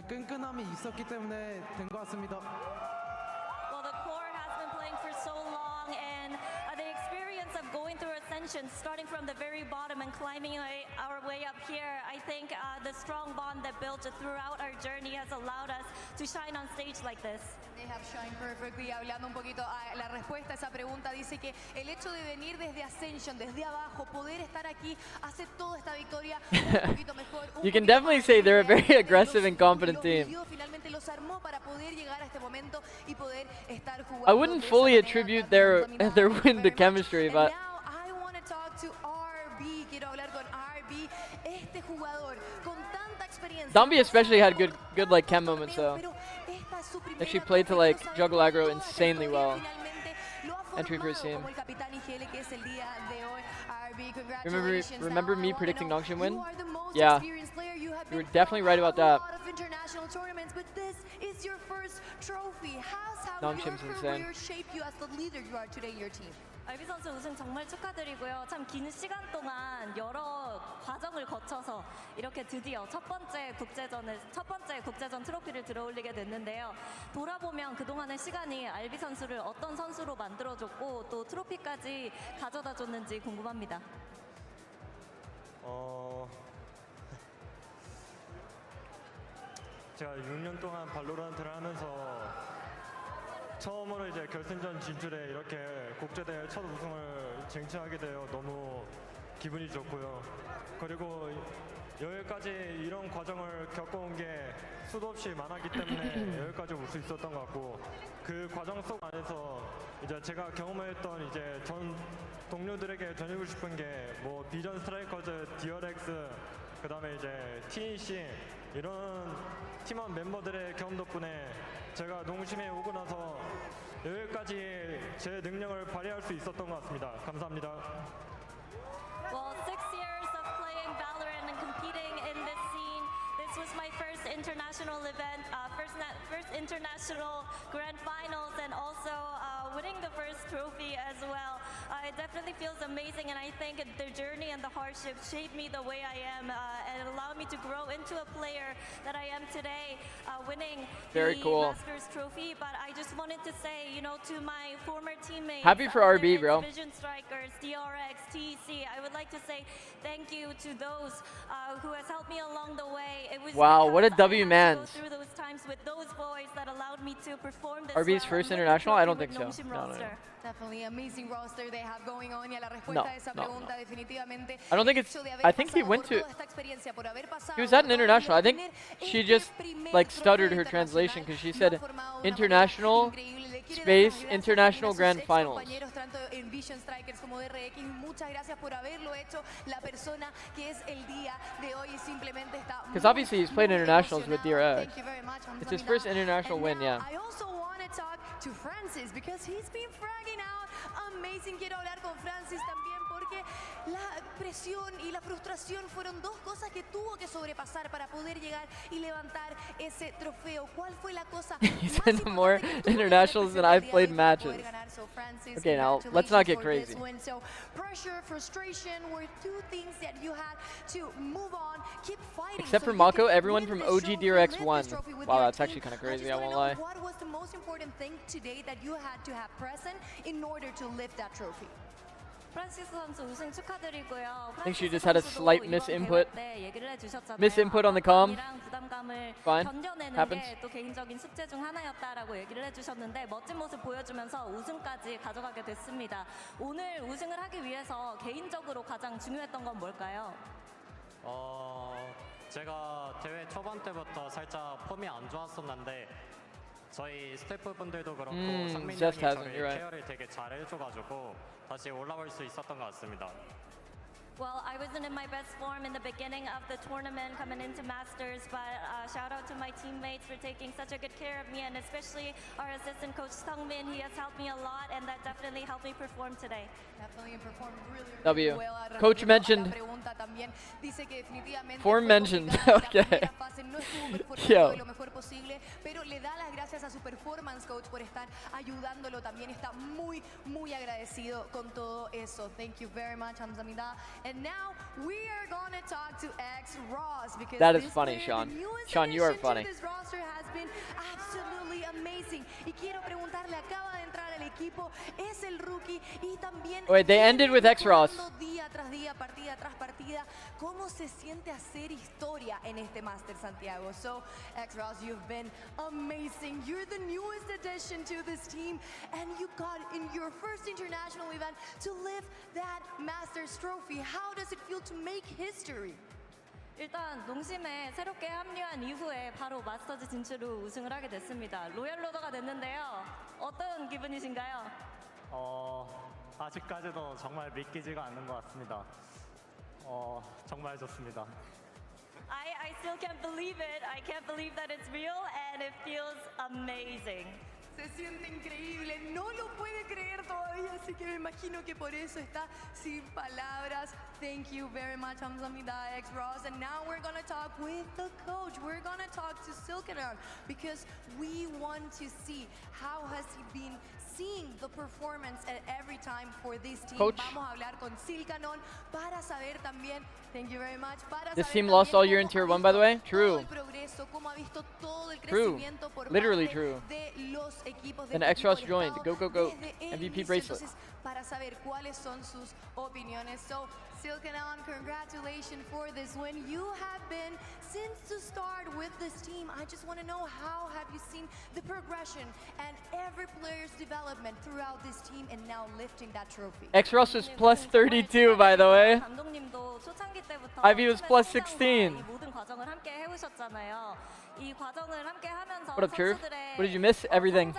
끈끈함이 있었기 때문에 된 것 같습니다. Well, the core has been playing for so long, and the experience of going through ascension, starting from the very bottom and climbing our way up here, I think the strong bond that built throughout our journey has allowed us to shine on stage like this. They have shined perfectly. Hablando un poquito a la respuesta a esa pregunta, dice que el hecho de venir desde Ascension, desde abajo, poder estar aquí, hace toda esta victoria un poquito mejor. You can definitely say they're a very aggressive and confident team. Finalmente los armó para poder llegar a este momento y poder estar jugando. I wouldn't fully attribute their win to chemistry, but Now I want to talk to RB. Quiero hablar con RB, este jugador con tanta experiencia. Zombie especially had good like chem moments though. Actually played to like juggle aggro insanely well. Entry for his team. Remember me predicting Nongshim win? Yeah. You were definitely right about that. Nongshim's insane. 알비 선수 우승 정말 축하드리고요. 참 긴 시간 동안 여러 과정을 거쳐서 이렇게 드디어 첫 번째 국제전 트로피를 들어올리게 됐는데요. 돌아보면 그동안의 시간이 알비 선수를 어떤 선수로 만들어줬고 또 트로피까지 가져다 줬는지 궁금합니다. 제가 6년 동안 발로란트를 하면서 처음으로 이제 결승전 진출에 이렇게 국제대회 첫 우승을 쟁취하게 되어 너무 기분이 좋고요. 그리고 여기까지 이런 과정을 겪어온 게 수도 없이 많았기 때문에 여기까지 올 수 있었던 것 같고, 그 과정 속 안에서 이제 제가 경험했던 이제 전 동료들에게 전하고 싶은 게 뭐 비전 스트라이커즈, DRX, 그다음에 이제 TNC 이런 팀원 멤버들의 경험 덕분에 제가 농심에 오고 나서 여기까지 제 능력을 발휘할 수 있었던 것 같습니다. 감사합니다. Well, 6 years of playing Valorant and competing in this scene. This was my first international event, first international grand finals, and also winning the first trophy as well. It definitely feels amazing, and I think the journey and the hardship shaped me the way I am and allowed me to grow into a player that I am today, winning Very the cool. Masters trophy. But I just wanted to say, you know, to my former teammates, Happy for RB, bro. Vision Strikers, DRX, TEC, I would like to say thank you to those who has helped me along the way. It was Wow, what a W I man. had to go through those times with those boys that allowed me to perform this RB's well first and win the international? I don't trophy think with so. Nomshim No, no, no. roster. Definitely amazing roster they have going on. Y a la respuesta No, a esa no, pregunta, definitivamente. I don't think it's. hecho de haber I think he pasado went por to. toda esta experiencia, por haber pasado He was at an por todo international. I think tener she este just primer like trofeo stuttered her translation because she said internacional, lo ha formado de una manera international increíble. Le quiere dar las space gracias international también a sus grand finals. excompañeros, tanto en Vision Strikers como de RX. Muchas gracias por haberlo hecho. La persona que es el día de hoy simplemente está Because obviously he's played internationals with DRX. Thank you very much, It's his first international win, yeah. I also want to talk to Francis because he's been fragging out amazing. Quiero hablar con Francis también porque la presión y la frustración fueron dos cosas que tuvo que sobrepasar para poder llegar y levantar ese trofeo. ¿Cuál fue la cosa He's been to more internationals than I've played matches. Okay, now let's not get crazy. So pressure, frustration were two things that you had to move on, keep fighting. Except so for you Mako, could everyone win from this OG trophy, DRX lift won. this trophy with Wow, your that's actually team. kind of crazy, just I wanna won't know lie. What was the most important thing today that you had to have present in order to lift that trophy? 프란시스 선수 우승 축하드리고요. I think she just had a slight misinput. Misinput on the comm. 부담감을 Fine. 견뎌내는 Happens. 게 또 개인적인 숙제 중 하나였다라고 얘기를 해주셨는데 멋진 모습 보여주면서 우승까지 가져가게 됐습니다. 오늘 우승을 하기 위해서 개인적으로 가장 중요했던 건 뭘까요? 제가 대회 초반 때부터 살짝 폼이 안 좋았었는데 저희 스태프분들도 그렇고 상민이 형이 just hasn't, 저를 you're right. 케어를 되게 잘 해줘가지고 다시 올라올 수 있었던 것 같습니다. Well, I wasn't in my best form in the beginning of the tournament coming into Masters, but shout out to my teammates for taking such a good care of me, and especially our assistant coach Sungmin. He has helped me a lot, and that definitely helped me perform today. Definitely performed really, W. well. Coach mentioned. Dice que definitivamente Form fue mentioned. complicado. La Okay. primera fase no estuvo performando Yo. de lo mejor posible, pero le da las gracias a su performance coach por estar ayudándolo. También está muy, muy agradecido con todo eso. Thank you very much, Hamzamida. And now we are going to talk to X Ross because That is this funny, player, Sean. the newest Sean, you are addition to funny. this roster has been absolutely amazing. Y quiero preguntarle, acaba de entrar al equipo, es el rookie y también Wait, they ended with X Ross. día tras día, partida tras partida, ¿cómo se siente hacer historia en este Masters Santiago? So, X Ross, you've been amazing. You're the newest addition to this team, and you got in your first international event to lift that Masters trophy. How does it feel to make history? 일단 농심에 새롭게 합류한 이후에 바로 마스터즈 진출로 우승을 하게 됐습니다. 로얄 로더가 됐는데요. 어떤 기분이신가요? 아직까지도 정말 믿기지가 않는 것 같습니다. 정말 좋습니다. I still can't believe it. I can't believe that it's real, and it feels amazing. Se siente increíble, no lo puede creer todavía, así que me imagino que por eso está sin palabras. Thank you very much, Hamzamida X Ross. And now we're gonna talk with the coach. We're gonna talk to Silkanon because we want to see how has he been seeing the performance at every time for this team. Coach. Vamos a hablar con Silkanon para saber también. Thank you very much. Para This saber team lost también all year cómo in Tier ha 1, by the way? visto True. todo el progreso, cómo ha visto todo el True. crecimiento por Literally parte true. de los equipos Then del X Ross equipo del joined. estado Go, go, go. desde el MVP inicio. bracelet. Entonces, para saber cuáles son sus opiniones. So, Silkanon, congratulations for this win. You have been since the start with this team. I just want to know, how have you seen the progression and every player's development throughout this team and now lifting that trophy? X-Ross was plus 32, by the way. Ivy was plus 16. What up, Turf? What did you miss? Everything.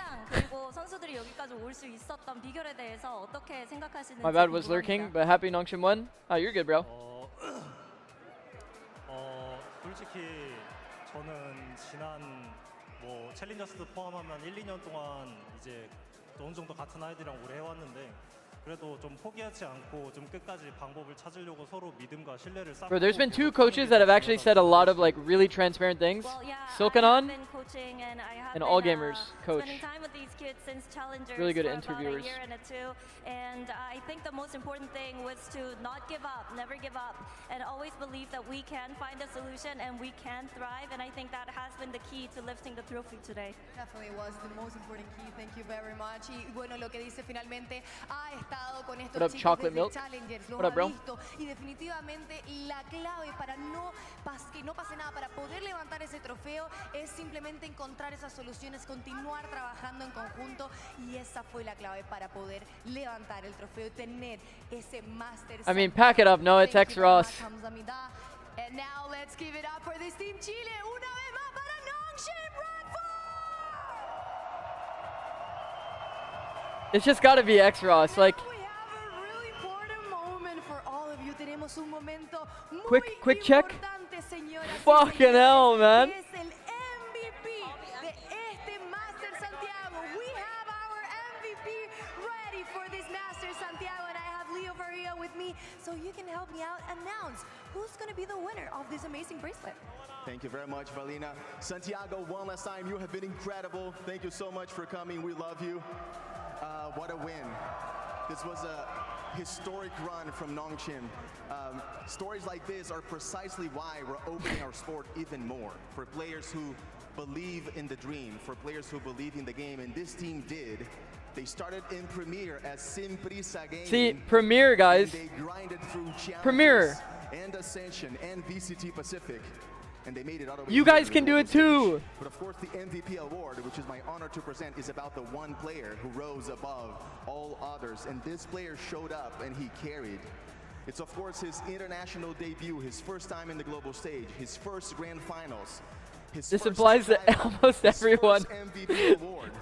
My bad, was lurking, but happy Nongshim won. Oh, you're good, bro. 솔직히 저는 지난 뭐 챌린저스 포함하면 1, 2년 동안 이제 어느 정도 같은 아이들이랑 오래 해왔는데 그래도 좀 포기하지 않고 좀 끝까지 방법을 찾으려고 서로 믿음과 신뢰를 쌓고. Bro, there's been two coaches that have actually said a lot of like really transparent things. Silkanon and All Gamers coach. Really good interviewers. And I think the most important thing was to not give up, never give up, and always believe that we can find a solution and we can thrive. And I think that has been the key to lifting the trophy today. Definitely was the most important key. Thank you very much. Y bueno, lo que dice finalmente, ha estado con estos What up, chicos chocolate desde milk? Challengers, los What up, ha bro? visto, y definitivamente la clave para que no pase nada, para poder levantar ese trofeo, es simplemente encontrar esas soluciones, continuar trabajando en conjunto, y esa fue la clave para poder levantar el trofeo y tener ese Masters. I mean, pack it up. No, it's X-Ross. And now let's give it up for this team Chile. Una vez más para Nongshim Run It's just gotta be X-Ross. Like, tenemos un momento muy quick check. importante, señoras y Fucking hell, man. Es el MVP de este Masters Santiago. We have our MVP ready for this Masters Santiago, and I have Leo Faria with me, so you can help me out announce who's going to be the winner of this amazing bracelet. Thank you very much, Valina. Santiago, one last time, you have been incredible. Thank you so much for coming. We love you. What a win. This was a historic run from Nongshim. Stories like this are precisely why we're opening our sport even more. For players who believe in the dream, for players who believe in the game, and this team did. They started in Premier as Simprisa Gaming. See, Premier, guys. They grinded through Premier. And Ascension and VCT Pacific. And they made it all the way. You guys can do it too. But of course, the MVP award, which is my honor to present, is about the one player who rose above all others. And this player showed up and he carried. It's of course his international debut, his first time in the global stage, his first grand finals. This applies to almost everyone.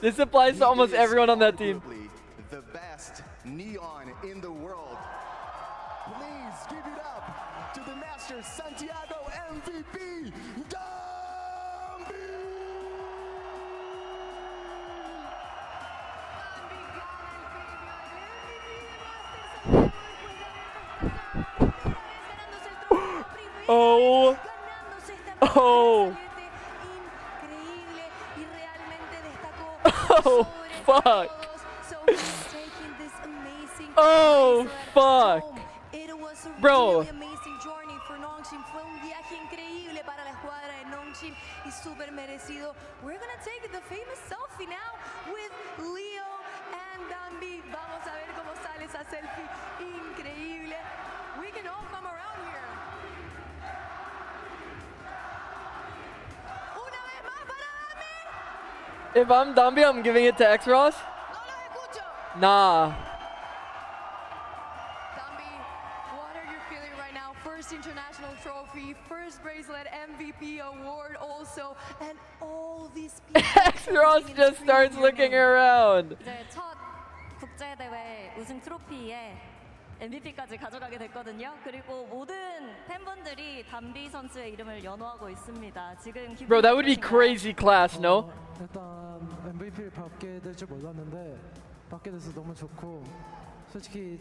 This applies to almost everyone on that team. The best neon in the world. Please give it up to the Masters Santiago MVP, Oh. Oh. Oh, fuck. Oh, fuck. Bro. Fue un viaje increíble para la escuadra de Nongshim y súper merecido. We're gonna take the famous selfie now with Leo and Dambi. Vamos a ver cómo sale esa selfie increíble. We can all come around here. Una vez más para Dambi. If I'm Dambi, I'm giving it to X-Ross. No los escucho. Nah. First international trophy, first bracelet, MVP award also, and all these people. X-Ross just starts looking around. 이제 첫 국제 대회 우승 트로피에 MVP까지 가져가게 됐거든요. 그리고 모든 팬분들이 담비 선수의 이름을 연호하고 있습니다. 지금 Bro, that would be crazy class, no? 일단 MVP를 받게 될 줄 몰랐는데 받게 돼서 너무 좋고 솔직히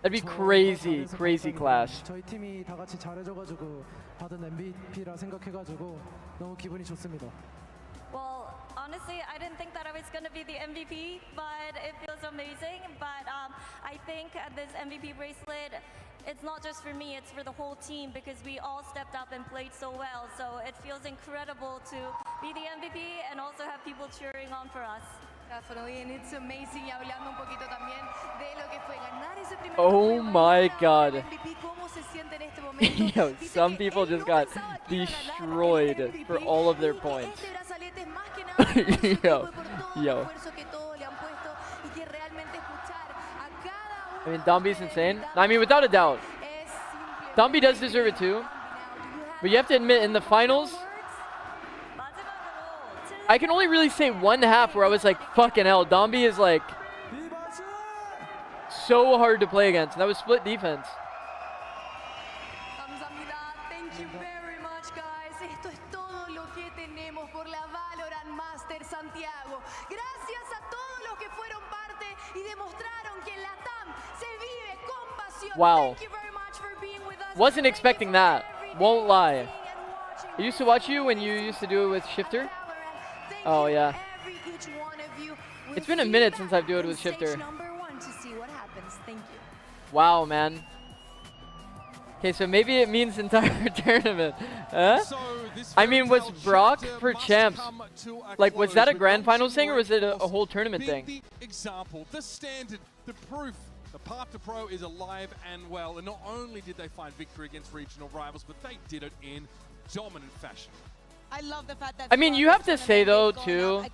That'd be crazy, crazy class. 저희 팀이 다 같이 잘해줘가지고 받은 MVP라 생각해가지고 너무 기분이 좋습니다. Well, honestly, I didn't think that I was going to be the MVP, but it feels amazing. But I think this MVP bracelet, it's not just for me, it's for the whole team because we all stepped up and played so well. So it feels incredible to be the MVP and also have people cheering on for us. Oh my god. Yo, some people just got destroyed for all of their points. Yo. I mean, Dombi's insane. I mean, without a doubt. Dombi does deserve it too. But you have to admit, in the finals, I can only really say one half where I was like, fucking hell, Dombi is like so hard to play against. That was split defense. Thank you very much, guys. Esto es todo lo que tenemos por la VALORANT Masters Santiago. Gracias a todos los que fueron parte y demostraron que en la TAM se vive con pasión. Wow. Thank you very much for being with us. Wasn't expecting that. Won't lie. I used to watch you when you used to do it with Shifter. Oh yeah. It's been a minute since I've do it with Shifter. Wow, man. Okay, so maybe it means entire tournament. Huh? I mean, was Brock for champs, like, was that a grand finals thing or was it a whole tournament thing? The example, the standard, the proof. The path to pro is alive and well, and not only did they find victory against regional rivals, but they did it in dominant fashion. I love the fact that I mean, you have to say though too,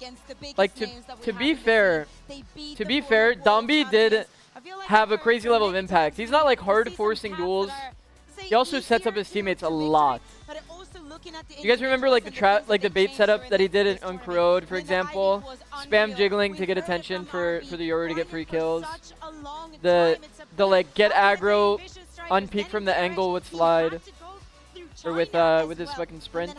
like to be fair, Dombi did have a crazy level of impact. He's not like hard forcing duels. He also sets up his teammates a lot. You guys remember like the bait setup that he did on Corrode, for example? Spam jiggling to get attention for the Yoru to get free kills. The like get aggro, unpeak from the angle with slide, or with his fucking sprint.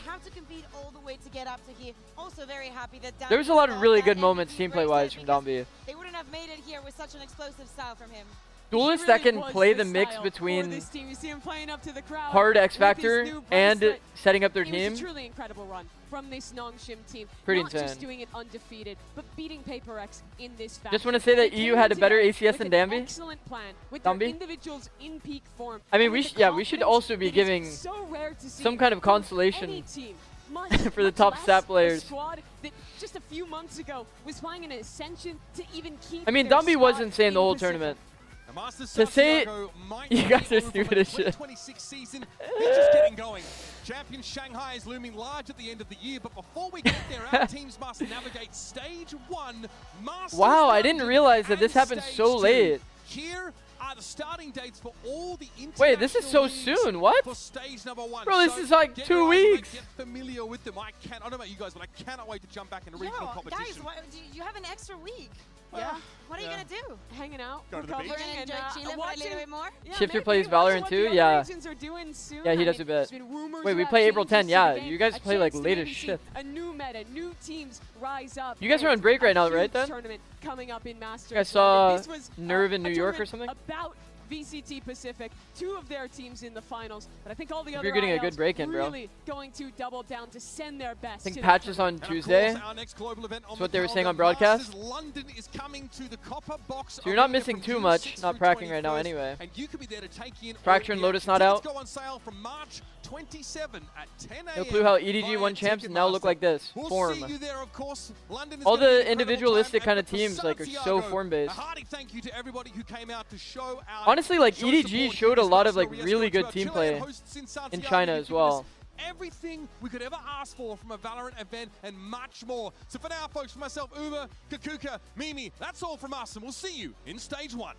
There was a lot of really good moments team play wise from Dombi. They wouldn't have made it here with such an explosive style from him. Duelists that can play the mix between hard X Factor and setting up their team. It was a truly incredible run from this Nongshim team. Pretty Not insane. just doing it undefeated, but beating PRX in this fashion. Just want to say that EU had a better ACS than Dambi. Excellent plan with their Dombi. individuals in peak form. I mean, we should also be giving some kind of consolation for the top stat players. Squad that just a few months ago was playing an Ascension to even keep. I mean, Dombi was insane the whole tournament. To say you guys are stupid as shit. 2026 season, they're just getting going. Champion Shanghai is looming large at the end of the year, but before we get there, our teams must navigate stage 1. Wow, I didn't realize that this happened so late. Here are the starting dates for all the Wait, this is so soon. What? For stage number 1. Bro, this is like 2 weeks. Get familiar with them. I don't know about you guys, but I cannot wait to jump back into regional competition. Guys, you have an extra week. Yeah. What are you gonna do? Hanging out, go to the beach, and Chile for a little bit more. Yeah, Shifter plays Valorant too? Yeah. Yeah, he does a bit. Wait, we play April 10. Yeah, you guys play like late as shit. A new meta, new teams rise up. You guys are on break right now, right then? Tournament coming up in Masters. I saw Nerve in New York or something. About VCT Pacific, 2 of their teams in the finals, but I think all the other you're getting a good break in, bro. Really going to double down to send their best. I think patch is on Tuesday. That's what they were saying on broadcast. London is coming to the Copper Box. So you're not missing too much, not pracking right now anyway. And you could be there to take in Fracture and Lotus not out. Go on sale from March 27 at 10 a.m. No clue how EDG won champs and now look like this. Form. See you there, of course. London is all the individualistic kind of teams like are so form based. A hearty thank you to everybody who came out to show our honestly, like EDG showed a lot of like really good team play in China as well. Everything we could ever ask for from a Valorant event and much more. So for now, folks, for myself, Uber, Kakuka, Mimi, that's all from us, and we'll see you in stage 1.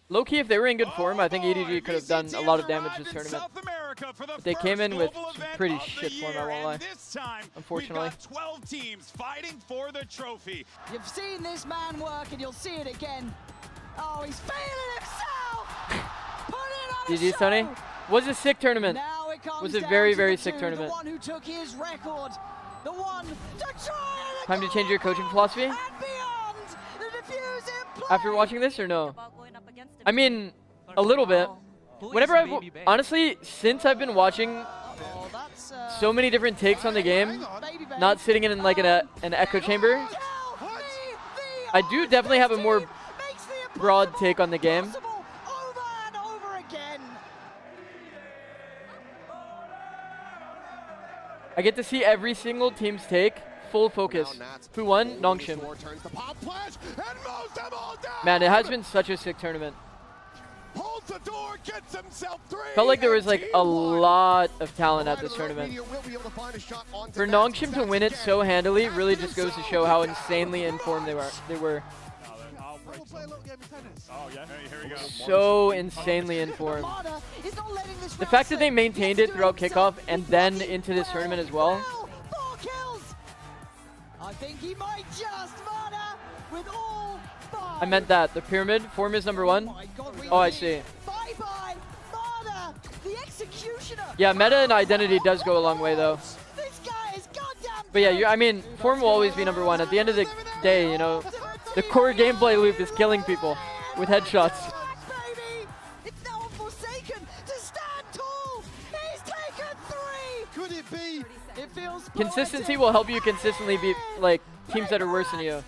Low-key, if they were in good form, I think EDG could have done a lot of damage this tournament. But they came in with some pretty shit form, I won't lie. Unfortunately. We've got 12 teams fighting for the trophy. You've seen this man work and you'll see it again. Oh, he's feeling himself! Put it on GG, Tony. Was a sick tournament. Was a very, very sick tournament. The one who took his record. The one to try time to change your coaching philosophy? and beyond. The diffusing play. After watching this or no? I mean, a little bit. Whenever honestly, since I've been watching so many different takes on the game, not sitting in like an echo chamber, I do definitely have a more broad take on the game. I get to see every single team's take full focus. Who won? Nongshim. Man, it has been such a sick tournament. Felt like there was like a lot of talent at this tournament. For Nongshim to win it so handily really just goes to show how insanely informed they were. So insanely informed. The fact that they maintained it throughout kickoff and then into this tournament as well. I think he might just Mana with all five. I meant that. The pyramid form is number 1. Oh, I see. Bye-bye, Mana, the executioner. Yeah, meta and identity does go a long way though. This guy is goddamn. But yeah, I mean, form will always be number 1. At the end of the day, you know, the core gameplay loop is killing people with headshots. Baby, it's now Forsaken to stand tall. He's taken 3. Could it be? It feels Consistency will help you consistently beat like teams that are worse than you.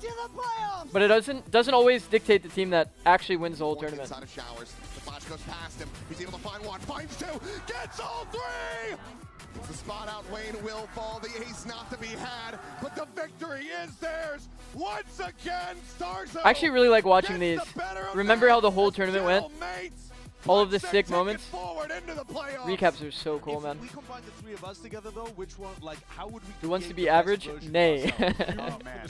going to the playoffs. But it doesn't always dictate the team that actually wins the whole tournament. Out of showers. The flash goes past him. He's able to find one, finds 2, gets all 3. The spot out, Wayne will fall. The ace not to be had, but the victory is theirs once again. Starzo. I actually really like watching these. Remember how the whole tournament went? All of the sick moments. Recaps are so cool, man. If we combine the 3 of us together, though, which one, like, how would we? Who wants to be average? Nay. Oh man,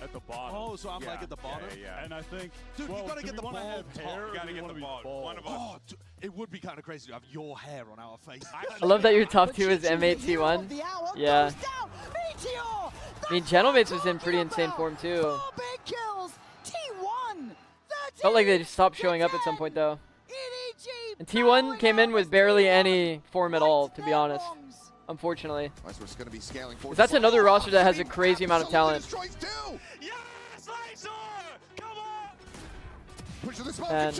at the bottom. Oh, so I'm like at the bottom. Yeah. And I think, dude, you gotta get the ball top. You gotta get the ball. One of us. Oh, it would be kind of crazy to have your hair on our face. I love that your top 2 is M8T1. Yeah. I mean, Gentlemates was in pretty insane form too. Felt like they just stopped showing up at some point though. And T1 came in with barely any form at all, to be honest. Unfortunately. That's another roster that has a crazy amount of talent. And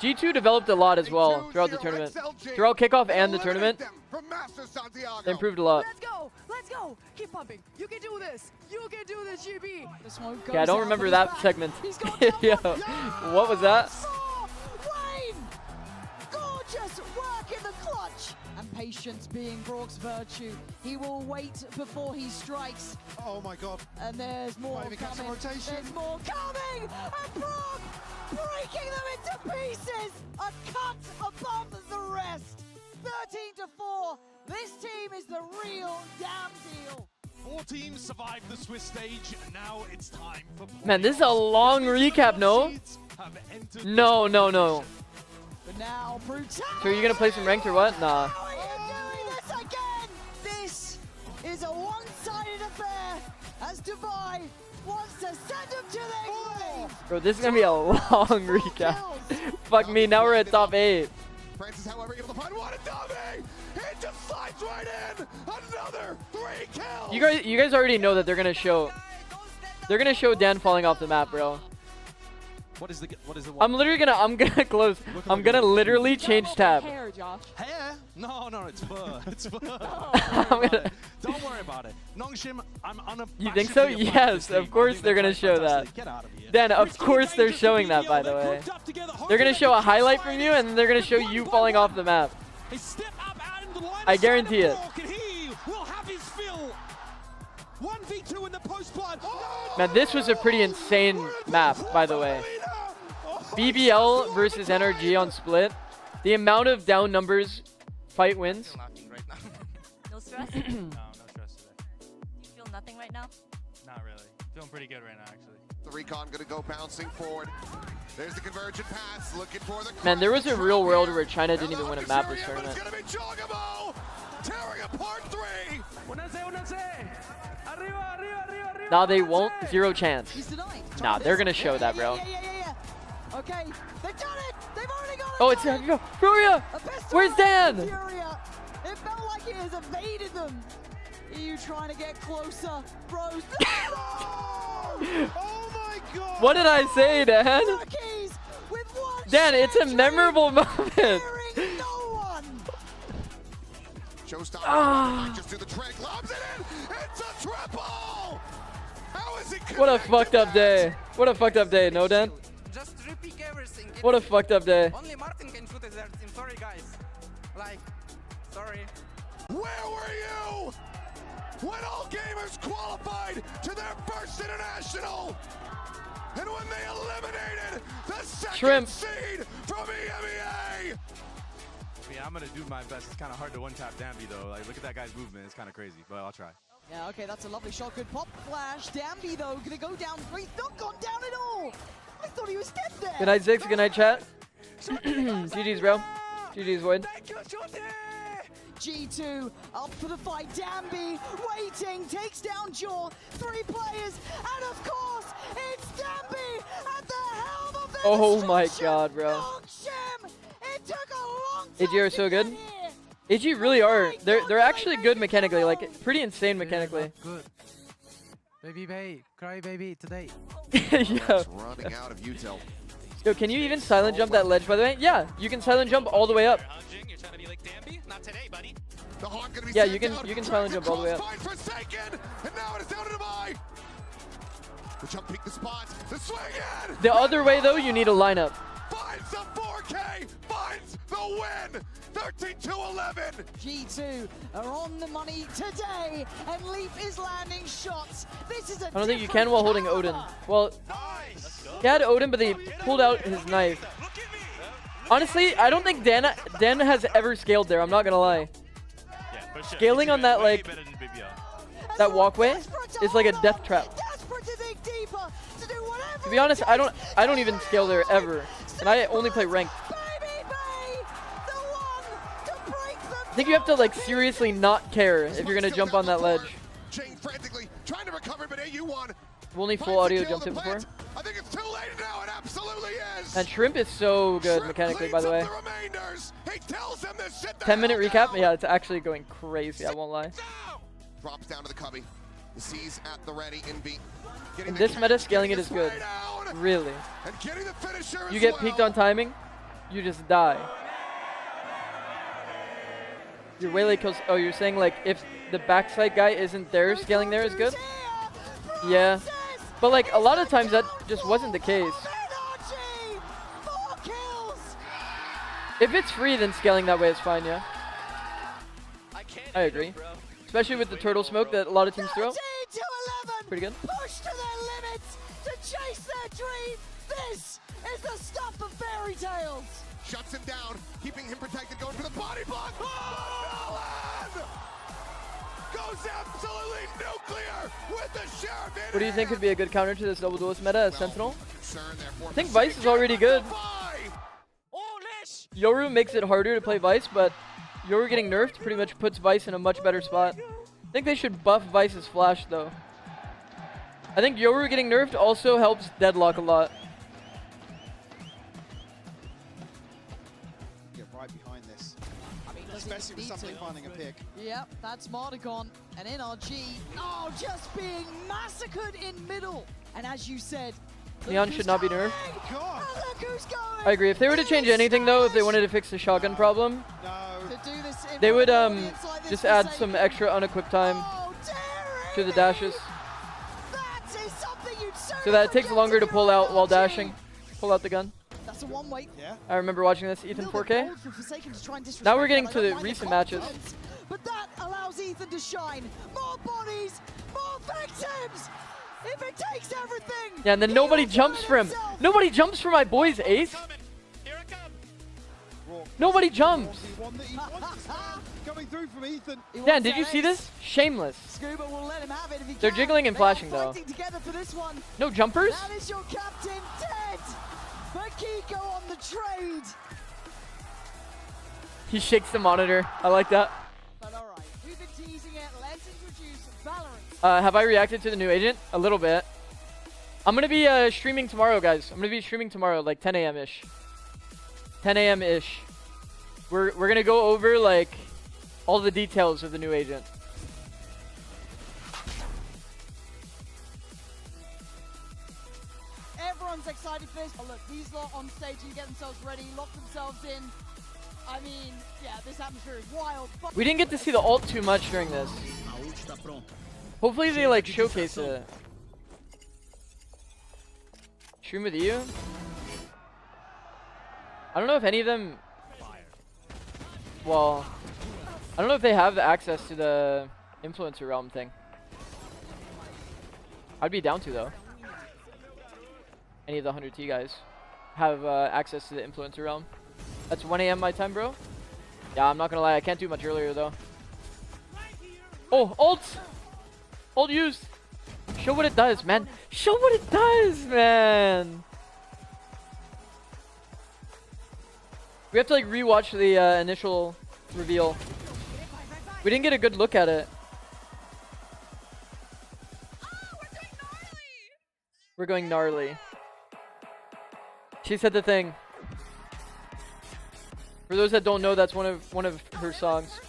G2 developed a lot as well throughout the tournament. Throughout kickoff and the tournament, they improved a lot. Let's go. Keep pumping. You can do this. You can do this, GB. This one goes Yeah, I don't remember that segment. Yo, what was that? Wayne! Gorgeous work in the clutch. And patience being Brock's virtue. He will wait before he strikes. Oh my god. And there's more coming. There's more coming. And Brock breaking them into pieces. A cut above the rest. 13-4. This team is the real damn deal. 4 teams survived the Swiss stage. Now it's time for. Man, this is a long recap, no? No. But now, brutality. So are you gonna play some ranked or what? Nah. How are you doing this again? This is a one-sided affair as Dubai wants to send them to their grave. Bro, this is gonna be a long recap. Fuck me, now we're at top 8. Francis, however, able to find one and Dummy! It just slides right in! Another 3 kills! You guys already know that they're gonna show Dan falling off the map, bro. What is the one? I'm gonna close. I'm gonna literally change tab. Hair, Josh. Hair? No, it's fur. It's fur. Don't worry about it. Nongshim, I'm unabashedly. You think so? Yes, of course they're gonna show that. Get out of here. Dan, of course they're showing that, by the way. They're gonna show a highlight from you, and then they're gonna show you falling off the map. I guarantee it. Man, this was a pretty insane map, by the way. BBL versus NRG on split. The amount of down numbers fight wins. No stress? No stress today. You feel nothing right now? Not really. Feeling pretty good right now, actually. The recon gonna go bouncing forward. There's the convergent pass, looking for the. Man, there was a real world where China didn't even win a map this tournament. Tearing apart 3. Nah, they won't. 0 chance. Nah, they're gonna show that, bro. Yeah. Okay, they've done it. They've already got it. Oh, it's Furia. Where's Dan? Furia. It felt like it has evaded them. EU trying to get closer. Bros. Oh my god. What did I say, Dan? Dan, it's a memorable moment. Just do the trick, lobs it in. It's a triple. How is it? What a fucked up day. What a fucked up day, no, Dan? Just repeat everything. What a fucked up day. Only Martin can shoot it there. I'm sorry, guys. Like, sorry. Where were you when all gamers qualified to their first international? And when they eliminated the second seed from EMEA? Yeah, I'm gonna do my best. It's kind of hard to one-tap Danby though. Like, look at that guy's movement. It's kind of crazy, but I'll try. Yeah, okay, that's a lovely shot. Good pop flash. Danby, though, gonna go down. He's not gone down at all. I thought he was dead there. Good night, Zix. Good night, chat. GG's, bro. GG's, Void. G2 up for the fight. Danby waiting, takes down Jaw. 3 players, and of course, it's Danby at the helm of the Oh my god, bro. It took a long time. AG are so good. AG really are. They're actually good mechanically, like pretty insane mechanically. Good. Baby babe, cry baby today. Yeah. Running out of util. Yo, can you even silent jump that ledge, by the way? Yeah, you can silent jump all the way up. Yeah, you can silent jump all the way up. And now it is down to Dubai. The jump peak, the spot, the swing in. The other way though, you need a lineup. Finds the 4K, finds the win. 13-11. G2 are on the money today, and Leaf is landing shots. This is a I don't think you can while holding Odin. Well, he had Odin, but he pulled out his knife. Honestly, I don't think Dan has ever scaled there. I'm not gonna lie. Scaling on that like that walkway is like a death trap. To be honest, I don't even scale there ever, and I only play ranked. I think you have to like seriously not care if you're gonna jump on that ledge. Jane frantically trying to recover, but AU1. I've only full audio jumped it before. I think it's too late now. It absolutely is. And Shrimp is so good mechanically, by the way. He tells him this shit. 10-minute recap? Yeah, it's actually going crazy. I won't lie. Drops down to the cubby. The C's at the ready in B. In this meta, scaling it is good. Really. You get peaked on timing, you just die. Your Waylay kills. Oh, you're saying like if the backside guy isn't there, scaling there is good? Yeah. But like a lot of times that just wasn't the case. If it's free, then scaling that way is fine, yeah. I agree. Especially with the turtle smoke that a lot of teams throw. Pretty good. Push to their limits to chase their dream. This is the stuff of fairy tales. Shuts him down, keeping him protected, going for the body block. Oh, goes absolutely nuclear with the sheriff. What do you think could be a good counter to this double duelist meta as Sentinel? I think Vice is already good. Yoru makes it harder to play Vice, but Yoru getting nerfed pretty much puts Vice in a much better spot. I think they should buff Vice's flash though. I think Yoru getting nerfed also helps Deadlock a lot. Get right behind this. I mean, especially with something finding a pick. Yep, that's Mardigon. And NRG, oh, just being massacred in middle. And as you said, Neon should not be nerfed. I agree. If they were to change anything though, if they wanted to fix the shotgun problem, they would just add some extra unequipped time to the dashes. So that it takes longer to pull out while dashing. Pull out the gun. That's a one-way. Yeah. I remember watching this, Ethan 4K. Now we're getting to the recent matches. But that allows Ethan to shine. More bodies, more victims. If it takes everything. Yeah, and then nobody jumps for him. Nobody jumps for my boy's ace. Nobody jumps. Coming through from Ethan. Dan, did you see this? Shameless. Scuba will let him have it if he They're can. jiggling and flashing though. Together for this one. No jumpers? That is your captain dead. Makiko on the trade. He shakes the monitor. I like that. But all right, we've been teasing it. Let's introduce Valorant. Have I reacted to the new agent? A little bit. I'm going to be streaming tomorrow, guys. I'm going to be streaming tomorrow, like 10 a.m.-ish. 10 a.m.-ish. We're going to go over, like, all the details of the new agent. Everyone's excited for this. Oh, look, these lot on stage can get themselves ready, lock themselves in. I mean, yeah, this atmosphere is wild. But We didn't get to see the ult too much during this. Hopefully they, like, showcase it. Stream with you? I don't know if any of them... Well, I I don't know if they have access to the influencer realm thing. I'd be down to though. Any of the 100T guys have access to the influencer realm. That's 1 AM my time, bro. Yeah, I'm not gonna lie, I can't do much earlier though. Oh, ult! Ult used! Show what it does, man. Show what it does, man! We have to like rewatch the initial reveal. We didn't get a good look at it. We're going gnarly. She said the thing. For those that don't know, that's one of her songs.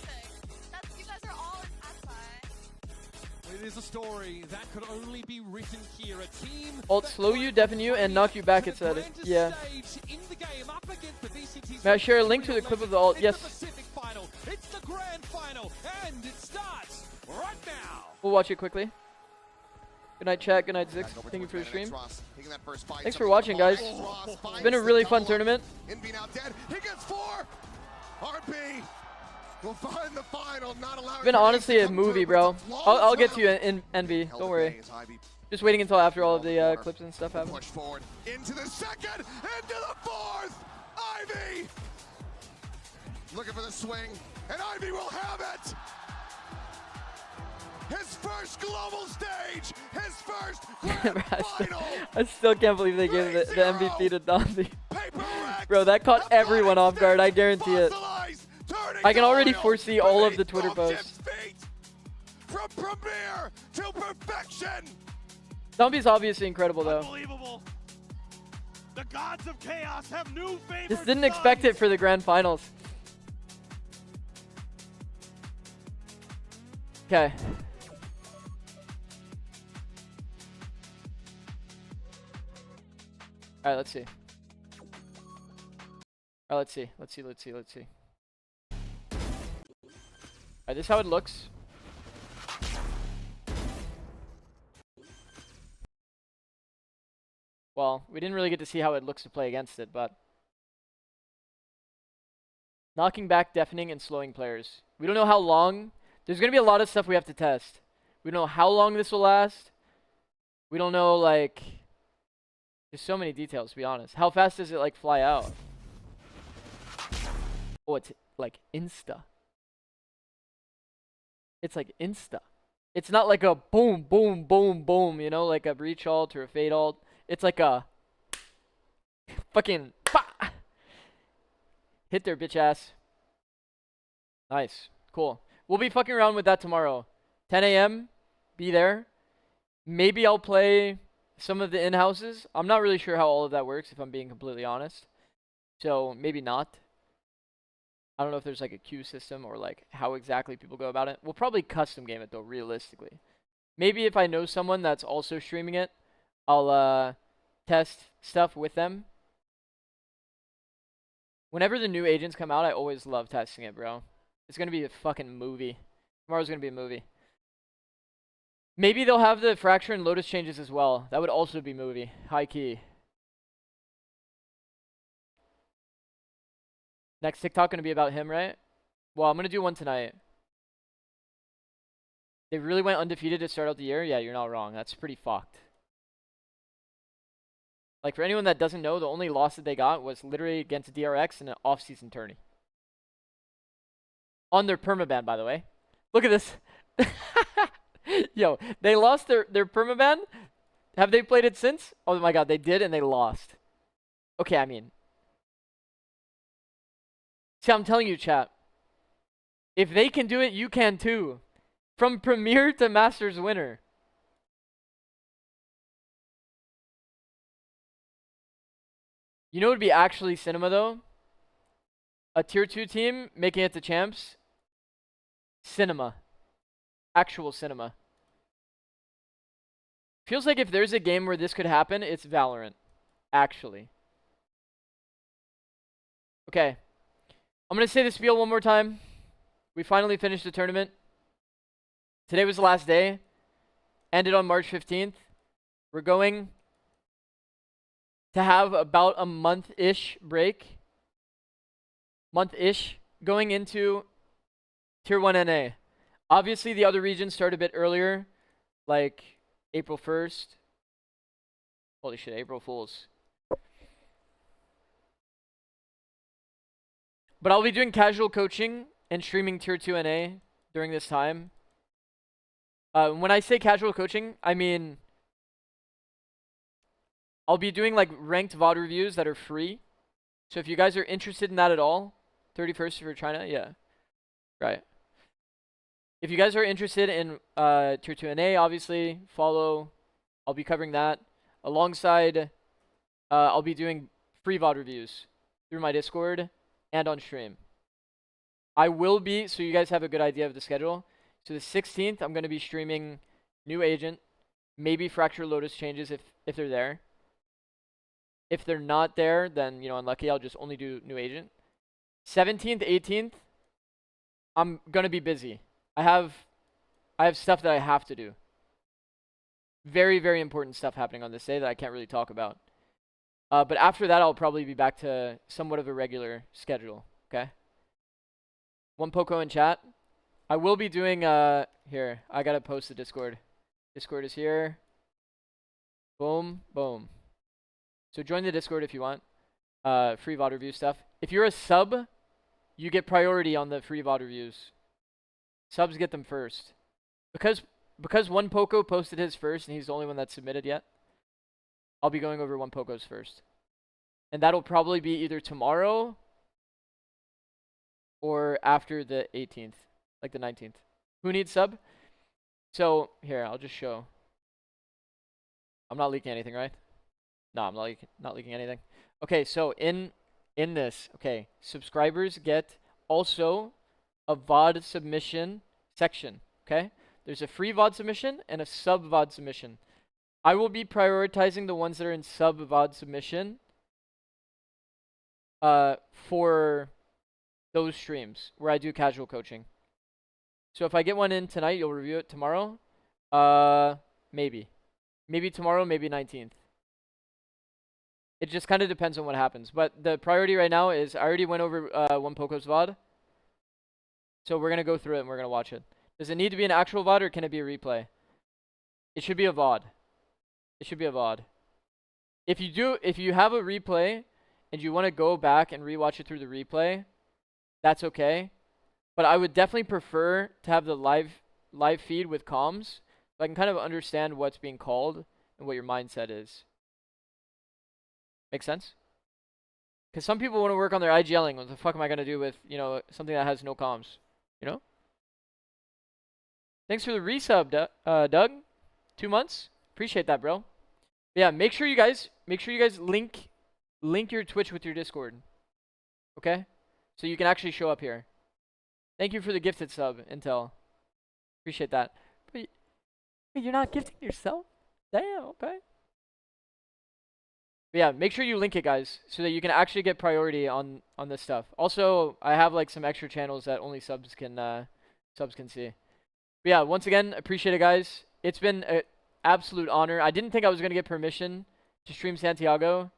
It is a story that could only be written here. A team Ult slow you, deafen you, and knock you back, it said. Yeah. May I share a link to the clip of the ult? Yes. It's the grand final, and it starts right now. We'll watch it quickly. Good night, chat. Good night, Zix. Thank you for the stream. Thanks for watching, guys. It's been a really fun tournament. He gets 4. RB will find the final, not allowing. It's been honestly a movie, bro. I'll get to you in Envy. Don't worry. Just waiting until after all of the clips and stuff happen. Push forward into the second, into the fourth. Ivy looking for the swing, and Ivy will have it. His first global stage, his first grand final. I still can't believe they gave the MVP to Dombey. Bro, that caught everyone off guard, I guarantee it. I can already foresee all of the Twitter posts. From premiere to perfection. Dombey's obviously incredible though. Unbelievable. The gods of chaos have new favorite Just didn't expect it for the grand finals. Okay. Alright, let's see. Alright, let's see. Let's see. Alright, this is how it looks. Well, we didn't really get to see how it looks to play against it, but knocking back, deafening, and slowing players. We don't know how long. There's going to be a lot of stuff we have to test. We don't know how long this will last. We don't know, like, there's so many details, to be honest. How fast does it, like, fly out? Oh, it's, like, insta. It's, like, insta. It's not like a boom, boom, boom, boom, you know, like a breach ult or a fade ult. It's like a fucking bah! Hit their bitch ass. Nice. Cool. We'll be fucking around with that tomorrow. 10 AM. Be there. Maybe I'll play some of the in-houses. I'm not really sure how all of that works, if I'm being completely honest. So, maybe not. I don't know if there's like a queue system or like how exactly people go about it. We'll probably custom game it though, realistically. Maybe if I know someone that's also streaming it, I'll test stuff with them. Whenever the new agents come out, I always love testing it, bro. It's going to be a fucking movie. Tomorrow's going to be a movie. Maybe they'll have the Fracture and Lotus changes as well. That would also be movie. High key. Next TikTok going to be about him, right? Well, I'm going to do one tonight. They really went undefeated to start out the year? Yeah, you're not wrong. That's pretty fucked. Like, for anyone that doesn't know, the only loss that they got was literally against DRX in an off-season tourney. On their permaban, by the way. Look at this. Yo, they lost their permaban. Have they played it since? Oh my god, they did and they lost. Okay, I mean. See, I'm telling you, chat. If they can do it, you can too. From Premier to Masters winner. You know what would be actually cinema, though? A tier 2 team making it to champs. Cinema. Actual cinema. Feels like if there's a game where this could happen, it's Valorant. Actually. Okay. I'm going to say the spiel one more time. We finally finished the tournament. Today was the last day. Ended on March 15th. We're going to have about a month-ish break. Month-ish. Going into Tier 1 NA. Obviously, the other regions start a bit earlier, like April 1st. Holy shit, April Fools. But I'll be doing casual coaching and streaming Tier 2 NA during this time. When I say casual coaching, I mean I'll be doing like ranked VOD reviews that are free. So if you guys are interested in that at all, 31st for China, yeah. Right. If you guys are interested in Tier 2 NA, obviously, follow. I'll be covering that. Alongside, I'll be doing free VOD reviews through my Discord and on stream. I will be, so you guys have a good idea of the schedule. So the 16th, I'm going to be streaming New Agent, maybe Fracture Lotus changes if they're there. If they're not there, then, you know, unlucky, I'll just only do New Agent. 17th, 18th, I'm going to be busy. I have stuff that I have to do. Very, very important stuff happening on this day that I can't really talk about. But after that, I'll probably be back to somewhat of a regular schedule, okay? One Poco in chat. I will be doing, here, I gotta post the Discord. Discord is here. Boom, boom. So join the Discord if you want. Free VOD review stuff. If you're a sub, you get priority on the free VOD reviews. Subs get them first. Because One Poco posted his first and he's the only one that's submitted yet, I'll be going over One Poco's first. And that'll probably be either tomorrow or after the 18th, like the 19th. Who needs sub? So here, I'll just show. I'm not leaking anything, right? No, I'm not leaking anything. Okay, so in this, okay, subscribers get also a VOD submission section, okay? There's a free VOD submission and a sub VOD submission. I will be prioritizing the ones that are in sub VOD submission for those streams where I do casual coaching. So if I get one in tonight, you'll review it tomorrow? Maybe. Maybe tomorrow, maybe 19th. It just kind of depends on what happens. But the priority right now is I already went over One Poco's VOD. So we're going to go through it and we're going to watch it. Does it need to be an actual VOD or can it be a replay? It should be a VOD. It should be a VOD. If you have a replay and you want to go back and rewatch it through the replay, that's okay. But I would definitely prefer to have the live feed with comms so I can kind of understand what's being called and what your mindset is. Make sense? Because some people want to work on their IGLing. What the fuck am I going to do with, you know, something that has no comms? You know? Thanks for the resub, Doug. 2 months. Appreciate that, bro. But yeah, make sure you guys link your Twitch with your Discord. Okay? So you can actually show up here. Thank you for the gifted sub, Intel. Appreciate that. But you're not gifting yourself? Damn, okay. But yeah, make sure you link it, guys, so that you can actually get priority on this stuff. Also, I have like some extra channels that only subs can see. But yeah, once again, appreciate it, guys. It's been an absolute honor. I didn't think I was gonna get permission to stream Santiago,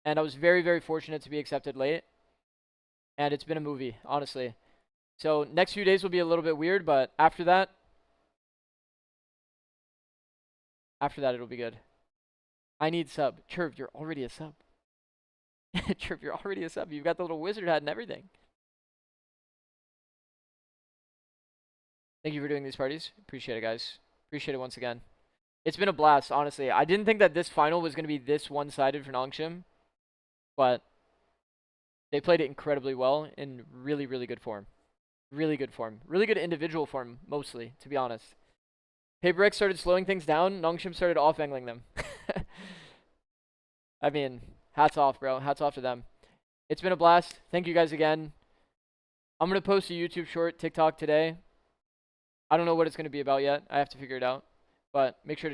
and I was very, very fortunate to be accepted late. And it's been a movie, honestly. So next few days will be a little bit weird, but after that it'll be good. I need sub. Chirv, you're already a sub. Chirv, you're already a sub. You've got the little wizard hat and everything. Thank you for doing these parties. Appreciate it, guys. Appreciate it once again. It's been a blast, honestly. I didn't think that this final was going to be this one-sided for Nongshim, but they played it incredibly well in really, really good form. Really good form. Really good individual form, mostly, to be honest. PaperX started slowing things down. Nongshim started off-angling them. I mean, hats off, bro. Hats off to them. It's been a blast. Thank you guys again. I'm going to post a YouTube short TikTok today. I don't know what it's going to be about yet. I have to figure it out. But make sure to